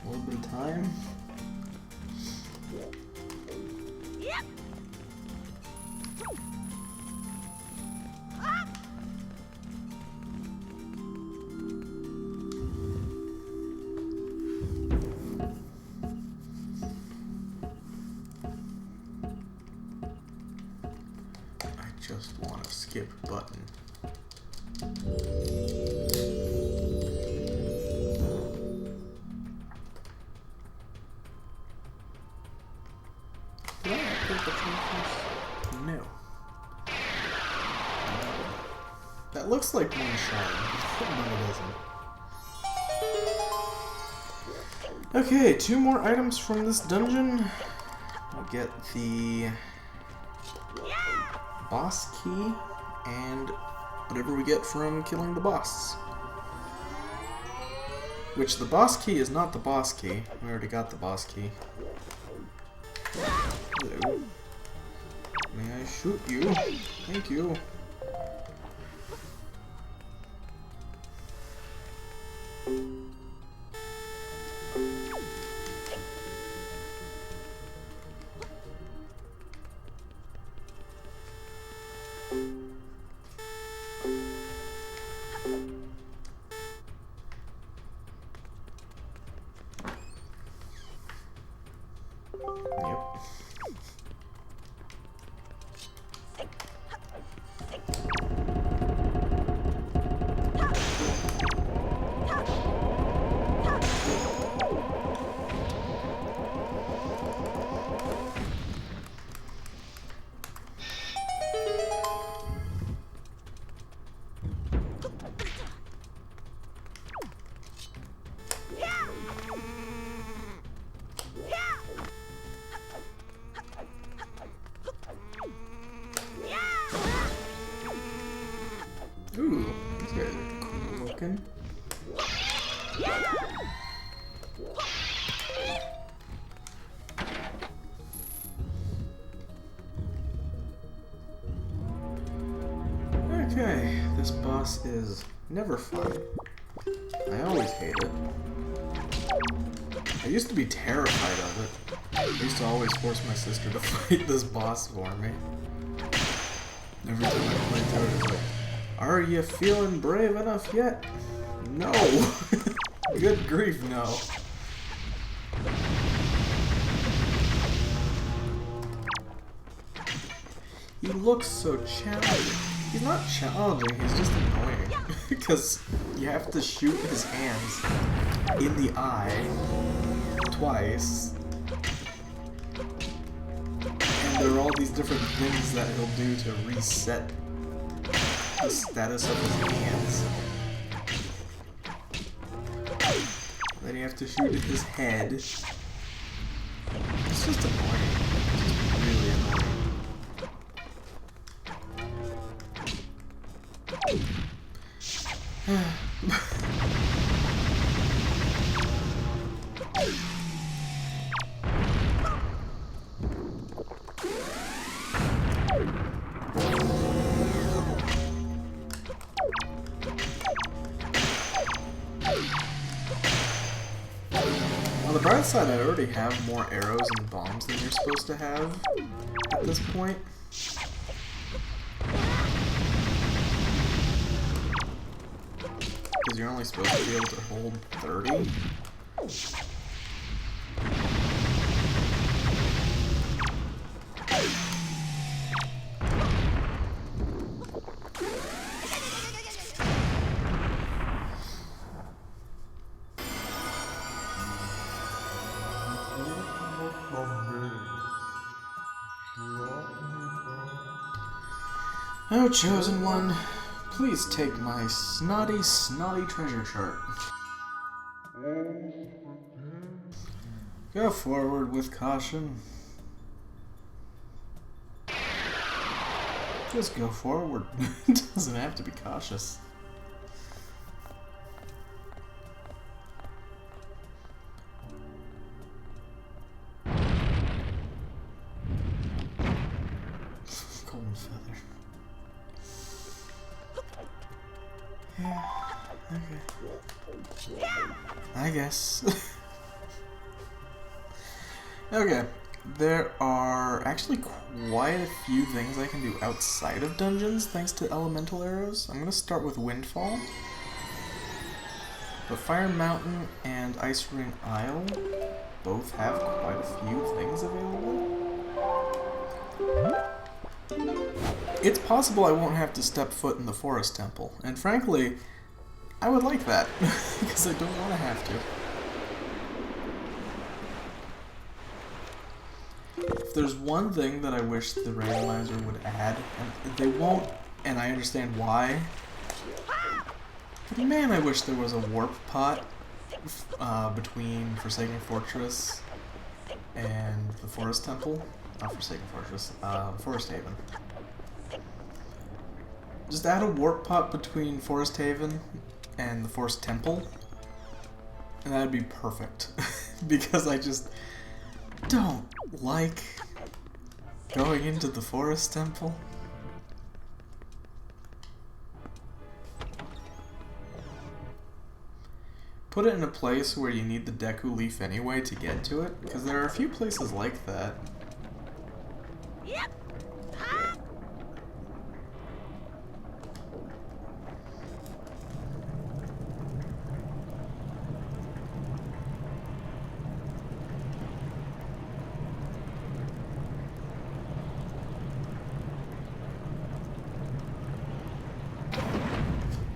S1: A little bit of time? Just want to skip button. Did I update the changes? No. That looks like one shard. No, it doesn't. Okay, 2 more items from this dungeon. I'll get the boss key and whatever we get from killing the boss. Which the boss key is not the boss key. We already got the boss key. Hello. May I shoot you? Thank you. Ooh, these guys are cool looking. Okay, this boss is never fun. I always hate it. I used to be terrified of it. I used to always force my sister to fight this boss for me. Every time I played through it, it's like, are you feeling brave enough yet? No! Good grief, no. He looks so challenging. He's not challenging, he's just annoying. Because you have to shoot his hands in the eye twice. And there are all these different things that he'll do to reset the status of his hands. Then you have to shoot at his head. It's just annoying. It's just really annoying. On the bright side, I already have more arrows and bombs than you're supposed to have at this point. Because you're only supposed to be able to hold 30. Oh, chosen one, please take my snotty treasure chart. Go forward with caution. Just go forward. It doesn't have to be cautious. Golden feather. Yeah, okay. I guess. Okay, there are actually quite a few things I can do outside of dungeons thanks to elemental arrows. I'm going to start with Windfall. But Fire Mountain and Ice Ring Isle both have quite a few things available. It's possible I won't have to step foot in the Forest Temple, and frankly, I would like that, because I don't want to have to. If there's one thing that I wish the Randomizer would add, and they won't, and I understand why, but man, I wish there was a warp pot between Forsaken Fortress and the Forest Temple. Not Forsaken Fortress, Forest Haven. Just add a warp pot between Forest Haven and the Forest Temple. And that'd be perfect. Because I just don't like going into the forest temple. Put it in a place where you need the Deku Leaf anyway to get to it, because there are a few places like that.
S2: Yep.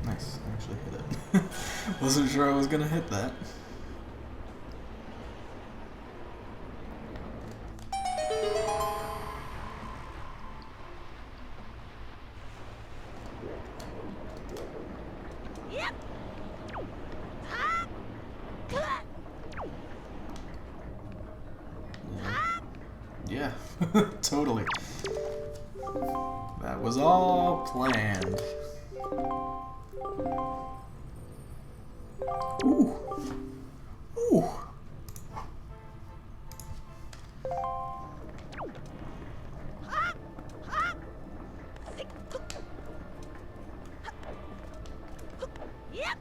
S1: Nice, I actually hit it. Wasn't sure I was gonna hit that.
S2: Yep.
S1: Yeah, totally. That was all planned. Ooh. Ooh.
S2: Yep.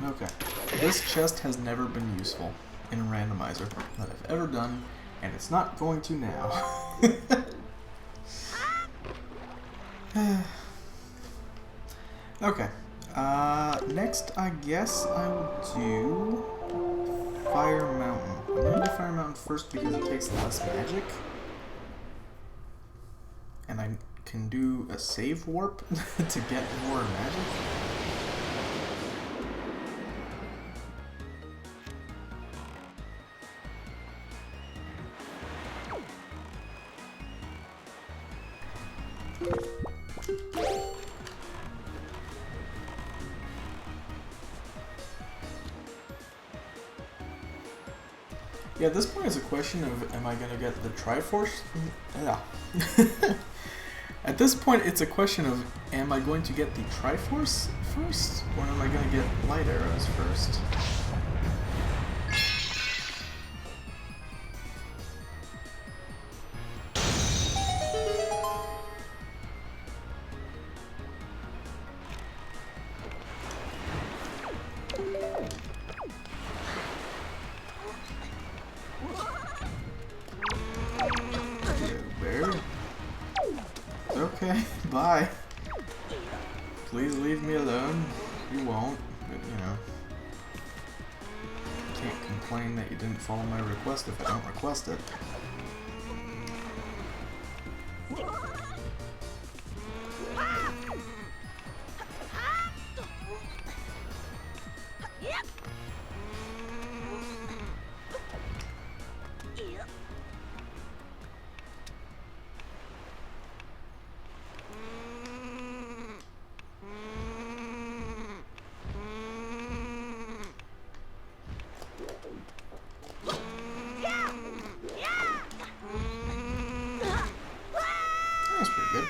S1: Okay. This chest has never been useful in a randomizer that I've ever done, and it's not going to now. Okay. Next, I guess I will do Fire Mountain. I'm gonna do Fire Mountain first because it takes less magic. And I can do a save warp to get more magic. Yeah, at this point it's a question of, am I gonna get the Triforce? Yeah. At this point it's a question of, am I going to get the Triforce first, or am I gonna get Light Arrows first? Okay, bye. Please leave me alone. You won't, but you know. Can't complain that you didn't follow my request if I don't request it.
S2: Yep.
S1: That's pretty good.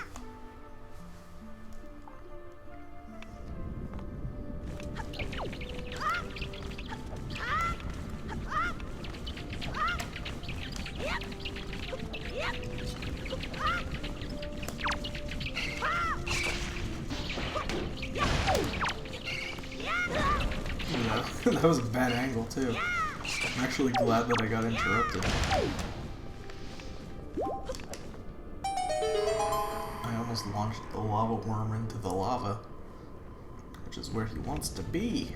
S1: Yeah, that was a bad angle too. I'm actually glad that I got interrupted. I almost launched the lava worm into the lava, which is where he wants to be.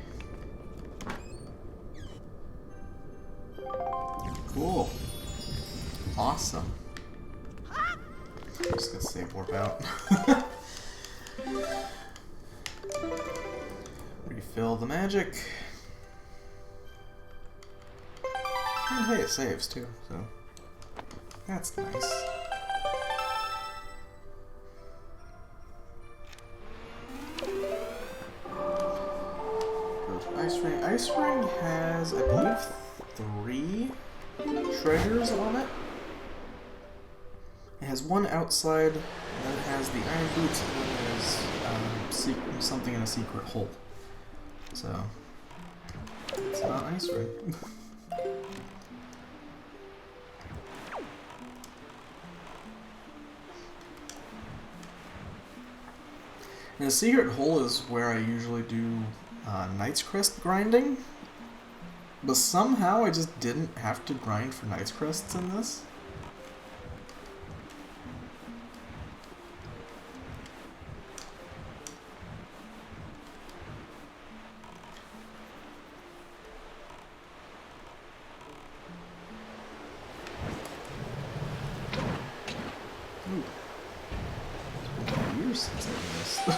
S1: Cool. Awesome. I'm just gonna save warp out. Refill the magic. And hey, it saves too, so that's nice. Go to Ice Ring? Ice Ring has, I believe, 3 treasures on it. It has one outside, then it has the iron boots, and then there's something in a secret hole. So, it's not Ice Ring. And the secret hole is where I usually do Knight's Crest grinding, but somehow I just didn't have to grind for Knight's Crests in this. Ooh. It's been years since I've missed.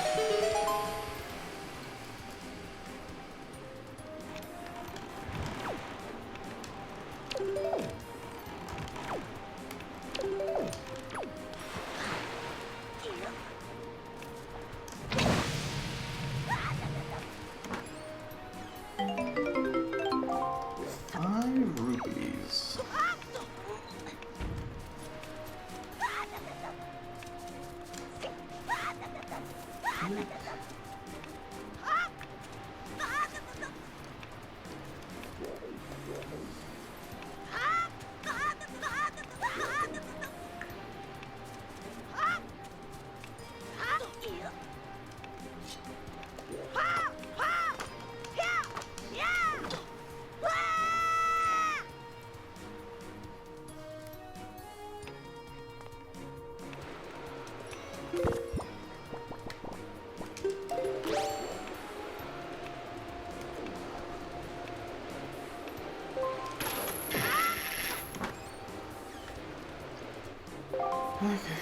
S1: Okay.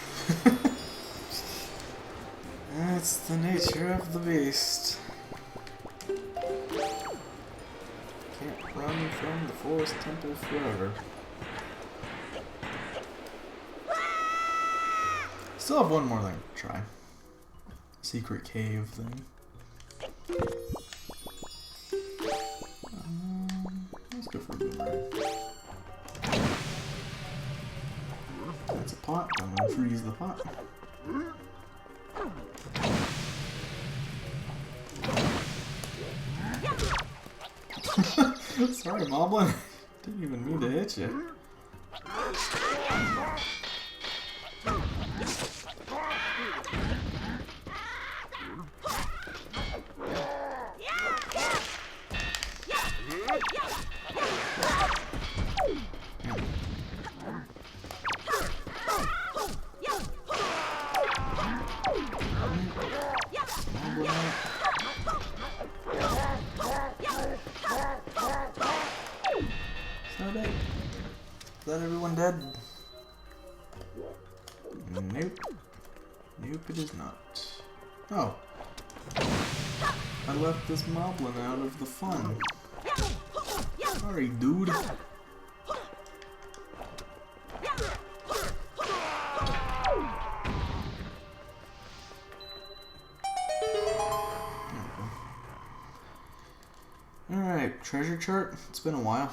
S1: That's the nature of the beast. Can't run from the forest temple forever. Still have one more thing to try. Secret cave thing. Let's go for a boomerang. That's a pot. I'm gonna freeze the pot. Sorry, Moblin. Didn't even mean to hit you. Is that everyone dead? Nope. Nope, it is not. Oh. I left this moblin out of the fun. Sorry, dude. Alright, treasure chart. It's been a while.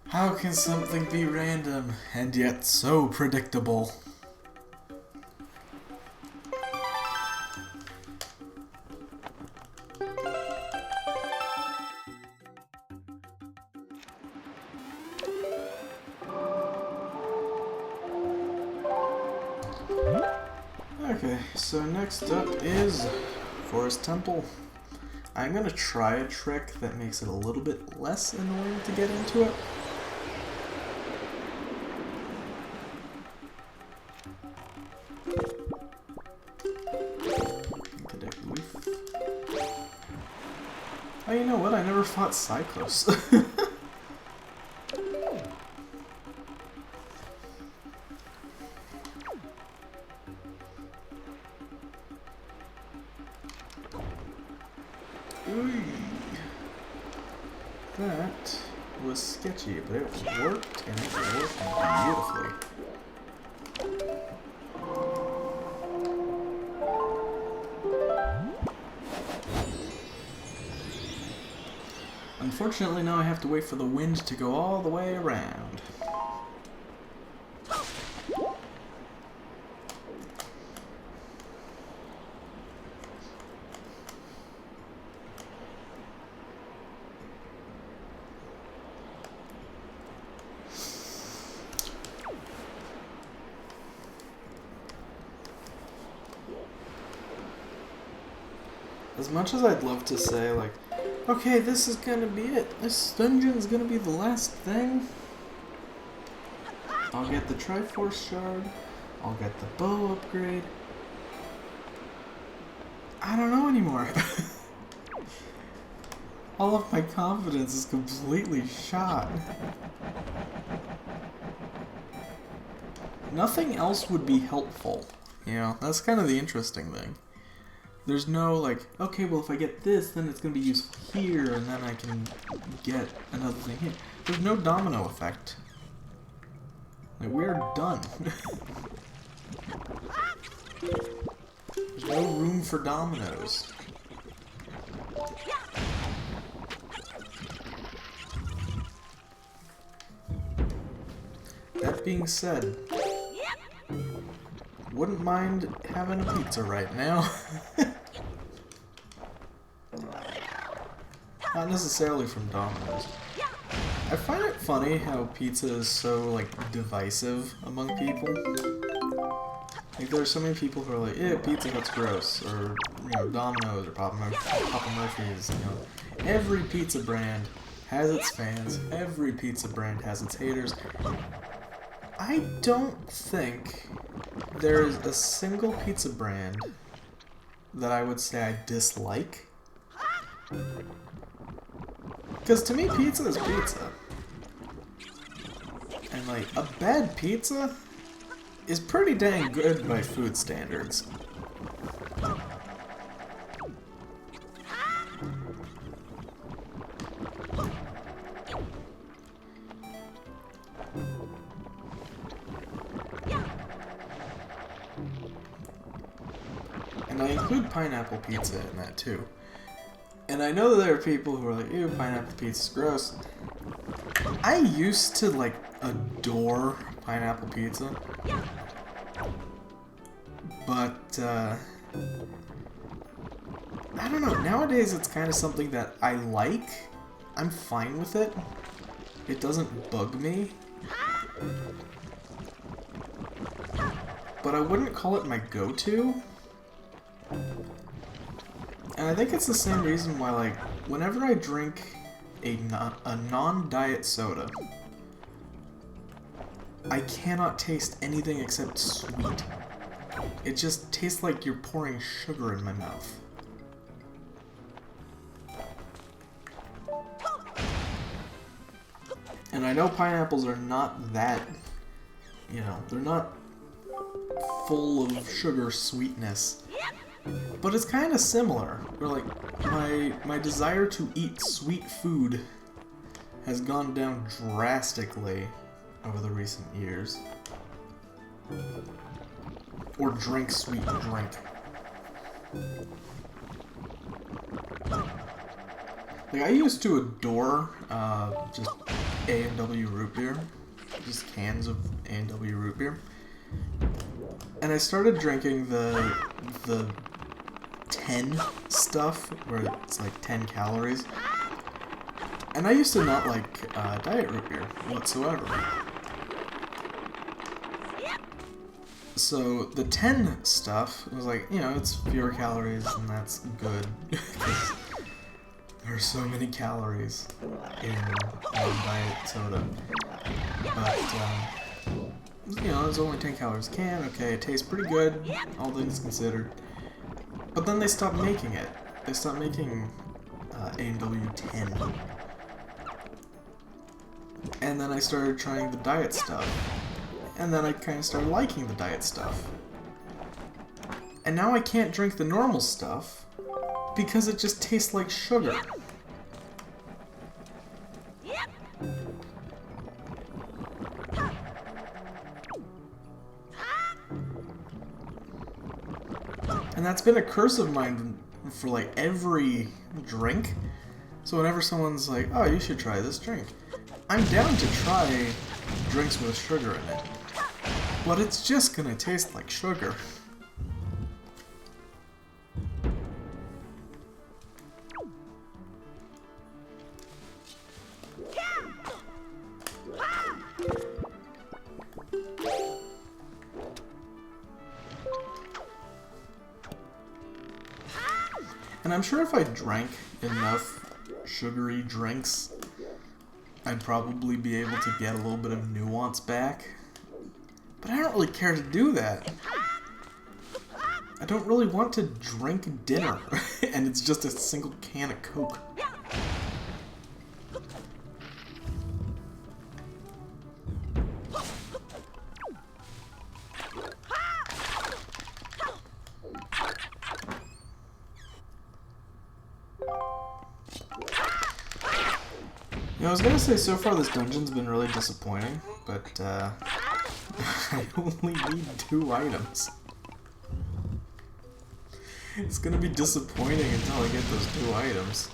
S1: How can something be random and yet so predictable? Okay, so next up is Forest Temple. I'm gonna try a trick that makes it a little bit less annoying to get into it. Oh, you know what? I never fought Cyclos. That was sketchy, but it worked, and it worked beautifully. Unfortunately, now I have to wait for the wind to go all the way around. As much as I'd love to say, like, okay, this is gonna be it. This dungeon's gonna be the last thing. I'll get the Triforce Shard. I'll get the bow upgrade. I don't know anymore. All of my confidence is completely shot. Nothing else would be helpful. You know, that's kind of the interesting thing. There's no, like, okay, well, if I get this, then it's going to be useful here, and then I can get another thing here. There's no domino effect. Like, we're done. There's no room for dominoes. That being said, wouldn't mind having a pizza right now. Not necessarily from Domino's. I find it funny how pizza is so, like, divisive among people. Like, there are so many people who are like, yeah, Pizza Hut's gross, or, you know, Domino's, or Papa Murphy's, you know. Every pizza brand has its fans, every pizza brand has its haters. I don't think there's a single pizza brand that I would say I dislike. Because to me, pizza is pizza. And, like, a bad pizza is pretty dang good by food standards. And I include pineapple pizza in that too. And I know that there are people who are like, ew, pineapple pizza's gross. I used to, like, adore pineapple pizza. But, I don't know, nowadays it's kind of something that I like. I'm fine with it. It doesn't bug me. But I wouldn't call it my go-to. And I think it's the same reason why, like, whenever I drink a non-diet soda, I cannot taste anything except sweet. It just tastes like you're pouring sugar in my mouth. And I know pineapples are not that, you know, they're not full of sugar sweetness. But it's kind of similar. Where, like, my desire to eat sweet food has gone down drastically over the recent years. Or drink sweet drink. Like, I used to adore just A&W root beer. Just cans of A&W root beer. And I started drinking the 10 stuff, where it's like 10 calories. And I used to not like diet root beer whatsoever. So the 10 stuff was like, you know, it's fewer calories and that's good. There are so many calories in diet soda. But, you know, there's only 10 calories a can. Okay, it tastes pretty good, all things considered. But then they stopped making it. They stopped making A&W 10. And then I started trying the diet stuff. And then I kind of started liking the diet stuff. And now I can't drink the normal stuff because it just tastes like sugar. And that's been a curse of mine for, like, every drink. So whenever someone's like, oh, you should try this drink, I'm down to try drinks with sugar in it. But it's just gonna taste like sugar. And I'm sure if I drank enough sugary drinks, I'd probably be able to get a little bit of nuance back. But I don't really care to do that. I don't really want to drink dinner, and it's just a single can of Coke. I was gonna say, so far this dungeon's been really disappointing, but I only need 2 items. It's gonna be disappointing until I get those 2 items.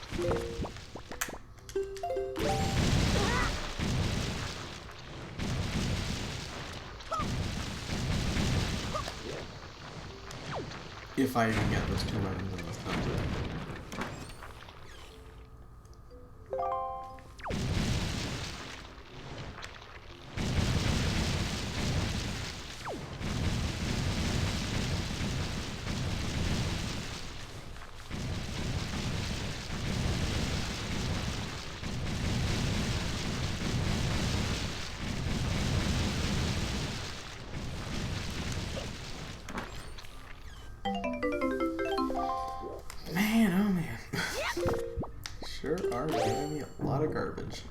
S1: If I even get those 2 items in this dungeon. Man, oh man. Sure are giving me a lot of garbage.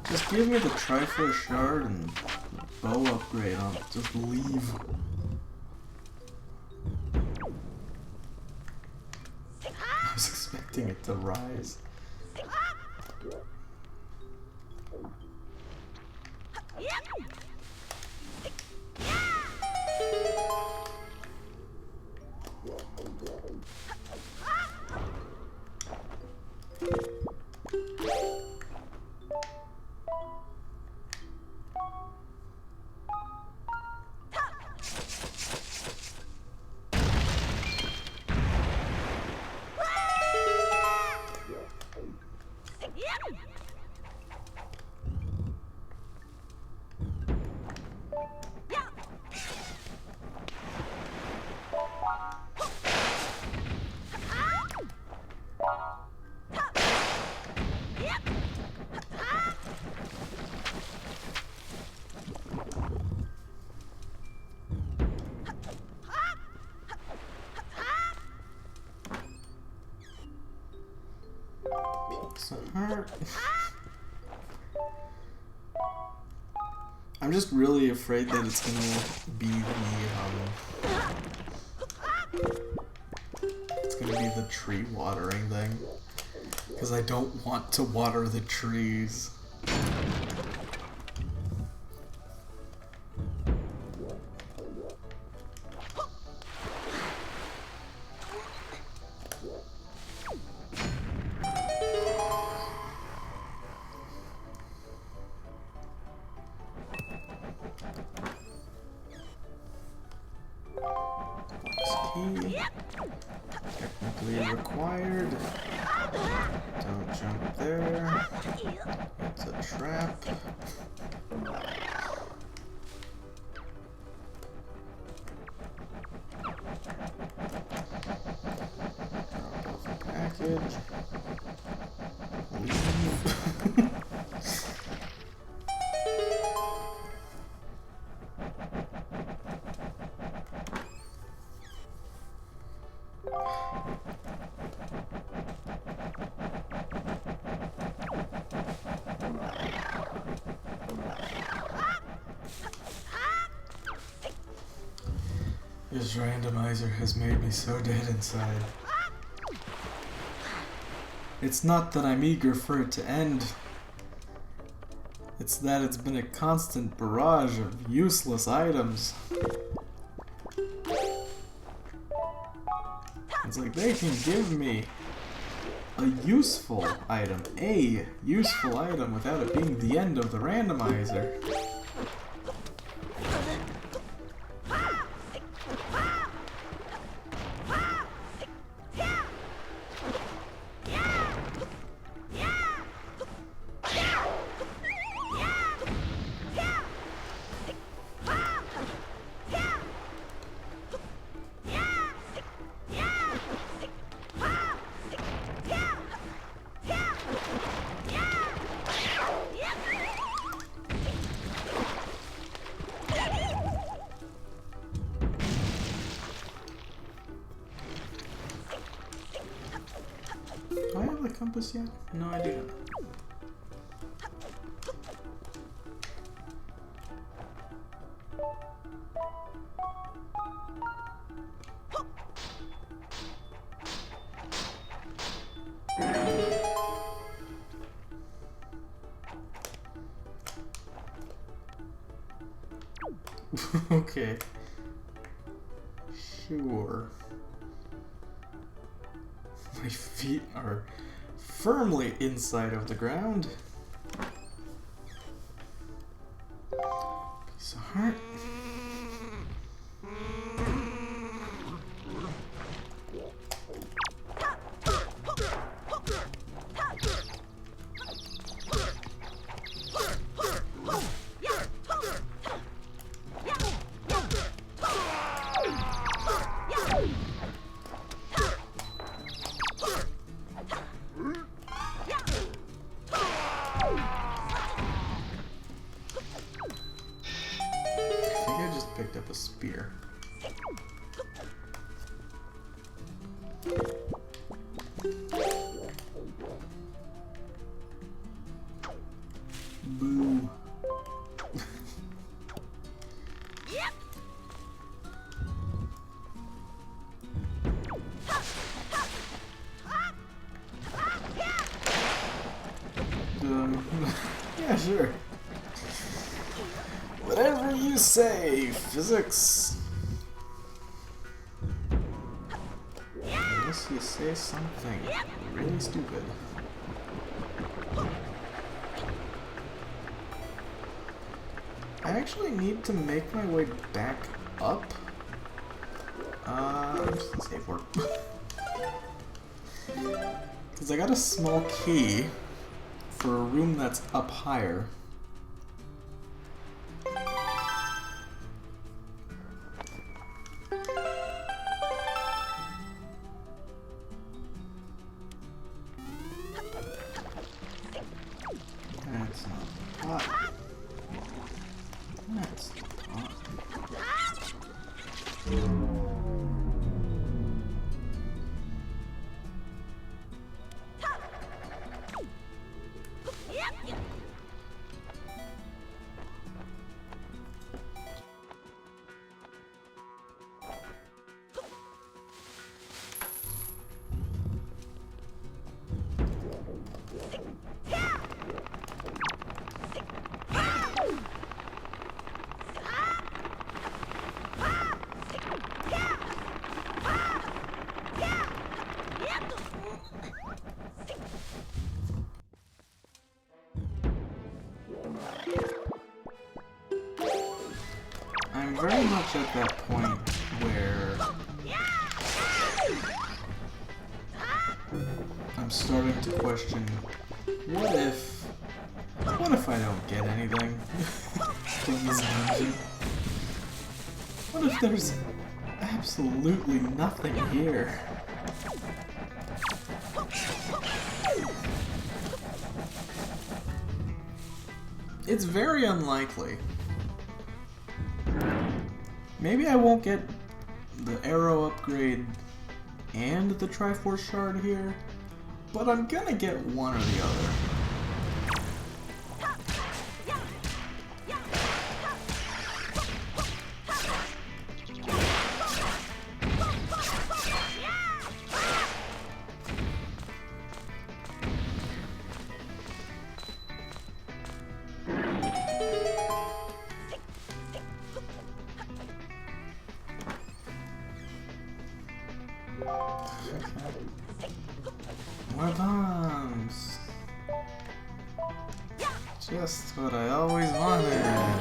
S1: Just give me the Triforce Shard and bow upgrade. I'll just leave. I was expecting it to rise. I'm just really afraid that it's gonna be the tree watering thing, because I don't want to water the trees. Technically required. Don't jump there. It's a trap. Package. Leave. This randomizer has made me so dead inside. It's not that I'm eager for it to end. It's that it's been a constant barrage of useless items. It's like they can give me a useful item, without it being the end of the randomizer. Do I have the compass yet? No, I do not. Okay. Sure. My feet are firmly inside of the ground. Piece of heart. Picked up a spear. Boo. Yeah, sure. Whatever you say, physics. Unless you say something really stupid. I actually need to make my way back up. Just save work. Because I got a small key for a room that's up higher. That's not hot. That's not hot. I'm very much at that point where I'm starting to question, what if I don't get anything from this dungeon? What if there's absolutely nothing here? It's very unlikely. Maybe I won't get the arrow upgrade and the Triforce shard here, but I'm gonna get one or the other. Just what I always wanted.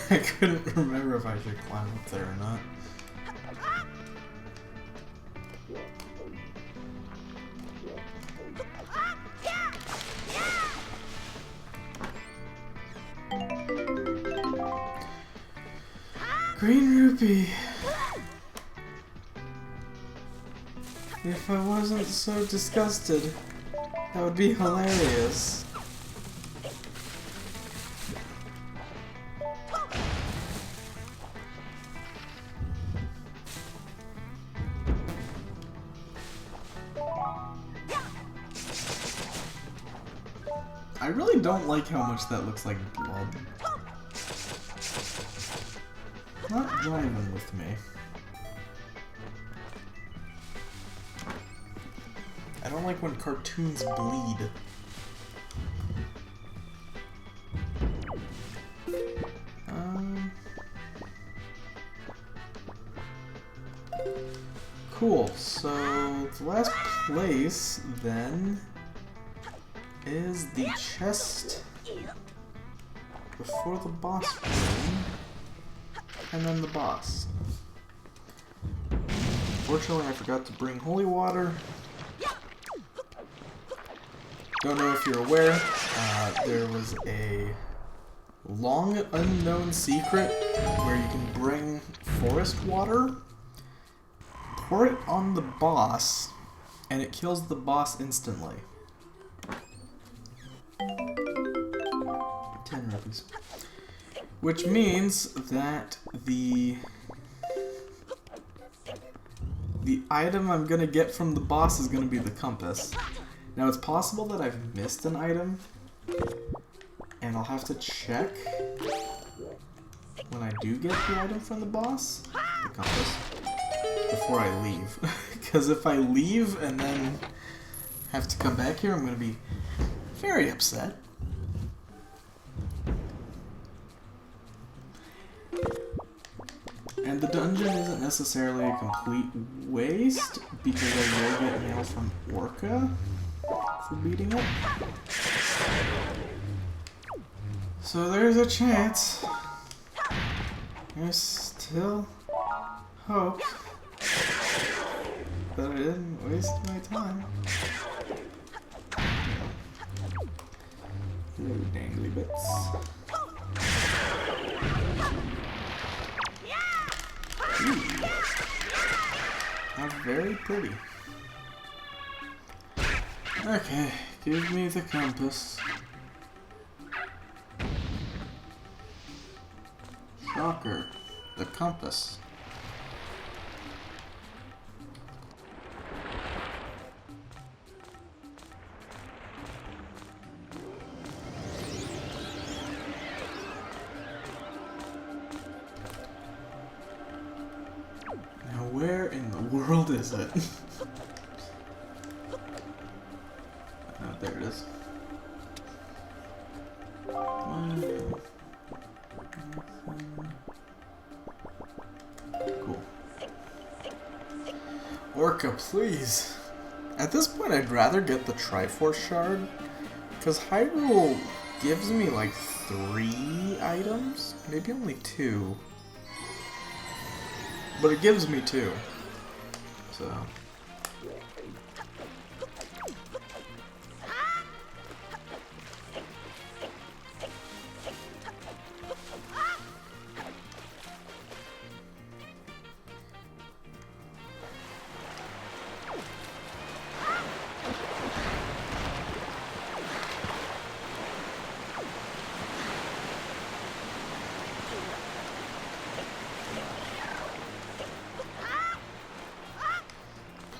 S1: I couldn't remember if I should climb up there or not. Green rupee. If I wasn't so disgusted, that would be hilarious. I really don't like how much that looks like blood. Not jiving with me. I don't like when cartoons bleed. Cool, so the last place then is the chest before the boss room, and then the boss. Unfortunately, I forgot to bring holy water. Don't know if you're aware, there was a long unknown secret where you can bring forest water, pour it on the boss, and it kills the boss instantly. 10 rupees. Which means that the item I'm gonna get from the boss is gonna be the compass. Now it's possible that I've missed an item, and I'll have to check when I do get the item from the boss, the compass, before I leave. Because if I leave and then have to come back here, I'm gonna be very upset. And the dungeon isn't necessarily a complete waste, because I will get mail from Orca for beating it. So there's a chance. There's still hope that I didn't waste my time. Little dangly bits. Ooh. That's very pretty. Okay, give me the compass. Shocker, the compass. Now where in the world is it? Oh, there it is. Cool. Orca, please. At this point, I'd rather get the Triforce Shard, because Hyrule gives me like 3 items, maybe only 2. But it gives me 2. So.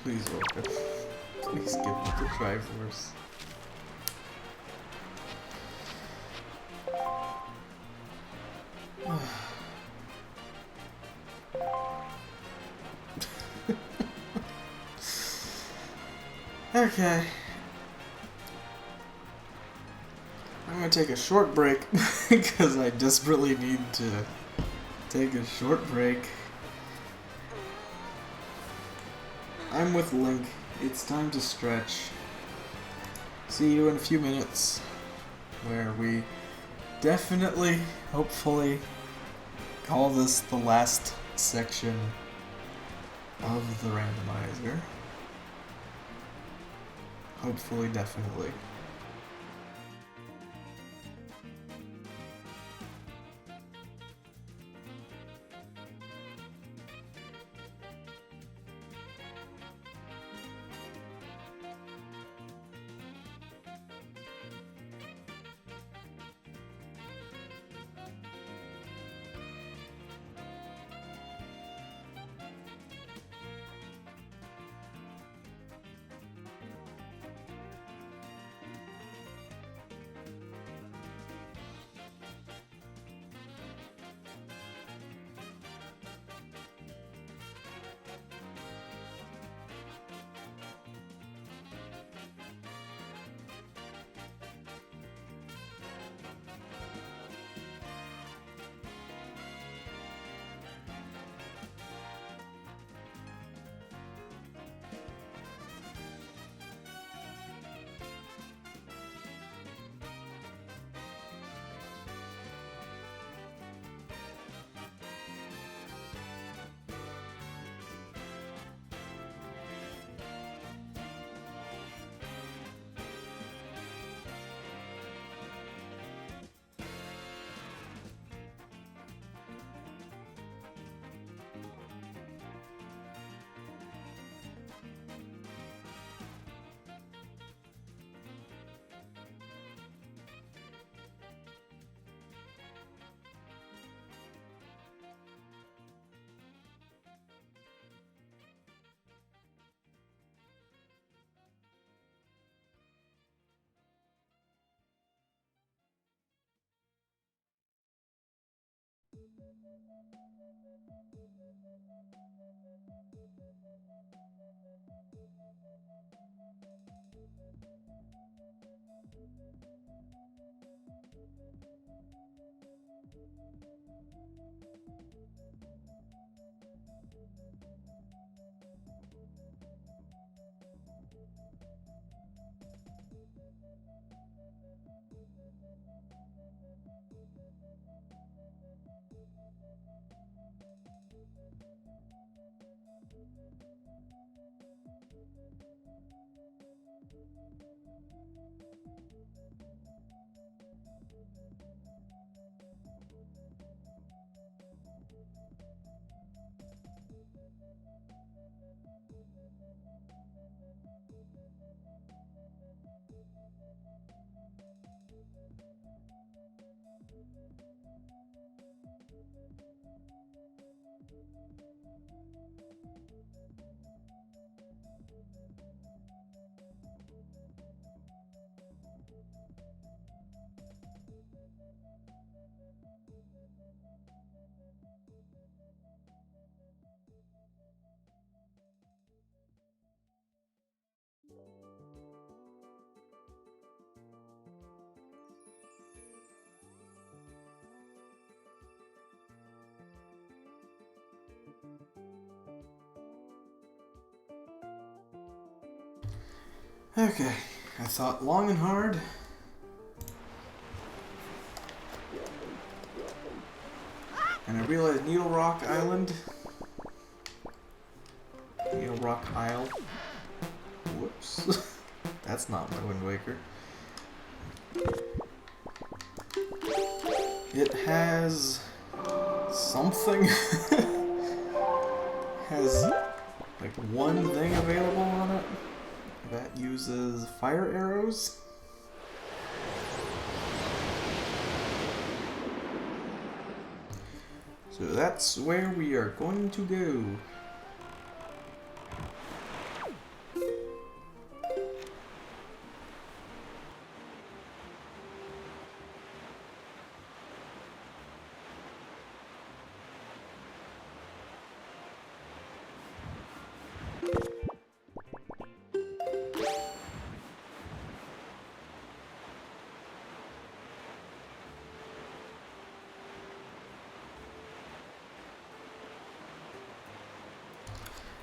S1: Please, Orca. Please give me the Triforce. Okay. I'm gonna take a short break because I desperately need to take a short break. I'm with Link. It's time to stretch. See you in a few minutes, where we definitely, hopefully, call this the last section of the randomizer. Hopefully, definitely. Okay, I thought long and hard. And I realized Needle Rock Island. Needle Rock Isle. Whoops. That's not my Wind Waker. It has something. Has like one thing available on it that uses fire arrows. So that's where we are going to go.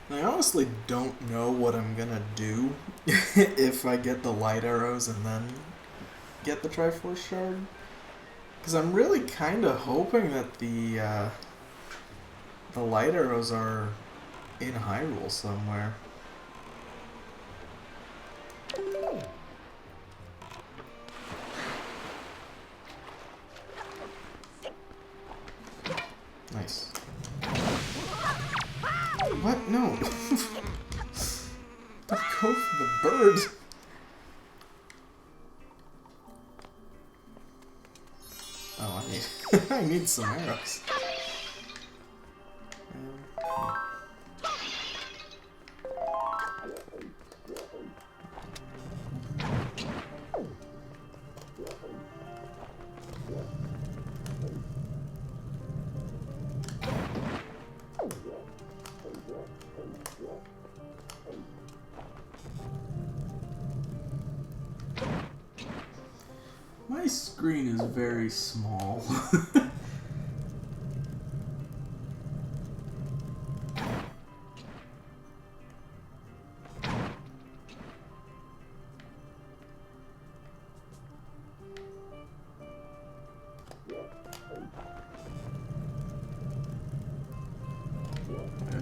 S1: I honestly don't know what I'm gonna do if I get the light arrows and then get the Triforce Shard. Because I'm really kind of hoping that the light arrows are in Hyrule somewhere. Nice. What? No. Go for the bird. Oh, I need I need some arrows. My screen is very small. I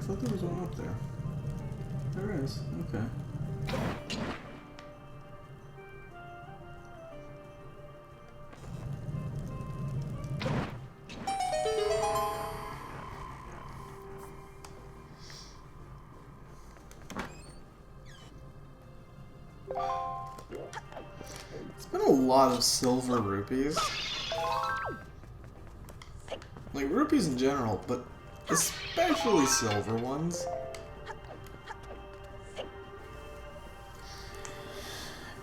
S1: thought there was one up there. There is. Okay. It's been a lot of silver rupees. Like, rupees in general, but especially silver ones.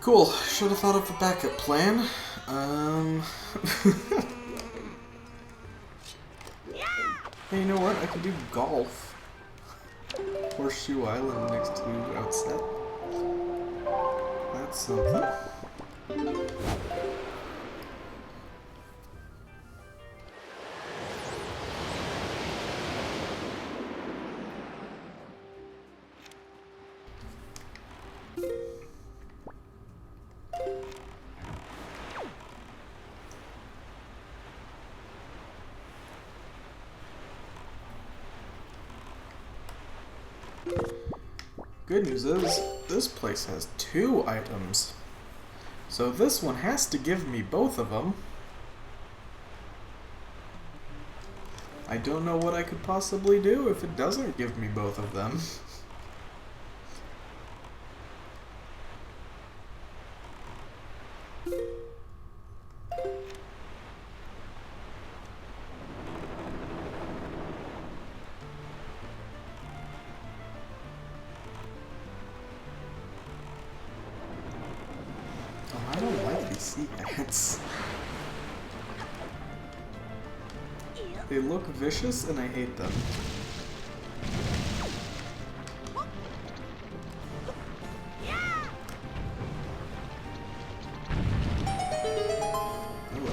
S1: Cool. Should have thought of a backup plan. Hey, you know what? I could do golf. Horseshoe Island next to Outset. That's something. Good news is, this place has 2 items. So this one has to give me both of them. I don't know what I could possibly do if it doesn't give me both of them. I don't like these sea ants. They look vicious and I hate them. Hello.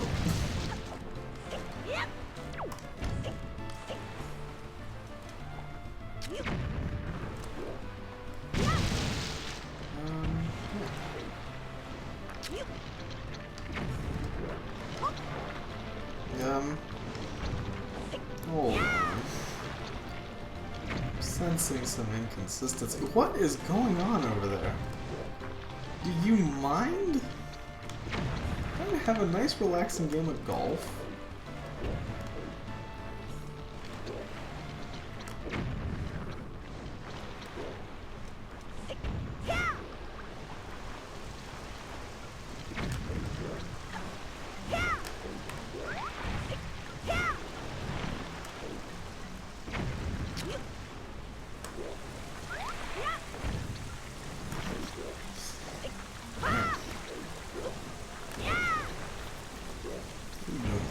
S1: Hold on. I'm sensing some inconsistency. What is going on over there? Do you mind? I'm gonna have a nice relaxing game of golf.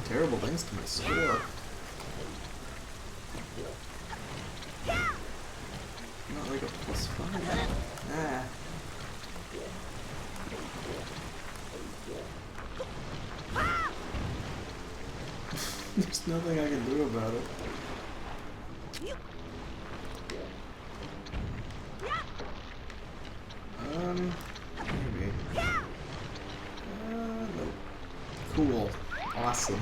S1: Terrible things to my score. Not like a +5. Ah. There's nothing I can do about it. one? Maybe. Nope. Cool. Awesome.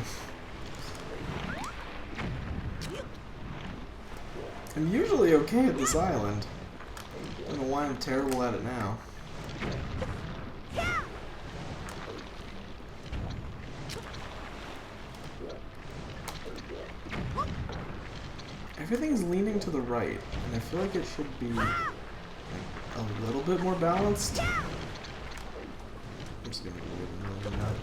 S1: I'm usually okay at this island. I don't know why I'm terrible at it now. Everything's leaning to the right, and I feel like it should be like, a little bit more balanced. I'm just gonna leave it nut.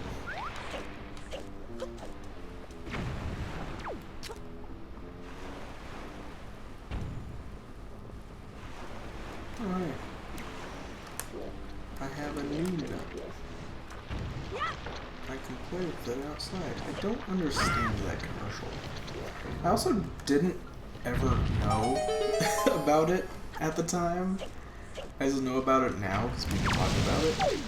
S1: Alright. I have a new nut. I can play with it outside. I don't understand that commercial. I also didn't ever know about it at the time. I just know about it now because we can talk about it.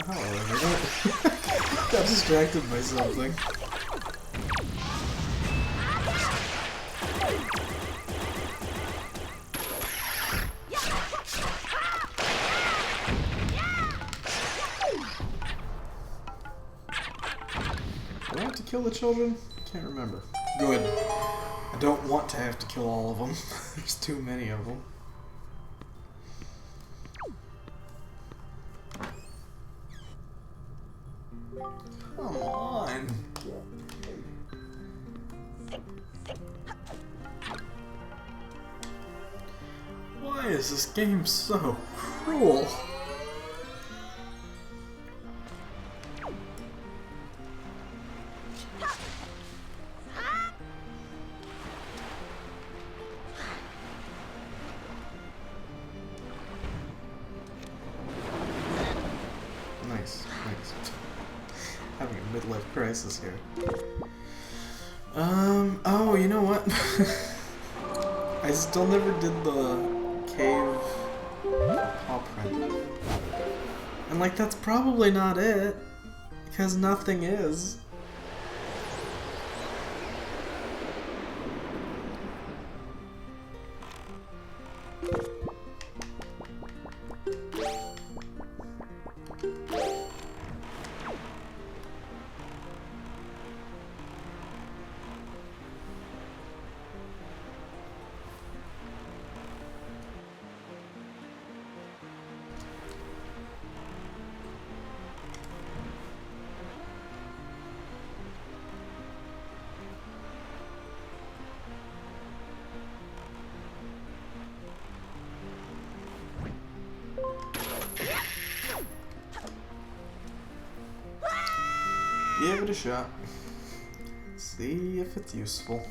S1: Oh, hello. Got distracted by something. Do I have to kill the children? Can't remember. Good. I don't want to have to kill all of them. There's too many of them. Come on. Why is this game so cruel? Nice, nice. Having a midlife crisis here. Oh, you know what? I still never did the cave paw print. And like, that's probably not it. Because nothing is. Give it a shot. See if it's useful.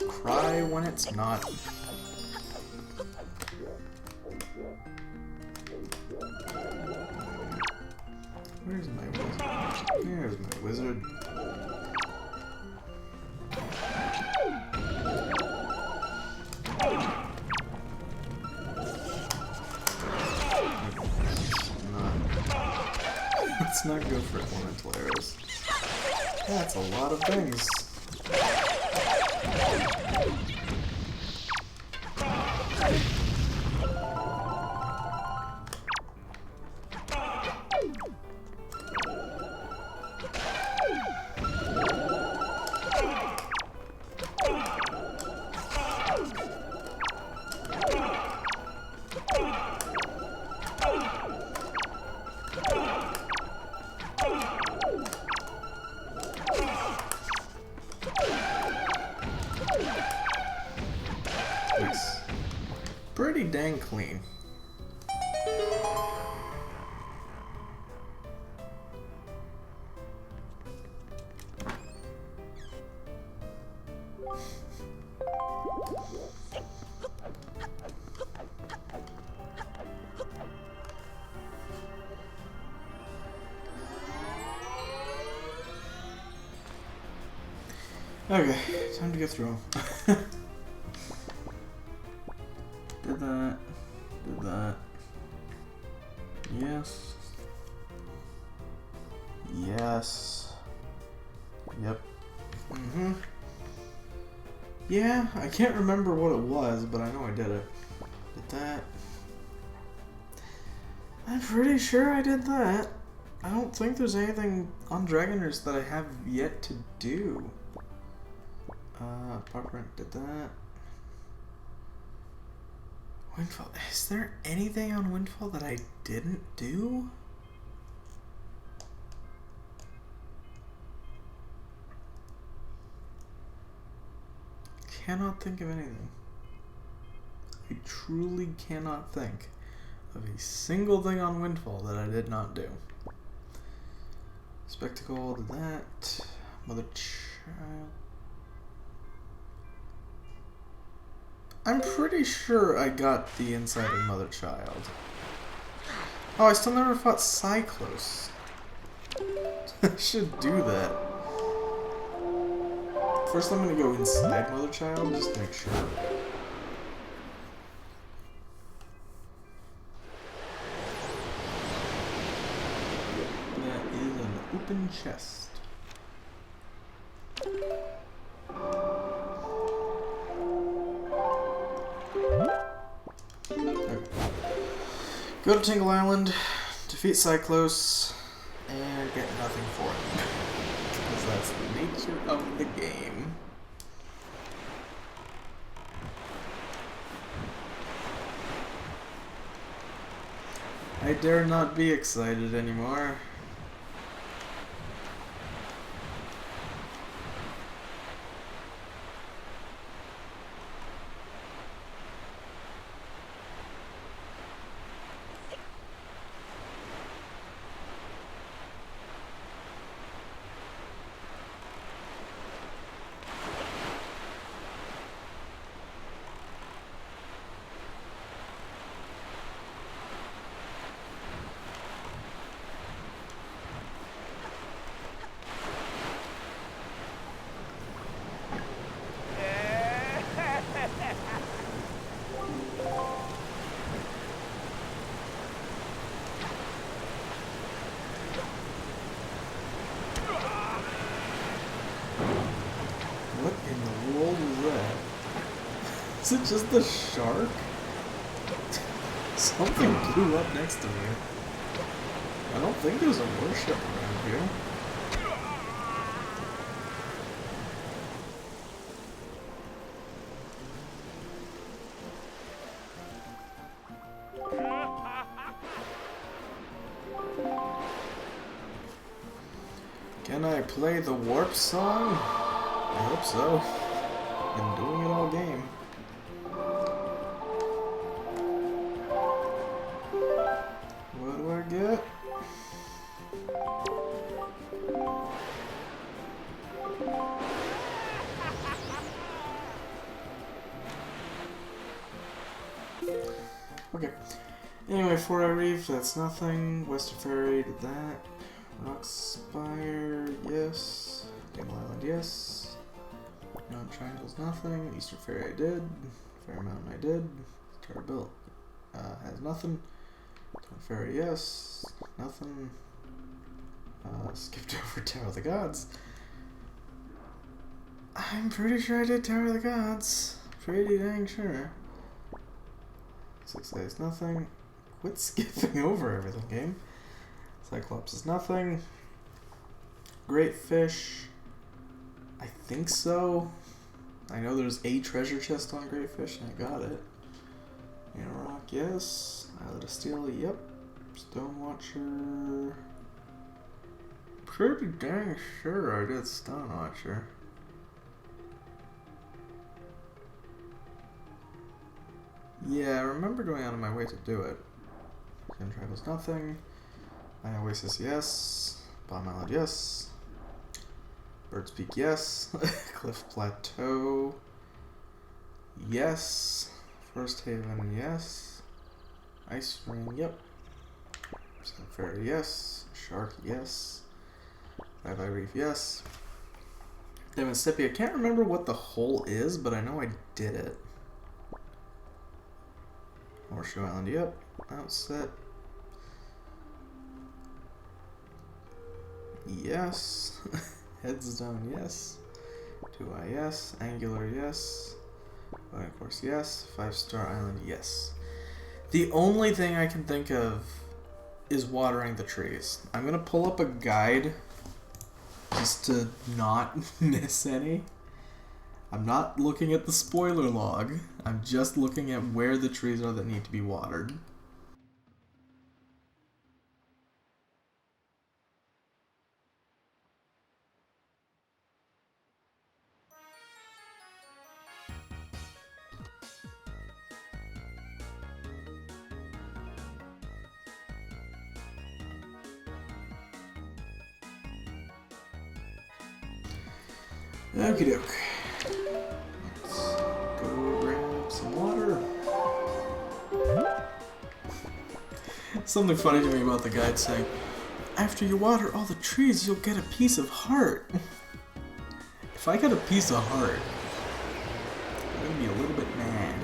S1: Cry when it's not. Where's my wizard? There's my wizard. Let's not go for elemental arrows. That's a lot of things. dang clean. Okay, time to get through them. Did that. Did that. Yes. Yes. Yep. Mm-hmm. Yeah, I can't remember what it was, but I know I did it. Did that. I'm pretty sure I did that. I don't think there's anything on Dragoners that I have yet to do. Park Rent did that. Windfall. Is there anything on Windfall that I didn't do? Cannot think of anything. I truly cannot think of a single thing on Windfall that I did not do. Spectacle did that. Mother Child. I'm pretty sure I got the inside of Mother Child. Oh, I still never fought Cyclos. I should do that. First I'm gonna go inside Mother Child just to make sure. That is an open chest. Go to Tingle Island, defeat Cyclos, and get nothing for it. Because that's the nature of the game. I dare not be excited anymore. Is it just the shark? Something blew up next to me. I don't think there's a warship around here. Can I play the warp song? I hope so. Been doing it all game. What do I get? Okay. Anyway, 4 Reef, that's nothing. Western Ferry did that. Rock Spire, yes. Dingle Island, yes. Non Triangles, nothing. Eastern Ferry, I did. Fair Mountain, I did. Tower Built has nothing. Tower Ferry, yes. Nothing. Skipped over Tower of the Gods. I'm pretty sure I did Tower of the Gods. Pretty dang sure. 6 Days, nothing. Quit skipping over everything, game. Cyclops is nothing. Great Fish. I think so. I know there's a treasure chest on Great Fish and I got it. Inner Rock, yes. Islet of Steel, yep. Stone Watcher. Pretty dang sure I did Stone Watcher. Yeah, I remember going out of my way to do it. Can travels nothing. My Oasis, yes. Bomb Island, yes. Bird's Peak, yes. Cliff Plateau, yes. First Haven, yes. Ice Ring, yep. Sun Fairy, yes. Shark, yes. Bye Bye Reef, yes. Then Mississippi, I can't remember what the hole is, but I know I did it. Horseshoe Island, yep. Outset. Yes. Heads down, yes. 2i, yes. Angular, yes. Of course, yes. 5-star Island, yes. The only thing I can think of is watering the trees. I'm gonna pull up a guide just to not miss any. I'm not looking at the spoiler log. I'm just looking at where the trees are that need to be watered. Okie doke. Let's go grab some water. Something funny to me about the guide saying, after you water all the trees, you'll get a piece of heart. If I get a piece of heart, I'm gonna be a little bit mad.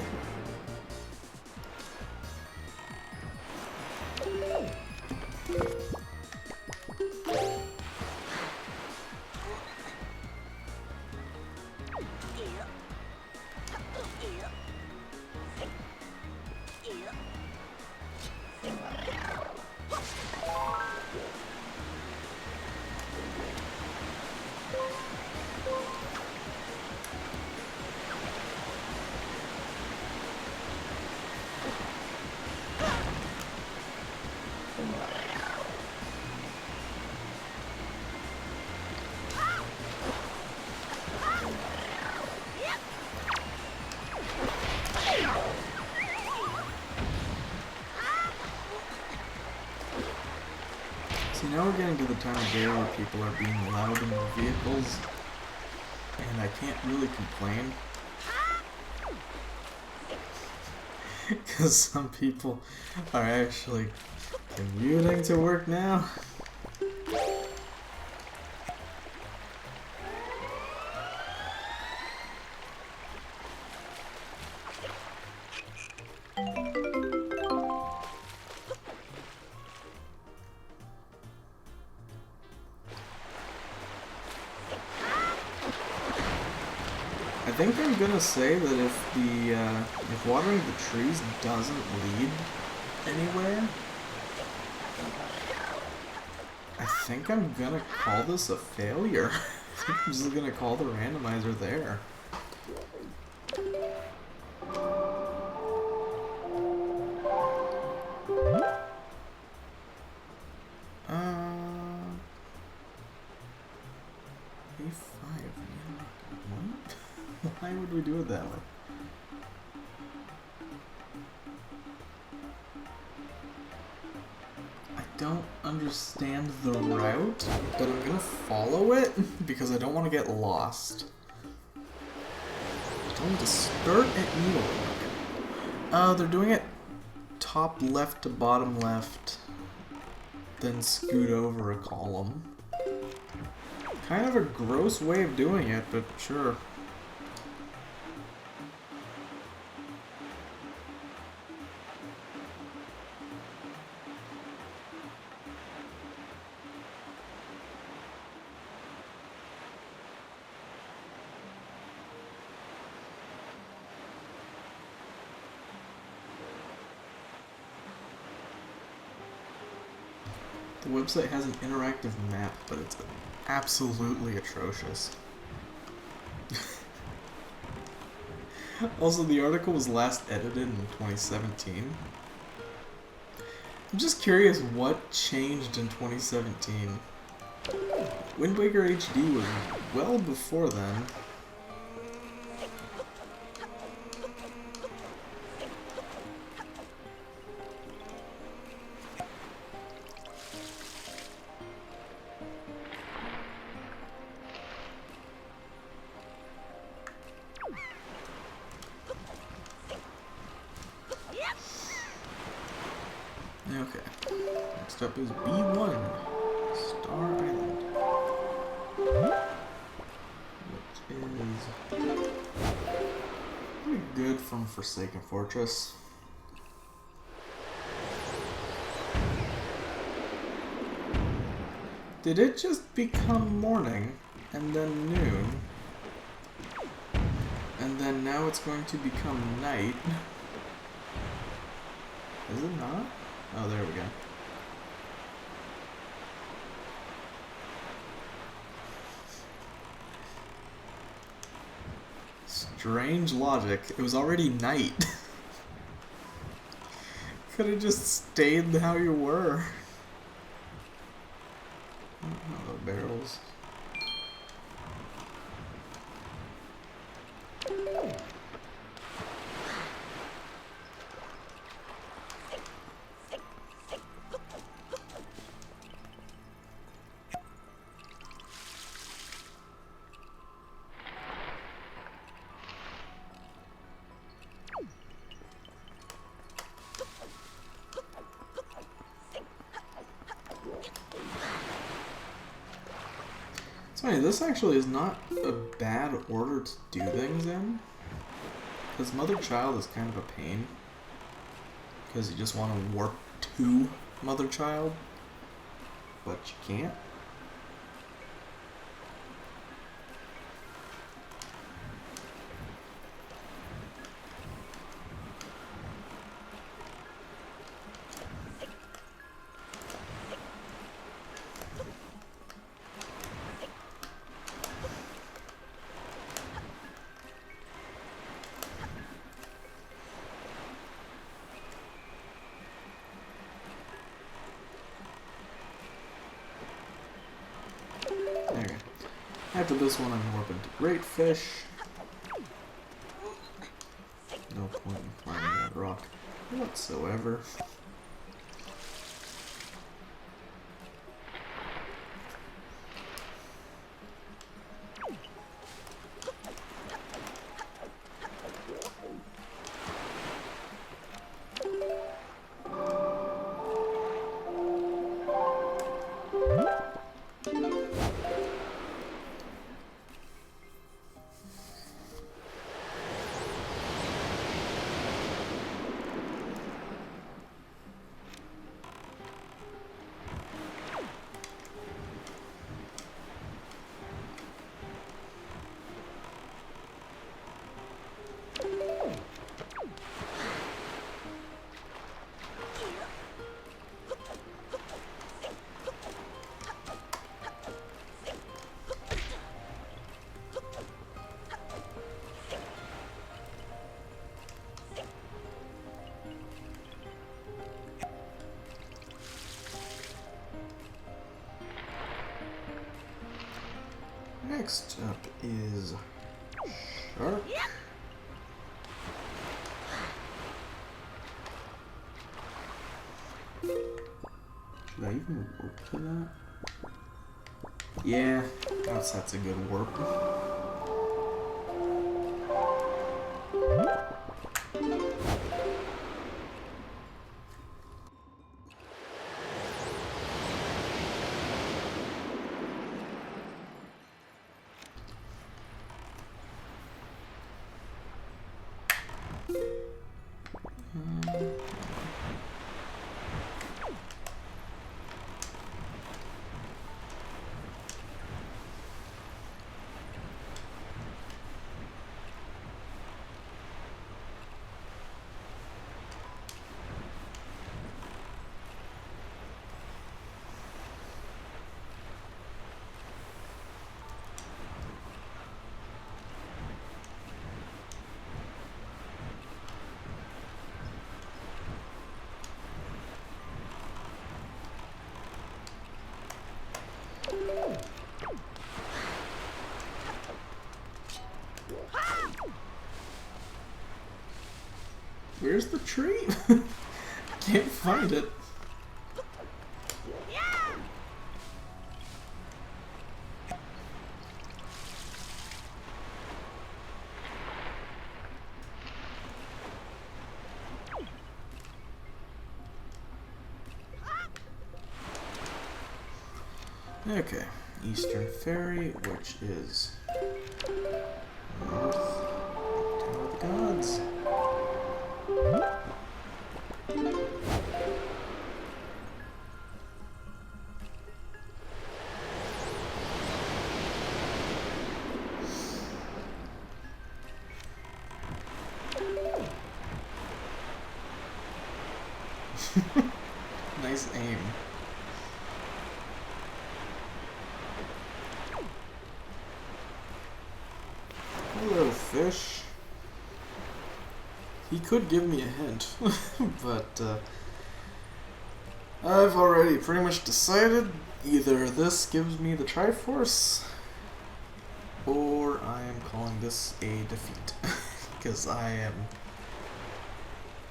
S1: Now we're getting to the time of day where people are being loud in their vehicles, and I can't really complain. Because some people are actually commuting to work now. I think I'm gonna say that if watering the trees doesn't lead anywhere, I think I'm gonna call this a failure. I think I'm just gonna call the randomizer there. A5. What? Why would we do it that way? I don't understand the route, but I'm gonna follow it because I don't want to get lost. Tell them to start at needlework. They're doing it top left to bottom left, then scoot over a column. Kind of a gross way of doing it, but sure. The website has an interactive map, but it's absolutely atrocious. Also, the article was last edited in 2017. I'm just curious what changed in 2017. Wind Waker HD was well before then. up is B1, Star Island, which is pretty good from Forsaken Fortress. Did it just become morning and then noon? And then now it's going to become night? Is it not? Oh, there we go. Strange logic. It was already night. Could have just stayed how you were. Oh, the barrels. Funny, this actually is not a bad order to do things in. Because Mother-Child is kind of a pain. Because you just want to warp to Mother-Child. But you can't. There. After this one, I'm warping to Great Fish. No point in climbing that rock whatsoever. Next up is Shark. Should I even warp to that? Yeah, that's a good warp. Where's the tree? Can't find it. Okay, Eastern Ferry, which is north Tower of the Gods. Nice aim. Hello, fish. He could give me a hint, but I've already pretty much decided either this gives me the Triforce or I am calling this a defeat. Because I am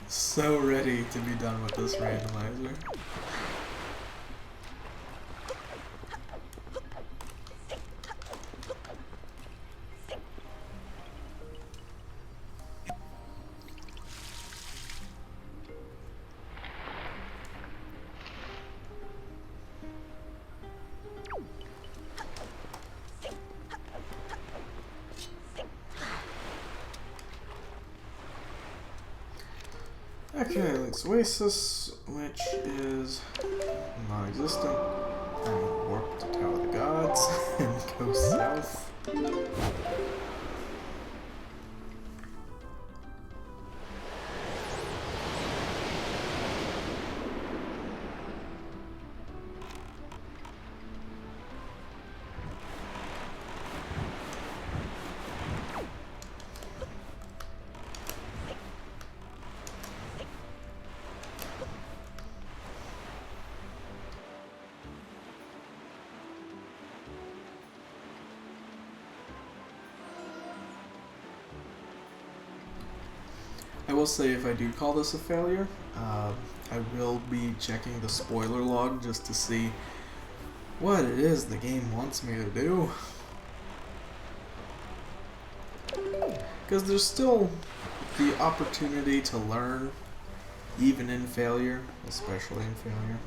S1: so ready to be done with this randomizer. Okay, Link's Oasis, which is non-existent. I'm gonna warp to Tower of the Gods and go south. I will say, if I do call this a failure, I will be checking the spoiler log just to see what it is the game wants me to do. Because there's still the opportunity to learn, even in failure, especially in failure.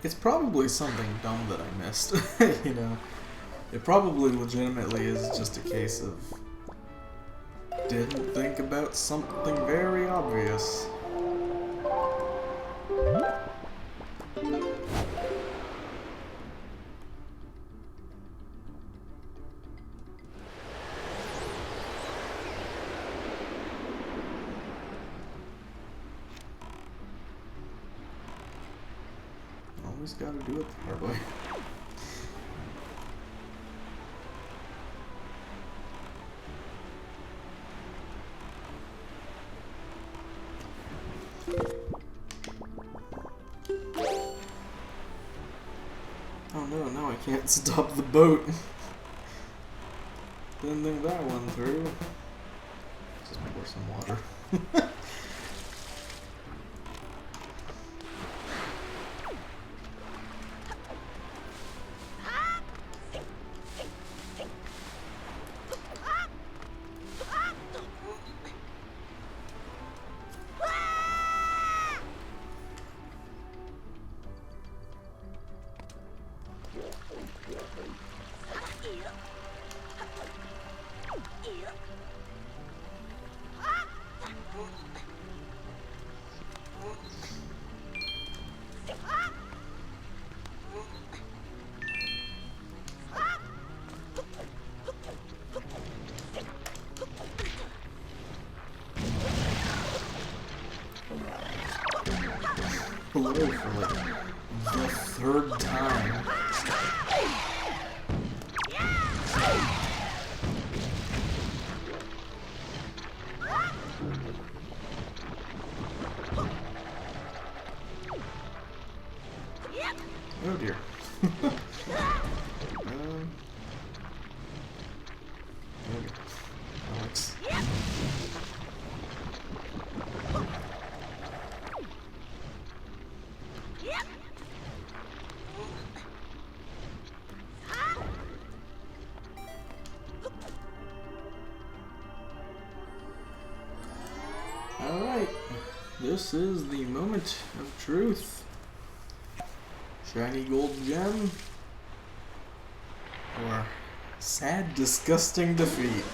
S1: It's probably something dumb that I missed, you know. It probably legitimately is just a case of didn't think about something very obvious. Always gotta do it the hard way. Oh no, now I can't stop the boat. Didn't think that one through. Just pour some water. Hello for like the third time. Oh dear. Okay. Alex. This is the moment of truth. Shiny gold gem. Or sad, disgusting defeat.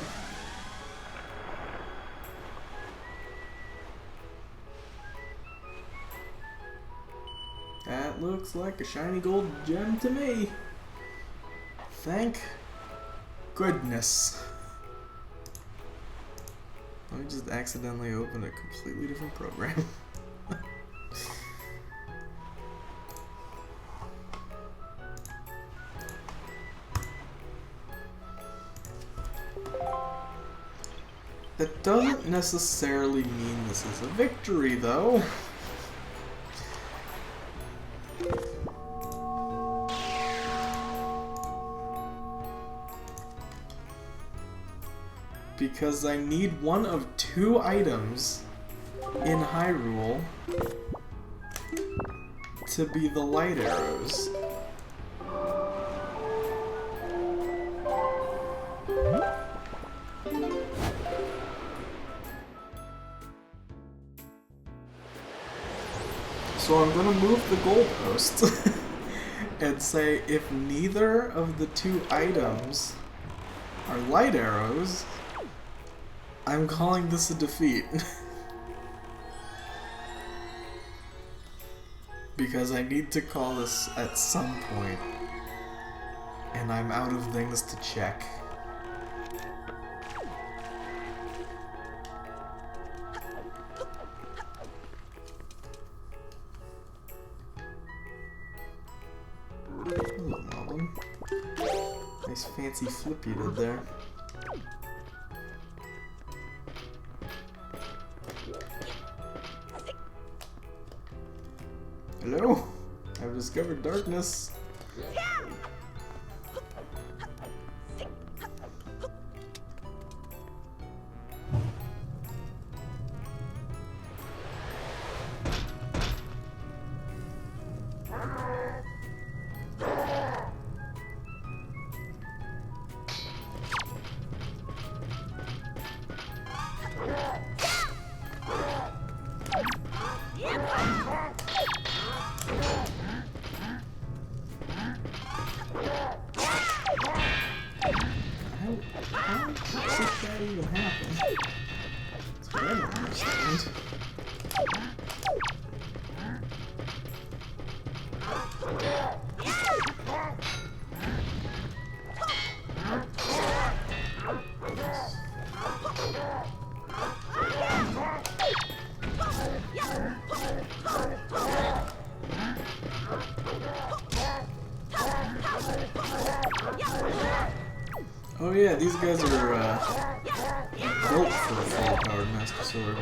S1: That looks like a shiny gold gem to me. Thank goodness. Let me just accidentally open a completely different program. That doesn't necessarily mean this is a victory, though. Because I need one of two items in Hyrule to be the light arrows. So I'm gonna move the goalpost and say if neither of the two items are light arrows, I'm calling this a defeat. Because I need to call this at some point, and I'm out of things to check. Hello, Moblin. Nice fancy flip you did there. Hello? I've discovered darkness. How did that even happen? That's what I don't understand. Oh yeah, these guys are built for a full-powered Master Sword.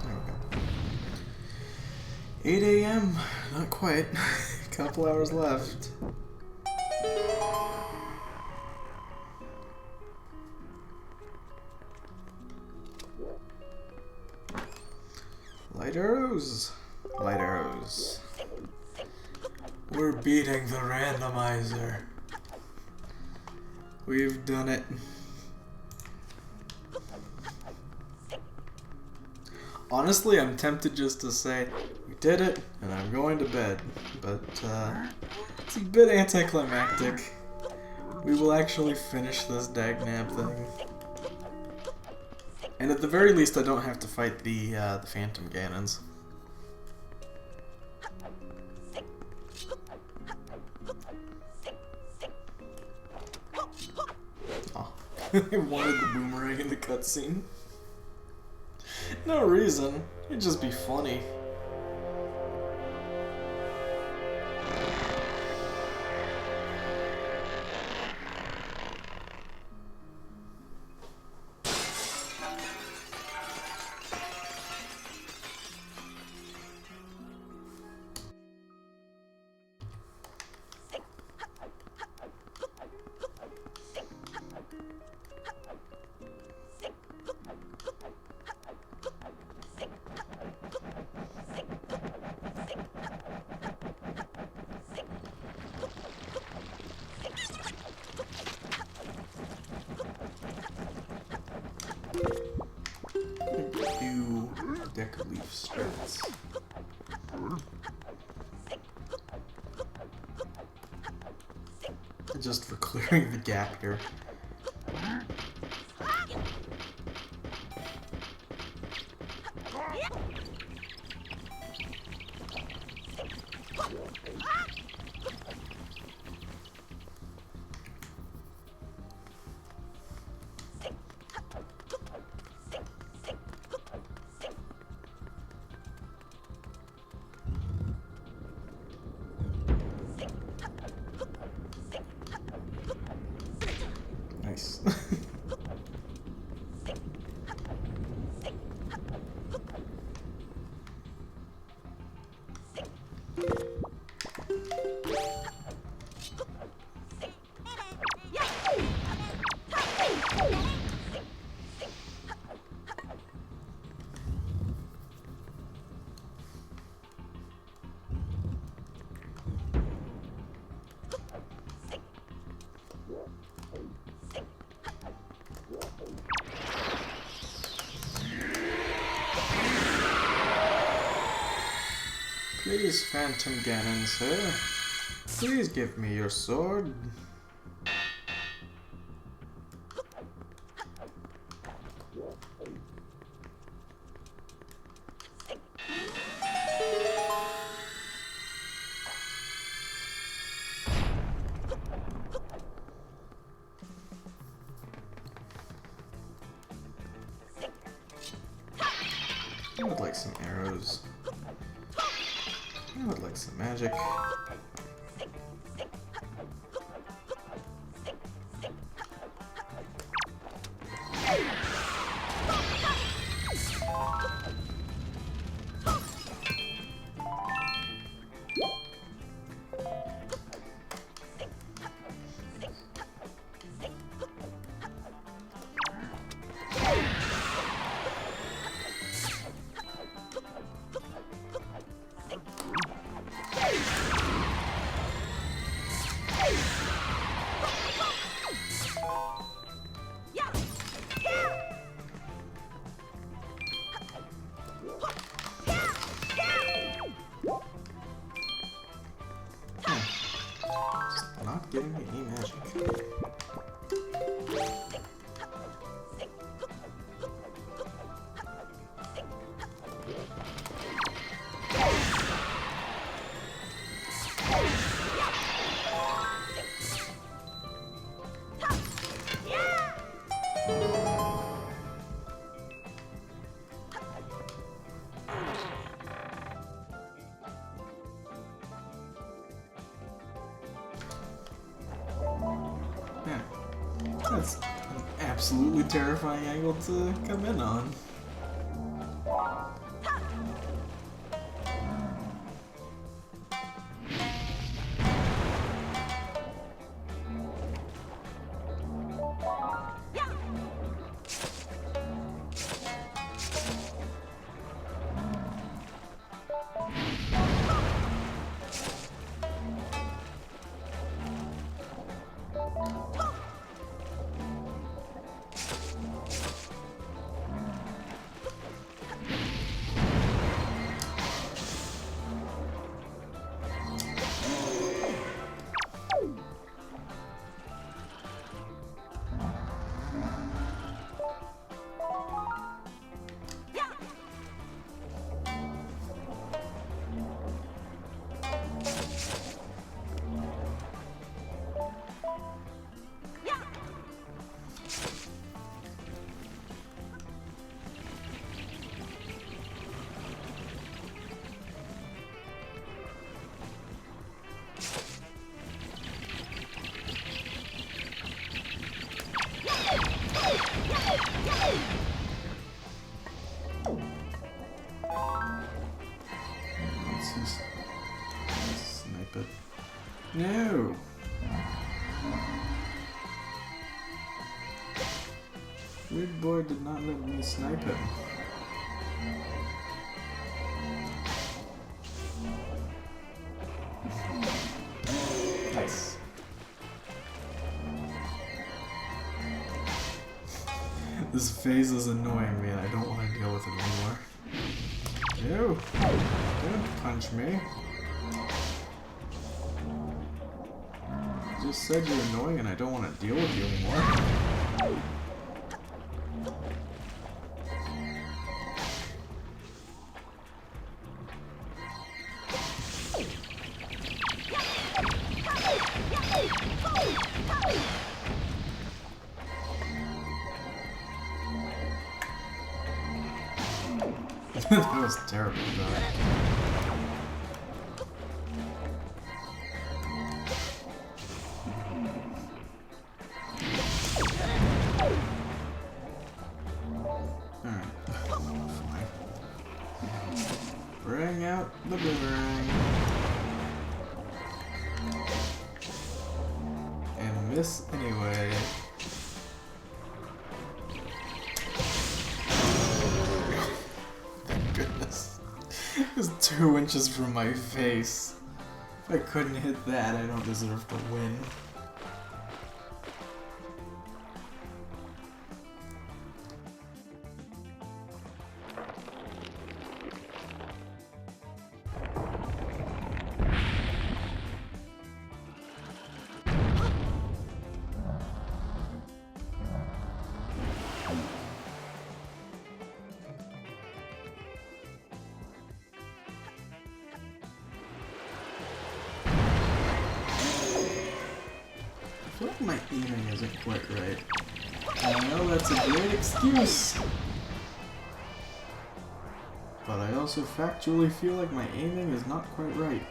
S1: Okay. 8 a.m. Not quite. A couple hours left. Light arrows. Light arrows. We're beating the randomizer. We've done it. Honestly, I'm tempted just to say, we did it, and I'm going to bed. But, it's a bit anticlimactic. We will actually finish this dagnab thing. And at the very least, I don't have to fight the Phantom Ganons. Oh, I wanted the boomerang in the cutscene. No reason. It'd just be funny. Do deck leaf strats. Just for clearing the gap here. Nice. Please, Phantom Ganon, sir. Please give me your sword. I would like some arrows. I would like some magic. Not giving me any magic. Yeah, that's an absolutely terrifying angle to come in on. Snipe it. No! Weird boy did not let me snipe him. Nice. This phase is annoying me and I don't want to deal with it anymore. Ew. Don't punch me. You just said you're annoying and I don't want to deal with you anymore. That was terrible, though. Bring out the boomerang. And miss anyway. Goodness. It was 2 inches from my face. If I couldn't hit that, I don't deserve to win. I feel like my aiming isn't quite right. I know that's a great excuse. But I also factually feel like my aiming is not quite right.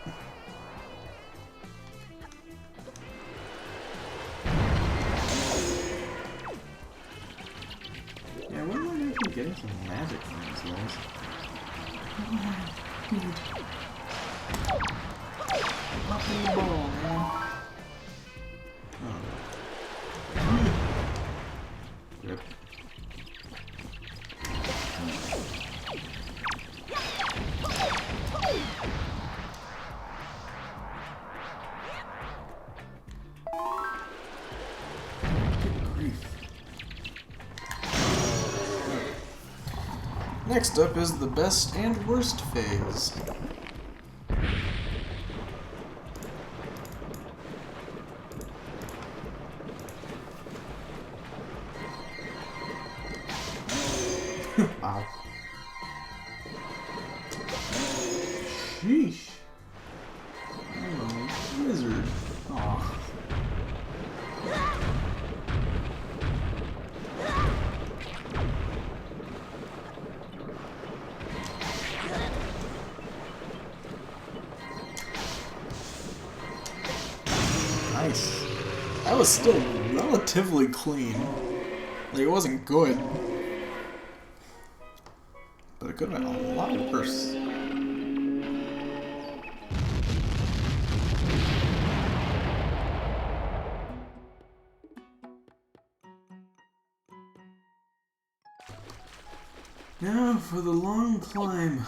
S1: Yeah, when am I actually getting some magic from these guys? Pop the ball, man. Rip. Good grief. Next up is the best and worst phase. Ow. Sheesh. Oh, wizard. Aw. Nice. That was still relatively clean. Like, it wasn't good. But it could have been a lot worse. Now for the long climb.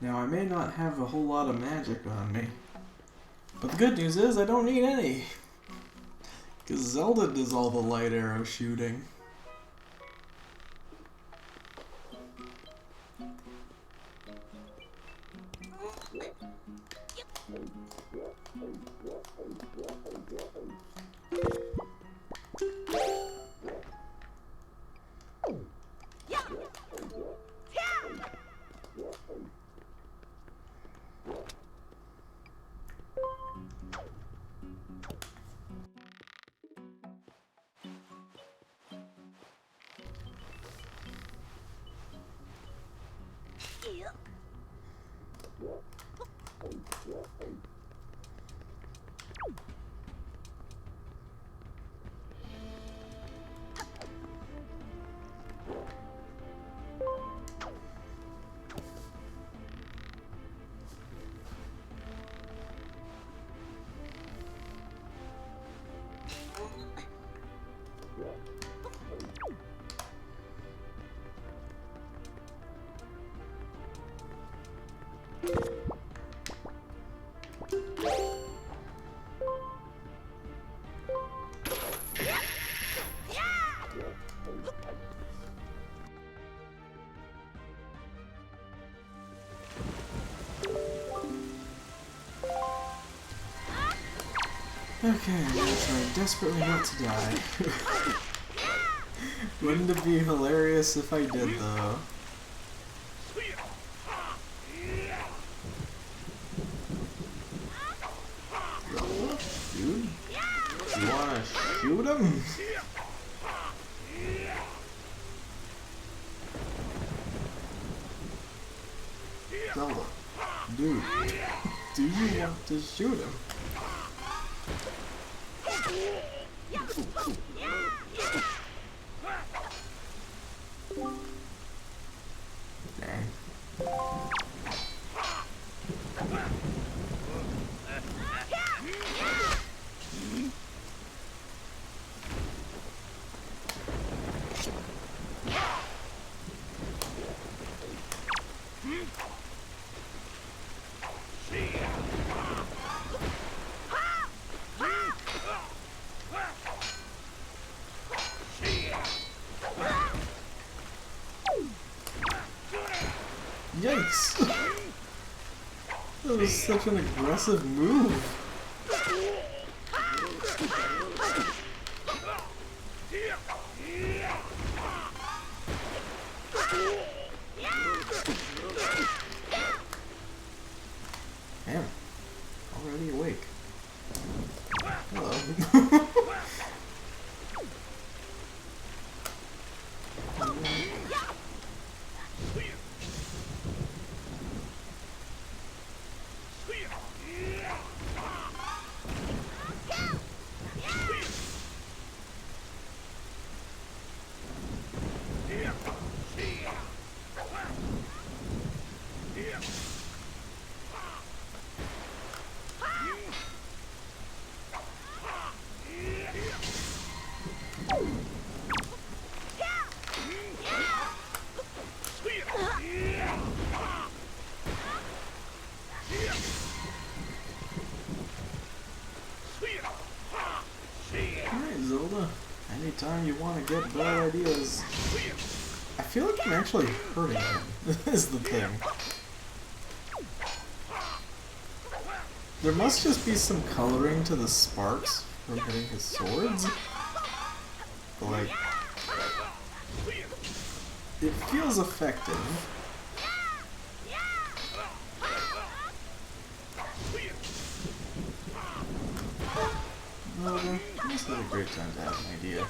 S1: Now, I may not have a whole lot of magic on me, but the good news is I don't need any, because Zelda does all the light arrow shooting. Okay, I'm gonna try desperately not to die. Wouldn't it be hilarious if I did, though? Zelda? Dude? You wanna shoot him? Zelda. Dude. Do you want to shoot him? Dang. Yikes! That was such an aggressive move. Damn. Already awake. Hello. Alright, Zelda. Anytime you want to get bad ideas. I feel like I'm actually hurting him. Is the thing. There must just be some coloring to the sparks from hitting his swords. But like, it feels effective. Well, this is a great time to have an idea.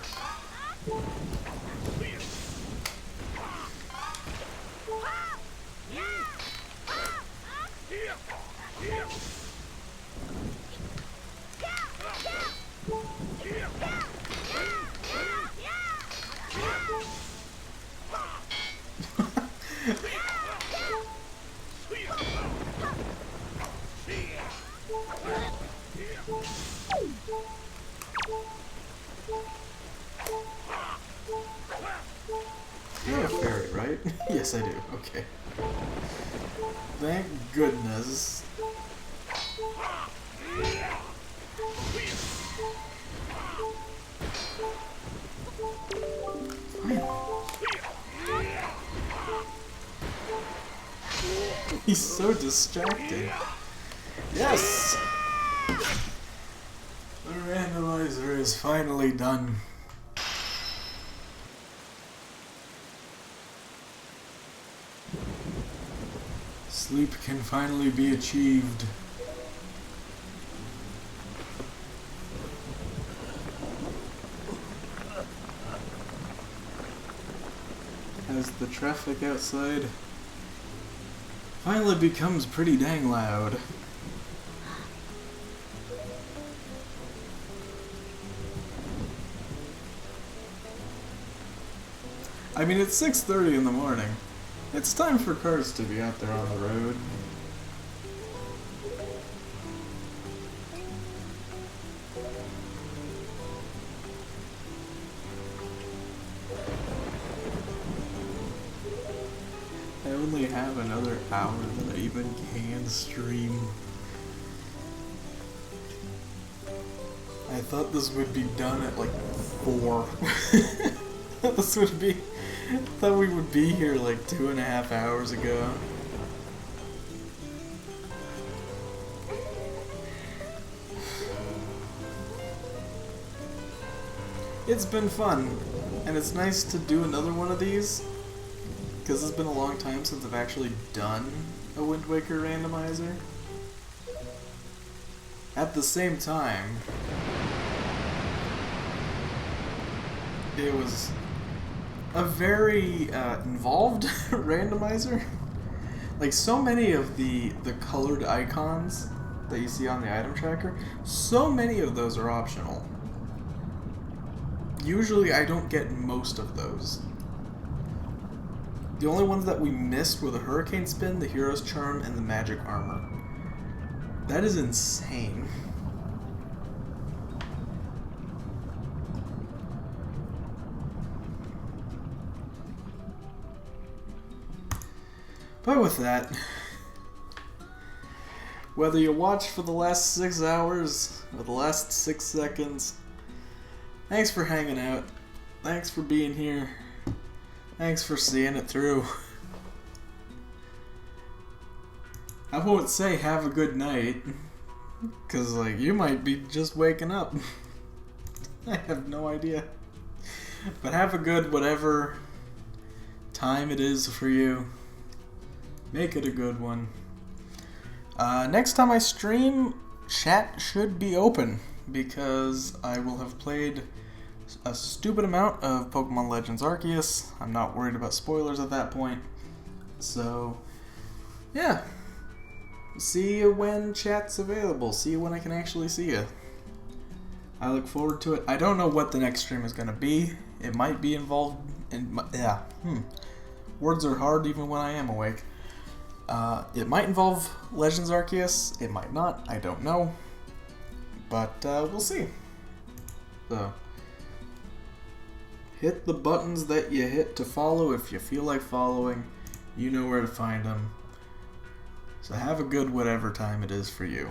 S1: You're a fairy, right? Yes, I do. Okay. Thank goodness. He's so distracting. Yes! The randomizer is finally done. Sleep can finally be achieved. As the traffic outside finally becomes pretty dang loud. I mean, it's 6:30 in the morning. It's time for cars to be out there on the road. I only have another hour that I even can stream. I thought this would be done at like 4. This would be... I thought we would be here like 2.5 hours ago. It's been fun, and it's nice to do another one of these, because it's been a long time since I've actually done a Wind Waker randomizer. At the same time, it was a very involved randomizer. Like, so many of the colored icons that you see on the item tracker, so many of those are optional. Usually I don't get most of those. The only ones that we missed were the Hurricane Spin, the Hero's Charm, and the Magic Armor. That is insane. But with that, whether you watch for the last 6 hours or the last 6 seconds, thanks for hanging out. Thanks for being here. Thanks for seeing it through. I won't say have a good night, because, like, you might be just waking up. I have no idea. But have a good whatever time it is for you. Make it a good one. Next time I stream, chat should be open, because I will have played a stupid amount of Pokemon Legends Arceus. I'm not worried about spoilers at that point. So, yeah. See you when chat's available. See you when I can actually see you. I look forward to it. I don't know what the next stream is going to be. It might be involved in... Words are hard even when I am awake. It might involve Legends Arceus. It might not. I don't know. But we'll see. So, hit the buttons that you hit to follow if you feel like following. You know where to find them. So have a good whatever time it is for you.